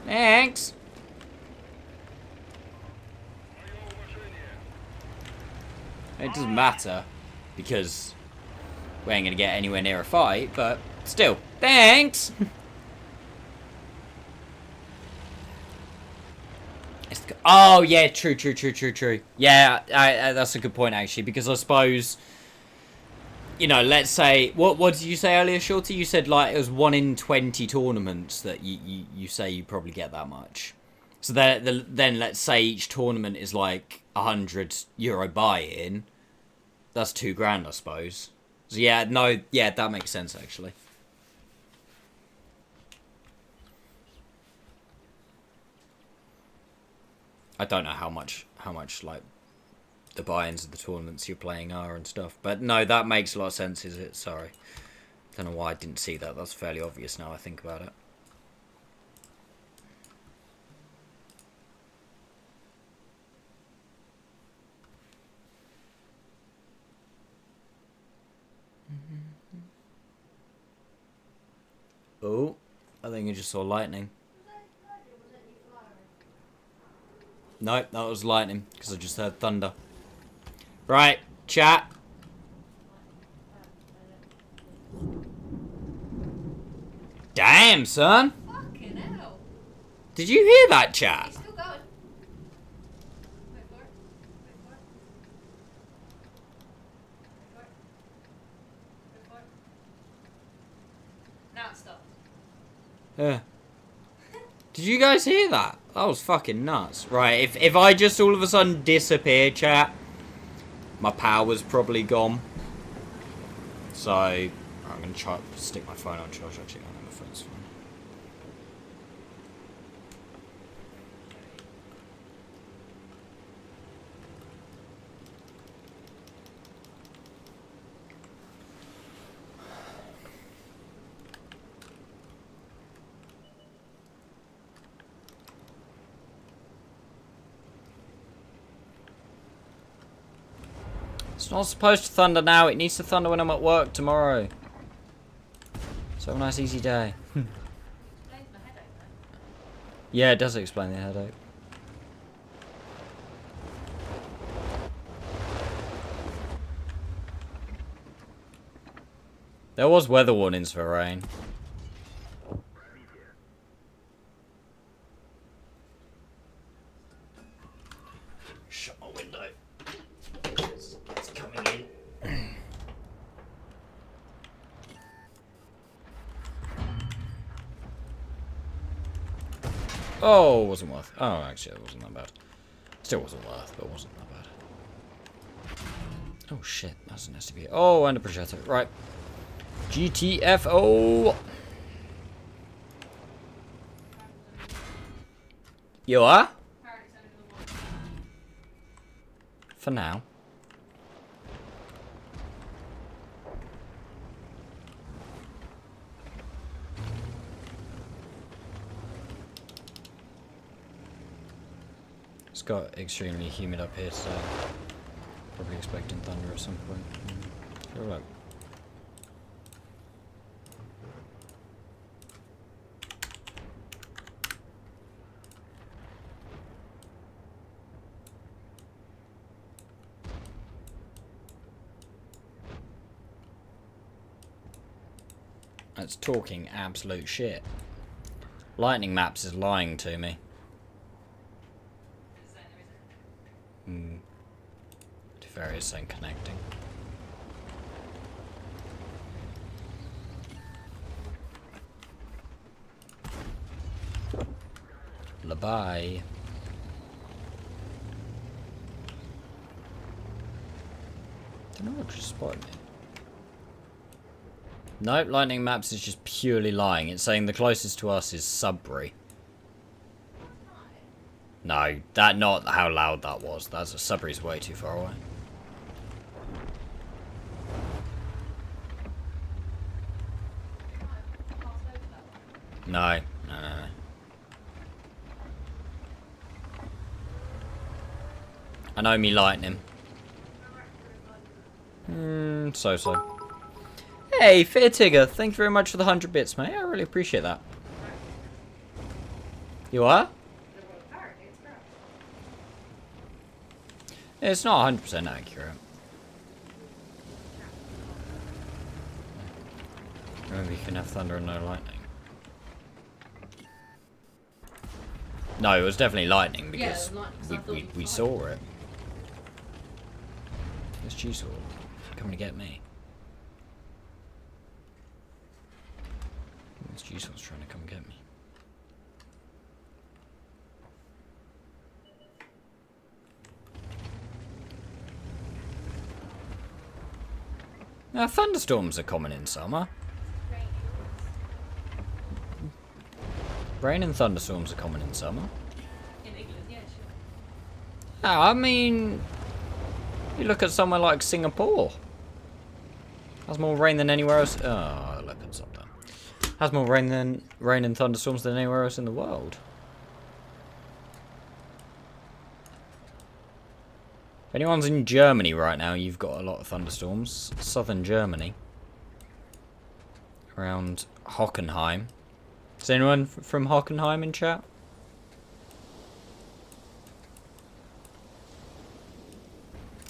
Thanks. It doesn't matter because we ain't gonna get anywhere near a fight, but still, thanks. Oh yeah, true. Yeah, that's a good point actually, because I suppose, you know, let's say, what did you say earlier, Shorty? You said like it was 1 in 20 tournaments that you say you probably get that much. So then let's say each tournament is like €100 buy-in. That's 2 grand, I suppose. So yeah, no, yeah, that makes sense actually. I don't know how much like the buy-ins of the tournaments you're playing are and stuff, but no, that makes a lot of sense. Is it? Sorry, don't know why I didn't see that. That's fairly obvious now I think about it. Oh, I think I just saw lightning. Nope, that was lightning, because I just heard thunder. Right, chat. Damn, son. Fucking hell. Did you hear that, chat? It's still going. Wait for it. Wait for it. Wait for it. Wait for it. Now it stops. Yeah. Did you guys hear that? That was fucking nuts. Right, if I just all of a sudden disappear, chat, my power's probably gone. So, I'm going to try to stick my phone on charge. Actually, I don't know my phone's fine. It's not supposed to thunder now. It needs to thunder when I'm at work tomorrow. So have a nice easy day. Explains my headache, though. Yeah, it does explain the headache. There was weather warnings for rain. Shut my window. It's coming in. Oh, it wasn't worth. Oh, actually, it wasn't that bad. Still wasn't worth, but it wasn't that bad. Oh shit, that's a nasty view. Oh, and a projector. Right. GTFO. You are? For now. It's got extremely humid up here, so probably expecting thunder at some point. Sure, look. That's talking absolute shit. Lightning Maps is lying to me. Various saying connecting. Bye. Don't know what just spotted me. Nope, Lightning Maps is just purely lying. It's saying the closest to us is Sudbury. No, that not how loud that was. That's Sudbury's way too far away. No. I know me lightning. So. Hey, Fair Tigger, thank you very much for the 100 bits, mate. I really appreciate that. You are? It's not 100% accurate. Remember, you can have thunder and no lightning. No, it was definitely lightning because we saw it. It's G-Sword coming to get me. It's G-Sword's trying to come get me. Now, thunderstorms are common in summer. Rain and thunderstorms are common in summer. In England, yeah, sure. Oh, I mean, you look at somewhere like Singapore. Has more rain than anywhere else. Oh, leopards up there. Has more rain and thunderstorms than anywhere else in the world. If anyone's in Germany right now, you've got a lot of thunderstorms. Southern Germany. Around Hockenheim. Is anyone from Hockenheim in chat?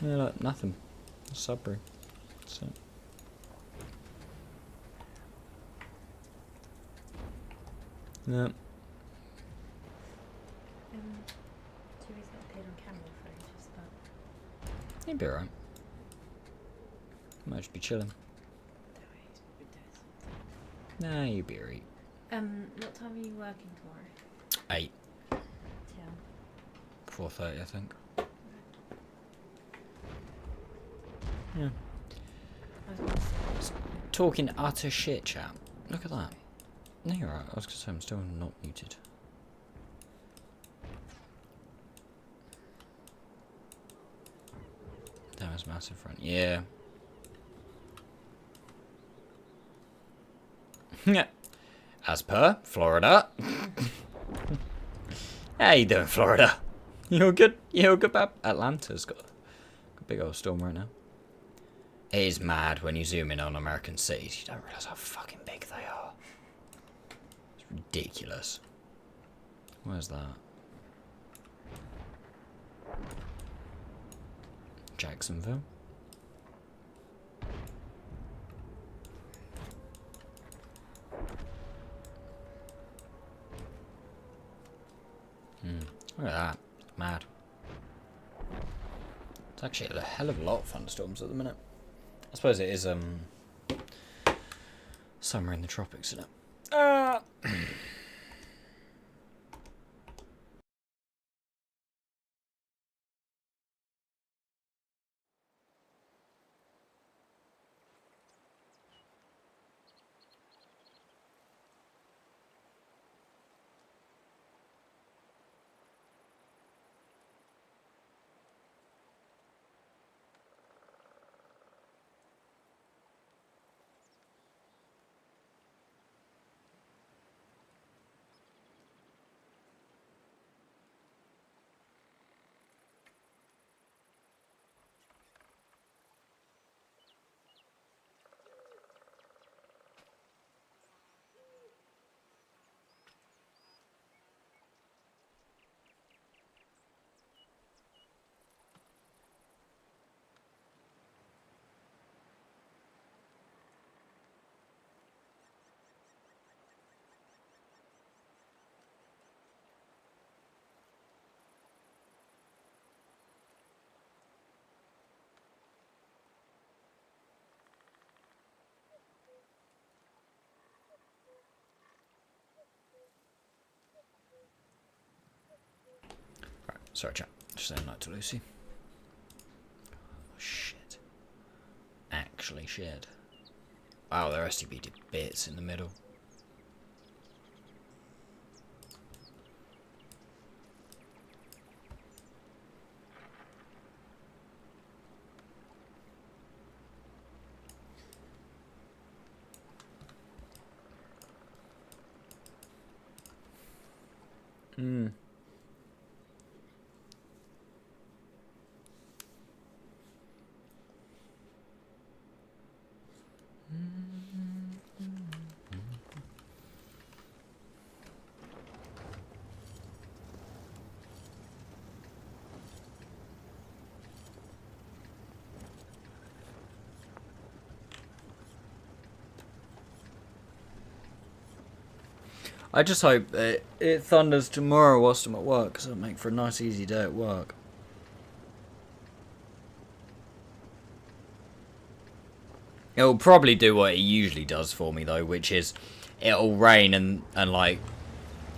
Yeah, look, nothing. Sudbury. That's it. Yeah. Jimmy's not appeared on camera for ages, but You'd be alright. Might just be chilling. Nah, you'd be alright. what time are you working tomorrow? 8. Till 4:30, I think. Yeah. I was gonna say. Talking utter shit, chat. Look at that. No, you're right. I was going to say I'm still not muted. That was massive front. Yeah. As per Florida. How you doing, Florida? You're good. You're good. Atlanta's got a big old storm right now. It is mad when you zoom in on American cities. You don't realise how fucking big they are. It's ridiculous. Where's that? Jacksonville. Look at that. Mad. It's actually a hell of a lot of thunderstorms at the minute. I suppose it is summer in the tropics, isn't it? Sorry, chat. Just saying night to Lucy. Oh, shit. Actually shit. Wow, their STB did bits in the middle. Hmm. I just hope that it thunders tomorrow whilst I'm at work, because it'll make for a nice easy day at work. It'll probably do what it usually does for me though, which is it'll rain and like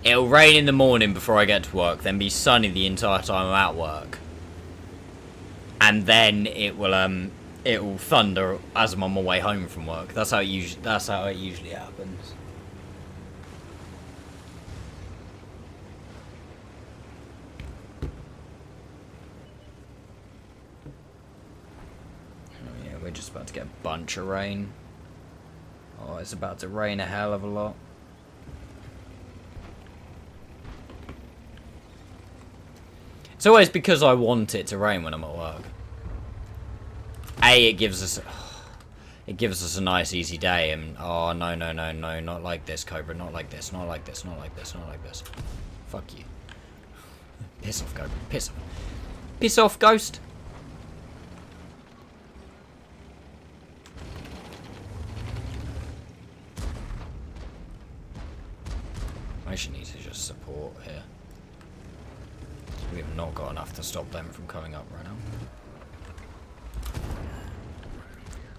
it'll rain in the morning before I get to work, then be sunny the entire time I'm at work. And then it will thunder as I'm on my way home from work. That's how it usually happens. We're just about to get a bunch of rain. Oh, it's about to rain a hell of a lot. It's always because I want it to rain when I'm at work. It gives us a nice easy day, and oh no, not like this, Cobra, not like this, not like this, not like this, not like this. Fuck you. Piss off, Cobra, piss off. Piss off, Ghost. I should need to just support here. We have not got enough to stop them from coming up right now.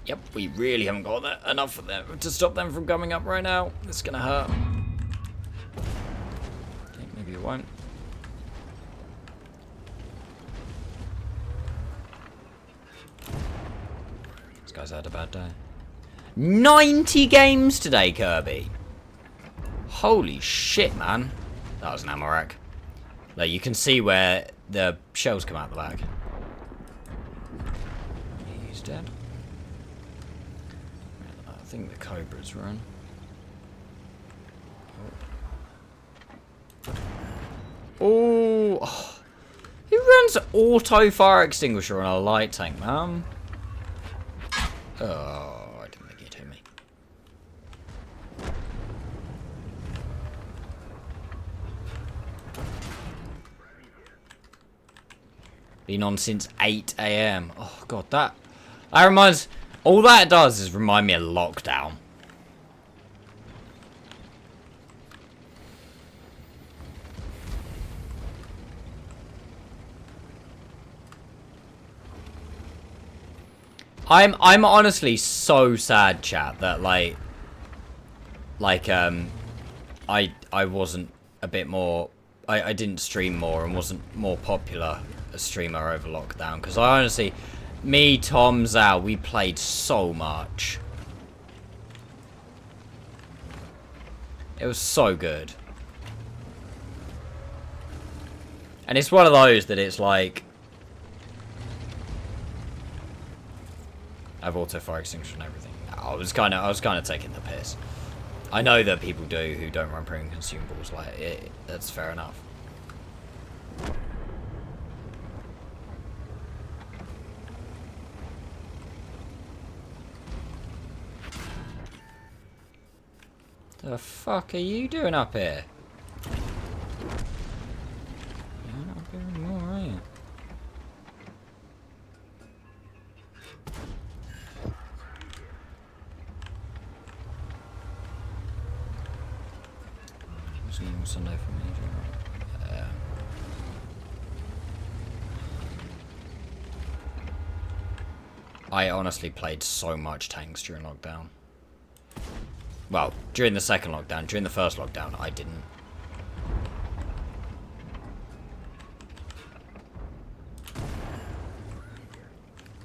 Yep, we really haven't got enough of them to stop them from coming up right now. It's gonna hurt. Okay, maybe it won't. This guy's had a bad day. 90 games today, Kirby. Holy shit, man. That was an ammo rack. Like, you can see where the shells come out the back. He's dead. I think the Cobra's run. Oh. Who runs auto fire extinguisher on a light tank, man? Oh. Been on since 8 AM. Oh god, that reminds. All that does is remind me of lockdown. I'm honestly so sad, chat, that I wasn't a bit more. I didn't stream more and wasn't more popular a streamer over lockdown, because I honestly, me, Tom, Zhao, we played so much. It was so good. And it's one of those that it's like, I have auto fire extinguisher and everything. I was kind of taking the piss. I know that people do who don't run premium consumables, like that's fair enough. The fuck are you doing up here? You're not up here anymore, are you? What's going on Sunday for me? I honestly played so much tanks during lockdown. Well, during the second lockdown. During the first lockdown, I didn't.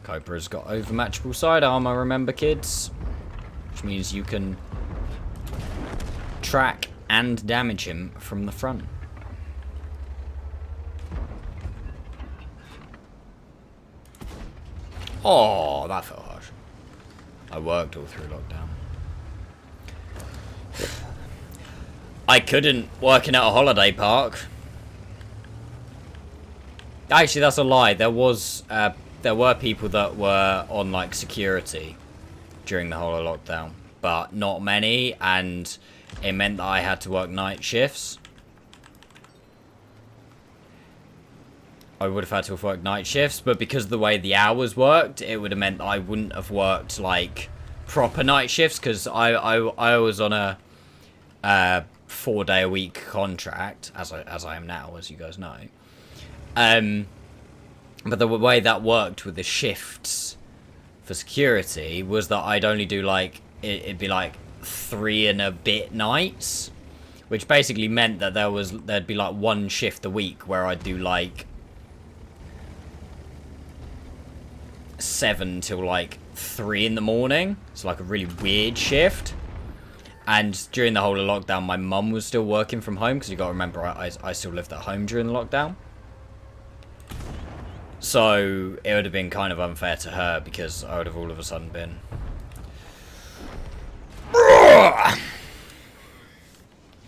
Cobra's got overmatchable sidearm, I remember, kids. Which means you can track and damage him from the front. Oh, that felt harsh. I worked all through lockdown. I couldn't working at a holiday park. Actually, that's a lie. There were people that were on like security during the whole of lockdown, but not many, and it meant that I had to work night shifts. I would have had to have worked night shifts, but because of the way the hours worked, it would have meant that I wouldn't have worked like proper night shifts, because I was on a 4-day-a-week contract, as I am now, as you guys know. But the way that worked with the shifts for security was that I'd only do like it'd be like 3 and a bit nights, which basically meant that there'd be like one shift a week where I'd do like 7 till like 3 in the morning. It's like a really weird shift. And during the whole of lockdown, my mum was still working from home, because you got to remember I still lived at home during the lockdown. So it would have been kind of unfair to her, because I would have all of a sudden been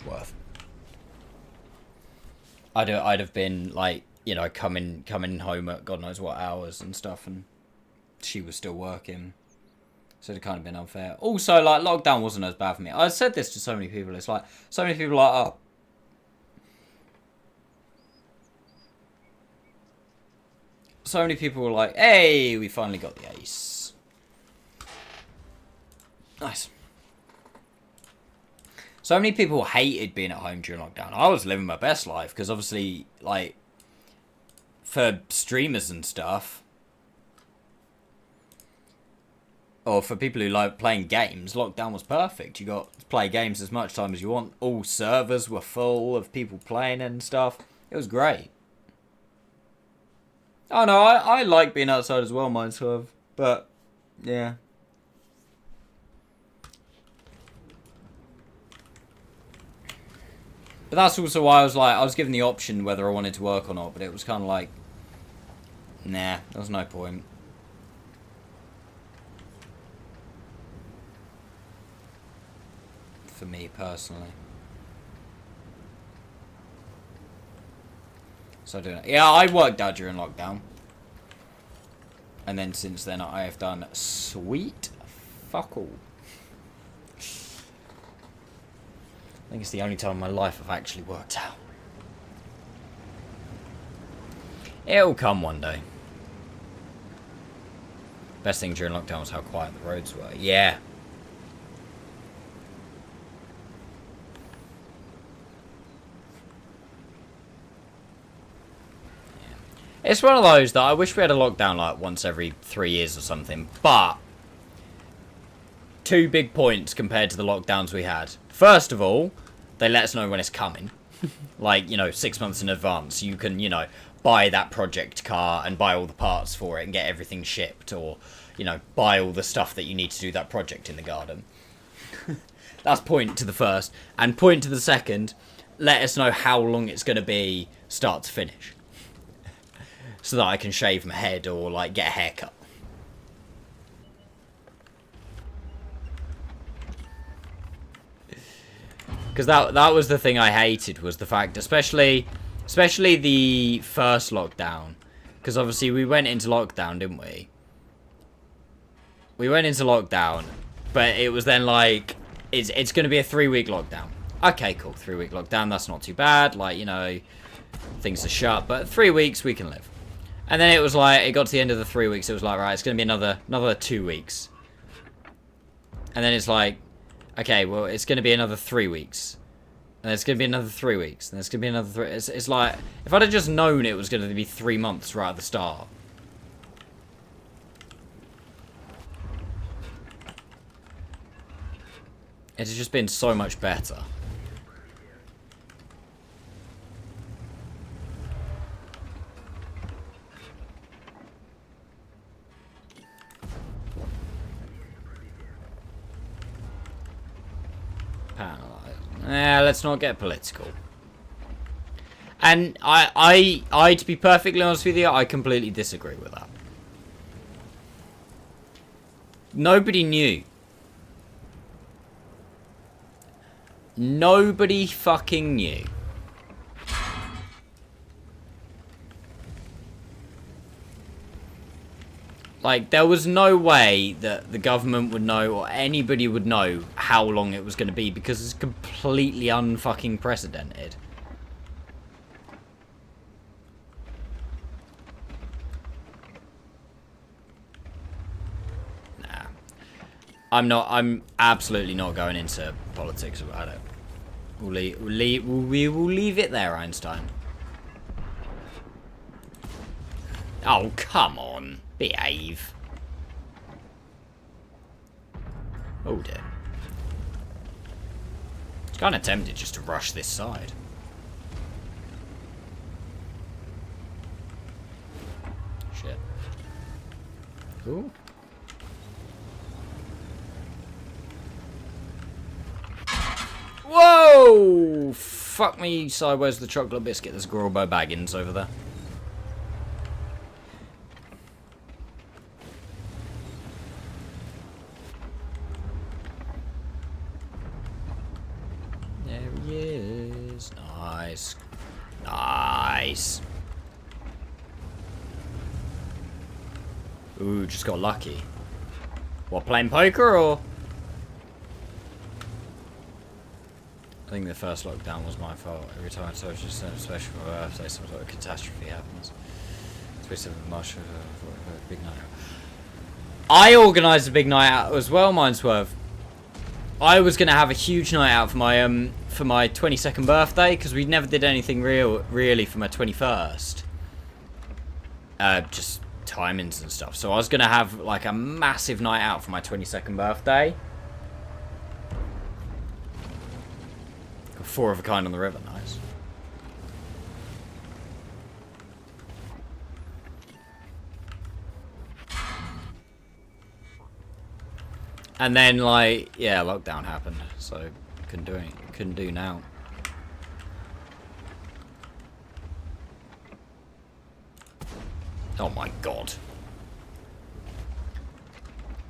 worth. I'd have been like, you know, coming home at God knows what hours and stuff, and she was still working. So it'd kind of been unfair. Also, like, lockdown wasn't as bad for me. I said this to so many people. It's like, so many people are like, oh. So many people were like, hey, we finally got the ace. Nice. So many people hated being at home during lockdown. I was living my best life, because obviously, like, for streamers and stuff, or for people who like playing games, lockdown was perfect. You got to play games as much time as you want. All servers were full of people playing and stuff. It was great. Oh no, I like being outside as well, myself. But, yeah. But that's also why I was given the option whether I wanted to work or not. But it was kind of like, nah, there was no point. For me personally. So yeah, I worked out during lockdown, and then since then I have done sweet fuck all. I think it's the only time in my life I've actually worked out. It'll come one day. Best thing during lockdown was how quiet the roads were. Yeah. It's one of those that I wish we had a lockdown like once every 3 years or something, but 2 big points compared to the lockdowns we had. First of all, they let us know when it's coming. Like, you know, 6 months in advance. You can, you know, buy that project car and buy all the parts for it and get everything shipped, or, you know, buy all the stuff that you need to do that project in the garden. That's point to the first. And point to the second, let us know how long it's going to be start to finish. So that I can shave my head or, like, get a haircut. Because that was the thing I hated, was the fact, especially the first lockdown. Because obviously we went into lockdown, didn't we? We went into lockdown, but it was then like, it's going to be a 3-week lockdown. Okay, cool, 3-week lockdown, that's not too bad. Like, you know, things are shut, but 3 weeks we can live. And then it was like, it got to the end of the 3 weeks, it was like, right, it's going to be another 2 weeks. And then it's like, okay, well, it's going to be another 3 weeks. And it's going to be another 3 weeks. And it's going to be another 3... It's like, if I'd have just known it was going to be 3 months right at the start. It has just been so much better. Let's not get political. And I, to be perfectly honest with you, I completely disagree with that. Nobody knew. Nobody fucking knew. Like, there was no way that the government would know or anybody would know how long it was going to be because it's completely unfucking precedented. Nah. I'm absolutely not going into politics about it. We will leave it there, Einstein. Oh, come on. Behave. Oh, dear. It's kind of tempted just to rush this side. Shit. Ooh. Whoa! Fuck me sideways with the chocolate biscuit. There's Gorbo Baggins over there. There he is. Nice. Nice. Ooh, just got lucky. What, playing poker or? I think the first lockdown was my fault. Every time I touch a special for my birthday, some sort of catastrophe happens. Twisted with Marsh for a big night out. I organised a big night out as well, Mindswerve. I was gonna have a huge night out for my 22nd birthday because we never did anything really for my 21st. Just timings and stuff. So I was gonna have like a massive night out for my 22nd birthday. Got 4 of a kind on the river, nice. And then, like, yeah, lockdown happened, so couldn't do it. Couldn't do now. Oh my god.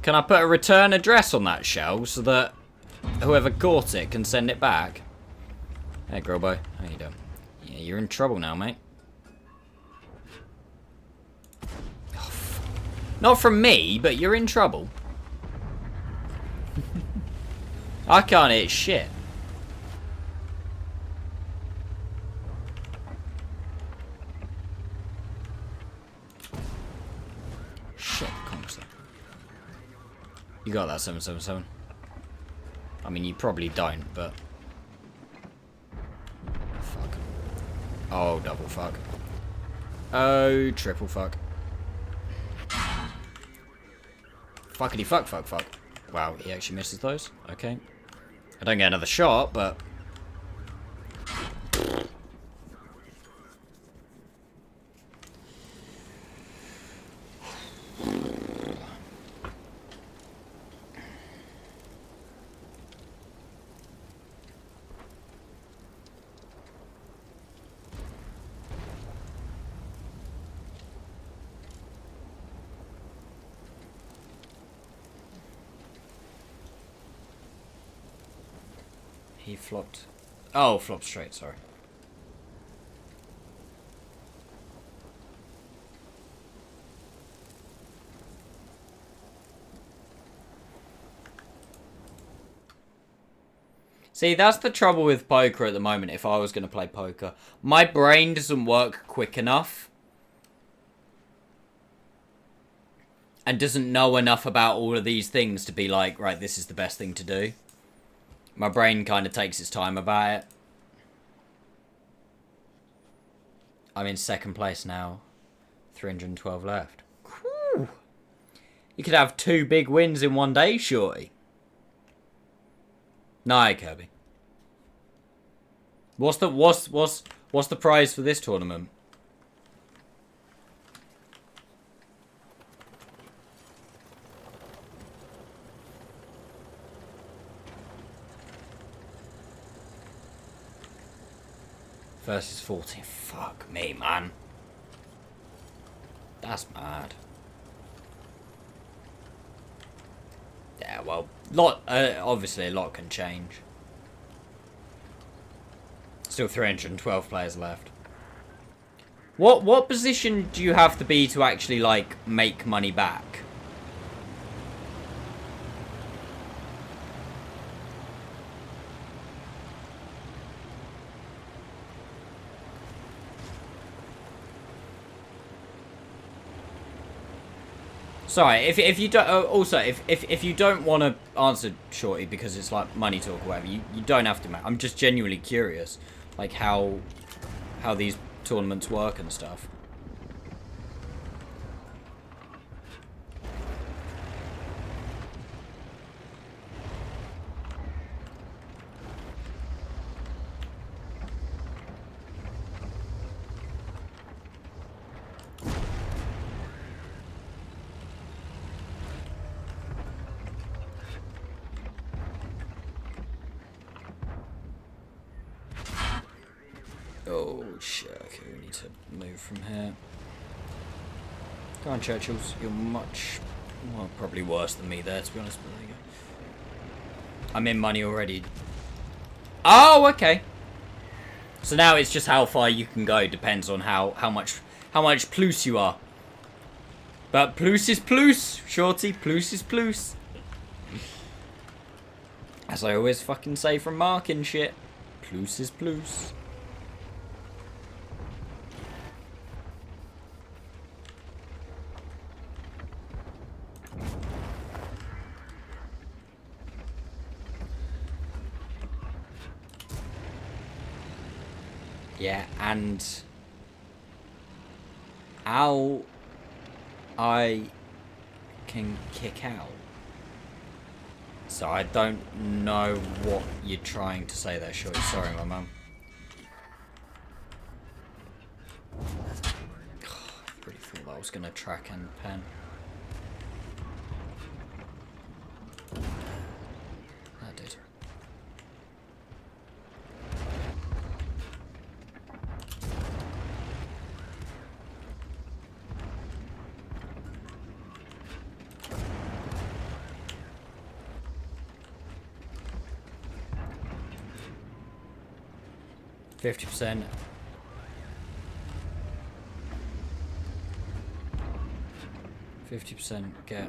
Can I put a return address on that shell so that whoever caught it can send it back? Hey, Grobo, how you doing? Yeah, you're in trouble now, mate. Oh, not from me, but you're in trouble. I can't eat shit. Shit, constant. You got that 777? I mean, you probably don't, but... Fuck. Oh, double fuck. Oh, triple fuck. Fuckity fuck, fuck, fuck. Wow, he actually misses those? Okay. I don't get another shot, but... He flopped. Oh, flopped straight, sorry. See, that's the trouble with poker at the moment, if I was going to play poker. My brain doesn't work quick enough. And doesn't know enough about all of these things to be like, right, this is the best thing to do. My brain kind of takes its time about it. I'm in 2nd place now. 312 left. Whew. You could have 2 big wins in one day, shorty. Nah, Kirby. What's the prize for this tournament? versus 14. Fuck me, man. That's mad. Yeah, well, obviously a lot can change. Still 312 players left. What position do you have to be to actually, like, make money back? Sorry, if you don't. Also, if you don't want to answer, Shorty, because it's like money talk or whatever, you don't have to. I'm just genuinely curious, like how these tournaments work and stuff. Oh shit, okay, we need to move from here. Go on, Churchills. You're much, well, probably worse than me there, to be honest, but there you go. I'm in money already. Oh, okay. So now it's just how far you can go, depends on how much plus you are. But plus is plus, Shorty, plus is plus. As I always fucking say from Mark and shit, plus is plus. Yeah, and how I can kick out. So I don't know what you're trying to say there, Shorty. Sorry, my mum. I really thought that was going to track and pen. That did. %. 50% get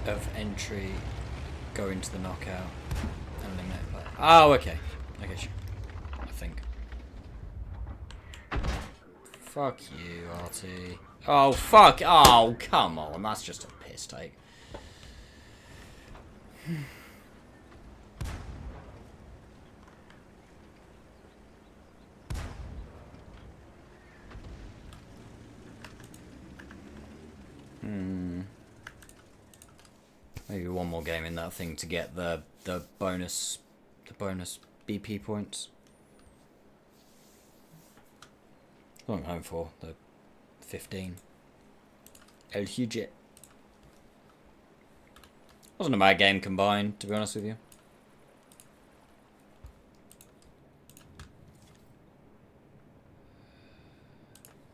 of entry go into the knockout and limit play. Oh, okay. Okay, sure. I think. Fuck you, RT. Oh, fuck. Oh, come on. That's just a piss take. Maybe one more game in that thing to get the bonus BP points. What I'm home for the 15. El Huge. Wasn't a bad game combined, to be honest with you.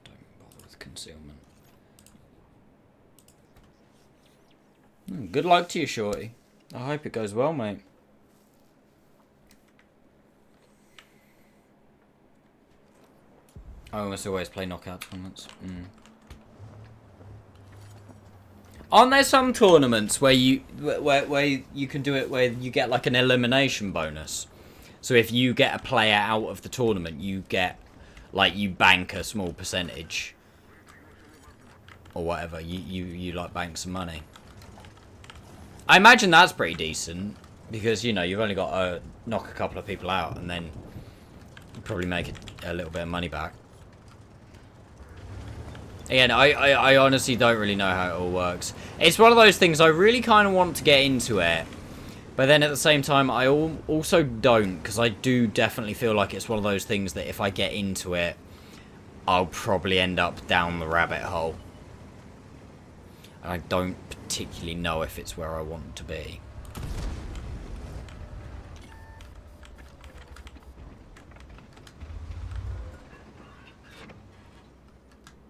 Don't bother with concealment. Good luck to you, Shorty. I hope it goes well, mate. I almost always play knockout tournaments. Aren't there some tournaments where you can do it where you get like an elimination bonus? So if you get a player out of the tournament, you get like you bank a small percentage or whatever. You like bank some money. I imagine that's pretty decent because, you know, you've only got to knock a couple of people out and then you probably make a little bit of money back. Again, I honestly don't really know how it all works. It's one of those things I really kind of want to get into it, but then at the same time I also don't, because I do definitely feel like it's one of those things that if I get into it, I'll probably end up down the rabbit hole. And I don't particularly know if it's where I want to be.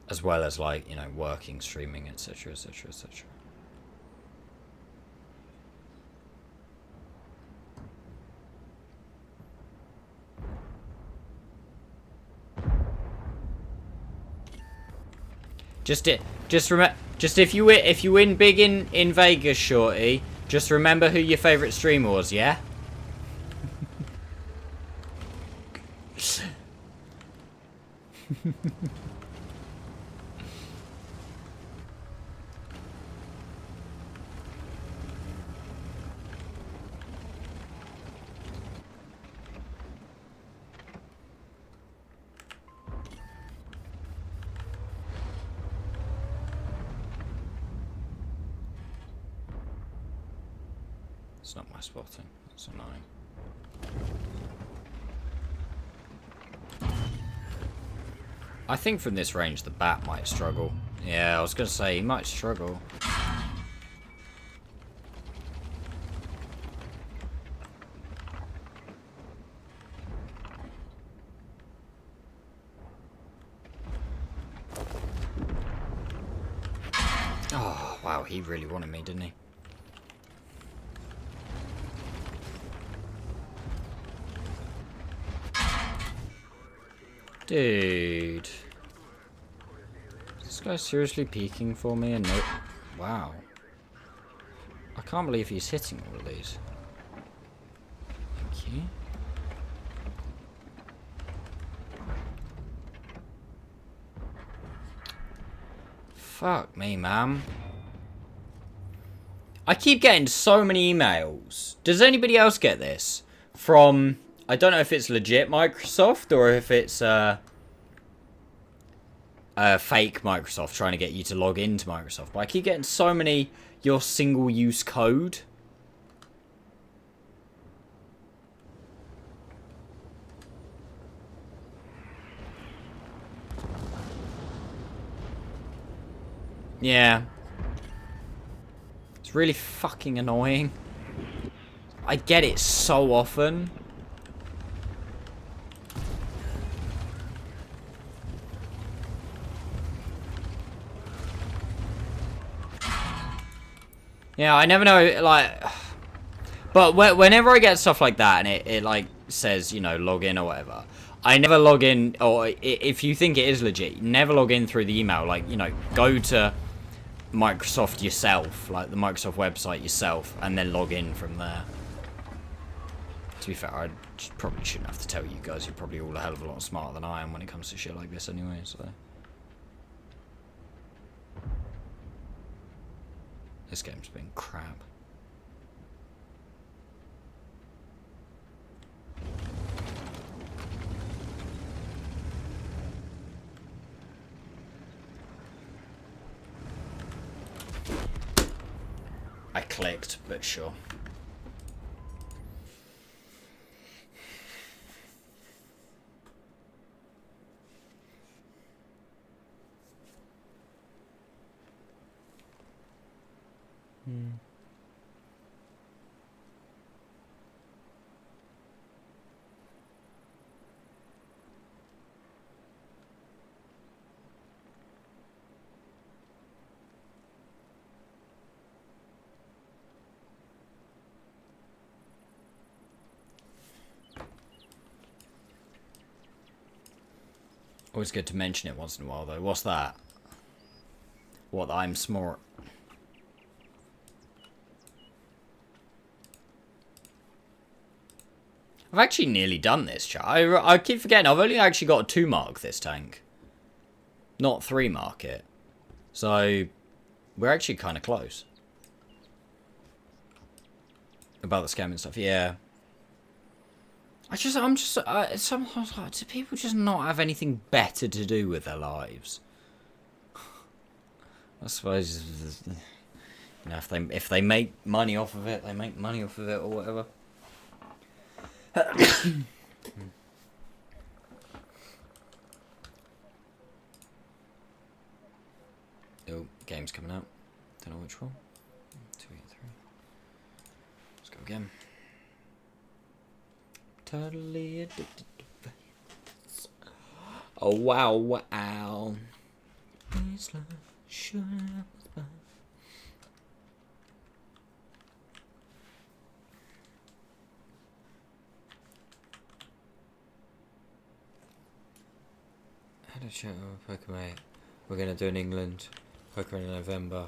As well as, like, you know, working, streaming, etc, etc, etc. Just if you win big in Vegas, shorty, just remember who your favourite streamer was, yeah? It's not my spotting. That's annoying. I think from this range the bat might struggle. Yeah, I was going to say he might struggle. Oh, wow, he really wanted me, didn't he? Dude. Is this guy seriously peeking for me and no... Wow. I can't believe he's hitting all of these. Thank you. Fuck me, man. I keep getting so many emails. Does anybody else get this? From... I don't know if it's legit Microsoft or if it's fake Microsoft trying to get you to log into Microsoft. But I keep getting so many your single-use code. Yeah. It's really fucking annoying. I get it so often. Yeah, I never know, like... But whenever I get stuff like that, and it like, says, you know, log in or whatever, I never log in, or if you think it is legit, never log in through the email. Like, you know, go to Microsoft yourself, like the Microsoft website yourself, and then log in from there. To be fair, I probably shouldn't have to tell you guys. You're probably all a hell of a lot smarter than I am when it comes to shit like this anyway, so... This game's been crap. I clicked, but sure. Always good to mention it once in a while, though. What's that? What, I'm smart? I've actually nearly done this, chat. I keep forgetting. I've only actually got a 2 mark this tank. Not 3 mark it. So, we're actually kind of close. About the scamming stuff, yeah. Sometimes like, do people just not have anything better to do with their lives? I suppose, you know, if they make money off of it, they make money off of it or whatever. Oh, game's coming out. Don't know which one. 283. Let's go again. Totally addicted to Vegas. Oh wow, wow. Had a chat with Pokemon. We're gonna do in England. Pokemon in November.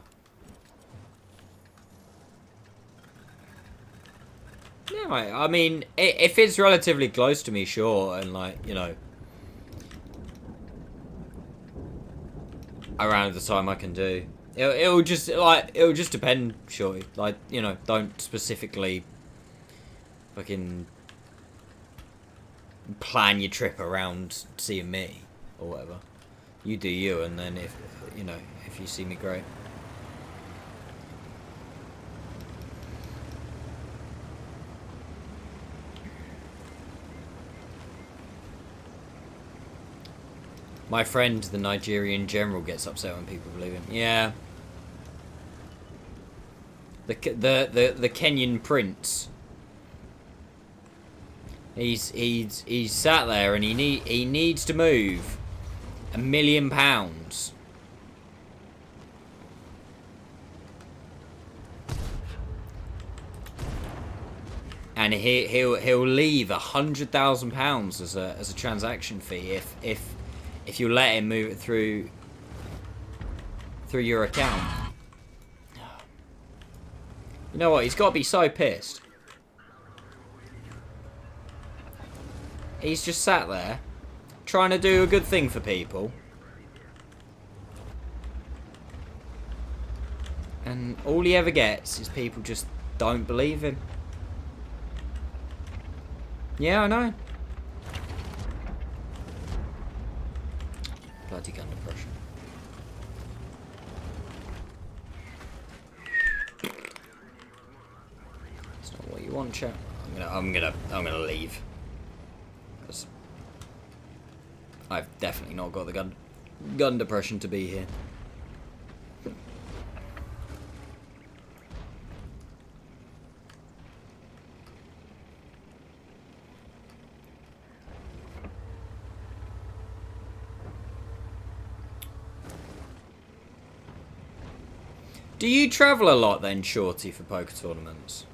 Yeah, mate. I mean, if it's relatively close to me, sure, and like, you know, around the time I can do, it'll just depend, surely. Like, you know, don't specifically fucking plan your trip around seeing me or whatever. You do you, and then if you know, if you see me, great. My friend, the Nigerian general, gets upset when people believe him. Yeah. The Kenyan prince. He's sat there and he needs to move £1 million. And he'll leave £100,000 as a transaction fee if you let him move it through your account. You know what? He's got to be so pissed. He's just sat there trying to do a good thing for people. And all he ever gets is people just don't believe him. Yeah, I know. Bloody gun depression. It's not what you want, chat. I'm gonna leave. 'Cause I've definitely not got the gun depression to be here. Do you travel a lot then, Shorty, for poker tournaments?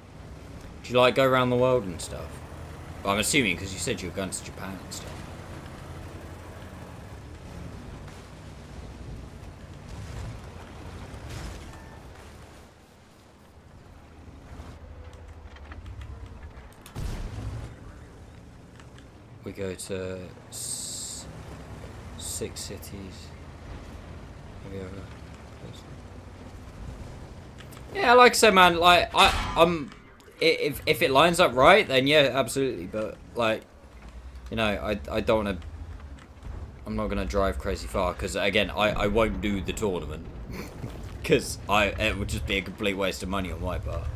Do you like go around the world and stuff? Well, I'm assuming because you said you were going to Japan and stuff. We go to 6 cities. Have you ever? Yeah, like I said, man, like I'm if it lines up right, then yeah, absolutely. But like, you know, I don't want to. I'm not gonna drive crazy far because again, I won't do the tournament because it would just be a complete waste of money on my part.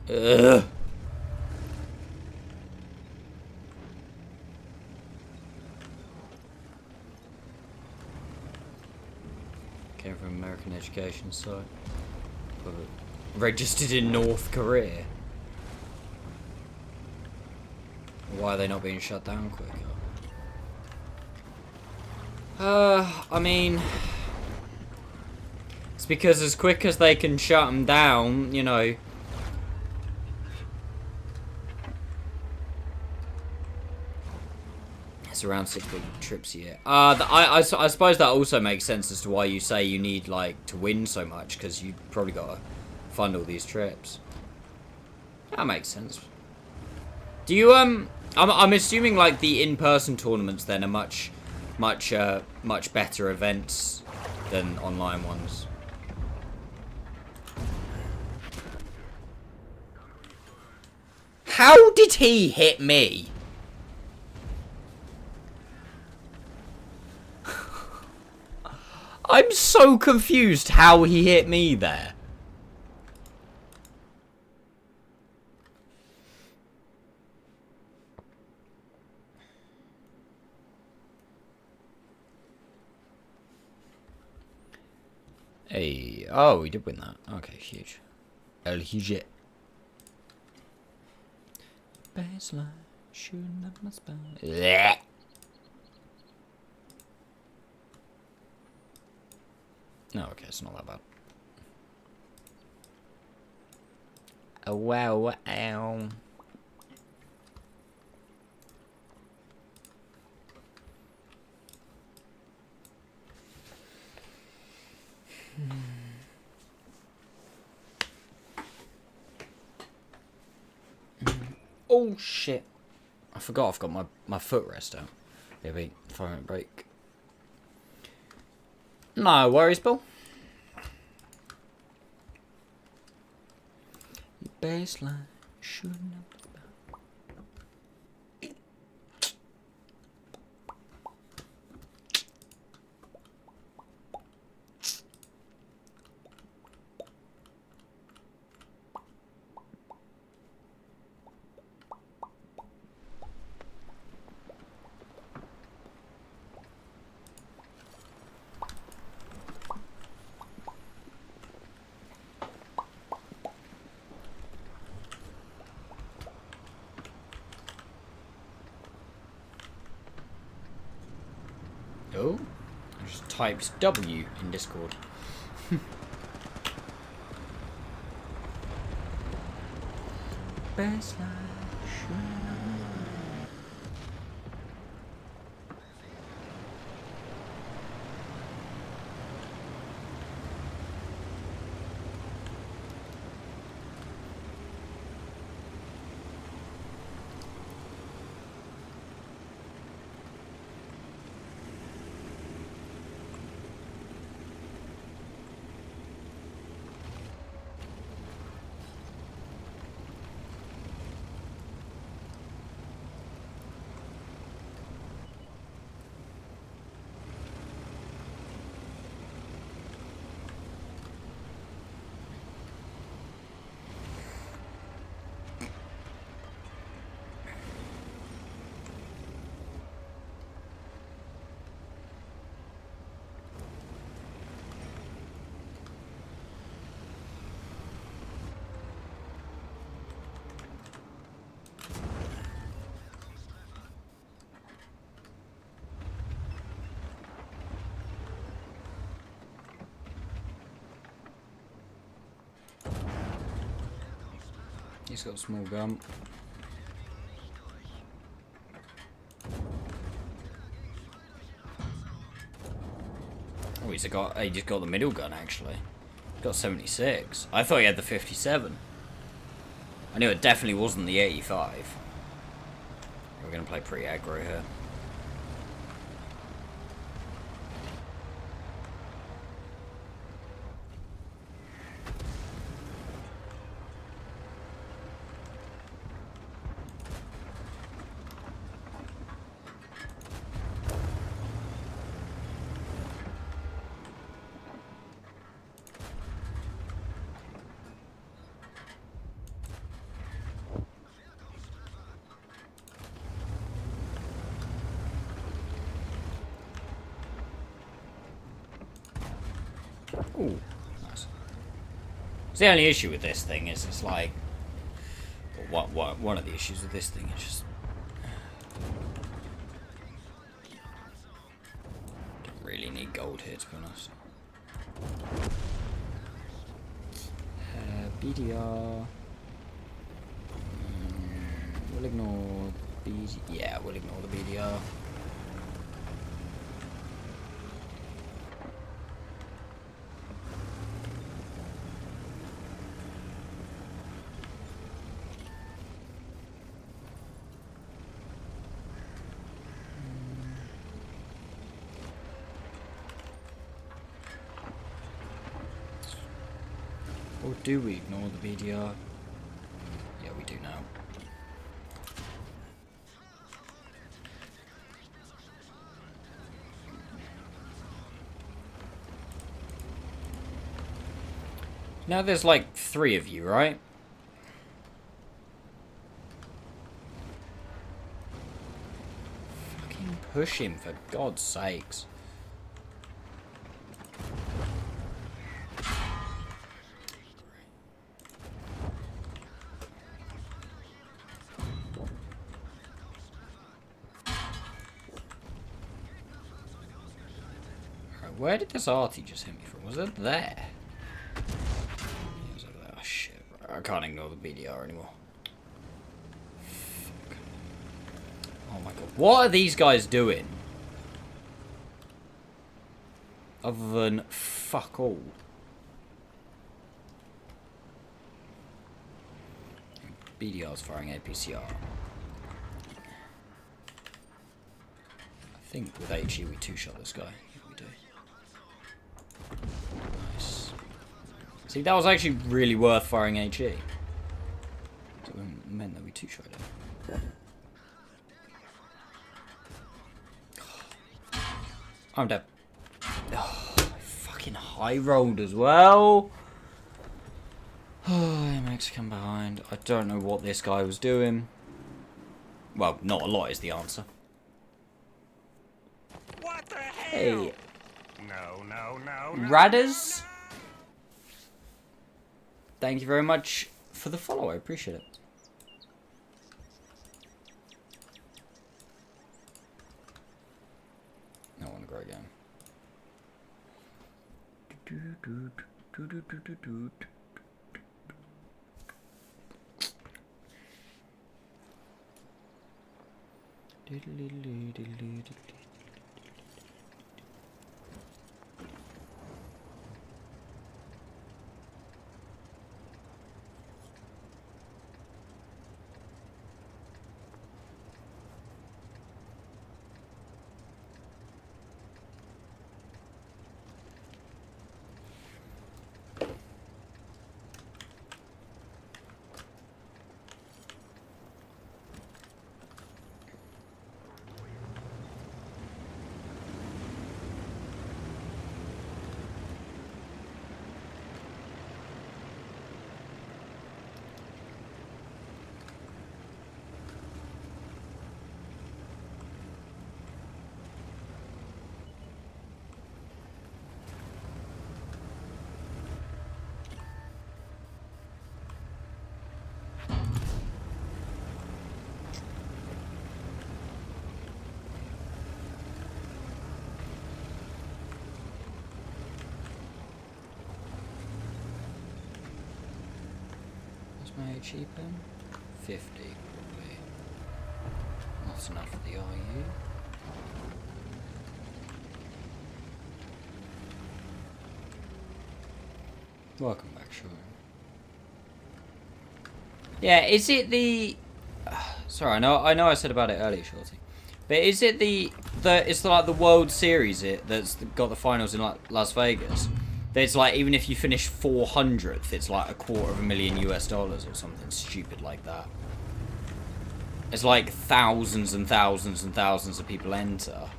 Ugh. Came from American education site. Registered in North Korea. Why are they not being shut down quicker? I mean, it's because as quick as they can shut them down, you know. It's around 6 big trips a year. I suppose that also makes sense as to why you say you need like to win so much, because you probably got to fund all these trips. That makes sense. Do you I'm assuming like the in-person tournaments then are much better events than online ones. How did he hit me? I'm so confused how he hit me there. Hey, oh, we did win that. Okay, huge. El huge. Baseline, shooting up my spine. No, okay, it's not that bad. Oh, wow, ow. Oh, shit. I forgot I've got my footrest out. Maybe 5-minute break. No worries, Bill. Baseline shooting up. Oh, I just typed W in Discord. Baseline shooting up. He's got a small gun. Oh, he just got the middle gun actually. He's got 76. I thought he had the 57. I knew it definitely wasn't the 85. We're gonna play pretty aggro here. Ooh, nice. The only issue with this thing is it's like, one of the issues with this thing is just don't really need gold here to be honest. BDR. We'll ignore BDR. Yeah, we'll ignore the BDR. Or do we ignore the BDR? Yeah, we do now. Now there's like 3 of you, right? Fucking push him for God's sakes. Where did this arty just hit me from? Was it there? It was over there. Oh shit. I can't ignore the BDR anymore. Fuck. Oh my god. What are these guys doing? Other than fuck all. BDR's firing APCR. I think with HE we two-shot this guy. Yeah, we do. Nice. See, that was actually really worth firing HE. So it meant that we two-shot it. I'm dead. Oh, I fucking high-rolled as well. Oh, Mexican behind. I don't know what this guy was doing. Well, not a lot is the answer. What the hell? Hey, No, no, no, no. Radders. Thank you very much for the follow. I appreciate it. I want to grow again. My HE pen? 50 probably. Not enough for the RU. Welcome back, sure. Yeah, is it the... Sorry, I know I said about it earlier, Shorty. But is it it's like the World Series that's got the finals in like Las Vegas? It's like, even if you finish 400th, it's like $250,000 US or something stupid like that. It's like thousands and thousands and thousands of people enter.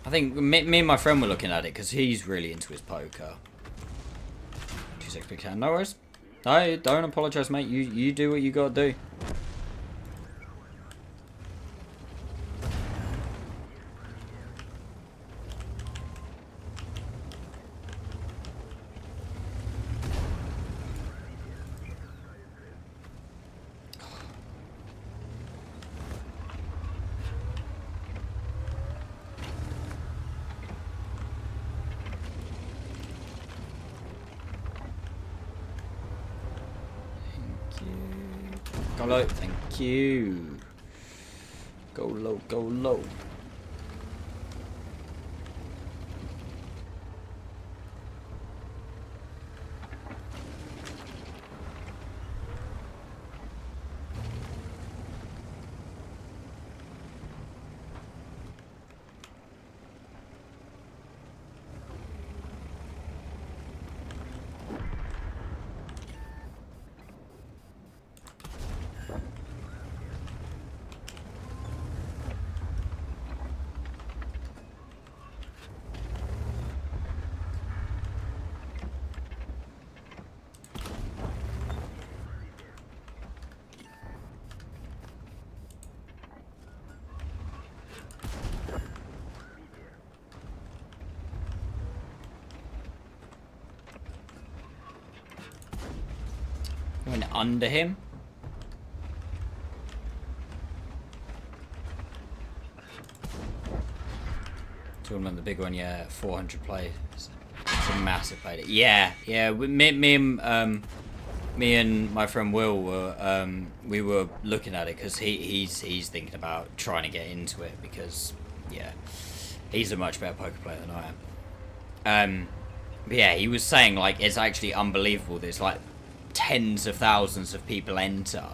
I think me and my friend were looking at it because he's really into his poker. 26 big hand. No worries. No, don't apologise, mate. You do what you gotta do. Go low, thank you. Go low, go low. Went under him. Tournament, the big one, yeah, 400 players. It's a massive play. Yeah. Me and my friend Will were we were looking at it because he's thinking about trying to get into it because yeah, he's a much better poker player than I am. But yeah, he was saying like it's actually unbelievable. There's like tens of thousands of people enter,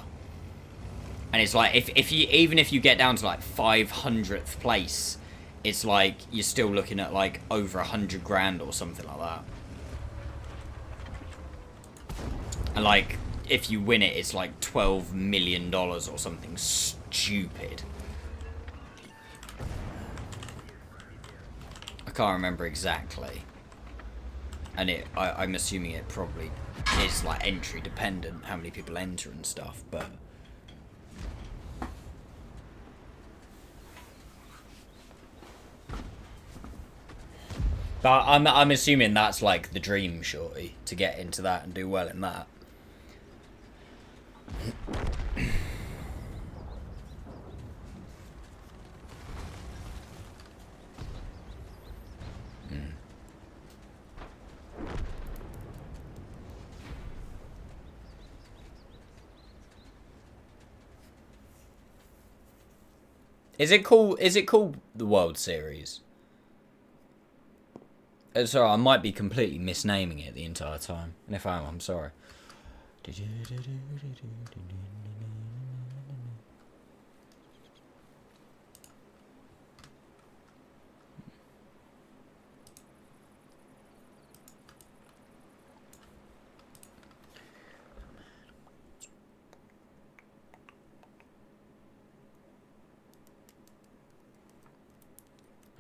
and it's like if you even if you get down to like 500th place, it's like you're still looking at like over 100 grand or something like that. And like, if you win it, it's like $12 million or something stupid. I can't remember exactly. And I'm assuming it probably is like entry dependent, how many people enter and stuff, but... But I'm assuming that's like the dream, shorty, to get into that and do well in that. Is it called the World Series? Sorry, I might be completely misnaming it the entire time. And if I am, I'm sorry.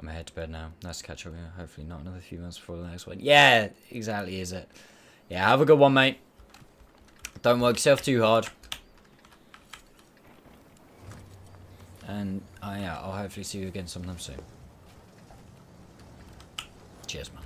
I'm head to bed now. Nice to catch up here. Hopefully not another few months before the next one. Yeah, exactly, is it? Yeah, have a good one, mate. Don't work yourself too hard. And yeah, I'll hopefully see you again sometime soon. Cheers, man.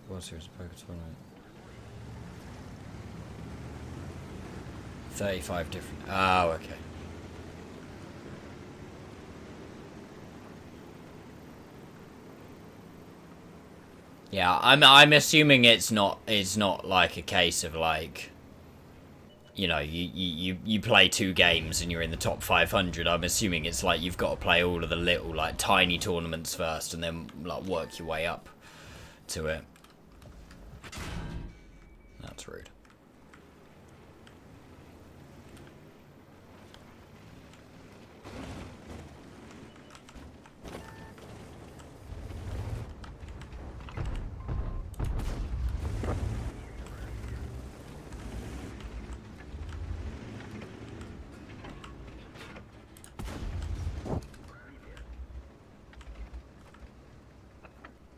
World Series of Poker Tournament. 35 different. Oh, okay. Yeah, I'm assuming it's not like a case of like, you know, you play 2 games and you're in the top 500. I'm assuming it's like you've got to play all of the little like tiny tournaments first and then like work your way up to it. That's rude.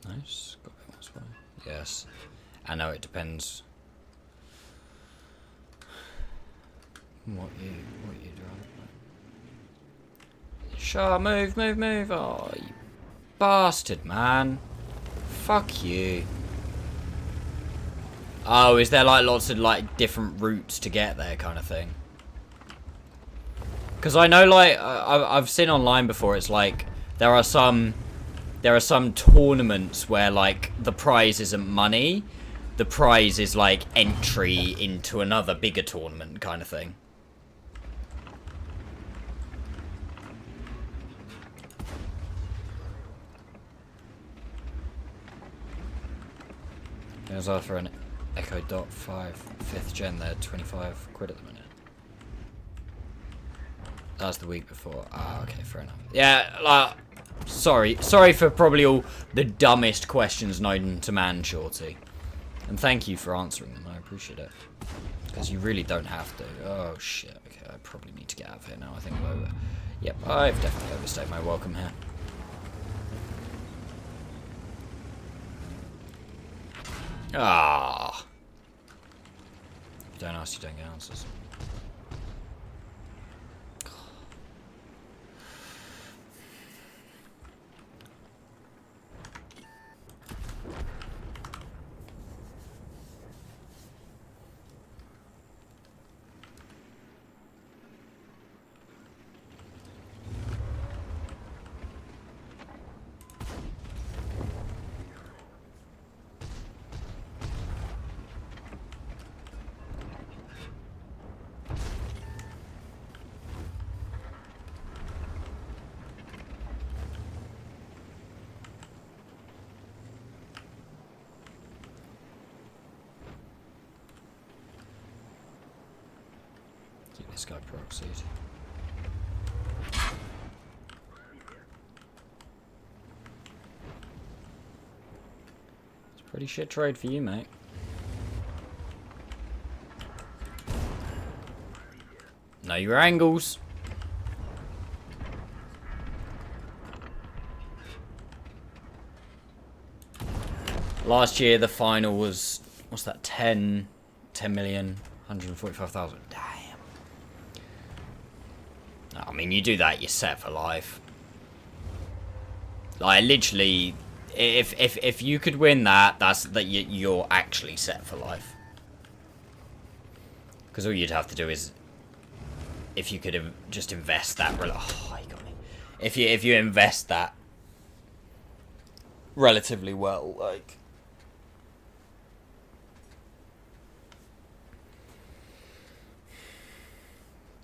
Nice. Got it this way. Yes. I know it depends what you drive. Sure, move. Oh, you bastard, man. Fuck you. Oh, is there like lots of like different routes to get there kind of thing? Because I know like I've seen online before, it's like there are some tournaments where like the prize isn't money, the prize is like entry into another bigger tournament kind of thing. There's after an Echo Dot 5 5th gen, they're 25 quid at the minute. That was the week before. Ah, okay, fair enough. Yeah, like, sorry for probably all the dumbest questions known to man, shorty. And thank you for answering them, I appreciate it. Because you really don't have to. Oh shit, okay, I probably need to get out of here now, I think I'm over. Yep, I've definitely overstayed my welcome here. Ah. Don't ask, you don't get answers. Keep this guy proxied. It's a pretty shit trade for you, mate. Know your angles. Last year the final was, what's that, 10 million, 145,000. Damn. I mean, you do that, you're set for life. Like, literally, if you could win that, you're actually set for life. Because all you'd have to do is, if you could just invest that, oh, you got me. If you invest that relatively well, like.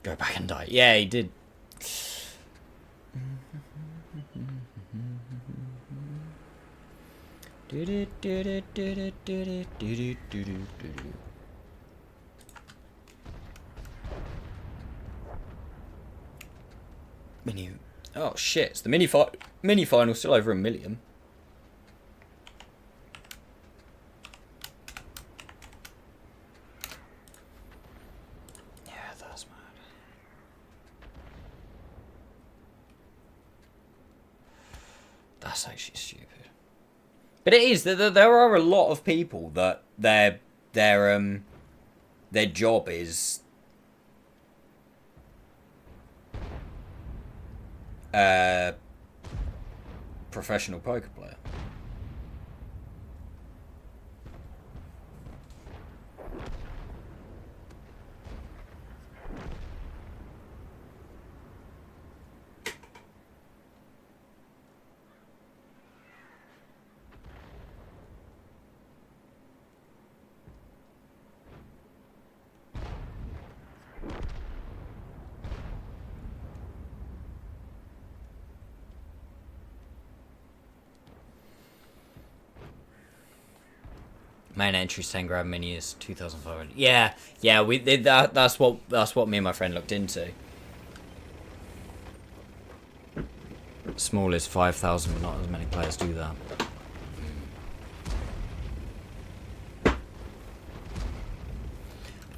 Go back and die. Yeah, he did. Mini. Oh shit! It's the mini final still over 1 million. Yeah, that's mad. That's actually stupid. But it is. There are a lot of people that their job is professional poker player. Main entry's 10 grand, mini is 2,500. Yeah, we did that. That's what me and my friend looked into. Small is 5,000, but not as many players do that.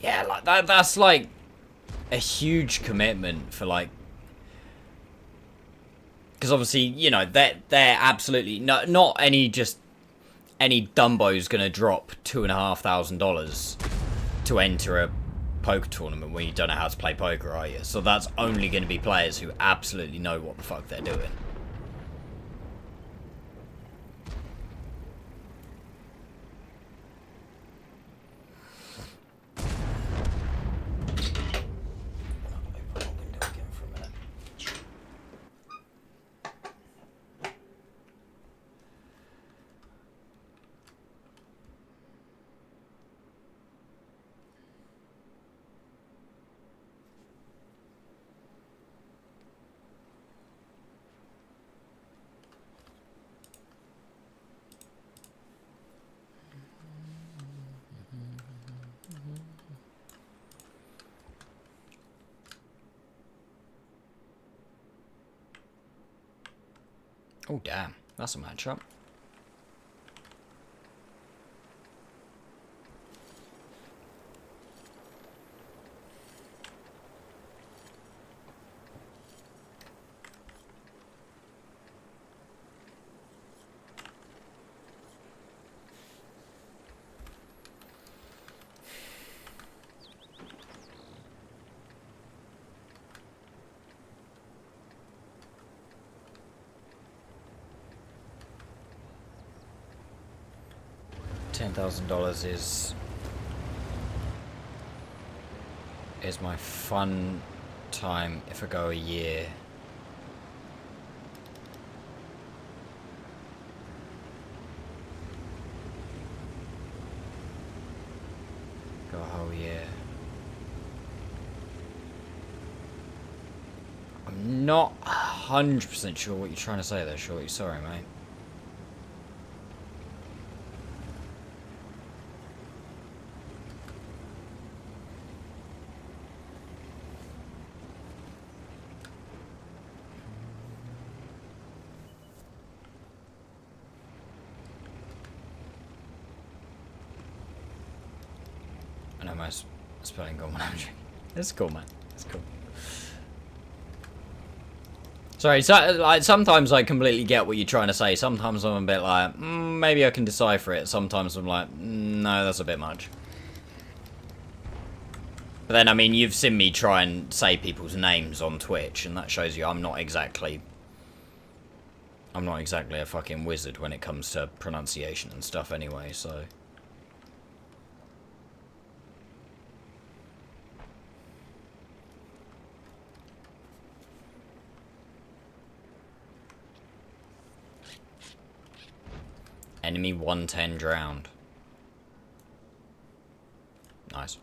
Yeah, like that's like a huge commitment for like, because obviously, you know, they're absolutely not any Dumbo's gonna drop $2,500 to enter a poker tournament when you don't know how to play poker, are you? So that's only gonna be players who absolutely know what the fuck they're doing. Oh damn, that's a matchup. $10,000 is my fun time if I go a year. Go a whole year. I'm not 100% sure what you're trying to say there, Shorty. Sorry, mate. know my spelling goal managing. It's cool, man. It's cool. Sorry, so, like, sometimes I completely get what you're trying to say. Sometimes I'm a bit like, maybe I can decipher it. Sometimes I'm like, no, that's a bit much. But then, I mean, you've seen me try and say people's names on Twitch, and that shows you I'm not exactly a fucking wizard when it comes to pronunciation and stuff anyway, so... Enemy 110 drowned. Nice.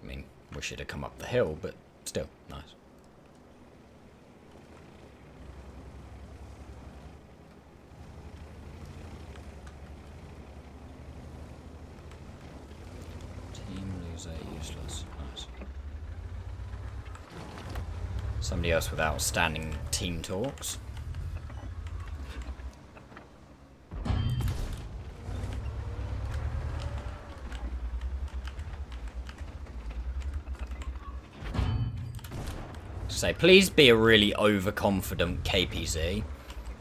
I mean, wish it had come up the hill, but still, nice. Team loser, useless. Nice. Somebody else with outstanding team talks. Say, please be a really overconfident KPZ,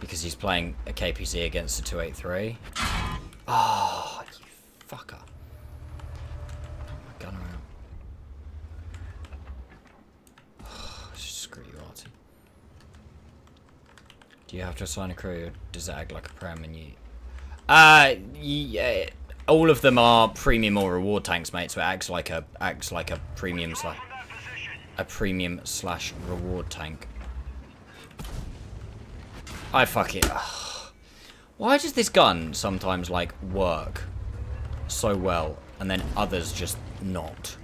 because he's playing a KPZ against a 283. Oh, you fucker. My gun around. Oh, screw you, Artie. Do you have to assign a crew, or does it act like a prem and you... Yeah, all of them are premium or reward tanks, mate, so it acts like a premium slash... a premium slash reward tank. I fuck it. Ugh. Why does this gun sometimes like work so well and then others just not?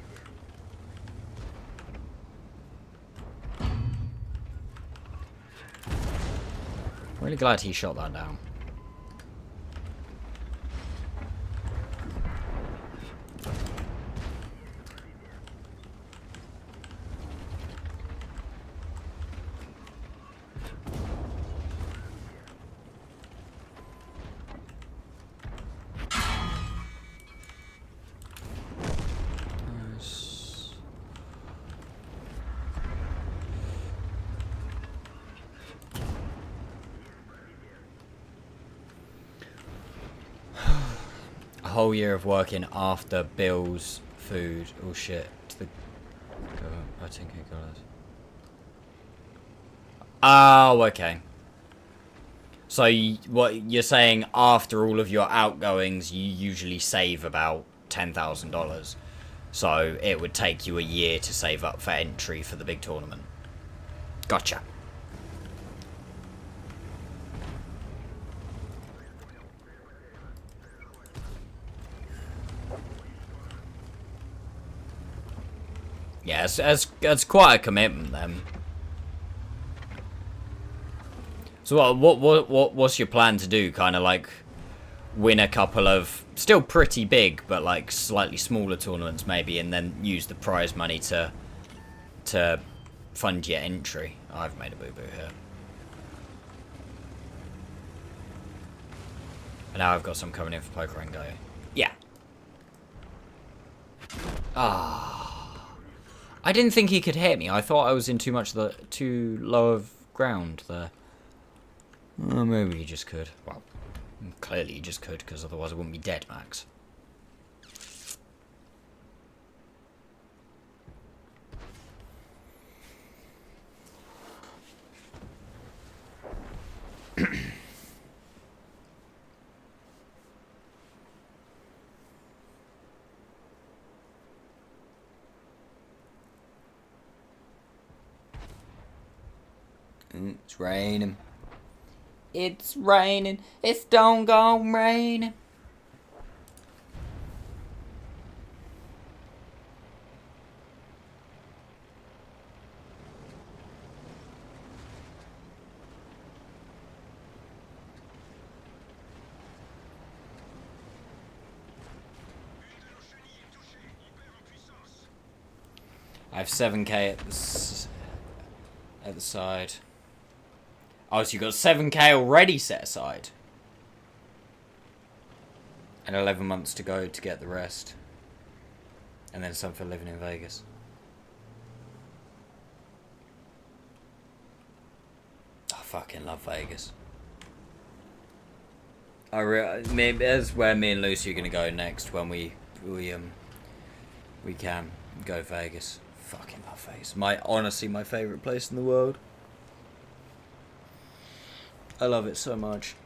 Really glad he shot that down. Whole year of working after bills, food, oh shit. To the I think it got us. Oh, okay. So what you're saying, after all of your outgoings, you usually save about $10,000. So it would take you a year to save up for entry for the big tournament. Gotcha. Yeah, it's quite a commitment then. So what's your plan to do? Kind of like win a couple of still pretty big but like slightly smaller tournaments maybe, and then use the prize money to fund your entry. I've made a boo-boo here. And now I've got some coming in for poker and go. Yeah. Ah. I didn't think he could hit me. I thought I was in too low of ground there. Oh, maybe he just could. Well, clearly he just could, because otherwise I wouldn't be dead, Max. It's raining. It's raining. It's don't go raining. I have 7k at the side. Oh, so you got 7k already set aside. And 11 months to go to get the rest. And then some for living in Vegas. I fucking love Vegas. That's where me and Lucy are gonna go next when we can go Vegas. Fucking love Vegas. Honestly, my favourite place in the world. I love it so much.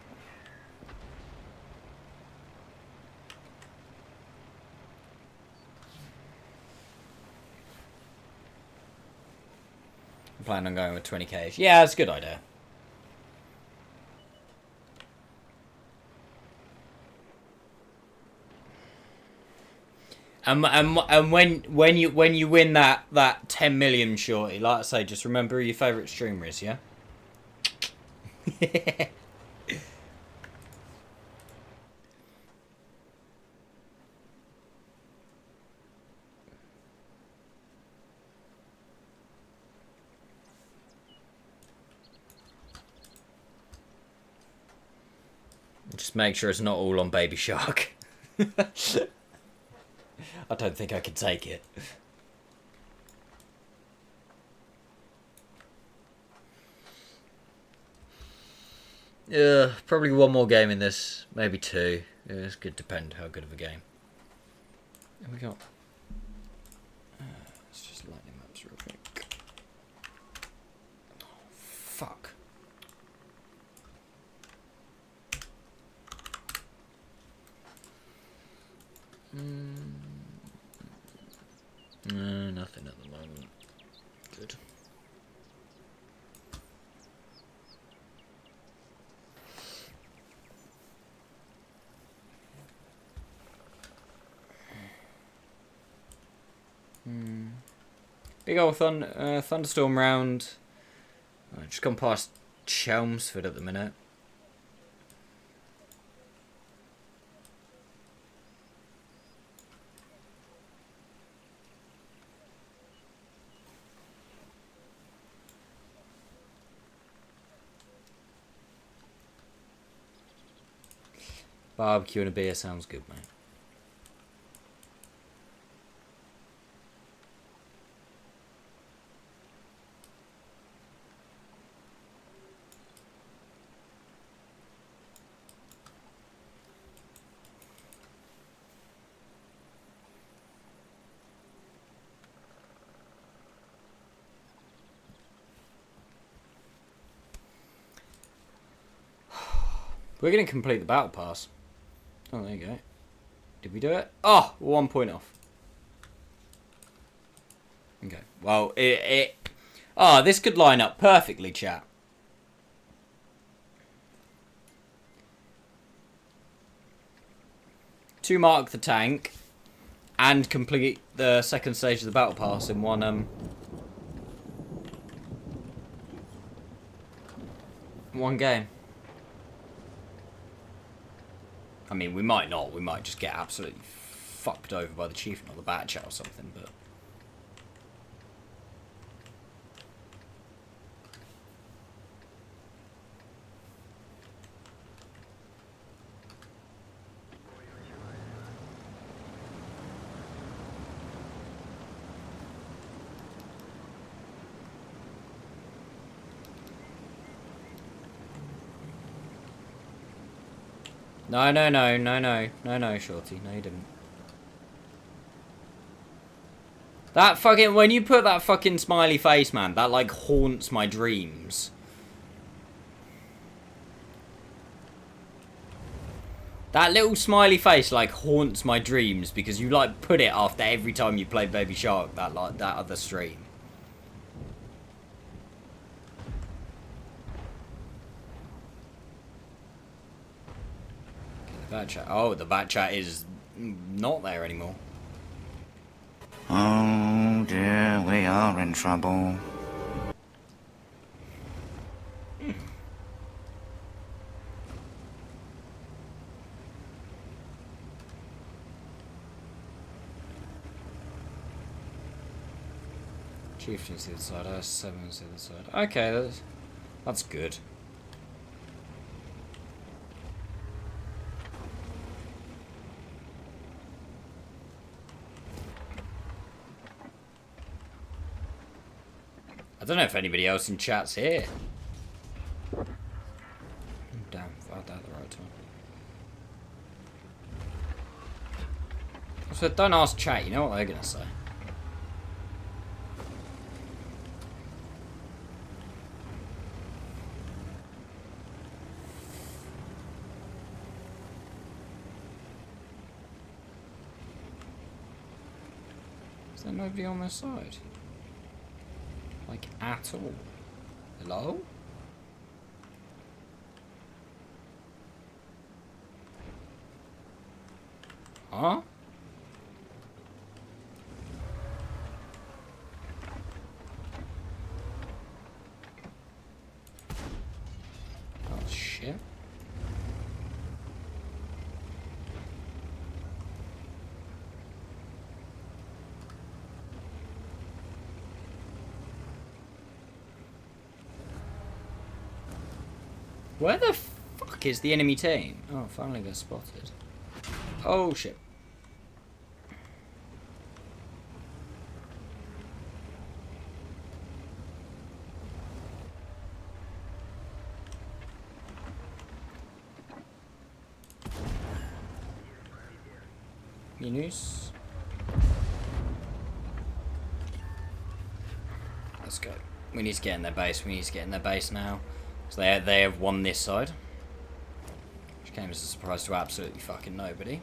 I'm planning on going with 20k. Yeah, that's a good idea. And when you win that 10 million shorty, like I say, just remember who your favourite streamer is, yeah? Just make sure it's not all on Baby Shark. I don't think I can take it. Yeah, probably one more game in this, maybe two. Yeah, it's good, depend how good of a game. And we got. Let's just lightning maps real quick. Oh, fuck. No, nothing at the moment. Good. Big old thunderstorm round. I've just gone past Chelmsford at the minute. Barbecue and a beer sounds good, mate. We're going to complete the battle pass. Oh, there you go. Did we do it? Oh, 1 point off. Okay. Well, Oh, this could line up perfectly, chat. To mark the tank and complete the second stage of the battle pass in one game. I mean, we might not. We might just get absolutely fucked over by the chieftain or the bat chat or something, but... No, Shorty. No, you didn't. That fucking... When you put that fucking smiley face, man, that, like, haunts my dreams. That little smiley face, like, haunts my dreams because you, like, put it after every time you play Baby Shark, that other stream. Bat chat. Oh, the bat chat is not there anymore. Oh dear, we are in trouble. Chieftain's the other side, S7's the other side. Okay, that's good. I don't know if anybody else in chat's here. Damn, I had that at the right time. So don't ask chat, you know what they're gonna say. Is there nobody on their side? Like, at all? Hello? Huh? Oh, shit. Where the fuck is the enemy team? Oh, finally got spotted. Oh, shit. Minus. Let's go. We need to get in their base. We need to get in their base now. So they have won this side. Which came as a surprise to absolutely fucking nobody.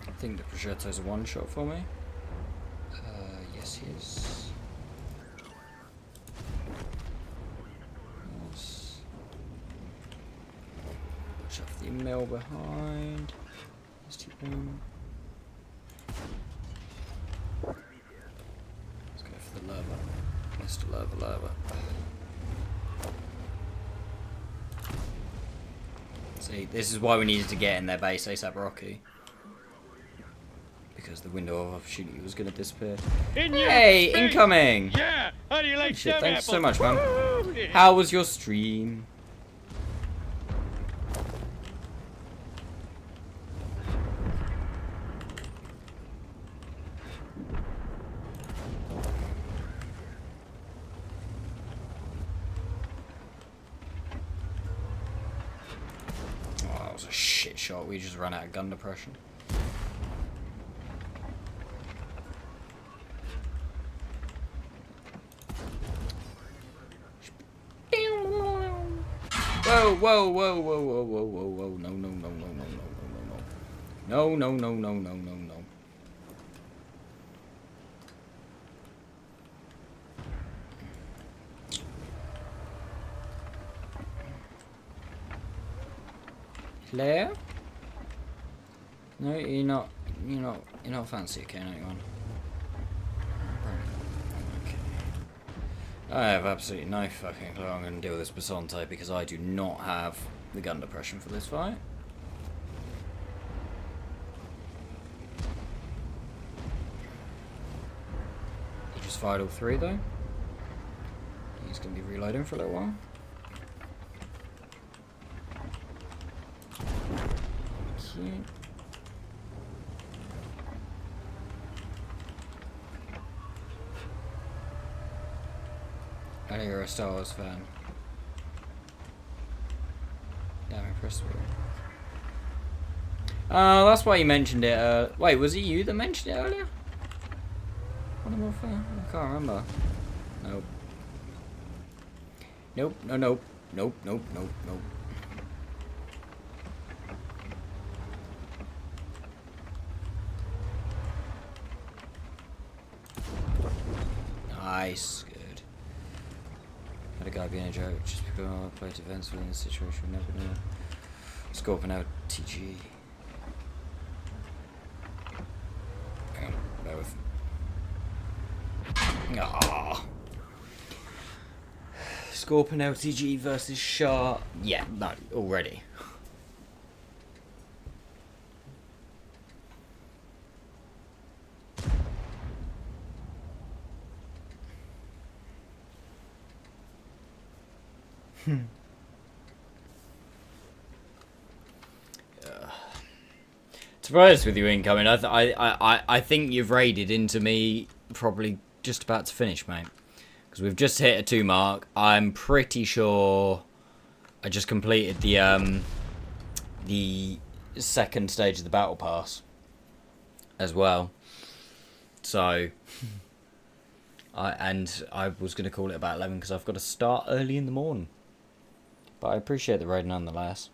I think the prosciutto's a one-shot for me. Yes, he is. Yes. Watch out for the mill behind. Let's keep going. Let's go for the lava. Mr. Lava. See, this is why we needed to get in their base ASAP Rocky. Because the window of opportunity was going to disappear. Hey, incoming! Yeah! How do you like Shit, them thanks so apples? much, man. Woo! Yeah. How was your stream? Oh, that was a shit shot. We just ran out of gun depression. Whoa, no, no. Claire? No, you're not fancy, okay, no, you on. I have absolutely no fucking clue I'm going to deal with this Basante because I do not have the gun depression for this fight. He just fired all three though. He's going to be reloading for a little while. Cute. I know you're a Star Wars fan. Damn impressed with it. Oh, that's why you mentioned it. Wait, was it you that mentioned it earlier? What am I fan? I can't remember. Nope. Nope. Nice. Had a guy being a joke just because I played events within the situation, we never know. Scorpion LTG. Hang on, bear with. Ah. Scorpion LTG versus Shark. Yeah, no, already. To be honest with you, incoming, I think you've raided into me probably just about to finish, mate. Because we've just hit a 2 mark. I'm pretty sure I just completed the second stage of the battle pass as well. So I was going to call it about 11 because I've got to start early in the morning. But I appreciate the raid nonetheless.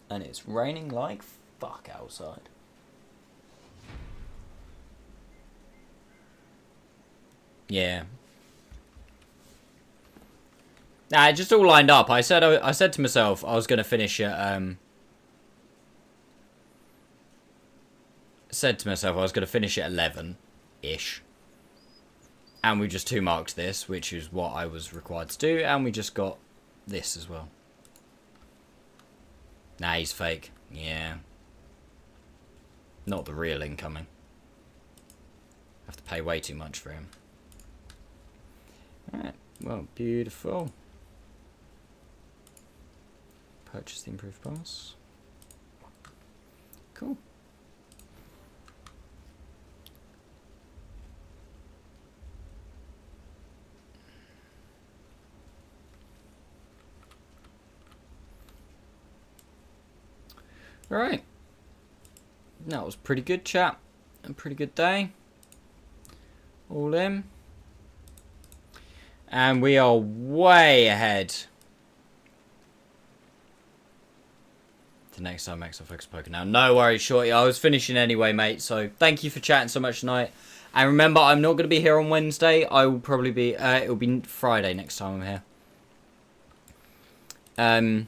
And it's raining like fuck outside. Yeah. Nah, it just all lined up. I said to myself I was going to finish at said to myself I was going to finish at 11-ish. And we just 2 marked this, which is what I was required to do, and we just got this as well. Nah, he's fake. Yeah. Not the real incoming. Have to pay way too much for him. Alright, well, beautiful. Purchase the improved pass. Cool. Alright. That was pretty good, chat. A pretty good day. All in. And we are way ahead. The next time Max Focus Poker now. No worries, Shorty. I was finishing anyway, mate. So thank you for chatting so much tonight. And remember, I'm not going to be here on Wednesday. I will probably be... it'll be Friday next time I'm here.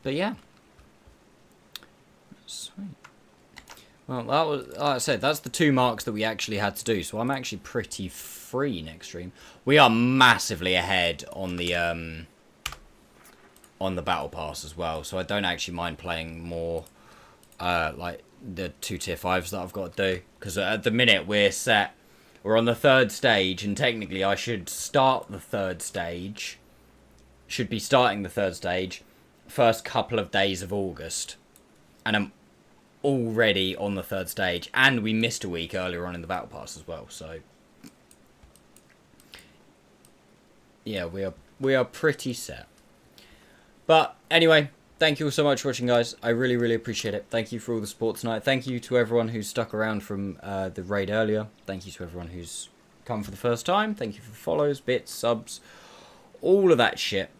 But yeah. Sweet. Well, that was, like I said, that's the 2 marks that we actually had to do. So I'm actually pretty free next stream. We are massively ahead on the battle pass as well. So I don't actually mind playing more like the 2 tier 5s that I've got to do. Because at the minute we're on the 3rd stage, and technically I should start the 3rd stage. Should be starting the 3rd stage first couple of days of August, and I'm already on the 3rd stage, and we missed a week earlier on in the battle pass as well, so yeah, we are pretty set. But anyway, thank you all so much for watching, guys. I really appreciate it. Thank you for all the support tonight. Thank you to everyone who's stuck around from the raid earlier. Thank you to everyone who's come for the first time. Thank you for the follows, bits, subs, all of that shit.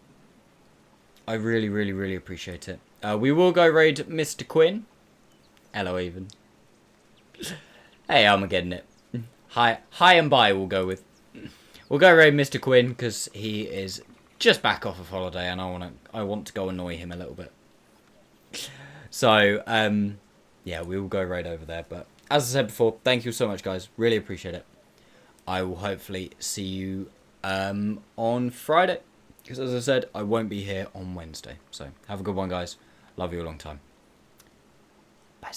I really appreciate it. We will go raid Mr. Quinn. Hello, even. Hey, I'm getting it. Hi and bye we'll go with. We'll go raid Mr. Quinn because he is just back off of holiday, and I want to go annoy him a little bit. So, yeah, we will go raid over there. But as I said before, thank you so much, guys. Really appreciate it. I will hopefully see you on Friday. Because as I said, I won't be here on Wednesday. So have a good one, guys. Love you a long time. Bye.